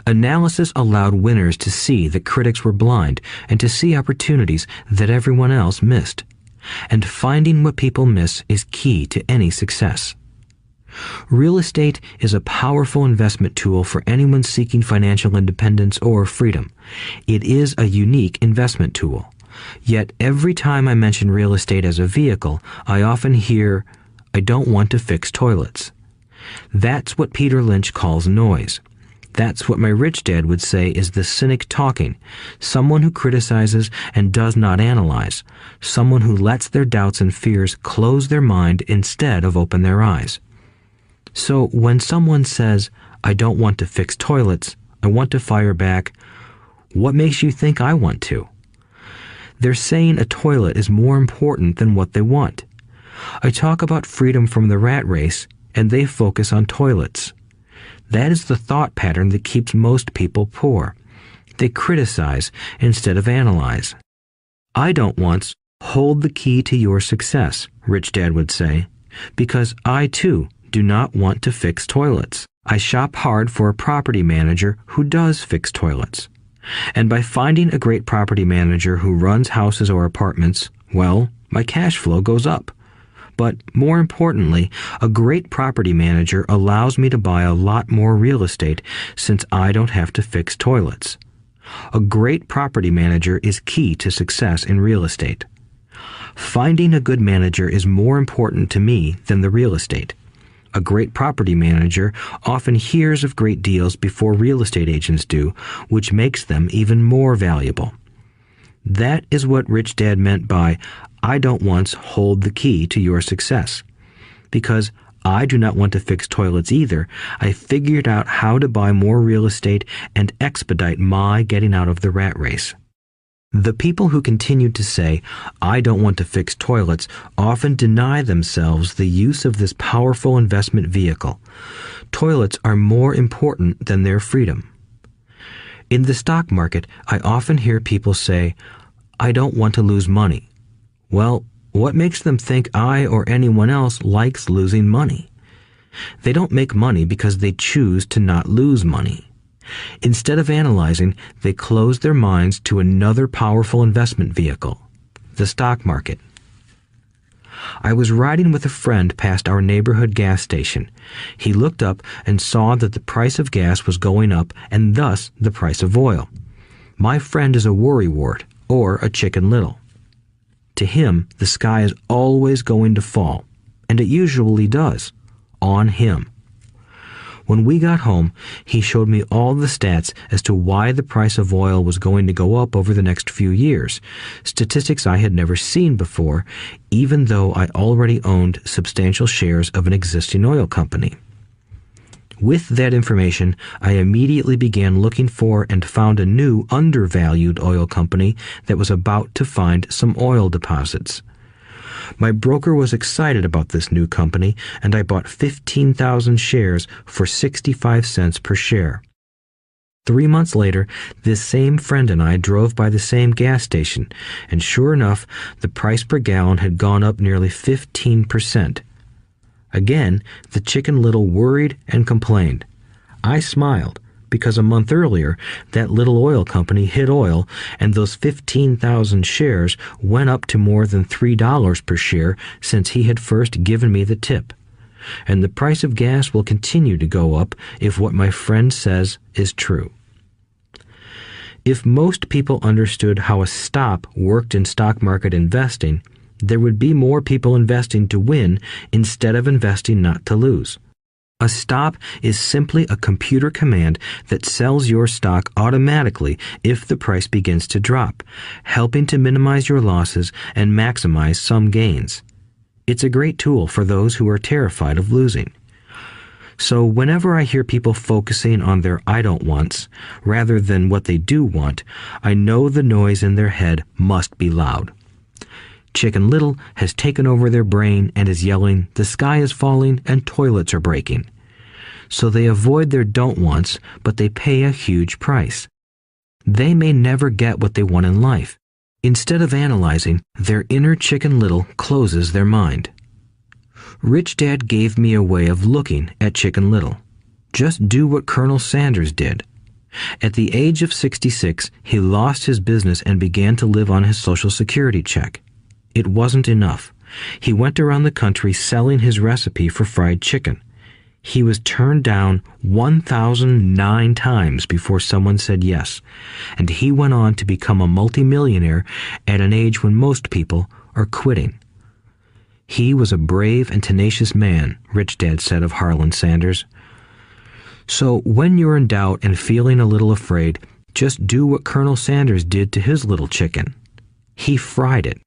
Analysis allowed winners to see that critics were blind and to see opportunities that everyone else missed. And finding what people miss is key to any success. Real estate is a powerful investment tool for anyone seeking financial independence or freedom. It is a unique investment tool. Yet every time I mention real estate as a vehicle, I often hear, "I don't want to fix toilets." That's what Peter Lynch calls noise. That's what my rich dad would say is the cynic talking, someone who criticizes and does not analyze, someone who lets their doubts and fears close their mind instead of open their eyes. So when someone says, "I don't want to fix toilets, I want to fire back," what makes you think I want to? They're saying a toilet is more important than what they want. I talk about freedom from the rat race, and they focus on toilets. That is the thought pattern that keeps most people poor. They criticize instead of analyze. I don't once hold the key to your success, Rich Dad would say, because I too do not want to fix toilets. I shop hard for a property manager who does fix toilets. And by finding a great property manager who runs houses or apartments, well, my cash flow goes up. But more importantly, a great property manager allows me to buy a lot more real estate since I don't have to fix toilets. A great property manager is key to success in real estate. Finding a good manager is more important to me than the real estate. A great property manager often hears of great deals before real estate agents do, which makes them even more valuable. That is what Rich Dad meant by, I don't once hold the key to your success. Because I do not want to fix toilets either, I figured out how to buy more real estate and expedite my getting out of the rat race. The people who continue to say, I don't want to fix toilets, often deny themselves the use of this powerful investment vehicle. Toilets are more important than their freedom. In the stock market, I often hear people say, I don't want to lose money. Well, what makes them think I or anyone else likes losing money? They don't make money because they choose to not lose money. Instead of analyzing, they close their minds to another powerful investment vehicle, the stock market. I was riding with a friend past our neighborhood gas station. He looked up and saw that the price of gas was going up and thus the price of oil. My friend is a worrywart, or a Chicken Little. To him, the sky is always going to fall, and it usually does, on him. When we got home, he showed me all the stats as to why the price of oil was going to go up over the next few years, statistics I had never seen before, even though I already owned substantial shares of an existing oil company. With that information, I immediately began looking for and found a new undervalued oil company that was about to find some oil deposits. My broker was excited about this new company, and I bought 15,000 shares for 65 cents per share. 3 months later, this same friend and I drove by the same gas station, and sure enough, the price per gallon had gone up nearly 15%. Again, the Chicken Little worried and complained. I smiled, because a month earlier, that little oil company hit oil, and those 15,000 shares went up to more than $3 per share since he had first given me the tip. And the price of gas will continue to go up if what my friend says is true. If most people understood how a stop worked in stock market investing, there would be more people investing to win instead of investing not to lose. A stop is simply a computer command that sells your stock automatically if the price begins to drop, helping to minimize your losses and maximize some gains. It's a great tool for those who are terrified of losing. So whenever I hear people focusing on their I don't wants rather than what they do want, I know the noise in their head must be loud. Chicken Little has taken over their brain and is yelling, the sky is falling and toilets are breaking. So they avoid their don't wants, but they pay a huge price. They may never get what they want in life. Instead of analyzing, their inner Chicken Little closes their mind. Rich Dad gave me a way of looking at Chicken Little. Just do what Colonel Sanders did. At the age of 66, he lost his business and began to live on his Social Security check. It wasn't enough. He went around the country selling his recipe for fried chicken. He was turned down 1,009 times before someone said yes, and he went on to become a multimillionaire at an age when most people are quitting. He was a brave and tenacious man, Rich Dad said of Harlan Sanders. So when you're in doubt and feeling a little afraid, just do what Colonel Sanders did to his little chicken. He fried it.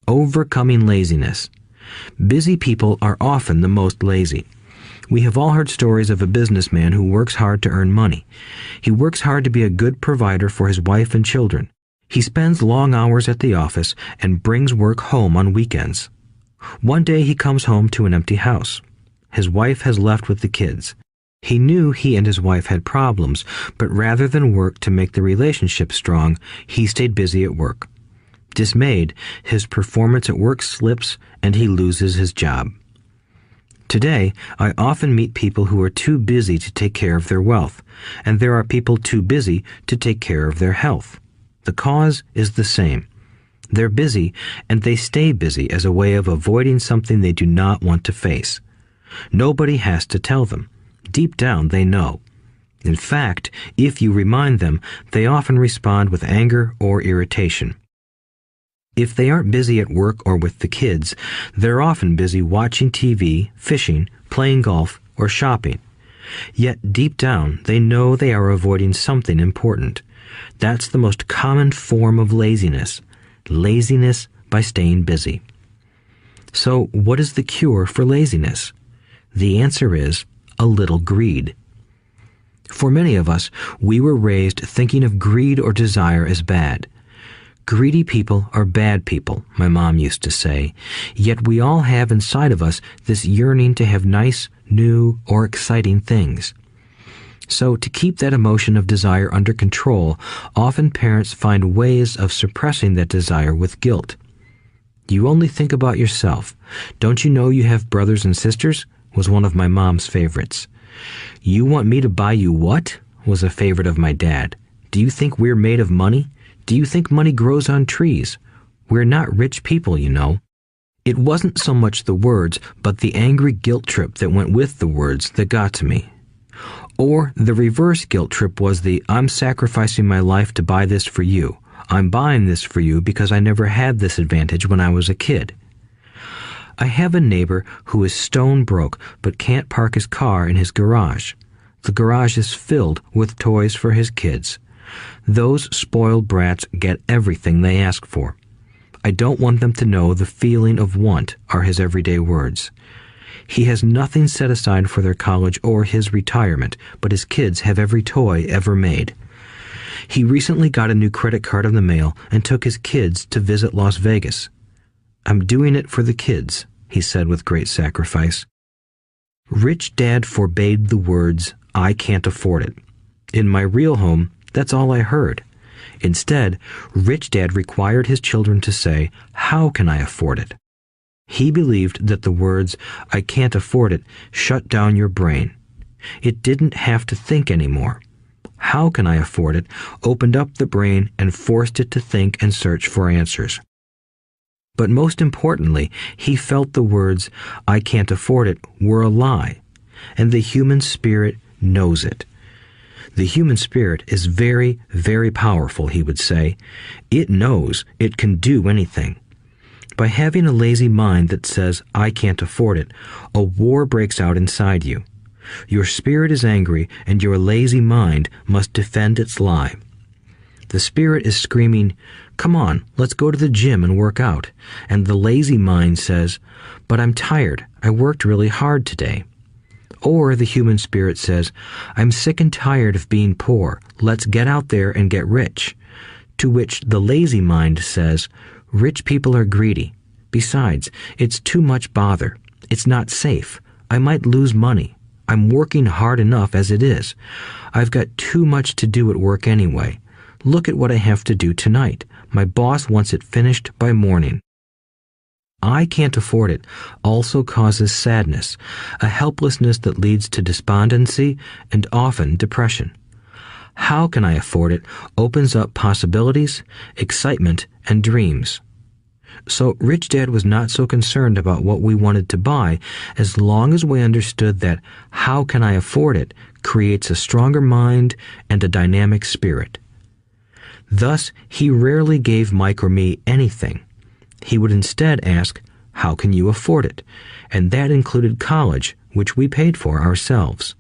Overcoming laziness. Busy people are often the most lazy. We have all heard stories of a businessman who works hard to earn money. He works hard to be a good provider for his wife and children. He spends long hours at the office and brings work home on weekends. One day he comes home to an empty house. His wife has left with the kids. He knew he and his wife had problems, but rather than work to make the relationship strong, he stayed busy at work. Dismayed, his performance at work slips and he loses his job. Today, I often meet people who are too busy to take care of their wealth, and there are people too busy to take care of their health. The cause is the same. They're busy, and they stay busy as a way of avoiding something they do not want to face. Nobody has to tell them. Deep down, they know. In fact, if you remind them, they often respond with anger or irritation. If they aren't busy at work or with the kids, they're often busy watching TV, fishing, playing golf, or shopping. Yet deep down, they know they are avoiding something important. That's the most common form of laziness. Laziness by staying busy. So, what is the cure for laziness? The answer is a little greed. For many of us, we were raised thinking of greed or desire as bad. Greedy people are bad people, my mom used to say, yet we all have inside of us this yearning to have nice, new, or exciting things. So, to keep that emotion of desire under control, often parents find ways of suppressing that desire with guilt. You only think about yourself. Don't you know you have brothers and sisters? Was one of my mom's favorites. You want me to buy you what? Was a favorite of my dad. Do you think we're made of money? Do you think money grows on trees? We're not rich people, you know. It wasn't so much the words, but the angry guilt trip that went with the words that got to me. Or the reverse guilt trip was the I'm sacrificing my life to buy this for you. I'm buying this for you because I never had this advantage when I was a kid. I have a neighbor who is stone broke but can't park his car in his garage. The garage is filled with toys for his kids. Those spoiled brats get everything they ask for. I don't want them to know the feeling of want are his everyday words. He has nothing set aside for their college or his retirement, but his kids have every toy ever made. He recently got a new credit card in the mail and took his kids to visit Las Vegas. I'm doing it for the kids, he said with great sacrifice. Rich Dad forbade the words, I can't afford it. In my real home, that's all I heard. Instead, Rich Dad required his children to say, how can I afford it? He believed that the words, I can't afford it, shut down your brain. It didn't have to think anymore. How can I afford it opened up the brain and forced it to think and search for answers. But most importantly, he felt the words, I can't afford it, were a lie, and the human spirit knows it. The human spirit is very, very powerful, he would say. It knows it can do anything. By having a lazy mind that says, I can't afford it, a war breaks out inside you. Your spirit is angry, and your lazy mind must defend its lie. The spirit is screaming, come on, let's go to the gym and work out. And the lazy mind says, but I'm tired, I worked really hard today. Or the human spirit says, I'm sick and tired of being poor, let's get out there and get rich. To which the lazy mind says, rich people are greedy. Besides, it's too much bother. It's not safe. I might lose money. I'm working hard enough as it is. I've got too much to do at work anyway. Look at what I have to do tonight. My boss wants it finished by morning. I can't afford it also causes sadness, a helplessness that leads to despondency and often depression. How can I afford it opens up possibilities, excitement, and dreams. So Rich Dad was not so concerned about what we wanted to buy as long as we understood that how can I afford it creates a stronger mind and a dynamic spirit. Thus, he rarely gave Mike or me anything. He would instead ask, how can you afford it? And that included college, which we paid for ourselves.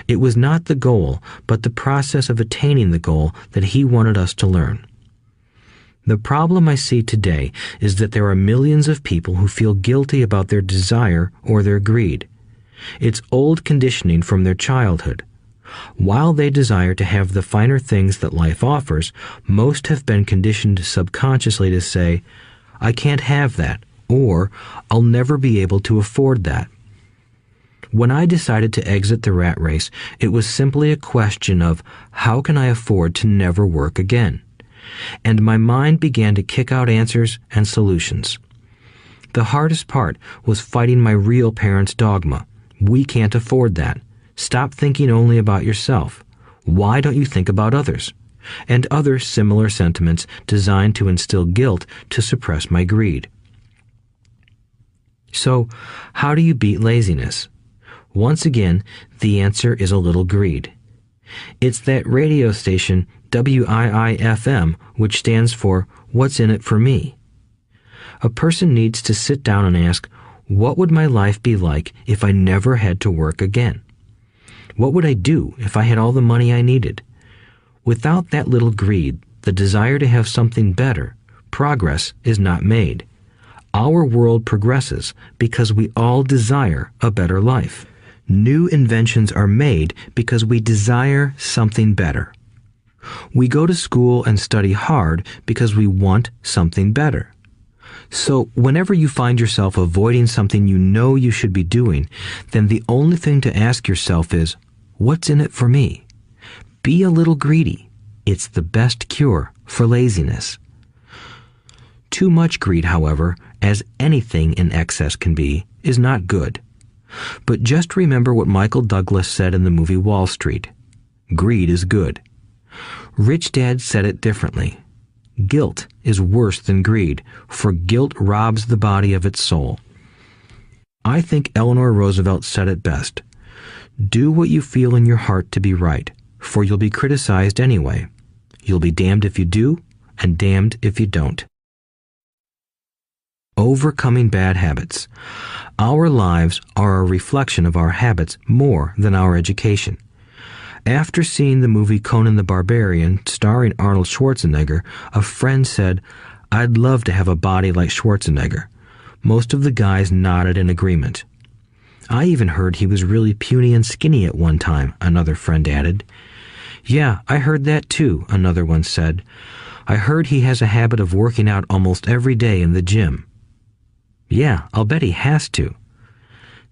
It was not the goal, but the process of attaining the goal that he wanted us to learn. The problem I see today is that there are millions of people who feel guilty about their desire or their greed. It's old conditioning from their childhood. While they desire to have the finer things that life offers, most have been conditioned subconsciously to say, I can't have that, or I'll never be able to afford that. When I decided to exit the rat race, it was simply a question of how can I afford to never work again? And my mind began to kick out answers and solutions. The hardest part was fighting my real parents' dogma. We can't afford that. Stop thinking only about yourself. Why don't you think about others? And other similar sentiments designed to instill guilt to suppress my greed. So, how do you beat laziness? Once again, the answer is a little greed. It's that radio station WIIFM, which stands for What's in it for me? A person needs to sit down and ask, what would my life be like if I never had to work again? What would I do if I had all the money I needed? Without that little greed, the desire to have something better, progress is not made. Our world progresses because we all desire a better life. New inventions are made because we desire something better. We go to school and study hard because we want something better. So whenever you find yourself avoiding something you know you should be doing, then the only thing to ask yourself is, what's in it for me? Be a little greedy. It's the best cure for laziness. Too much greed, however, as anything in excess can be, is not good. But just remember what Michael Douglas said in the movie Wall Street. Greed is good. Rich Dad said it differently. Guilt is worse than greed, for guilt robs the body of its soul. I think Eleanor Roosevelt said it best. Do what you feel in your heart to be right, for you'll be criticized anyway. You'll be damned if you do, and damned if you don't. Overcoming bad habits. Our lives are a reflection of our habits more than our education. After seeing the movie Conan the Barbarian, starring Arnold Schwarzenegger, a friend said, "I'd love to have a body like Schwarzenegger." Most of the guys nodded in agreement. "I even heard he was really puny and skinny at one time," another friend added. "Yeah, I heard that too," another one said. "I heard he has a habit of working out almost every day in the gym." "Yeah, I'll bet he has to."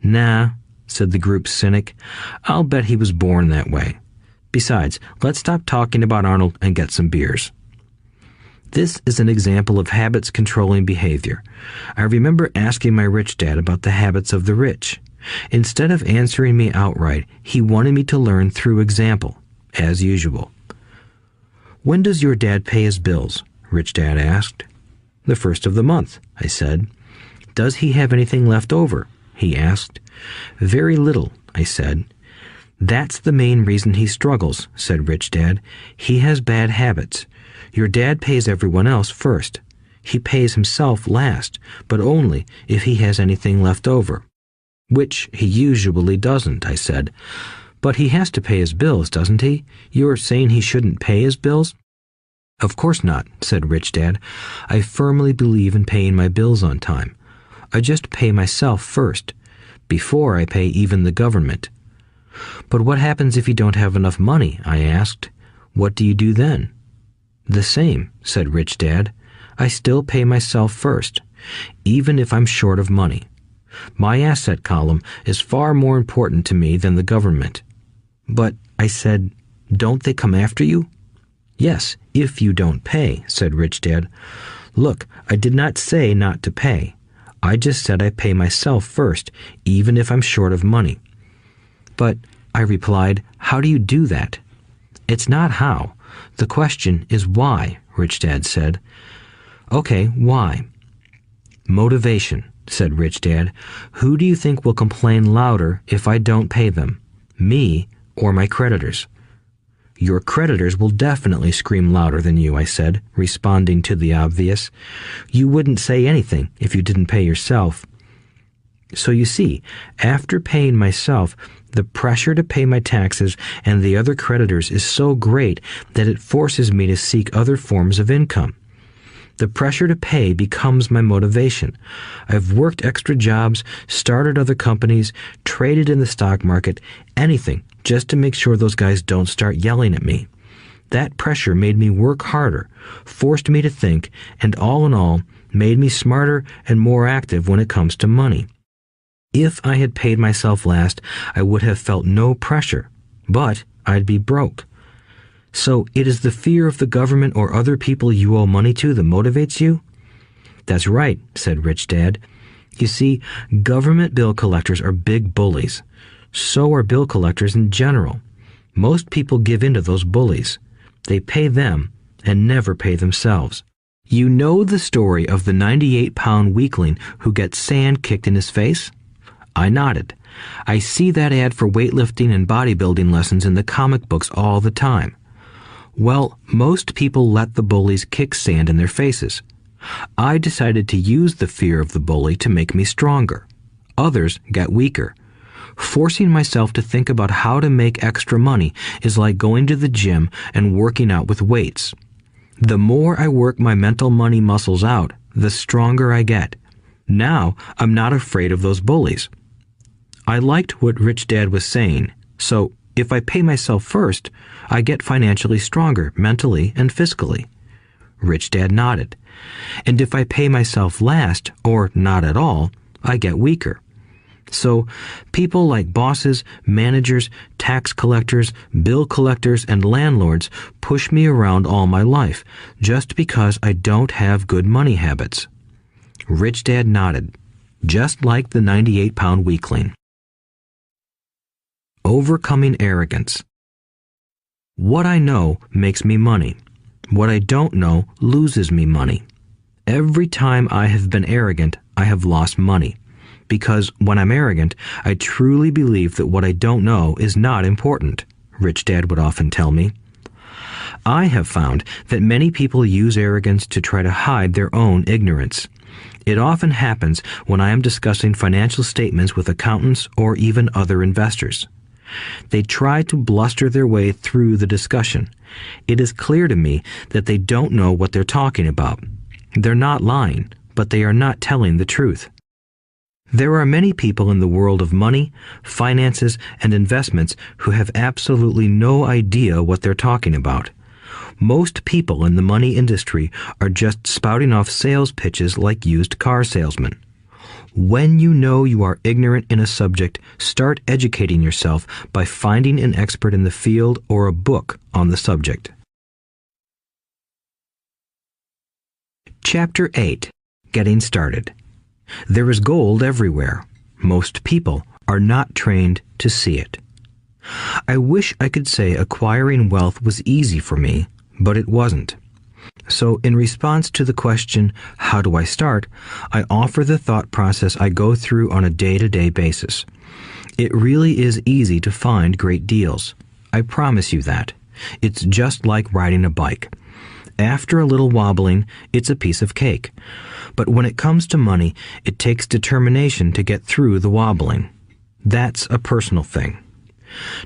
"Nah," said the group's cynic. "I'll bet he was born that way. Besides, let's stop talking about Arnold and get some beers." This is an example of habits controlling behavior. I remember asking my rich dad about the habits of the rich. Instead of answering me outright, he wanted me to learn through example, as usual. "When does your dad pay his bills?" Rich Dad asked. "The first of the month," I said. "Does he have anything left over?" he asked. "Very little," I said. "That's the main reason he struggles," said Rich Dad. "He has bad habits. Your dad pays everyone else first. He pays himself last, but only if he has anything left over." "Which he usually doesn't," I said. "But he has to pay his bills, doesn't he? You're saying he shouldn't pay his bills?" "Of course not," said Rich Dad. "I firmly believe in paying my bills on time. I just pay myself first, before I pay even the government." "But what happens if you don't have enough money?" I asked. "What do you do then?" "The same," said Rich Dad. "I still pay myself first, even if I'm short of money. My asset column is far more important to me than the government." "But," I said, "don't they come after you?" "Yes, if you don't pay," said Rich Dad. "Look, I did not say not to pay. I just said I pay myself first, even if I'm short of money." "But," I replied, "how do you do that?" "It's not how. The question is why," Rich Dad said. "Okay, why?" "Motivation," said Rich Dad. "Who do you think will complain louder if I don't pay them? Me or my creditors?" "Your creditors will definitely scream louder than you," I said, responding to the obvious. "You wouldn't say anything if you didn't pay yourself." So you see, after paying myself, the pressure to pay my taxes and the other creditors is so great that it forces me to seek other forms of income. The pressure to pay becomes my motivation. I've worked extra jobs, started other companies, traded in the stock market, anything, just to make sure those guys don't start yelling at me. That pressure made me work harder, forced me to think, and all in all, made me smarter and more active when it comes to money. If I had paid myself last, I would have felt no pressure, but I'd be broke. So it is the fear of the government or other people you owe money to that motivates you? "That's right," said Rich Dad. You see, government bill collectors are big bullies. So are bill collectors in general. Most people give in to those bullies. They pay them and never pay themselves. You know the story of the 98-pound weakling who gets sand kicked in his face? I nodded. I see that ad for weightlifting and bodybuilding lessons in the comic books all the time. Well, most people let the bullies kick sand in their faces. I decided to use the fear of the bully to make me stronger. Others got weaker. Forcing myself to think about how to make extra money is like going to the gym and working out with weights. The more I work my mental money muscles out, the stronger I get. Now, I'm not afraid of those bullies. I liked what Rich Dad was saying, so if I pay myself first, I get financially stronger mentally and fiscally. Rich Dad nodded. And if I pay myself last, or not at all, I get weaker. So, people like bosses, managers, tax collectors, bill collectors, and landlords push me around all my life just because I don't have good money habits. Rich Dad nodded, just like the 98-pound weakling. Overcoming arrogance. What I know makes me money. What I don't know loses me money. Every time I have been arrogant, I have lost money. Because when I'm arrogant, I truly believe that what I don't know is not important, Rich Dad would often tell me. I have found that many people use arrogance to try to hide their own ignorance. It often happens when I am discussing financial statements with accountants or even other investors. They try to bluster their way through the discussion. It is clear to me that they don't know what they're talking about. They're not lying, but they are not telling the truth. There are many people in the world of money, finances, and investments who have absolutely no idea what they're talking about. Most people in the money industry are just spouting off sales pitches like used car salesmen. When you know you are ignorant in a subject, start educating yourself by finding an expert in the field or a book on the subject. Chapter 8. Getting Started. There is gold everywhere. Most people are not trained to see it. I wish I could say acquiring wealth was easy for me, but it wasn't. So in response to the question, how do I start, I offer the thought process I go through on a day-to-day basis. It really is easy to find great deals. I promise you that. It's just like riding a bike. After a little wobbling, it's a piece of cake. But when it comes to money, it takes determination to get through the wobbling. That's a personal thing.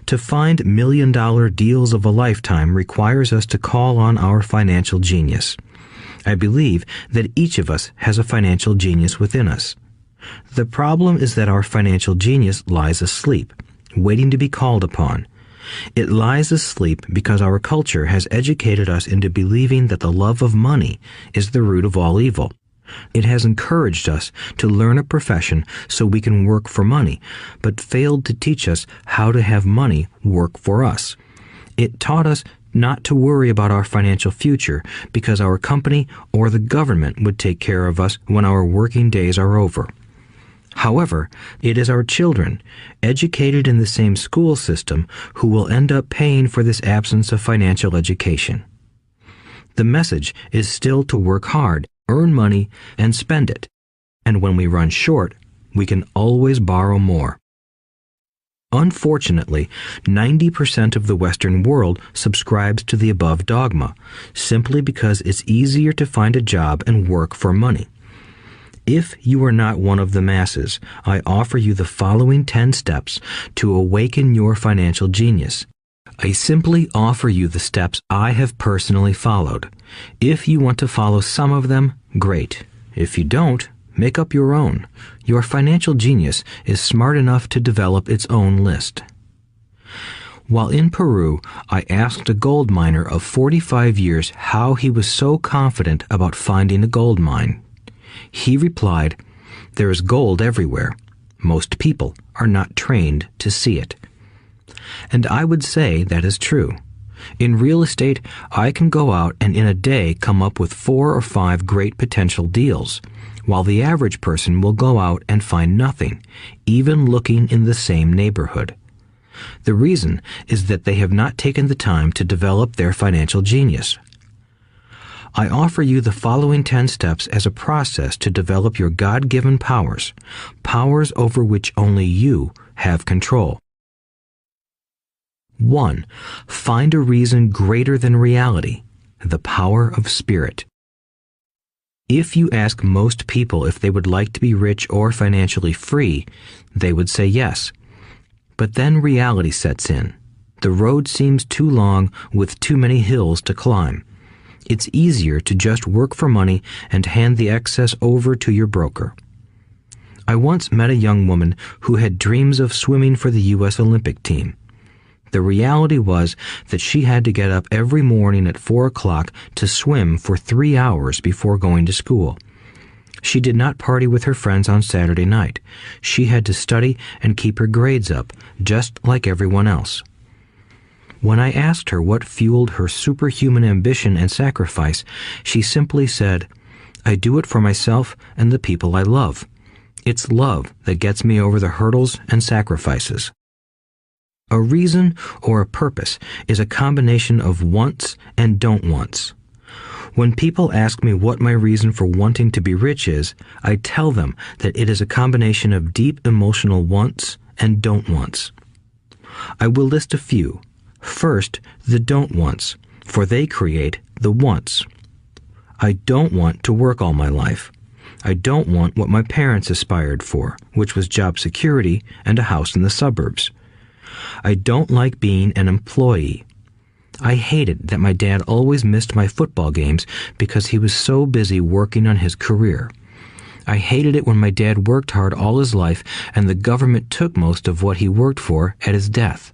To find million-dollar deals of a lifetime requires us to call on our financial genius. I believe that each of us has a financial genius within us. The problem is that our financial genius lies asleep, waiting to be called upon. It lies asleep because our culture has educated us into believing that the love of money is the root of all evil. It has encouraged us to learn a profession so we can work for money, but failed to teach us how to have money work for us. It taught us not to worry about our financial future because our company or the government would take care of us when our working days are over. However, it is our children, educated in the same school system, who will end up paying for this absence of financial education. The message is still to work hard, earn money, and spend it. And when we run short, we can always borrow more. Unfortunately, 90% of the Western world subscribes to the above dogma, simply because it's easier to find a job and work for money. If you are not one of the masses, I offer you the following 10 steps to awaken your financial genius. I simply offer you the steps I have personally followed. If you want to follow some of them, great. If you don't, make up your own. Your financial genius is smart enough to develop its own list. While in Peru, I asked a gold miner of 45 years how he was so confident about finding a gold mine. He replied, "There is gold everywhere. Most people are not trained to see it." And I would say that is true. In real estate, I can go out and in a day come up with 4 or 5 great potential deals. while the average person will go out and find nothing, even looking in the same neighborhood. The reason is that they have not taken the time to develop their financial genius. I offer you the following 10 steps as a process to develop your God-given powers, powers over which only you have control. 1. Find a reason greater than reality, the power of spirit. If you ask most people if they would like to be rich or financially free, they would say yes. But then reality sets in. The road seems too long with too many hills to climb. It's easier to just work for money and hand the excess over to your broker. I once met a young woman who had dreams of swimming for the U.S. Olympic team. The reality was that she had to get up every morning at 4 o'clock to swim for 3 hours before going to school. She did not party with her friends on Saturday night. She had to study and keep her grades up, just like everyone else. When I asked her what fueled her superhuman ambition and sacrifice, she simply said, "I do it for myself and the people I love. It's love that gets me over the hurdles and sacrifices." A reason or a purpose is a combination of wants and don't wants. When people ask me what my reason for wanting to be rich is, I tell them that it is a combination of deep emotional wants and don't wants. I will list a few. First, the don't wants, for they create the wants. I don't want to work all my life. I don't want what my parents aspired for, which was job security and a house in the suburbs. I don't like being an employee. I hated that my dad always missed my football games because he was so busy working on his career. I hated it when my dad worked hard all his life and the government took most of what he worked for at his death.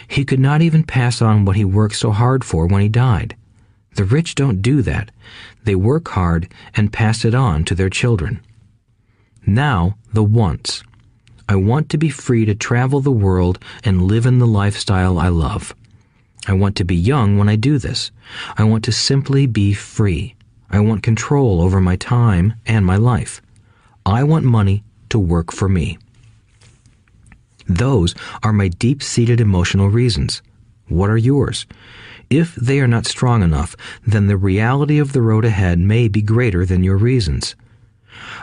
He could not even pass on what he worked so hard for when he died. The rich don't do that. They work hard and pass it on to their children. Now, the wants. I want to be free to travel the world and live in the lifestyle I love. I want to be young when I do this. I want to simply be free. I want control over my time and my life. I want money to work for me. Those are my deep-seated emotional reasons. What are yours? If they are not strong enough, then the reality of the road ahead may be greater than your reasons.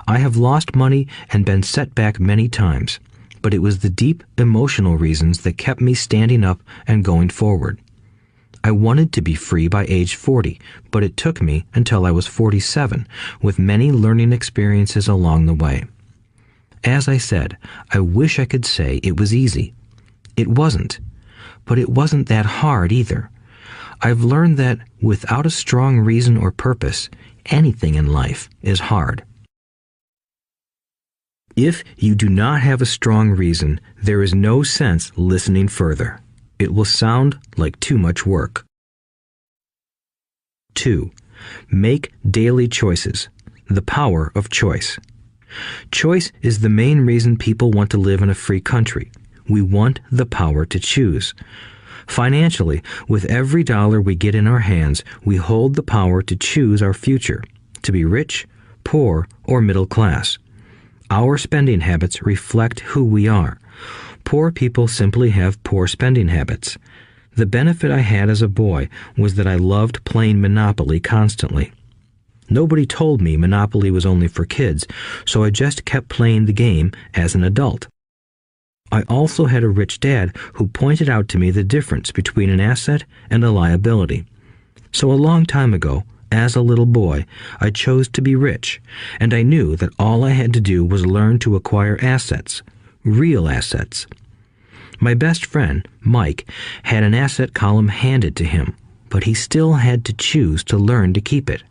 I have lost money and been set back many times, but it was the deep emotional reasons that kept me standing up and going forward. I wanted to be free by age 40, but it took me until I was 47, with many learning experiences along the way. As I said, I wish I could say it was easy. It wasn't, but it wasn't that hard either. I've learned that without a strong reason or purpose, anything in life is hard. If you do not have a strong reason, there is no sense listening further. It will sound like too much work. 2. Make daily choices. The power of choice. Choice is the main reason people want to live in a free country. We want the power to choose. Financially, with every dollar we get in our hands, we hold the power to choose our future, to be rich, poor, or middle class. Our spending habits reflect who we are. Poor people simply have poor spending habits. The benefit I had as a boy was that I loved playing Monopoly constantly. Nobody told me Monopoly was only for kids, so I just kept playing the game as an adult. I also had a rich dad who pointed out to me the difference between an asset and a liability. So a long time ago, as a little boy, I chose to be rich, and I knew that all I had to do was learn to acquire assets, real assets. My best friend, Mike, had an asset column handed to him, but he still had to choose to learn to keep it.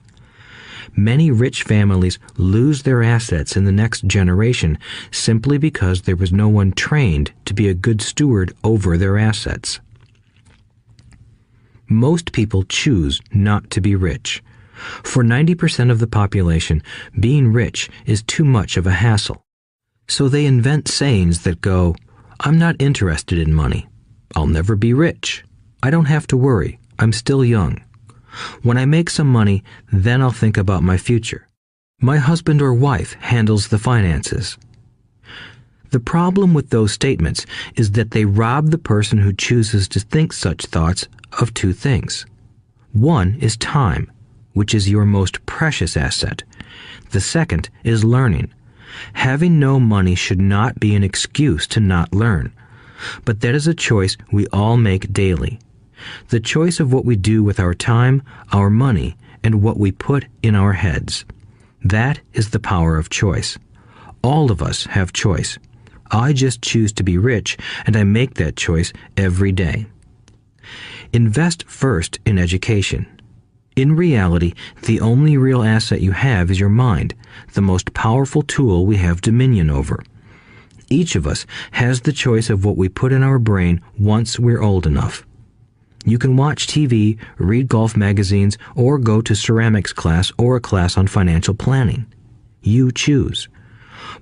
Many rich families lose their assets in the next generation simply because there was no one trained to be a good steward over their assets. Most people choose not to be rich. For 90% of the population, being rich is too much of a hassle. So they invent sayings that go, "I'm not interested in money. I'll never be rich. I don't have to worry. I'm still young. When I make some money, then I'll think about my future." My husband or wife handles the finances. The problem with those statements is that they rob the person who chooses to think such thoughts of two things. One is time, which is your most precious asset. The second is learning. Having no money should not be an excuse to not learn, but that is a choice we all make daily. The choice of what we do with our time, our money, and what we put in our heads. That is the power of choice. All of us have choice. I just choose to be rich, and I make that choice every day. Invest first in education. In reality, the only real asset you have is your mind, the most powerful tool we have dominion over. Each of us has the choice of what we put in our brain once we're old enough. You can watch TV, read golf magazines, or go to ceramics class or a class on financial planning. You choose.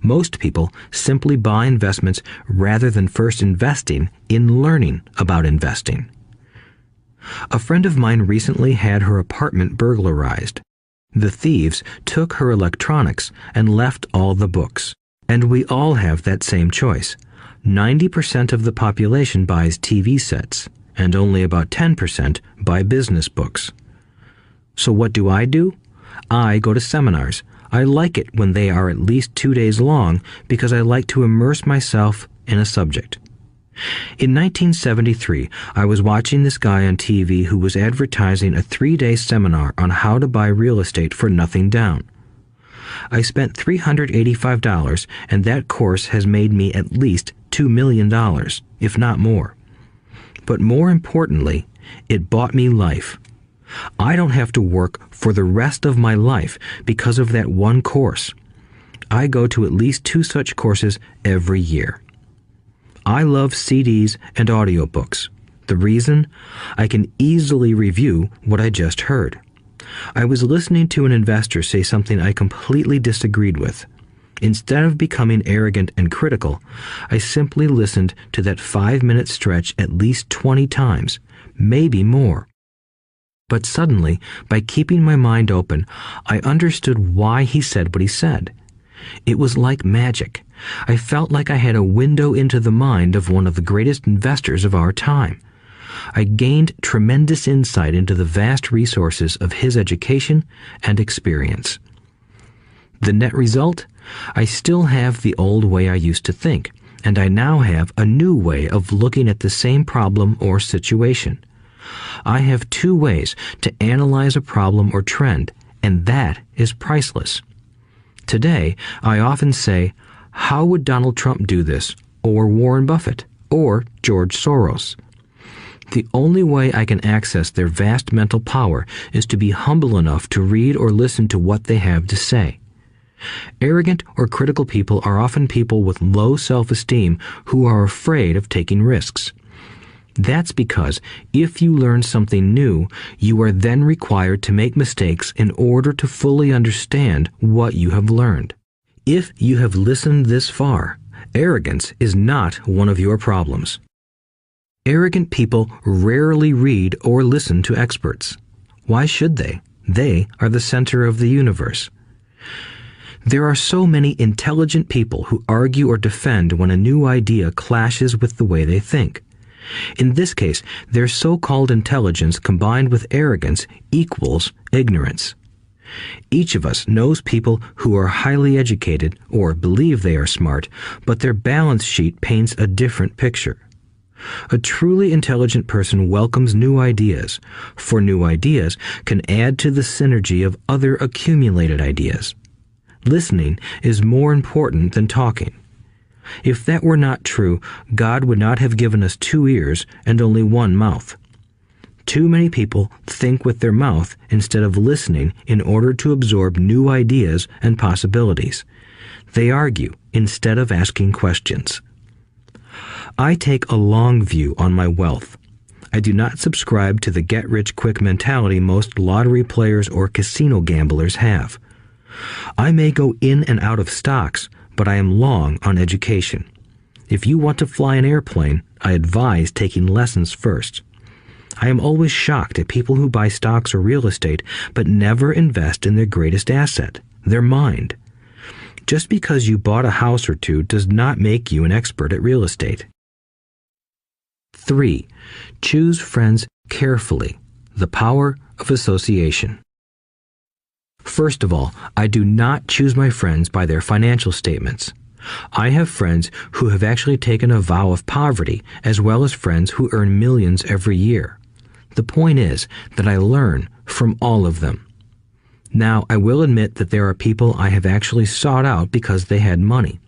Most people simply buy investments rather than first investing in learning about investing. A friend of mine recently had her apartment burglarized. The thieves took her electronics and left all the books. And we all have that same choice. 90% of the population buys TV sets, and only about 10% buy business books. So what do? I go to seminars. I like it when they are at least 2 days long because I like to immerse myself in a subject. In 1973, I was watching this guy on TV who was advertising a 3-day seminar on how to buy real estate for nothing down. I spent $385, and that course has made me at least $2 million, if not more. But more importantly, it bought me life. I don't have to work for the rest of my life because of that one course. I go to at least 2 such courses every year. I love CDs and audiobooks. The reason? I can easily review what I just heard. I was listening to an investor say something I completely disagreed with. Instead of becoming arrogant and critical, I simply listened to that 5-minute stretch at least 20 times, maybe more. But suddenly, by keeping my mind open, I understood why he said what he said. It was like magic. I felt like I had a window into the mind of one of the greatest investors of our time. I gained tremendous insight into the vast resources of his education and experience. The net result? I still have the old way I used to think, and I now have a new way of looking at the same problem or situation. I have 2 ways to analyze a problem or trend, and that is priceless. Today, I often say, how would Donald Trump do this, or Warren Buffett, or George Soros? The only way I can access their vast mental power is to be humble enough to read or listen to what they have to say. Arrogant or critical people are often people with low self-esteem who are afraid of taking risks. That's because if you learn something new, you are then required to make mistakes in order to fully understand what you have learned. If you have listened this far, arrogance is not one of your problems. Arrogant people rarely read or listen to experts. Why should they? They are the center of the universe. There are so many intelligent people who argue or defend when a new idea clashes with the way they think. In this case, their so-called intelligence combined with arrogance equals ignorance. Each of us knows people who are highly educated or believe they are smart, but their balance sheet paints a different picture. A truly intelligent person welcomes new ideas, for new ideas can add to the synergy of other accumulated ideas. Listening is more important than talking. If that were not true, God would not have given us 2 ears and only 1 mouth. Too many people think with their mouth instead of listening in order to absorb new ideas and possibilities. They argue instead of asking questions. I take a long view on my wealth. I do not subscribe to the get-rich-quick mentality most lottery players or casino gamblers have. I may go in and out of stocks, but I am long on education. If you want to fly an airplane, I advise taking lessons first. I am always shocked at people who buy stocks or real estate but never invest in their greatest asset, their mind. Just because you bought a house or two does not make you an expert at real estate. 3. Choose friends carefully. The power of association. First of all, I do not choose my friends by their financial statements. I have friends who have actually taken a vow of poverty, as well as friends who earn millions every year. The point is that I learn from all of them. Now, I will admit that there are people I have actually sought out because they had money.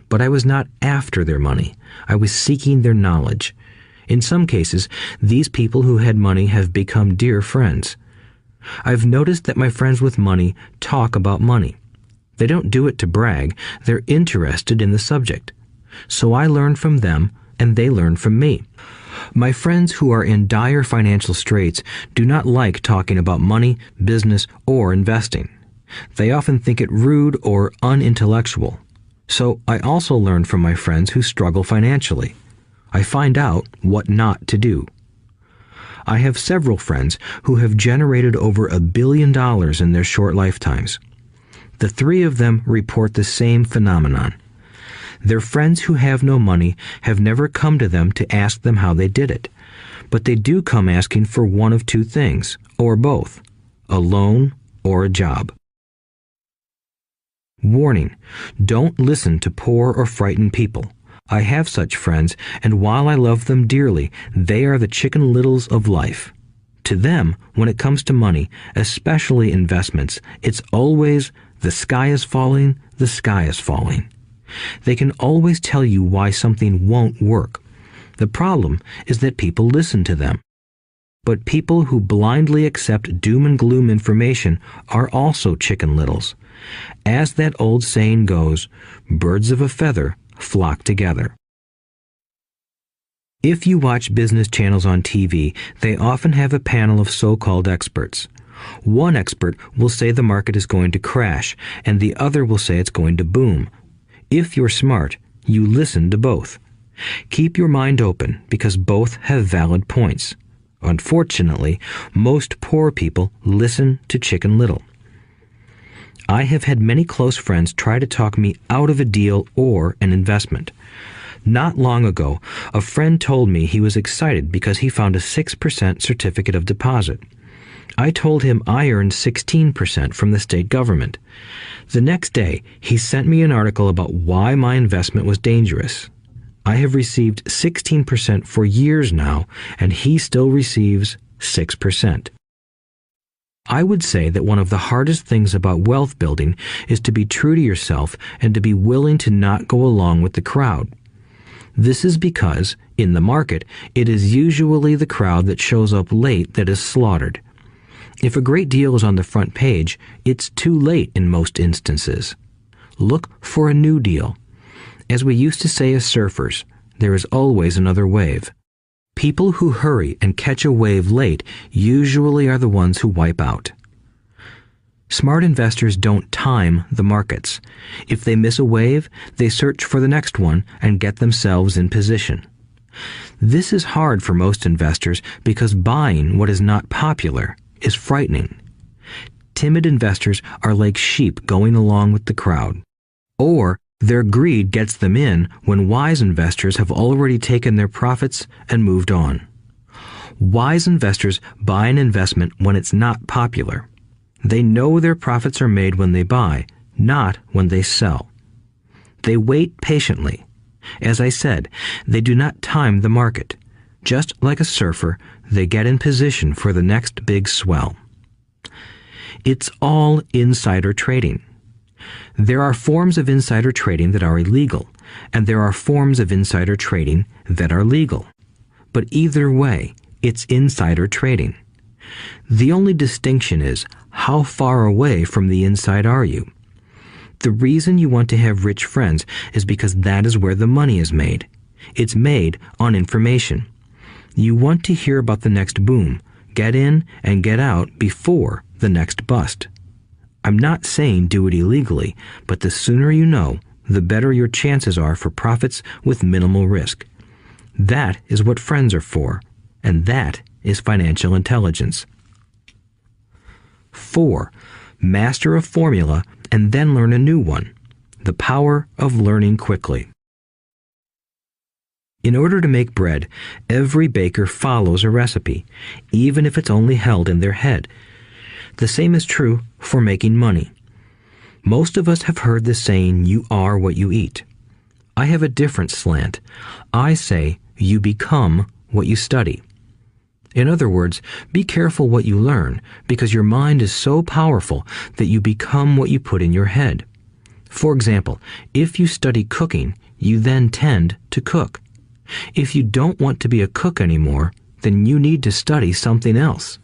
But I was not after their money. I was seeking their knowledge. In some cases, these people who had money have become dear friends. I've noticed that my friends with money talk about money. They don't do it to brag. They're interested in the subject. So I learn from them, and they learn from me. My friends who are in dire financial straits do not like talking about money, business, or investing. They often think it rude or unintellectual. So I also learn from my friends who struggle financially. I find out what not to do. I have several friends who have generated over $1 billion in their short lifetimes. The 3 of them report the same phenomenon. Their friends who have no money have never come to them to ask them how they did it, but they do come asking for one of 2 things, or both, a loan or a job. Warning: don't listen to poor or frightened people. I have such friends, and while I love them dearly, they are the Chicken Littles of life. To them, when it comes to money, especially investments, it's always, the sky is falling, the sky is falling. They can always tell you why something won't work. The problem is that people listen to them. But people who blindly accept doom and gloom information are also Chicken Littles. As that old saying goes, birds of a feather flock together. If you watch business channels on TV, they often have a panel of so-called experts. One expert will say the market is going to crash, and the other will say it's going to boom. If you're smart, you listen to both. Keep your mind open because both have valid points. Unfortunately, most poor people listen to Chicken Little. I have had many close friends try to talk me out of a deal or an investment. Not long ago, a friend told me he was excited because he found a 6% certificate of deposit. I told him I earned 16% from the state government. The next day, he sent me an article about why my investment was dangerous. I have received 16% for years now, and he still receives 6%. I would say that one of the hardest things about wealth building is to be true to yourself and to be willing to not go along with the crowd. This is because, in the market, it is usually the crowd that shows up late that is slaughtered. If a great deal is on the front page, it's too late in most instances. Look for a new deal. As we used to say as surfers, there is always another wave. People who hurry and catch a wave late usually are the ones who wipe out. Smart investors don't time the markets. If they miss a wave, they search for the next one and get themselves in position. This is hard for most investors because buying what is not popular is frightening. Timid investors are like sheep going along with the crowd. Or their greed gets them in when wise investors have already taken their profits and moved on. Wise investors buy an investment when it's not popular. They know their profits are made when they buy, not when they sell. They wait patiently. As I said, they do not time the market. Just like a surfer, they get in position for the next big swell. It's all insider trading. There are forms of insider trading that are illegal, and there are forms of insider trading that are legal. But either way, it's insider trading. The only distinction is, how far away from the inside are you? The reason you want to have rich friends is because that is where the money is made. It's made on information. You want to hear about the next boom, get in and get out before the next bust. I'm not saying do it illegally, but the sooner you know, the better your chances are for profits with minimal risk. That is what friends are for, and that is financial intelligence. 4. Master a formula and then learn a new one. The power of learning quickly. In order to make bread, every baker follows a recipe, even if it's only held in their head. The same is true for making money. Most of us have heard the saying, "You are what you eat." I have a different slant. I say, "You become what you study." In other words, be careful what you learn, because your mind is so powerful that you become what you put in your head. For example, if you study cooking, you then tend to cook. If you don't want to be a cook anymore, then you need to study something else.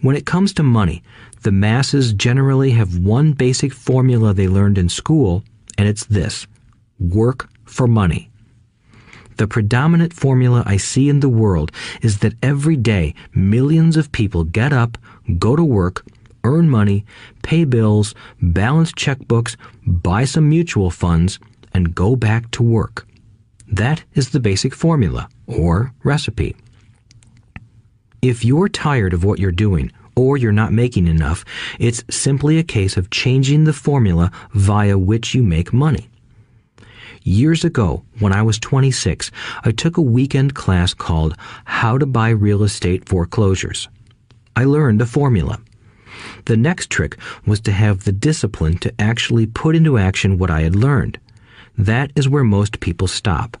When it comes to money, the masses generally have one basic formula they learned in school, and it's this: work for money. The predominant formula I see in the world is that every day millions of people get up, go to work, earn money, pay bills, balance checkbooks, buy some mutual funds, and go back to work. That is the basic formula, or recipe. If you're tired of what you're doing, or you're not making enough, it's simply a case of changing the formula via which you make money. Years ago, when I was 26, I took a weekend class called How to Buy Real Estate Foreclosures. I learned a formula. The next trick was to have the discipline to actually put into action what I had learned. That is where most people stop.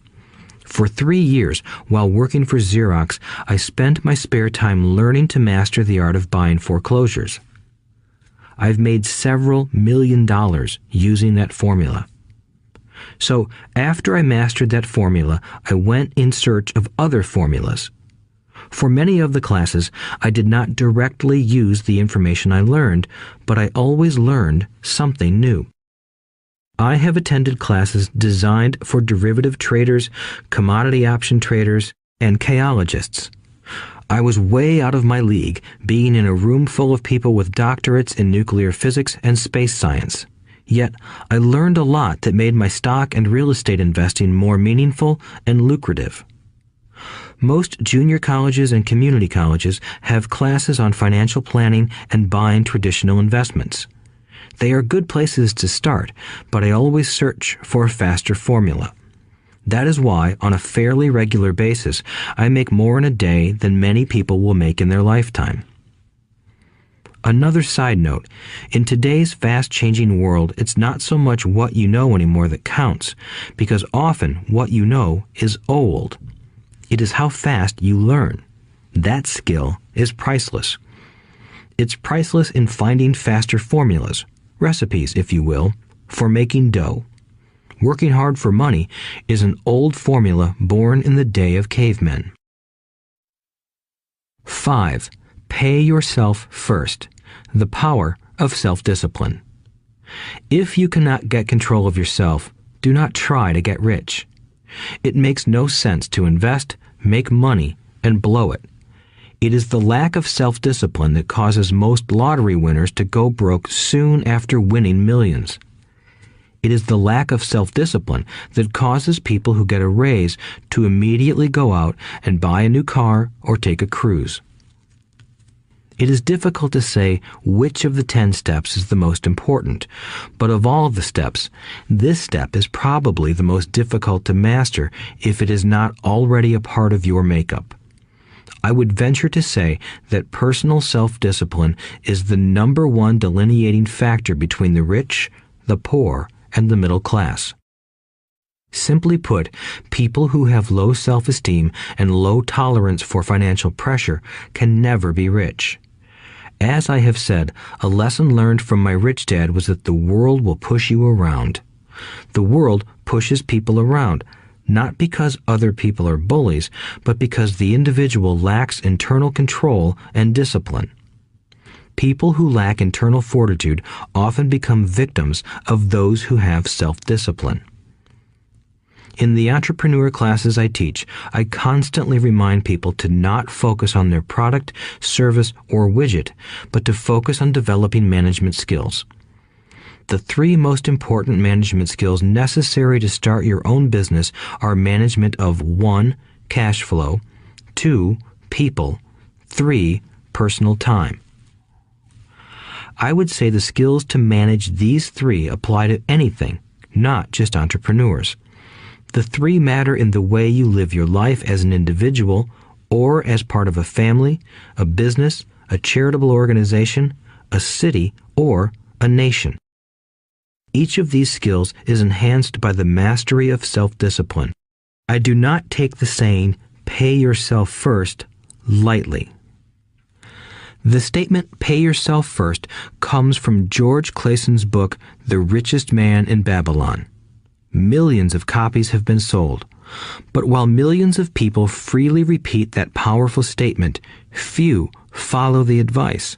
For 3 years, while working for Xerox, I spent my spare time learning to master the art of buying foreclosures. I've made several $million using that formula. So, after I mastered that formula, I went in search of other formulas. For many of the classes, I did not directly use the information I learned, but I always learned something new. I have attended classes designed for derivative traders, commodity option traders, and chaologists. I was way out of my league, being in a room full of people with doctorates in nuclear physics and space science. Yet, I learned a lot that made my stock and real estate investing more meaningful and lucrative. Most junior colleges and community colleges have classes on financial planning and buying traditional investments. They are good places to start, but I always search for a faster formula. That is why, on a fairly regular basis, I make more in a day than many people will make in their lifetime. Another side note, in today's fast-changing world, it's not so much what you know anymore that counts, because often what you know is old. It is how fast you learn. That skill is priceless. It's priceless in finding faster formulas, recipes, if you will, for making dough. Working hard for money is an old formula born in the day of cavemen. 5. Pay yourself first. The power of self-discipline. If you cannot get control of yourself, do not try to get rich. It makes no sense to invest, make money, and blow it. It is the lack of self-discipline that causes most lottery winners to go broke soon after winning millions. It is the lack of self-discipline that causes people who get a raise to immediately go out and buy a new car or take a cruise. It is difficult to say which of the 10 steps is the most important, but of all the steps, this step is probably the most difficult to master if it is not already a part of your makeup. I would venture to say that personal self-discipline is the number one delineating factor between the rich, the poor, and the middle class. Simply put, people who have low self-esteem and low tolerance for financial pressure can never be rich. As I have said, a lesson learned from my rich dad was that the world will push you around. The world pushes people around, not because other people are bullies, but because the individual lacks internal control and discipline. People who lack internal fortitude often become victims of those who have self-discipline. In the entrepreneur classes I teach, I constantly remind people to not focus on their product, service, or widget, but to focus on developing management skills. The 3 most important management skills necessary to start your own business are management of 1. Cash flow, 2. People, 3. Personal time. I would say the skills to manage these three apply to anything, not just entrepreneurs. The three matter in the way you live your life as an individual or as part of a family, a business, a charitable organization, a city, or a nation. Each of these skills is enhanced by the mastery of self-discipline. I do not take the saying, "pay yourself first," lightly. The statement, "pay yourself first," comes from George Clayson's book, The Richest Man in Babylon. Millions of copies have been sold. But while millions of people freely repeat that powerful statement, few follow the advice.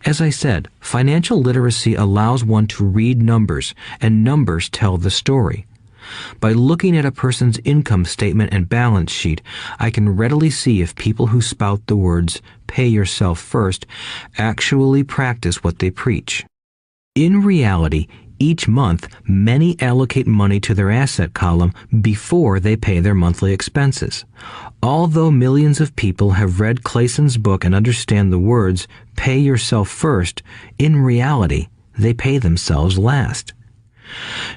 As I said, financial literacy allows one to read numbers, and numbers tell the story. By looking at a person's income statement and balance sheet, I can readily see if people who spout the words, "pay yourself first," actually practice what they preach. In reality, each month, many allocate money to their asset column before they pay their monthly expenses. Although millions of people have read Clayson's book and understand the words, "pay yourself first," in reality, they pay themselves last.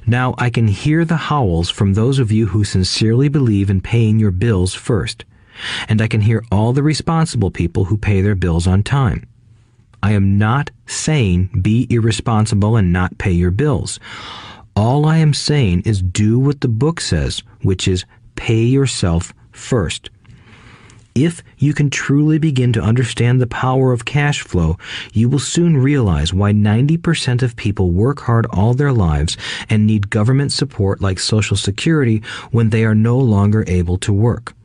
Now, I can hear the howls from those of you who sincerely believe in paying your bills first, and I can hear all the responsible people who pay their bills on time. I am not saying be irresponsible and not pay your bills. All I am saying is do what the book says, which is pay yourself first. If you can truly begin to understand the power of cash flow, you will soon realize why 90% of people work hard all their lives and need government support like Social Security when they are no longer able to work.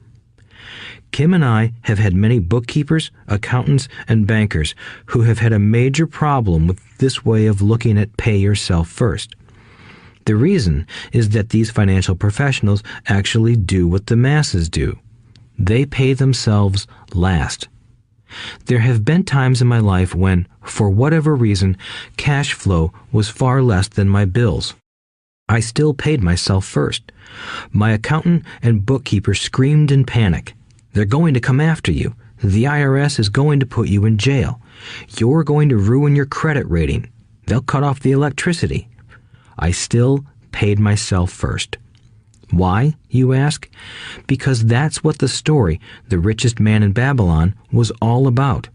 Kim and I have had many bookkeepers, accountants, and bankers who have had a major problem with this way of looking at pay yourself first. The reason is that these financial professionals actually do what the masses do. They pay themselves last. There have been times in my life when, for whatever reason, cash flow was far less than my bills. I still paid myself first. My accountant and bookkeeper screamed in panic. "They're going to come after you. The IRS is going to put you in jail. You're going to ruin your credit rating. They'll cut off the electricity." I still paid myself first. Why, you ask? Because that's what the story, The Richest Man in Babylon, was all about.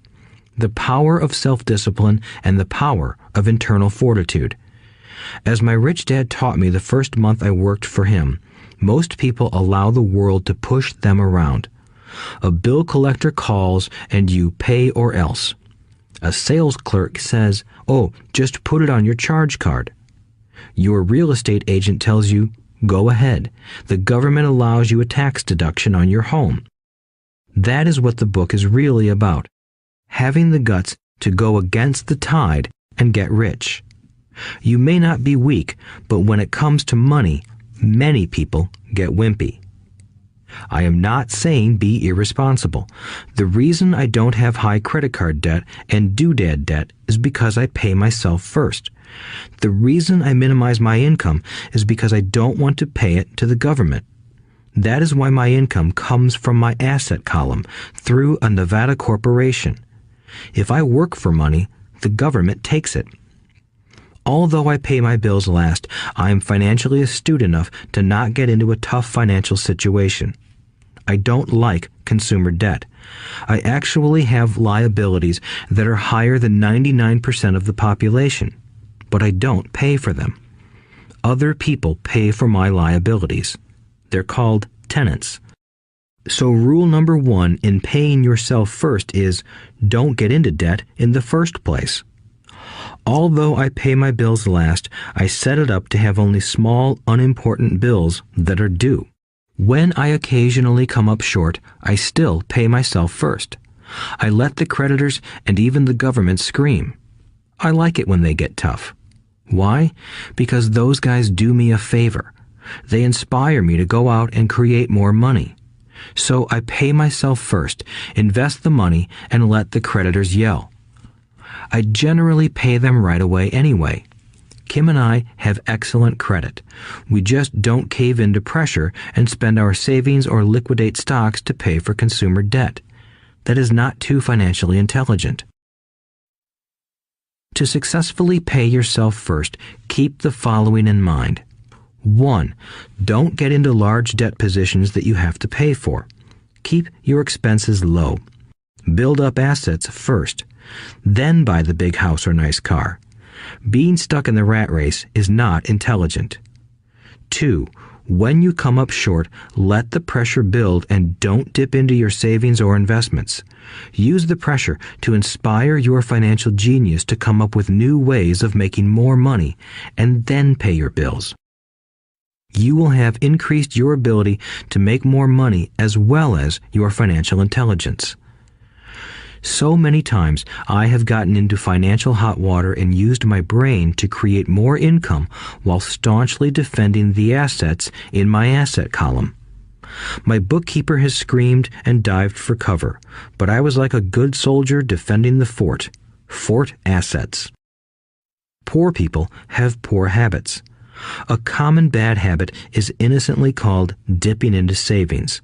The power of self-discipline and the power of internal fortitude. As my rich dad taught me the first month I worked for him, most people allow the world to push them around. A bill collector calls and you pay or else. A sales clerk says, "Oh, just put it on your charge card." Your real estate agent tells you, "Go ahead. The government allows you a tax deduction on your home." That is what the book is really about. Having the guts to go against the tide and get rich. You may not be weak, but when it comes to money, many people get wimpy. I am not saying be irresponsible. The reason I don't have high credit card debt and doodad debt is because I pay myself first. The reason I minimize my income is because I don't want to pay it to the government. That is why my income comes from my asset column through a Nevada corporation. If I work for money, the government takes it. Although I pay my bills last, I am financially astute enough to not get into a tough financial situation. I don't like consumer debt. I actually have liabilities that are higher than 99% of the population, but I don't pay for them. Other people pay for my liabilities. They're called tenants. So rule number 1 in paying yourself first is don't get into debt in the first place. Although I pay my bills last, I set it up to have only small, unimportant bills that are due. When I occasionally come up short, I still pay myself first. I let the creditors and even the government scream. I like it when they get tough. Why? Because those guys do me a favor. They inspire me to go out and create more money. So I pay myself first, invest the money, and let the creditors yell. I generally pay them right away anyway. Kim and I have excellent credit. We just don't cave into pressure and spend our savings or liquidate stocks to pay for consumer debt. That is not too financially intelligent. To successfully pay yourself first, keep the following in mind. 1. Don't get into large debt positions that you have to pay for. Keep your expenses low. Build up assets first. Then buy the big house or nice car. Being stuck in the rat race is not intelligent. 2. When you come up short, let the pressure build and don't dip into your savings or investments. Use the pressure to inspire your financial genius to come up with new ways of making more money and then pay your bills. You will have increased your ability to make more money as well as your financial intelligence. So many times I have gotten into financial hot water and used my brain to create more income while staunchly defending the assets in my asset column. My bookkeeper has screamed and dived for cover, but I was like a good soldier defending the fort. Fort assets. Poor people have poor habits. A common bad habit is innocently called dipping into savings.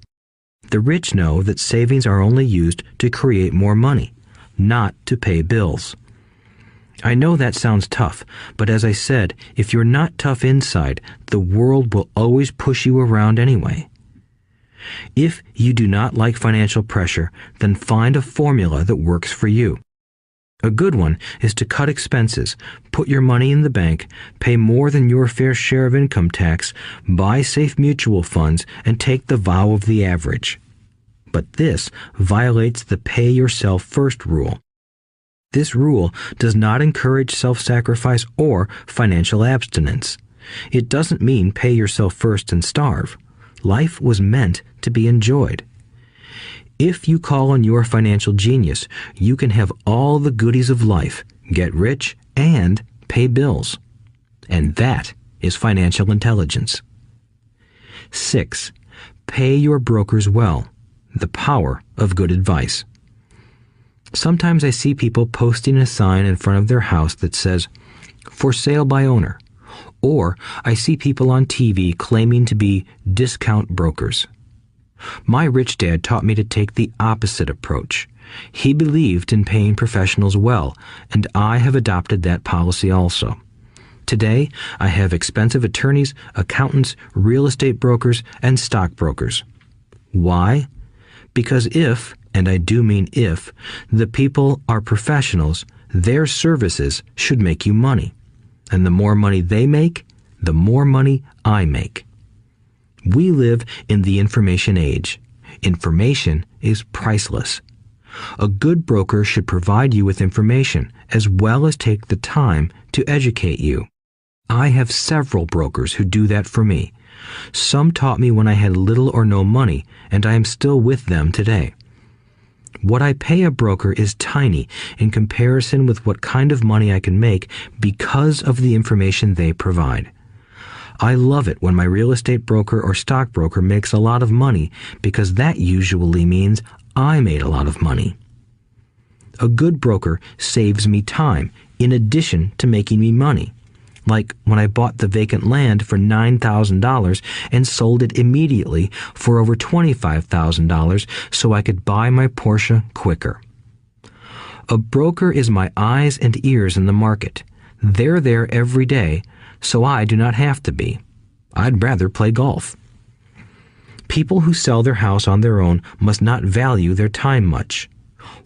The rich know that savings are only used to create more money, not to pay bills. I know that sounds tough, but as I said, if you're not tough inside, the world will always push you around anyway. If you do not like financial pressure, then find a formula that works for you. A good one is to cut expenses, put your money in the bank, pay more than your fair share of income tax, buy safe mutual funds, and take the vow of the average. But this violates the pay yourself first rule. This rule does not encourage self-sacrifice or financial abstinence. It doesn't mean pay yourself first and starve. Life was meant to be enjoyed. If you call on your financial genius, you can have all the goodies of life, get rich, and pay bills. And that is financial intelligence. 6. Pay your brokers well. The power of good advice. Sometimes I see people posting a sign in front of their house that says, "For sale by owner." Or I see people on TV claiming to be discount brokers. My rich dad taught me to take the opposite approach. He believed in paying professionals well, and I have adopted that policy also. Today, I have expensive attorneys, accountants, real estate brokers, and stockbrokers. Why? Because if, and I do mean if, the people are professionals, their services should make you money. And the more money they make, the more money I make. We live in the information age. Information is priceless. A good broker should provide you with information as well as take the time to educate you. I have several brokers who do that for me. Some taught me when I had little or no money, and I am still with them today. What I pay a broker is tiny in comparison with what kind of money I can make because of the information they provide. I love it when my real estate broker or stockbroker makes a lot of money because that usually means I made a lot of money. A good broker saves me time in addition to making me money. Like when I bought the vacant land for $9,000 and sold it immediately for over $25,000 so I could buy my Porsche quicker. A broker is my eyes and ears in the market. They're there every day, so I do not have to be. I'd rather play golf. People who sell their house on their own must not value their time much.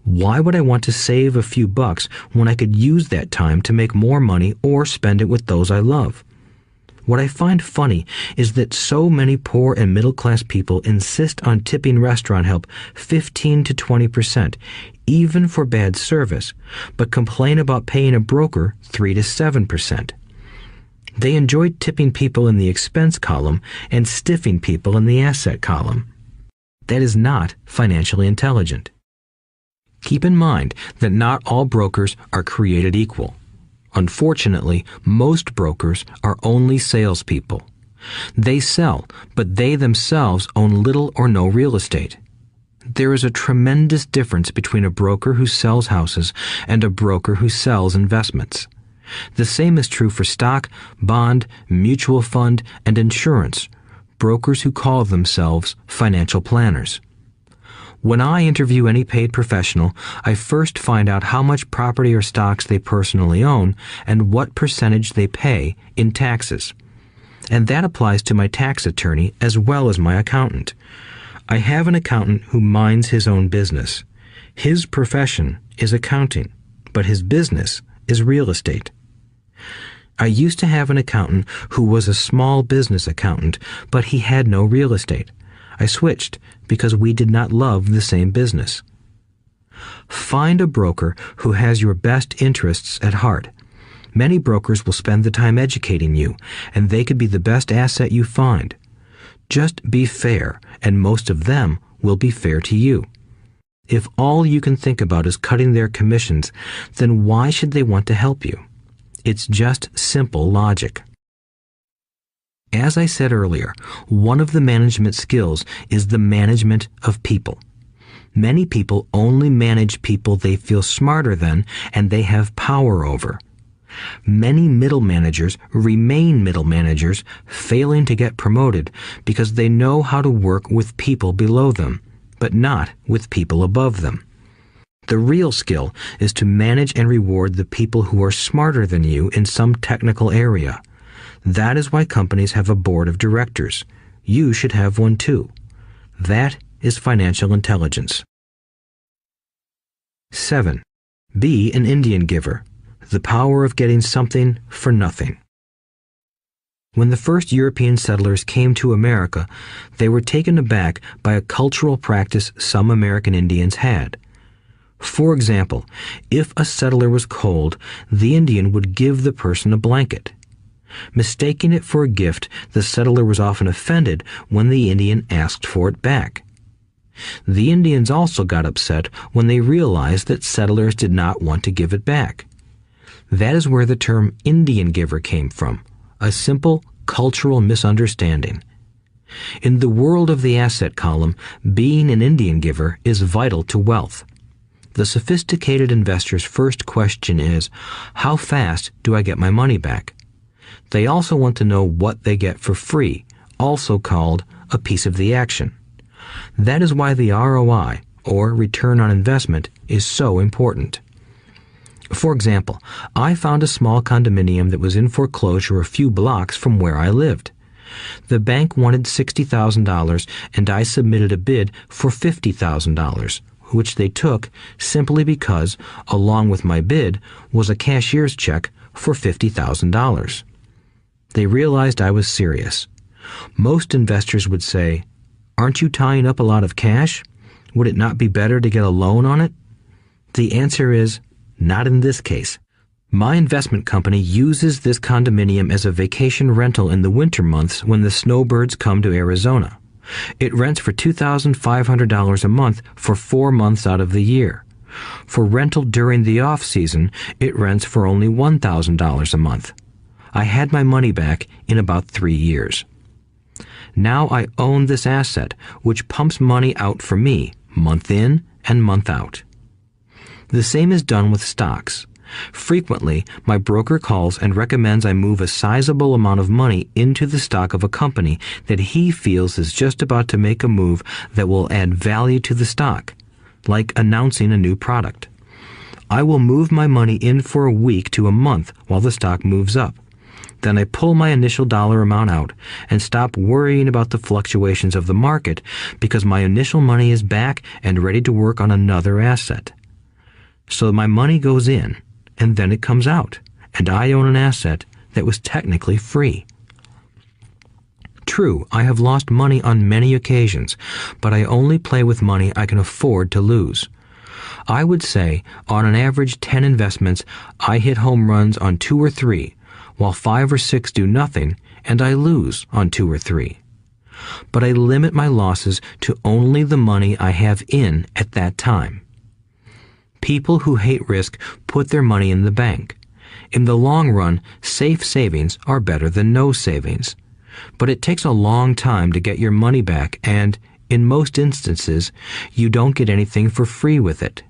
Why would I want to save a few bucks when I could use that time to make more money or spend it with those I love? What I find funny is that so many poor and middle-class people insist on tipping restaurant help 15 to 20%, even for bad service, but complain about paying a broker 3 to 7%. They enjoy tipping people in the expense column and stiffing people in the asset column. That is not financially intelligent. Keep in mind that not all brokers are created equal. Unfortunately, most brokers are only salespeople. They sell, but they themselves own little or no real estate. There is a tremendous difference between a broker who sells houses and a broker who sells investments. The same is true for stock, bond, mutual fund, and insurance, brokers who call themselves financial planners. When I interview any paid professional, I first find out how much property or stocks they personally own and what percentage they pay in taxes. And that applies to my tax attorney as well as my accountant. I have an accountant who minds his own business. His profession is accounting, but his business is real estate. I used to have an accountant who was a small business accountant, but he had no real estate. I switched because we did not love the same business. Find a broker who has your best interests at heart. Many brokers will spend the time educating you, and they could be the best asset you find. Just be fair, and most of them will be fair to you. If all you can think about is cutting their commissions, then why should they want to help you? It's just simple logic. As I said earlier, one of the management skills is the management of people. Many people only manage people they feel smarter than and they have power over. Many middle managers remain middle managers, failing to get promoted because they know how to work with people below them, but not with people above them. The real skill is to manage and reward the people who are smarter than you in some technical area. That is why companies have a board of directors. You should have one too. That is financial intelligence. 7. Be an Indian giver. The power of getting something for nothing. When the first European settlers came to America, they were taken aback by a cultural practice some American Indians had. For example, if a settler was cold, the Indian would give the person a blanket. Mistaking it for a gift, the settler was often offended when the Indian asked for it back. The Indians also got upset when they realized that settlers did not want to give it back. That is where the term Indian giver came from, a simple cultural misunderstanding. In the world of the asset column, being an Indian giver is vital to wealth. The sophisticated investor's first question is, how fast do I get my money back? They also want to know what they get for free, also called a piece of the action. That is why the ROI, or return on investment, is so important. For example, I found a small condominium that was in foreclosure a few blocks from where I lived. The bank wanted $60,000 and I submitted a bid for $50,000, which they took simply because, along with my bid, was a cashier's check for $50,000. They realized I was serious. Most investors would say, "Aren't you tying up a lot of cash? Would it not be better to get a loan on it?" The answer is, not in this case. My investment company uses this condominium as a vacation rental in the winter months when the snowbirds come to Arizona. It rents for $2,500 a month for 4 months out of the year. For rental during the off-season, it rents for only $1,000 a month. I had my money back in about 3 years. Now I own this asset, which pumps money out for me, month in and month out. The same is done with stocks. Frequently, my broker calls and recommends I move a sizable amount of money into the stock of a company that he feels is just about to make a move that will add value to the stock, like announcing a new product. I will move my money in for a week to a month while the stock moves up. Then I pull my initial dollar amount out and stop worrying about the fluctuations of the market because my initial money is back and ready to work on another asset. So my money goes in, and then it comes out, and I own an asset that was technically free. True, I have lost money on many occasions, but I only play with money I can afford to lose. I would say, on an average 10 investments, I hit home runs on 2 or 3, while 5 or 6 do nothing, and I lose on 2 or 3. But I limit my losses to only the money I have in at that time. People who hate risk put their money in the bank. In the long run, safe savings are better than no savings. But it takes a long time to get your money back, and, in most instances, you don't get anything for free with it.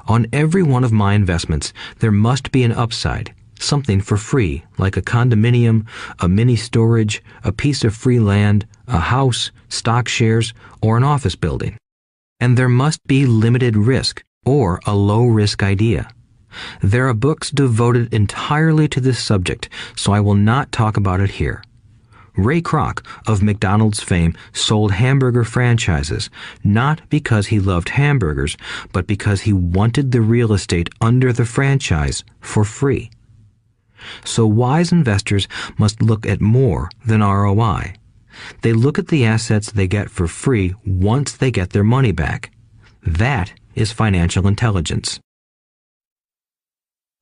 On every one of my investments, there must be an upside, something for free, like a condominium, a mini storage, a piece of free land, a house, stock shares, or an office building. and there must be limited risk or a low-risk idea. There are books devoted entirely to this subject, so I will not talk about it here. Ray Kroc of McDonald's fame sold hamburger franchises, not because he loved hamburgers, but because he wanted the real estate under the franchise for free. So wise investors must look at more than ROI. They look at the assets they get for free once they get their money back. That is financial intelligence.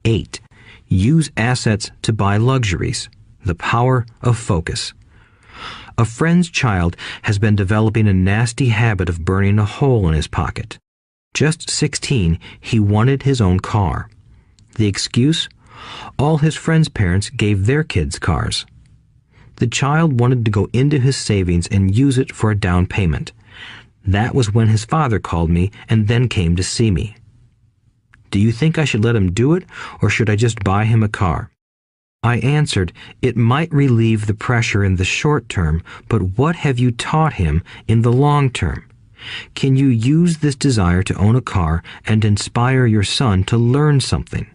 8. Use assets to buy luxuries. The power of focus. A friend's child has been developing a nasty habit of burning a hole in his pocket. Just 16, he wanted his own car. The excuse? All his friends' parents gave their kids cars. The child wanted to go into his savings and use it for a down payment. That was when his father called me and then came to see me. Do you think I should let him do it, or should I just buy him a car? I answered, it might relieve the pressure in the short term, but what have you taught him in the long term? Can you use this desire to own a car and inspire your son to learn something?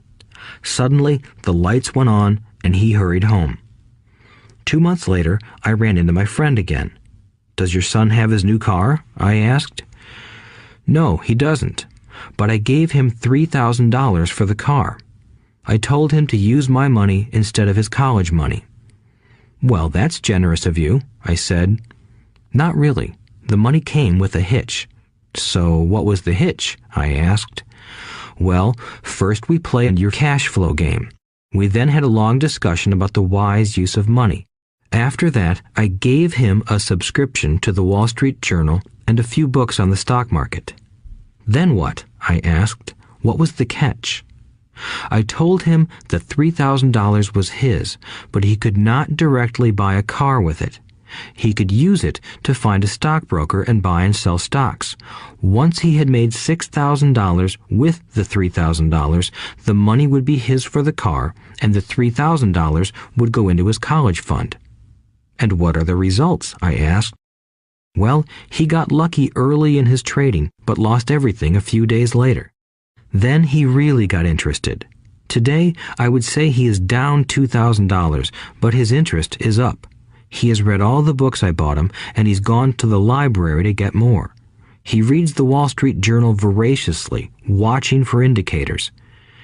Suddenly, the lights went on and he hurried home. 2 months later, I ran into my friend again. Does your son have his new car? I asked. No, he doesn't, but I gave him $3,000 for the car. I told him to use my money instead of his college money. Well, that's generous of you, I said. Not really. The money came with a hitch. So what was the hitch? I asked. Well, first we played your cash flow game. We then had a long discussion about the wise use of money. After that, I gave him a subscription to the Wall Street Journal and a few books on the stock market. Then what? I asked. What was the catch? I told him that $3,000 was his, but he could not directly buy a car with it. He could use it to find a stockbroker and buy and sell stocks. Once he had made $6,000 with the $3,000, the money would be his for the car, and the $3,000 would go into his college fund. And what are the results? I asked. Well, he got lucky early in his trading, but lost everything a few days later. Then he really got interested. Today, I would say he is down $2,000, but his interest is up. He has read all the books I bought him, and he's gone to the library to get more. He reads the Wall Street Journal voraciously, watching for indicators.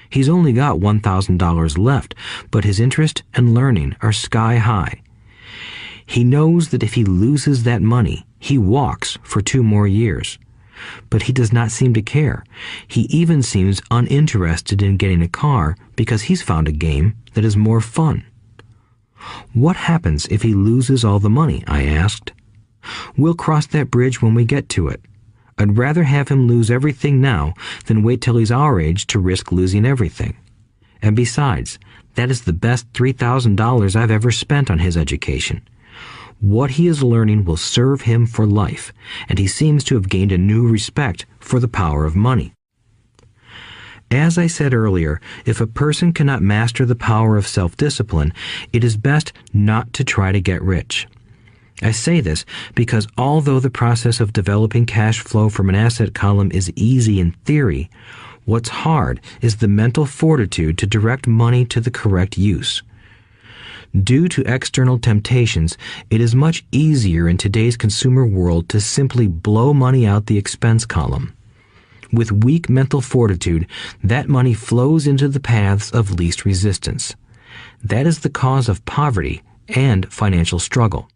He's only got $1,000 left, but his interest and learning are sky high. He knows that if he loses that money, he walks for 2 more years. But he does not seem to care. He even seems uninterested in getting a car because he's found a game that is more fun. What happens if he loses all the money? I asked. We'll cross that bridge when we get to it. I'd rather have him lose everything now than wait till he's our age to risk losing everything. And besides, that is the best $3,000 I've ever spent on his education. What he is learning will serve him for life, and he seems to have gained a new respect for the power of money. As I said earlier, if a person cannot master the power of self-discipline, it is best not to try to get rich. I say this because although the process of developing cash flow from an asset column is easy in theory, what's hard is the mental fortitude to direct money to the correct use. Due to external temptations, it is much easier in today's consumer world to simply blow money out the expense column. With weak mental fortitude, that money flows into the paths of least resistance. That is the cause of poverty and financial struggle.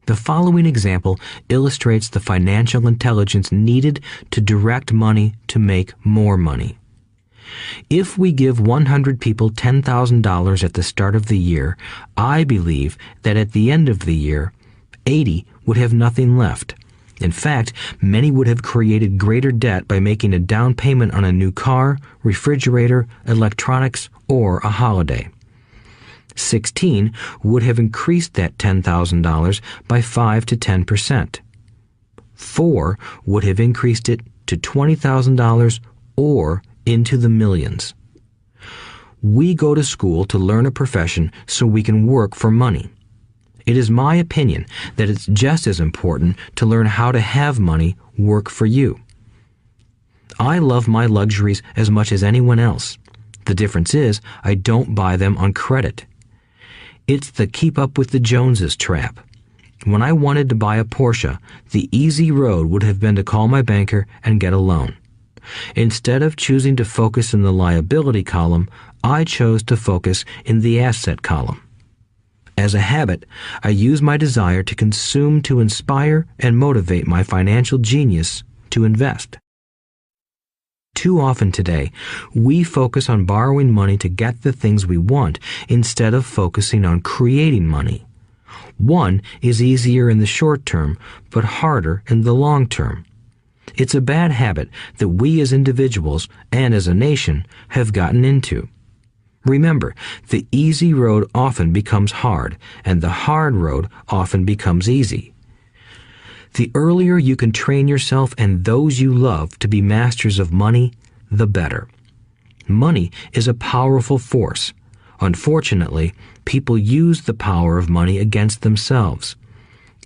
The following example illustrates the financial intelligence needed to direct money to make more money. If we give 100 people $10,000 at the start of the year, I believe that at the end of the year, 80 would have nothing left. In fact, many would have created greater debt by making a down payment on a new car, refrigerator, electronics, or a holiday. 16 would have increased that $10,000 by 5 to 10%. 4 would have increased it to $20,000 or into the millions. We go to school to learn a profession so we can work for money. It is my opinion that it's just as important to learn how to have money work for you. I love my luxuries as much as anyone else. The difference is I don't buy them on credit. It's the keep up with the Joneses trap. When I wanted to buy a Porsche, the easy road would have been to call my banker and get a loan. Instead of choosing to focus in the liability column, I chose to focus in the asset column. As a habit, I use my desire to consume to inspire and motivate my financial genius to invest. Too often today, we focus on borrowing money to get the things we want instead of focusing on creating money. One is easier in the short term, but harder in the long term. It's a bad habit that we as individuals and as a nation have gotten into. Remember, the easy road often becomes hard, and the hard road often becomes easy. The earlier you can train yourself and those you love to be masters of money, the better. Money is a powerful force. Unfortunately, people use the power of money against themselves.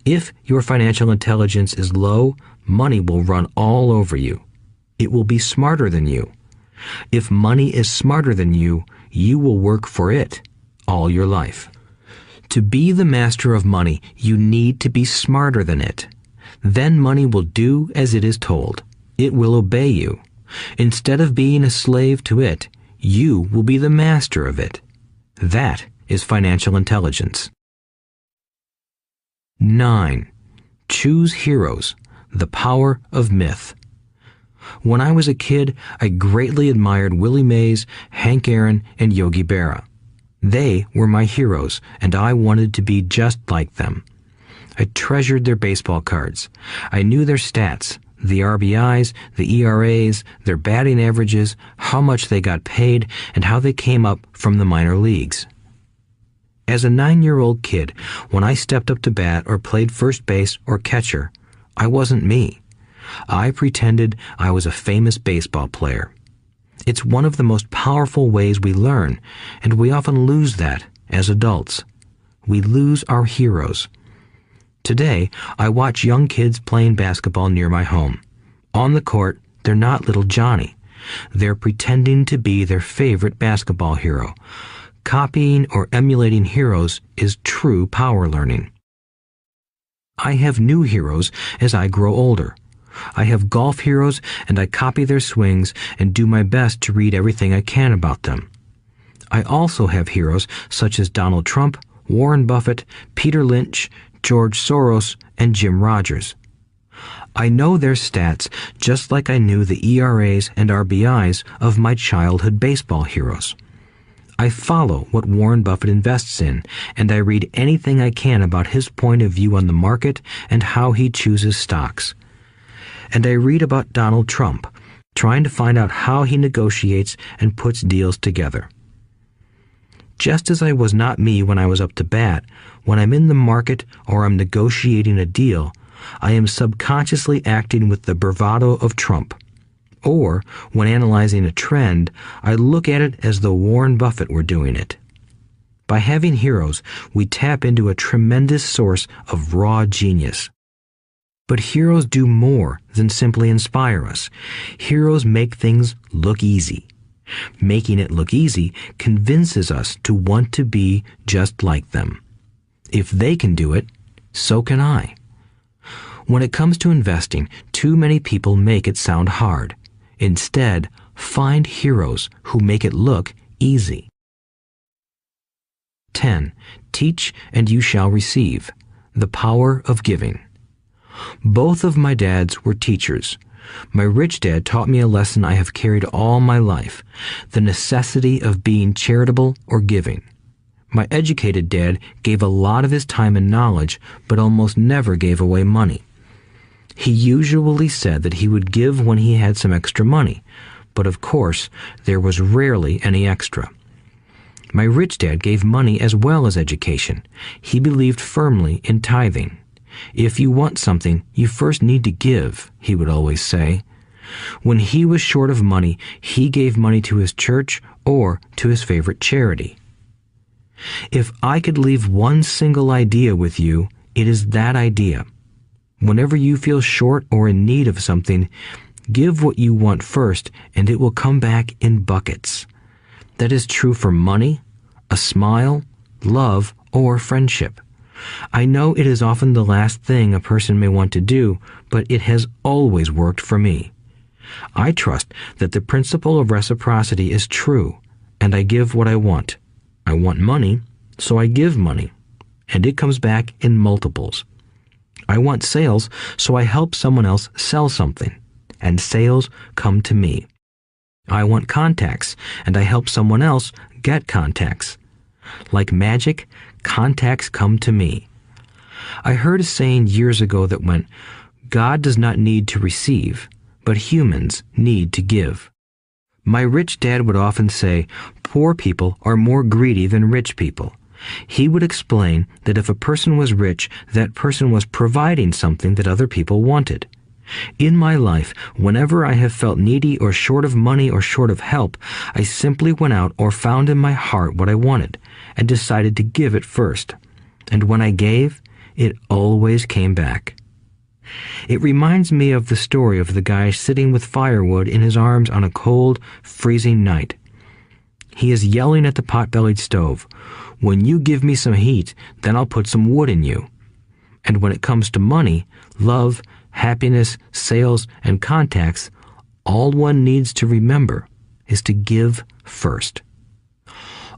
If your financial intelligence is low, money will run all over you. It will be smarter than you. If money is smarter than you, you will work for it all your life. To be the master of money, you need to be smarter than it. Then money will do as it is told. It will obey you. Instead of being a slave to it, you will be the master of it. That is financial intelligence. 9. Choose heroes. The power of myth. When I was a kid, I greatly admired Willie Mays, Hank Aaron, and Yogi Berra. They were my heroes, and I wanted to be just like them. I treasured their baseball cards. I knew their stats, the RBIs, the ERAs, their batting averages, how much they got paid, and how they came up from the minor leagues. As a 9-year-old kid, when I stepped up to bat or played first base or catcher, I wasn't me. I pretended I was a famous baseball player. It's one of the most powerful ways we learn, and we often lose that as adults. We lose our heroes. Today, I watch young kids playing basketball near my home. On the court, they're not little Johnny. They're pretending to be their favorite basketball hero. Copying or emulating heroes is true power learning. I have new heroes as I grow older. I have golf heroes, and I copy their swings and do my best to read everything I can about them. I also have heroes such as Donald Trump, Warren Buffett, Peter Lynch, George Soros, and Jim Rogers. I know their stats just like I knew the ERAs and RBIs of my childhood baseball heroes. I follow what Warren Buffett invests in, and I read anything I can about his point of view on the market and how he chooses stocks. And I read about Donald Trump, trying to find out how he negotiates and puts deals together. Just as I was not me when I was up to bat, when I'm in the market or I'm negotiating a deal, I am subconsciously acting with the bravado of Trump. Or, when analyzing a trend, I look at it as though Warren Buffett were doing it. By having heroes, we tap into a tremendous source of raw genius. But heroes do more than simply inspire us. Heroes make things look easy. Making it look easy convinces us to want to be just like them. If they can do it, so can I. When it comes to investing, too many people make it sound hard. Instead, find heroes who make it look easy. 10. Teach and you shall receive. The power of giving. Both of my dads were teachers. My rich dad taught me a lesson I have carried all my life, the necessity of being charitable or giving. My educated dad gave a lot of his time and knowledge, but almost never gave away money. He usually said that he would give when he had some extra money, but of course, there was rarely any extra. My rich dad gave money as well as education. He believed firmly in tithing. If you want something, you first need to give, he would always say. When he was short of money, he gave money to his church or to his favorite charity. If I could leave one single idea with you, it is that idea. Whenever you feel short or in need of something, give what you want first, and it will come back in buckets. That is true for money, a smile, love, or friendship. I know it is often the last thing a person may want to do, but it has always worked for me. I trust that the principle of reciprocity is true, and I give what I want. I want money, so I give money, and it comes back in multiples. I want sales, so I help someone else sell something, and sales come to me. I want contacts, and I help someone else get contacts. Like magic, contacts come to me. I heard a saying years ago that went, "God does not need to receive, but humans need to give." My rich dad would often say, poor people are more greedy than rich people. He would explain that if a person was rich, that person was providing something that other people wanted. In my life, whenever I have felt needy or short of money or short of help, I simply went out or found in my heart what I wanted and decided to give it first. And when I gave, it always came back. It reminds me of the story of the guy sitting with firewood in his arms on a cold, freezing night. He is yelling at the pot-bellied stove, "When you give me some heat, then I'll put some wood in you." And when it comes to money, love, happiness, sales, and contacts, all one needs to remember is to give first.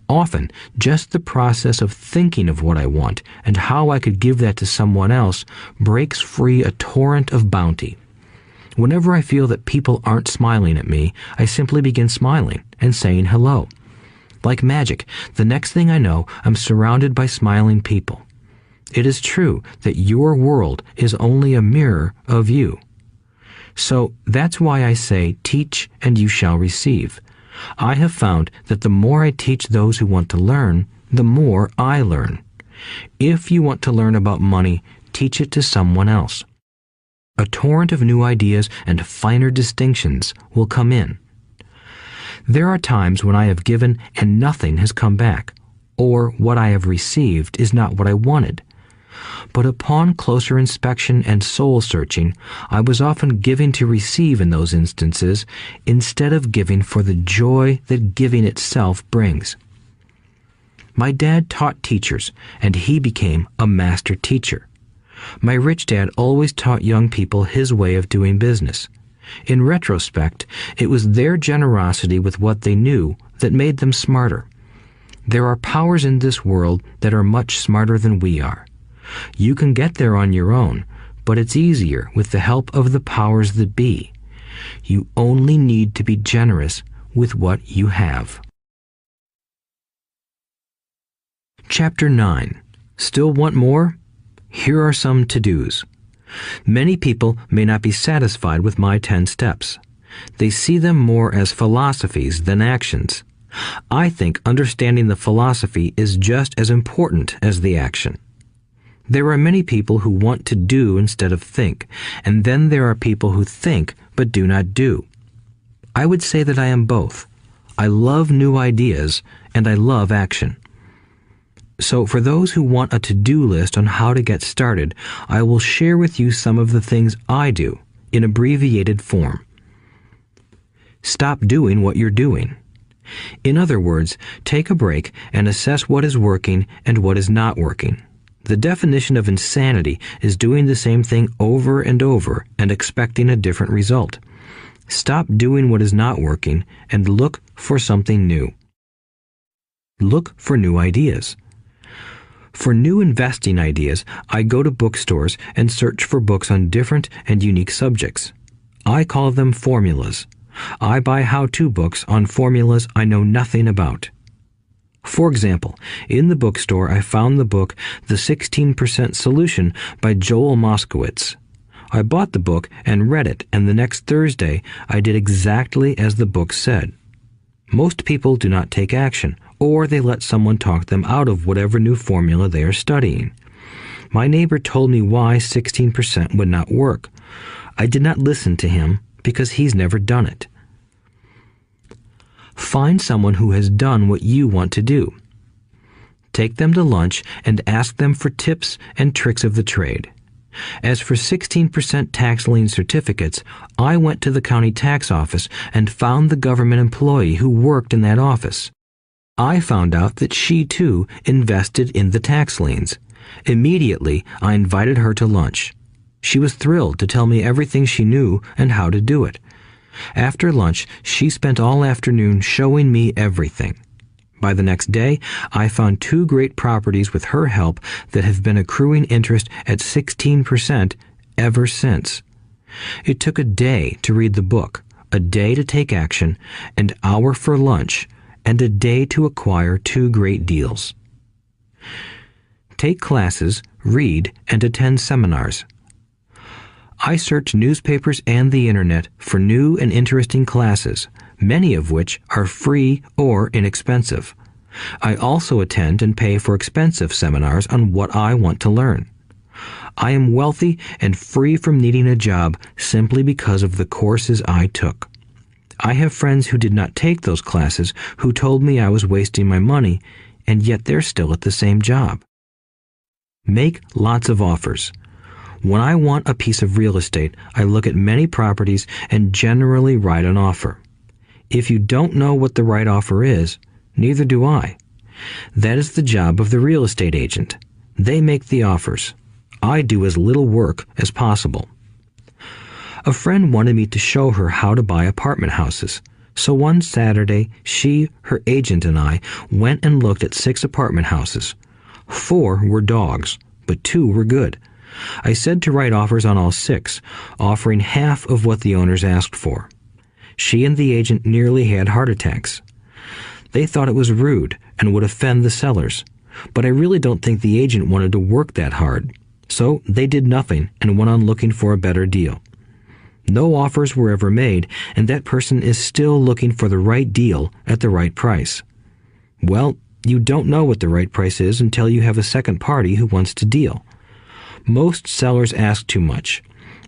Often, just the process of thinking of what I want and how I could give that to someone else breaks free a torrent of bounty. Whenever I feel that people aren't smiling at me, I simply begin smiling and saying hello. Like magic, the next thing I know, I'm surrounded by smiling people. It is true that your world is only a mirror of you. So that's why I say, teach and you shall receive. I have found that the more I teach those who want to learn, the more I learn. If you want to learn about money, teach it to someone else. A torrent of new ideas and finer distinctions will come in. There are times when I have given and nothing has come back, or what I have received is not what I wanted. But upon closer inspection and soul-searching, I was often giving to receive in those instances instead of giving for the joy that giving itself brings. My dad taught teachers, and he became a master teacher. My rich dad always taught young people his way of doing business. In retrospect, it was their generosity with what they knew that made them smarter. There are powers in this world that are much smarter than we are. You can get there on your own, but it's easier with the help of the powers that be. You only need to be generous with what you have. Chapter 9. Still want more? Here are some to-dos. Many people may not be satisfied with my 10 steps. They see them more as philosophies than actions. I think understanding the philosophy is just as important as the action. There are many people who want to do instead of think, and then there are people who think but do not do. I would say that I am both. I love new ideas, and I love action. So for those who want a to-do list on how to get started, I will share with you some of the things I do in abbreviated form. Stop doing what you're doing. In other words, take a break and assess what is working and what is not working. The definition of insanity is doing the same thing over and over and expecting a different result. Stop doing what is not working and look for something new. Look for new ideas. For new investing ideas, I go to bookstores and search for books on different and unique subjects. I call them formulas. I buy how-to books on formulas I know nothing about. For example, in the bookstore I found the book The 16% Solution by Joel Moskowitz. I bought the book and read it, and the next Thursday I did exactly as the book said. Most people do not take action, or they let someone talk them out of whatever new formula they are studying. My neighbor told me why 16% would not work. I did not listen to him because he's never done it. Find someone who has done what you want to do. Take them to lunch and ask them for tips and tricks of the trade. As for 16% tax lien certificates, I went to the county tax office and found the government employee who worked in that office. I found out that she too invested in the tax liens. Immediately, I invited her to lunch. She was thrilled to tell me everything she knew and how to do it. After lunch, she spent all afternoon showing me everything. By the next day, I found 2 great properties with her help that have been accruing interest at 16% ever since. It took a day to read the book, a day to take action, an hour for lunch, and a day to acquire 2 great deals. Take classes, read, and attend seminars. I search newspapers and the internet for new and interesting classes, many of which are free or inexpensive. I also attend and pay for expensive seminars on what I want to learn. I am wealthy and free from needing a job simply because of the courses I took. I have friends who did not take those classes who told me I was wasting my money, and yet they're still at the same job. Make lots of offers. When I want a piece of real estate, I look at many properties and generally write an offer. If you don't know what the right offer is, neither do I. That is the job of the real estate agent. They make the offers. I do as little work as possible. A friend wanted me to show her how to buy apartment houses. So one Saturday, she, her agent, and I went and looked at 6 apartment houses. 4 were dogs, but 2 were good. I said to write offers on all 6, offering half of what the owners asked for. She and the agent nearly had heart attacks. They thought it was rude and would offend the sellers, but I really don't think the agent wanted to work that hard. So they did nothing and went on looking for a better deal. No offers were ever made, and that person is still looking for the right deal at the right price. Well, you don't know what the right price is until you have a second party who wants to deal. Most sellers ask too much.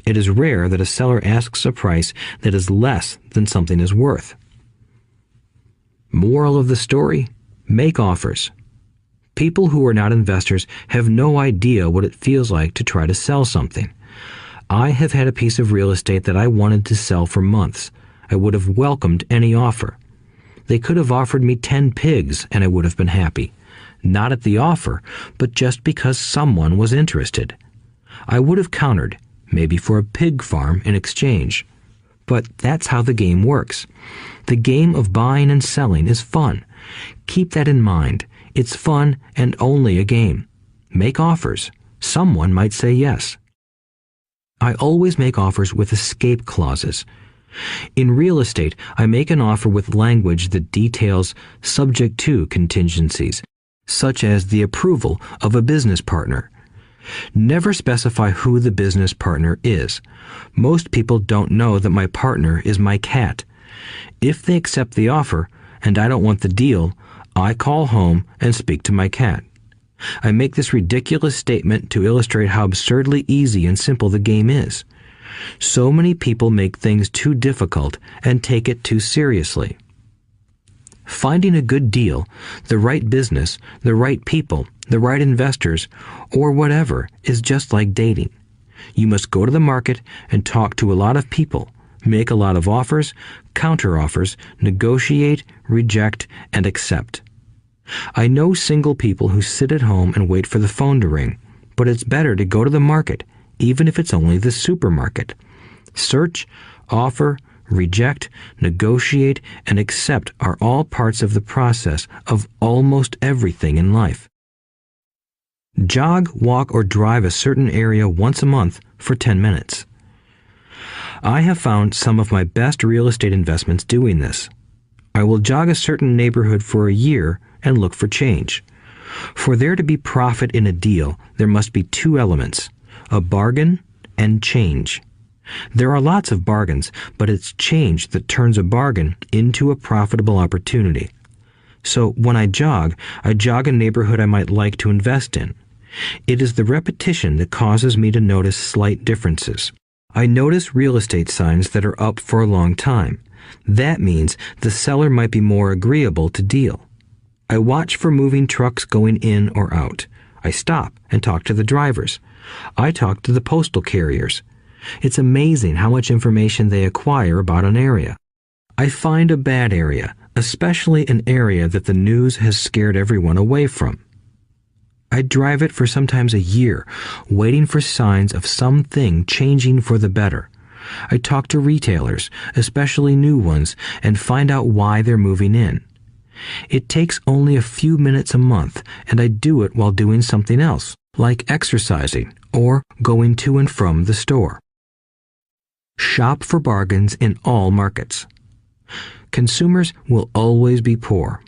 It is rare that a seller asks a price that is less than something is worth. Moral of the story: make offers. People who are not investors have no idea what it feels like to try to sell something. I have had a piece of real estate that I wanted to sell for months. I would have welcomed any offer. They could have offered me 10 pigs and I would have been happy. Not at the offer, but just because someone was interested. I would have countered, maybe for a pig farm in exchange. But that's how the game works. The game of buying and selling is fun. Keep that in mind. It's fun and only a game. Make offers. Someone might say yes. I always make offers with escape clauses. In real estate, I make an offer with language that details subject to contingencies, such as the approval of a business partner. Never specify who the business partner is. Most people don't know that my partner is my cat. If they accept the offer, and I don't want the deal, I call home and speak to my cat. I make this ridiculous statement to illustrate how absurdly easy and simple the game is. So many people make things too difficult and take it too seriously. Finding a good deal, the right business, the right people, the right investors, or whatever is just like dating. You must go to the market and talk to a lot of people, make a lot of offers, counter-offers, negotiate, reject, and accept. I know single people who sit at home and wait for the phone to ring, but it's better to go to the market, even if it's only the supermarket. Search, offer, reject, negotiate, and accept are all parts of the process of almost everything in life. Jog, walk, or drive a certain area once a month for 10 minutes. I have found some of my best real estate investments doing this. I will jog a certain neighborhood for a year and look for change. For there to be profit in a deal, there must be 2 elements: a bargain and change. There are lots of bargains, but it's change that turns a bargain into a profitable opportunity. So when I jog a neighborhood I might like to invest in. It is the repetition that causes me to notice slight differences. I notice real estate signs that are up for a long time. That means the seller might be more agreeable to deal. I watch for moving trucks going in or out. I stop and talk to the drivers. I talk to the postal carriers. It's amazing how much information they acquire about an area. I find a bad area, especially an area that the news has scared everyone away from. I drive it for sometimes a year, waiting for signs of something changing for the better. I talk to retailers, especially new ones, and find out why they're moving in. It takes only a few minutes a month, and I do it while doing something else, like exercising or going to and from the store. Shop for bargains in all markets. Consumers will always be poor.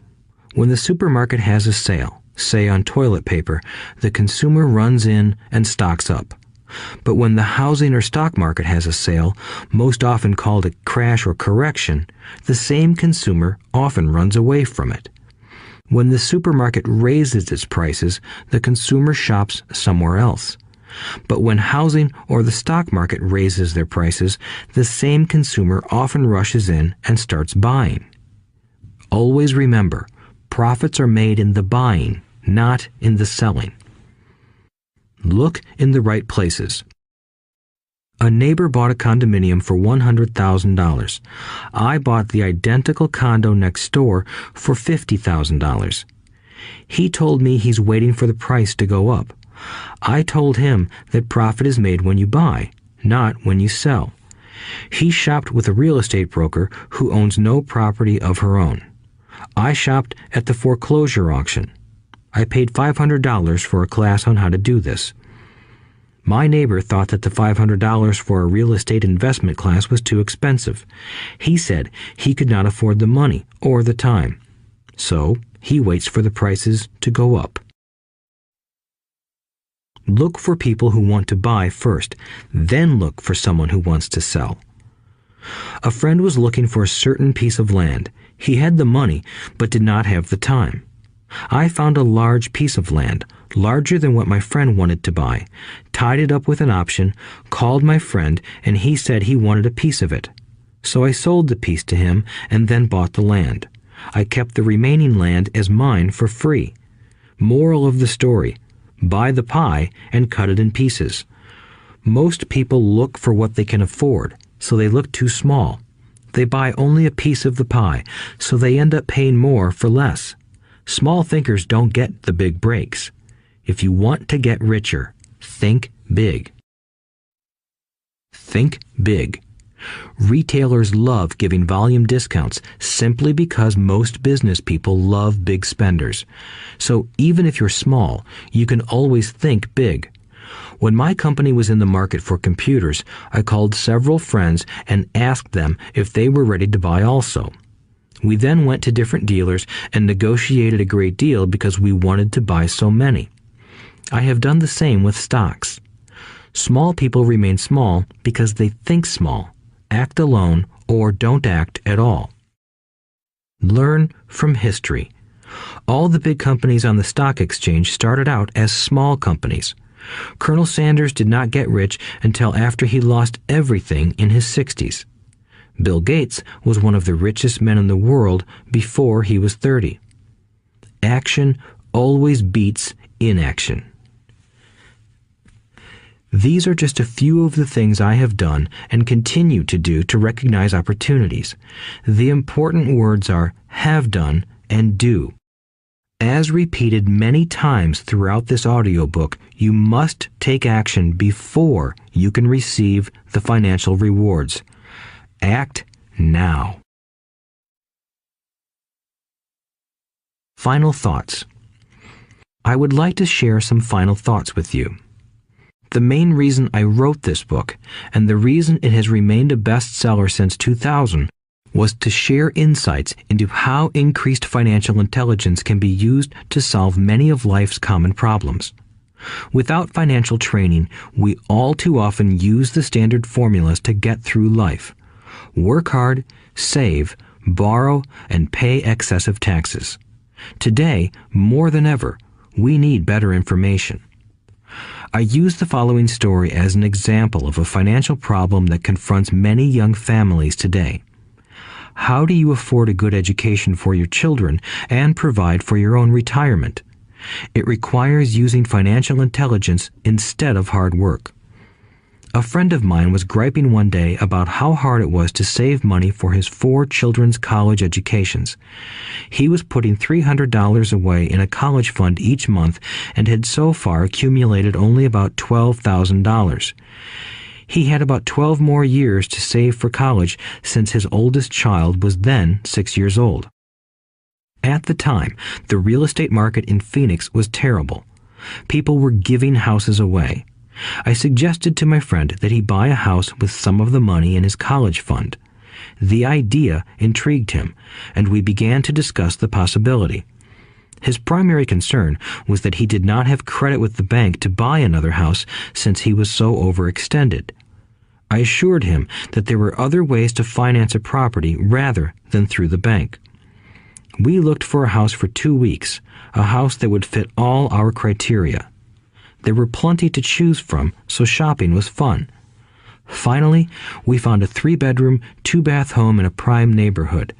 When the supermarket has a sale, say on toilet paper, the consumer runs in and stocks up. But when the housing or stock market has a sale, most often called a crash or correction, the same consumer often runs away from it. When the supermarket raises its prices, the consumer shops somewhere else. But when housing or the stock market raises their prices, the same consumer often rushes in and starts buying. Always remember, profits are made in the buying, not in the selling. Look in the right places. A neighbor bought a condominium for $100,000. I bought the identical condo next door for $50,000. He told me he's waiting for the price to go up. I told him that profit is made when you buy, not when you sell. He shopped with a real estate broker who owns no property of her own. I shopped at the foreclosure auction. I paid $500 for a class on how to do this. My neighbor thought that the $500 for a real estate investment class was too expensive. He said he could not afford the money or the time. So he waits for the prices to go up. Look for people who want to buy first, then look for someone who wants to sell. A friend was looking for a certain piece of land. He had the money, but did not have the time. I found a large piece of land, larger than what my friend wanted to buy, tied it up with an option, called my friend, and he said he wanted a piece of it. So I sold the piece to him and then bought the land. I kept the remaining land as mine for free. Moral of the story: buy the pie and cut it in pieces. Most people look for what they can afford, so they look too small. They buy only a piece of the pie, so they end up paying more for less. Small thinkers don't get the big breaks. If you want to get richer, think big. Think big. Retailers love giving volume discounts simply because most business people love big spenders. So even if you're small, you can always think big. When my company was in the market for computers, I called several friends and asked them if they were ready to buy also. We then went to different dealers and negotiated a great deal because we wanted to buy so many. I have done the same with stocks. Small people remain small because they think small, act alone, or don't act at all. Learn from history. All the big companies on the stock exchange started out as small companies. Colonel Sanders did not get rich until after he lost everything in his 60s. Bill Gates was one of the richest men in the world before he was 30. Action always beats inaction. These are just a few of the things I have done and continue to do to recognize opportunities. The important words are have done and do. As repeated many times throughout this audiobook, you must take action before you can receive the financial rewards. Act now. Final thoughts. I would like to share some final thoughts with you. The main reason I wrote this book, and the reason it has remained a bestseller since 2000, was to share insights into how increased financial intelligence can be used to solve many of life's common problems. Without financial training, we all too often use the standard formulas to get through life. Work hard, save, borrow, and pay excessive taxes. Today, more than ever, we need better information. I use the following story as an example of a financial problem that confronts many young families today. How do you afford a good education for your children and provide for your own retirement? It requires using financial intelligence instead of hard work. A friend of mine was griping one day about how hard it was to save money for his 4 children's college educations. He was putting $300 away in a college fund each month and had so far accumulated only about $12,000. He had about 12 more years to save for college since his oldest child was then 6 years old. At the time, the real estate market in Phoenix was terrible. People were giving houses away. I suggested to my friend that he buy a house with some of the money in his college fund. The idea intrigued him, and we began to discuss the possibility. His primary concern was that he did not have credit with the bank to buy another house since he was so overextended. I assured him that there were other ways to finance a property rather than through the bank. We looked for a house for 2 weeks, a house that would fit all our criteria. There were plenty to choose from, so shopping was fun. Finally, we found a 3-bedroom, 2-bath home in a prime neighborhood.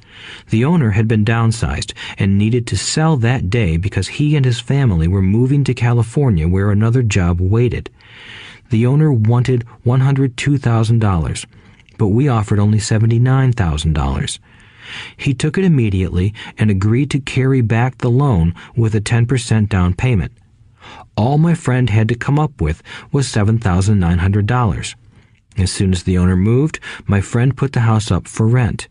The owner had been downsized and needed to sell that day because he and his family were moving to California where another job waited. The owner wanted $102,000, but we offered only $79,000. He took it immediately and agreed to carry back the loan with a 10% down payment. All my friend had to come up with was $7,900. As soon as the owner moved, my friend put the house up for rent.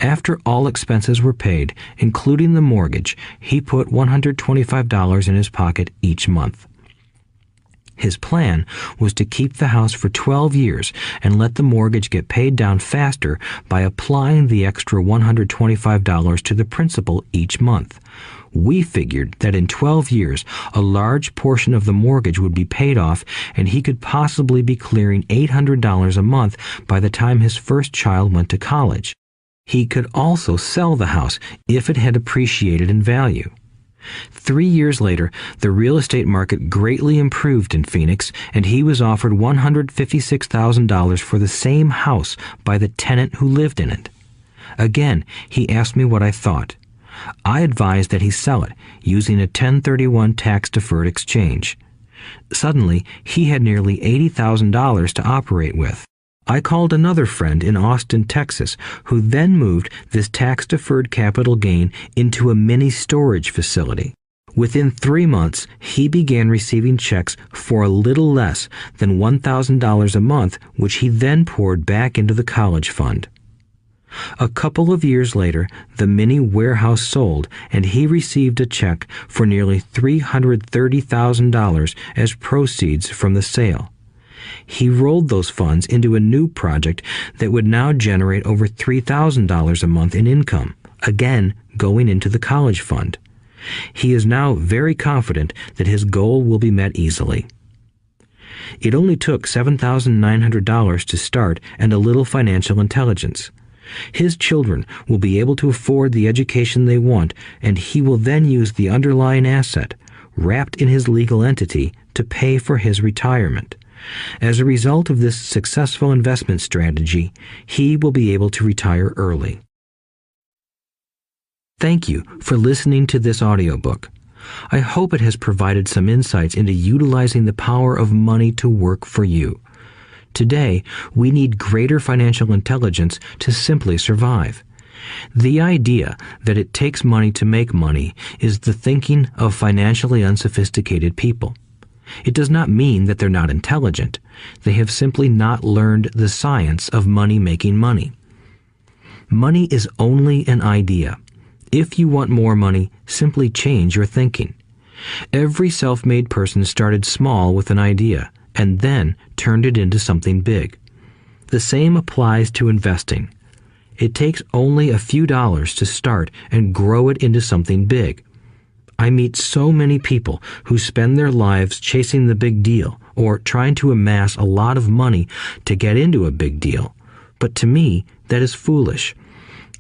After all expenses were paid, including the mortgage, he put $125 in his pocket each month. His plan was to keep the house for 12 years and let the mortgage get paid down faster by applying the extra $125 to the principal each month. We figured that in 12 years, a large portion of the mortgage would be paid off and he could possibly be clearing $800 a month by the time his first child went to college. He could also sell the house if it had appreciated in value. 3 years later, the real estate market greatly improved in Phoenix, and he was offered $156,000 for the same house by the tenant who lived in it. Again, he asked me what I thought. I advised that he sell it, using a 1031 tax-deferred exchange. Suddenly, he had nearly $80,000 to operate with. I called another friend in Austin, Texas, who then moved this tax-deferred capital gain into a mini storage facility. Within 3 months, he began receiving checks for a little less than $1,000 a month, which he then poured back into the college fund. A couple of years later, the mini warehouse sold, and he received a check for nearly $330,000 as proceeds from the sale. He rolled those funds into a new project that would now generate over $3,000 a month in income, again going into the college fund. He is now very confident that his goal will be met easily. It only took $7,900 to start and a little financial intelligence. His children will be able to afford the education they want, and he will then use the underlying asset, wrapped in his legal entity, to pay for his retirement. As a result of this successful investment strategy, he will be able to retire early. Thank you for listening to this audiobook. I hope it has provided some insights into utilizing the power of money to work for you. Today, we need greater financial intelligence to simply survive. The idea that it takes money to make money is the thinking of financially unsophisticated people. It does not mean that they're not intelligent. They have simply not learned the science of making money. Money is only an idea. If you want more money, simply change your thinking. Every self-made person started small with an idea and then turned it into something big. The same applies to investing. It takes only a few dollars to start and grow it into something big. I meet so many people who spend their lives chasing the big deal or trying to amass a lot of money to get into a big deal. But to me, that is foolish.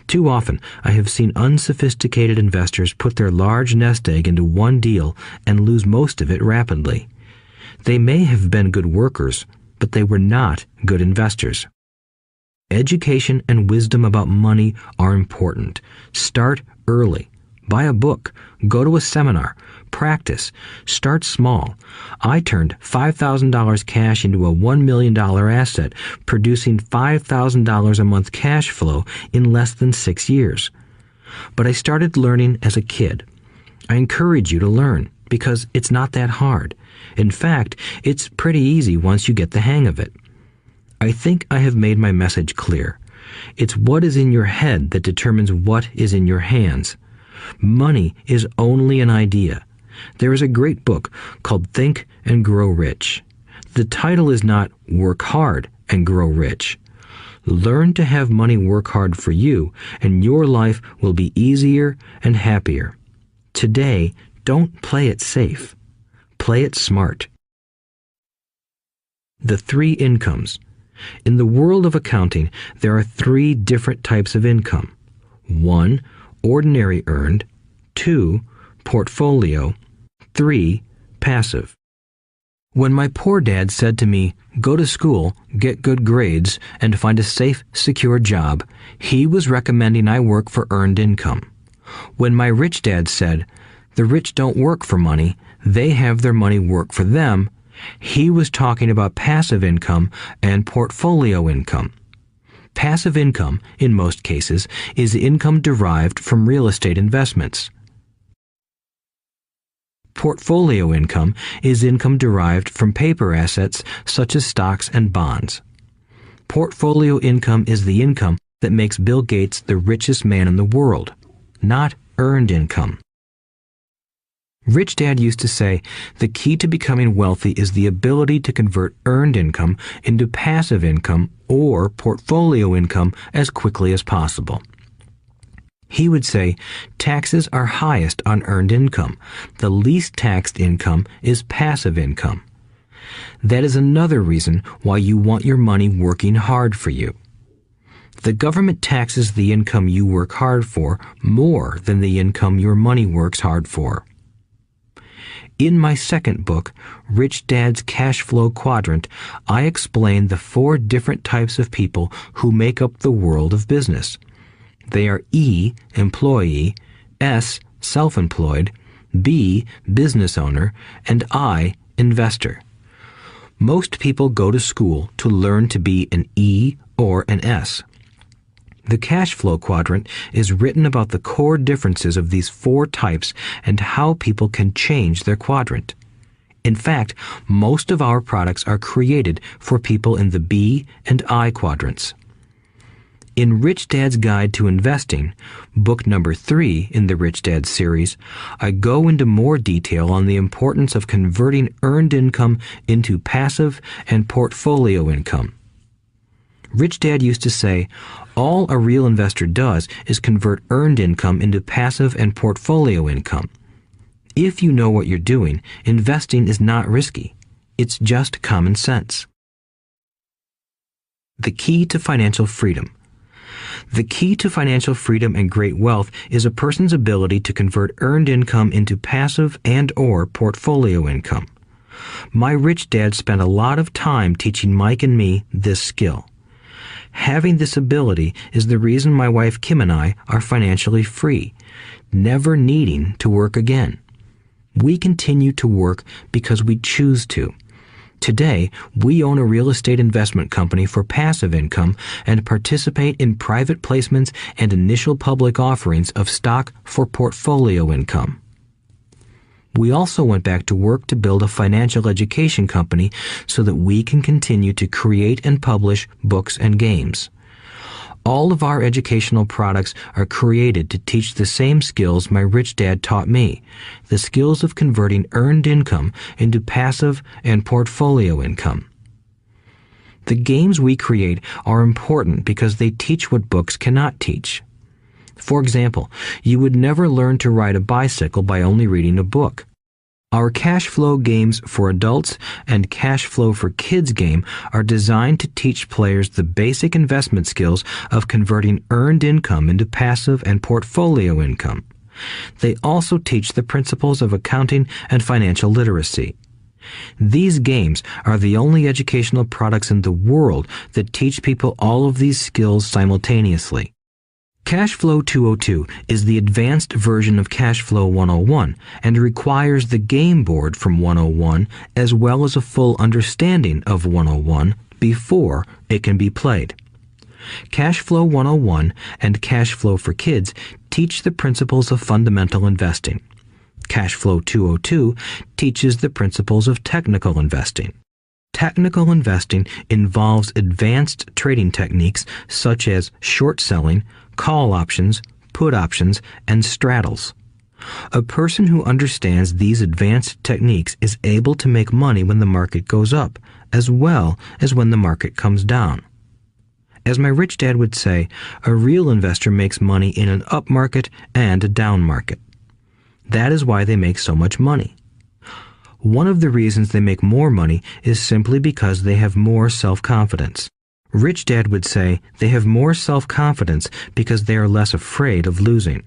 Too often, I have seen unsophisticated investors put their large nest egg into one deal and lose most of it rapidly. They may have been good workers, but they were not good investors. Education and wisdom about money are important. Start early. Buy a book, go to a seminar, practice, start small. I turned $5,000 cash into a $1 million asset, producing $5,000 a month cash flow in less than 6 years. But I started learning as a kid. I encourage you to learn because it's not that hard. In fact, it's pretty easy once you get the hang of it. I think I have made my message clear. It's what is in your head that determines what is in your hands. Money is only an idea. There is a great book called Think and Grow Rich. The title is not Work Hard and Grow Rich. Learn to have money work hard for you, and your life will be easier and happier. Today, don't play it safe. Play it smart. The 3 incomes. In the world of accounting, there are 3 different types of income. 1. Ordinary earned. 2. Portfolio. 3. Passive. When my poor dad said to me, "Go to school, get good grades, and find a safe, secure job," he was recommending I work for earned income. When my rich dad said, "The rich don't work for money, they have their money work for them," he was talking about passive income and portfolio income. Passive income, in most cases, is income derived from real estate investments. Portfolio income is income derived from paper assets such as stocks and bonds. Portfolio income is the income that makes Bill Gates the richest man in the world, not earned income. Rich Dad used to say, the key to becoming wealthy is the ability to convert earned income into passive income or portfolio income as quickly as possible. He would say, taxes are highest on earned income. The least taxed income is passive income. That is another reason why you want your money working hard for you. The government taxes the income you work hard for more than the income your money works hard for. In my second book, Rich Dad's Cash Flow Quadrant, I explain the 4 different types of people who make up the world of business. They are E, employee, S, self-employed, B, business owner, and I, investor. Most people go to school to learn to be an E or an S. The cash flow quadrant is written about the core differences of these 4 types and how people can change their quadrant. In fact, most of our products are created for people in the B and I quadrants. In Rich Dad's Guide to Investing, book number 3 in the Rich Dad series, I go into more detail on the importance of converting earned income into passive and portfolio income. Rich Dad used to say, all a real investor does is convert earned income into passive and portfolio income. If you know what you're doing, investing is not risky. It's just common sense. The key to financial freedom. The key to financial freedom and great wealth is a person's ability to convert earned income into passive and/or portfolio income. My rich dad spent a lot of time teaching Mike and me this skill. Having this ability is the reason my wife Kim and I are financially free, never needing to work again. We continue to work because we choose to. Today, we own a real estate investment company for passive income and participate in private placements and initial public offerings of stock for portfolio income. We also went back to work to build a financial education company so that we can continue to create and publish books and games. All of our educational products are created to teach the same skills my rich dad taught me, the skills of converting earned income into passive and portfolio income. The games we create are important because they teach what books cannot teach. For example, you would never learn to ride a bicycle by only reading a book. Our cash flow games for adults and cash flow for kids game are designed to teach players the basic investment skills of converting earned income into passive and portfolio income. They also teach the principles of accounting and financial literacy. These games are the only educational products in the world that teach people all of these skills simultaneously. Cashflow 202 is the advanced version of Cashflow 101 and requires the game board from 101 as well as a full understanding of 101 before it can be played. Cashflow 101 and Cashflow for Kids teach the principles of fundamental investing. Cashflow 202 teaches the principles of technical investing. Technical investing involves advanced trading techniques such as short selling, call options, put options, and straddles. A person who understands these advanced techniques is able to make money when the market goes up, as well as when the market comes down. As my rich dad would say, a real investor makes money in an up market and a down market. That is why they make so much money. One of the reasons they make more money is simply because they have more self-confidence. Rich Dad would say they have more self-confidence because they are less afraid of losing.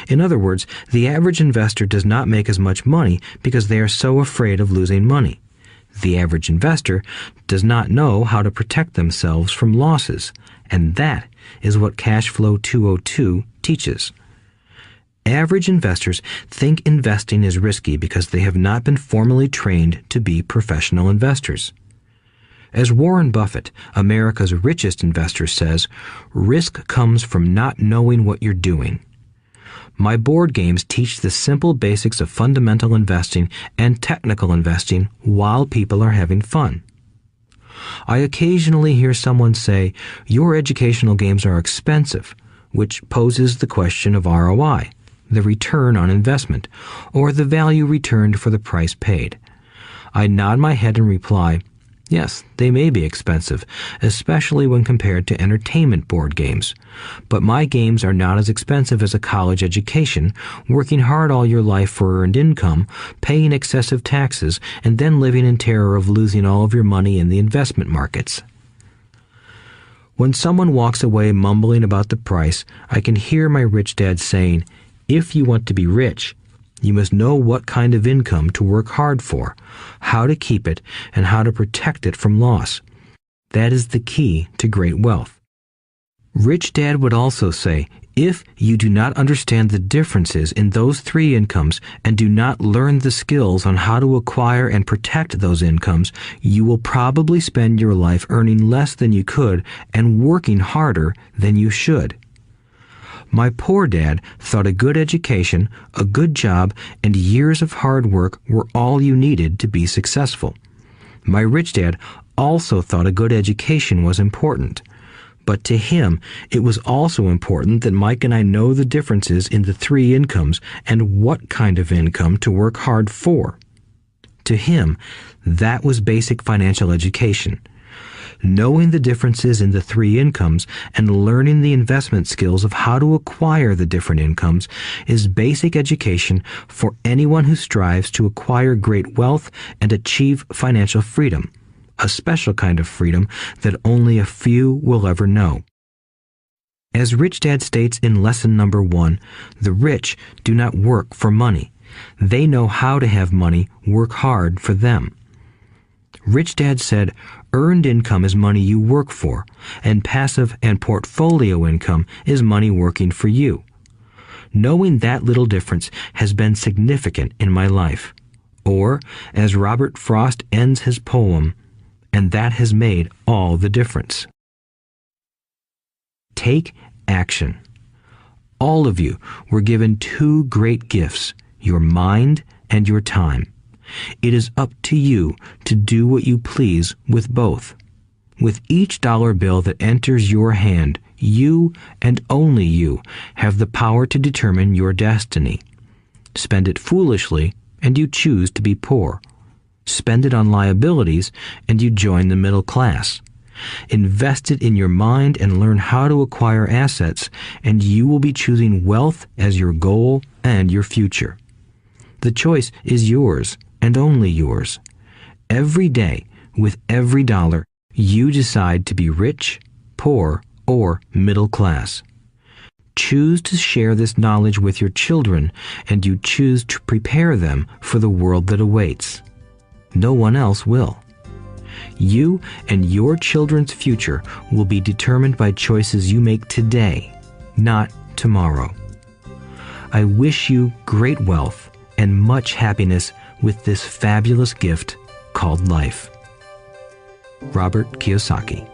In other words, the average investor does not make as much money because they are so afraid of losing money. The average investor does not know how to protect themselves from losses, and that is what Cashflow 202 teaches. Average investors think investing is risky because they have not been formally trained to be professional investors. As Warren Buffett, America's richest investor, says, risk comes from not knowing what you're doing. My board games teach the simple basics of fundamental investing and technical investing while people are having fun. I occasionally hear someone say, your educational games are expensive, which poses the question of ROI, the return on investment, or the value returned for the price paid. I nod my head and reply, yes, they may be expensive, especially when compared to entertainment board games. But my games are not as expensive as a college education, working hard all your life for earned income, paying excessive taxes, and then living in terror of losing all of your money in the investment markets. When someone walks away mumbling about the price, I can hear my rich dad saying, if you want to be rich, you must know what kind of income to work hard for, how to keep it, and how to protect it from loss. That is the key to great wealth. Rich Dad would also say, if you do not understand the differences in those three incomes and do not learn the skills on how to acquire and protect those incomes, you will probably spend your life earning less than you could and working harder than you should. My poor dad thought a good education, a good job, and years of hard work were all you needed to be successful. My rich dad also thought a good education was important. But to him, it was also important that Mike and I know the differences in the three incomes and what kind of income to work hard for. To him, that was basic financial education. Knowing the differences in the three incomes and learning the investment skills of how to acquire the different incomes is basic education for anyone who strives to acquire great wealth and achieve financial freedom, a special kind of freedom that only a few will ever know. As Rich Dad states in lesson number 1, the rich do not work for money. They know how to have money work hard for them. Rich Dad said, earned income is money you work for, and passive and portfolio income is money working for you. Knowing that little difference has been significant in my life. Or, as Robert Frost ends his poem, and that has made all the difference. Take action. All of you were given two great gifts, your mind and your time. It is up to you to do what you please with both. With each dollar bill that enters your hand, you and only you have the power to determine your destiny. Spend it foolishly, and you choose to be poor. Spend it on liabilities, and you join the middle class. Invest it in your mind and learn how to acquire assets, and you will be choosing wealth as your goal and your future. The choice is yours, and only yours. Every day, with every dollar, you decide to be rich, poor, or middle class. Choose to share this knowledge with your children, and you choose to prepare them for the world that awaits. No one else will. You and your children's future will be determined by choices you make today. not tomorrow. I wish you great wealth and much happiness with this fabulous gift called life. Robert Kiyosaki.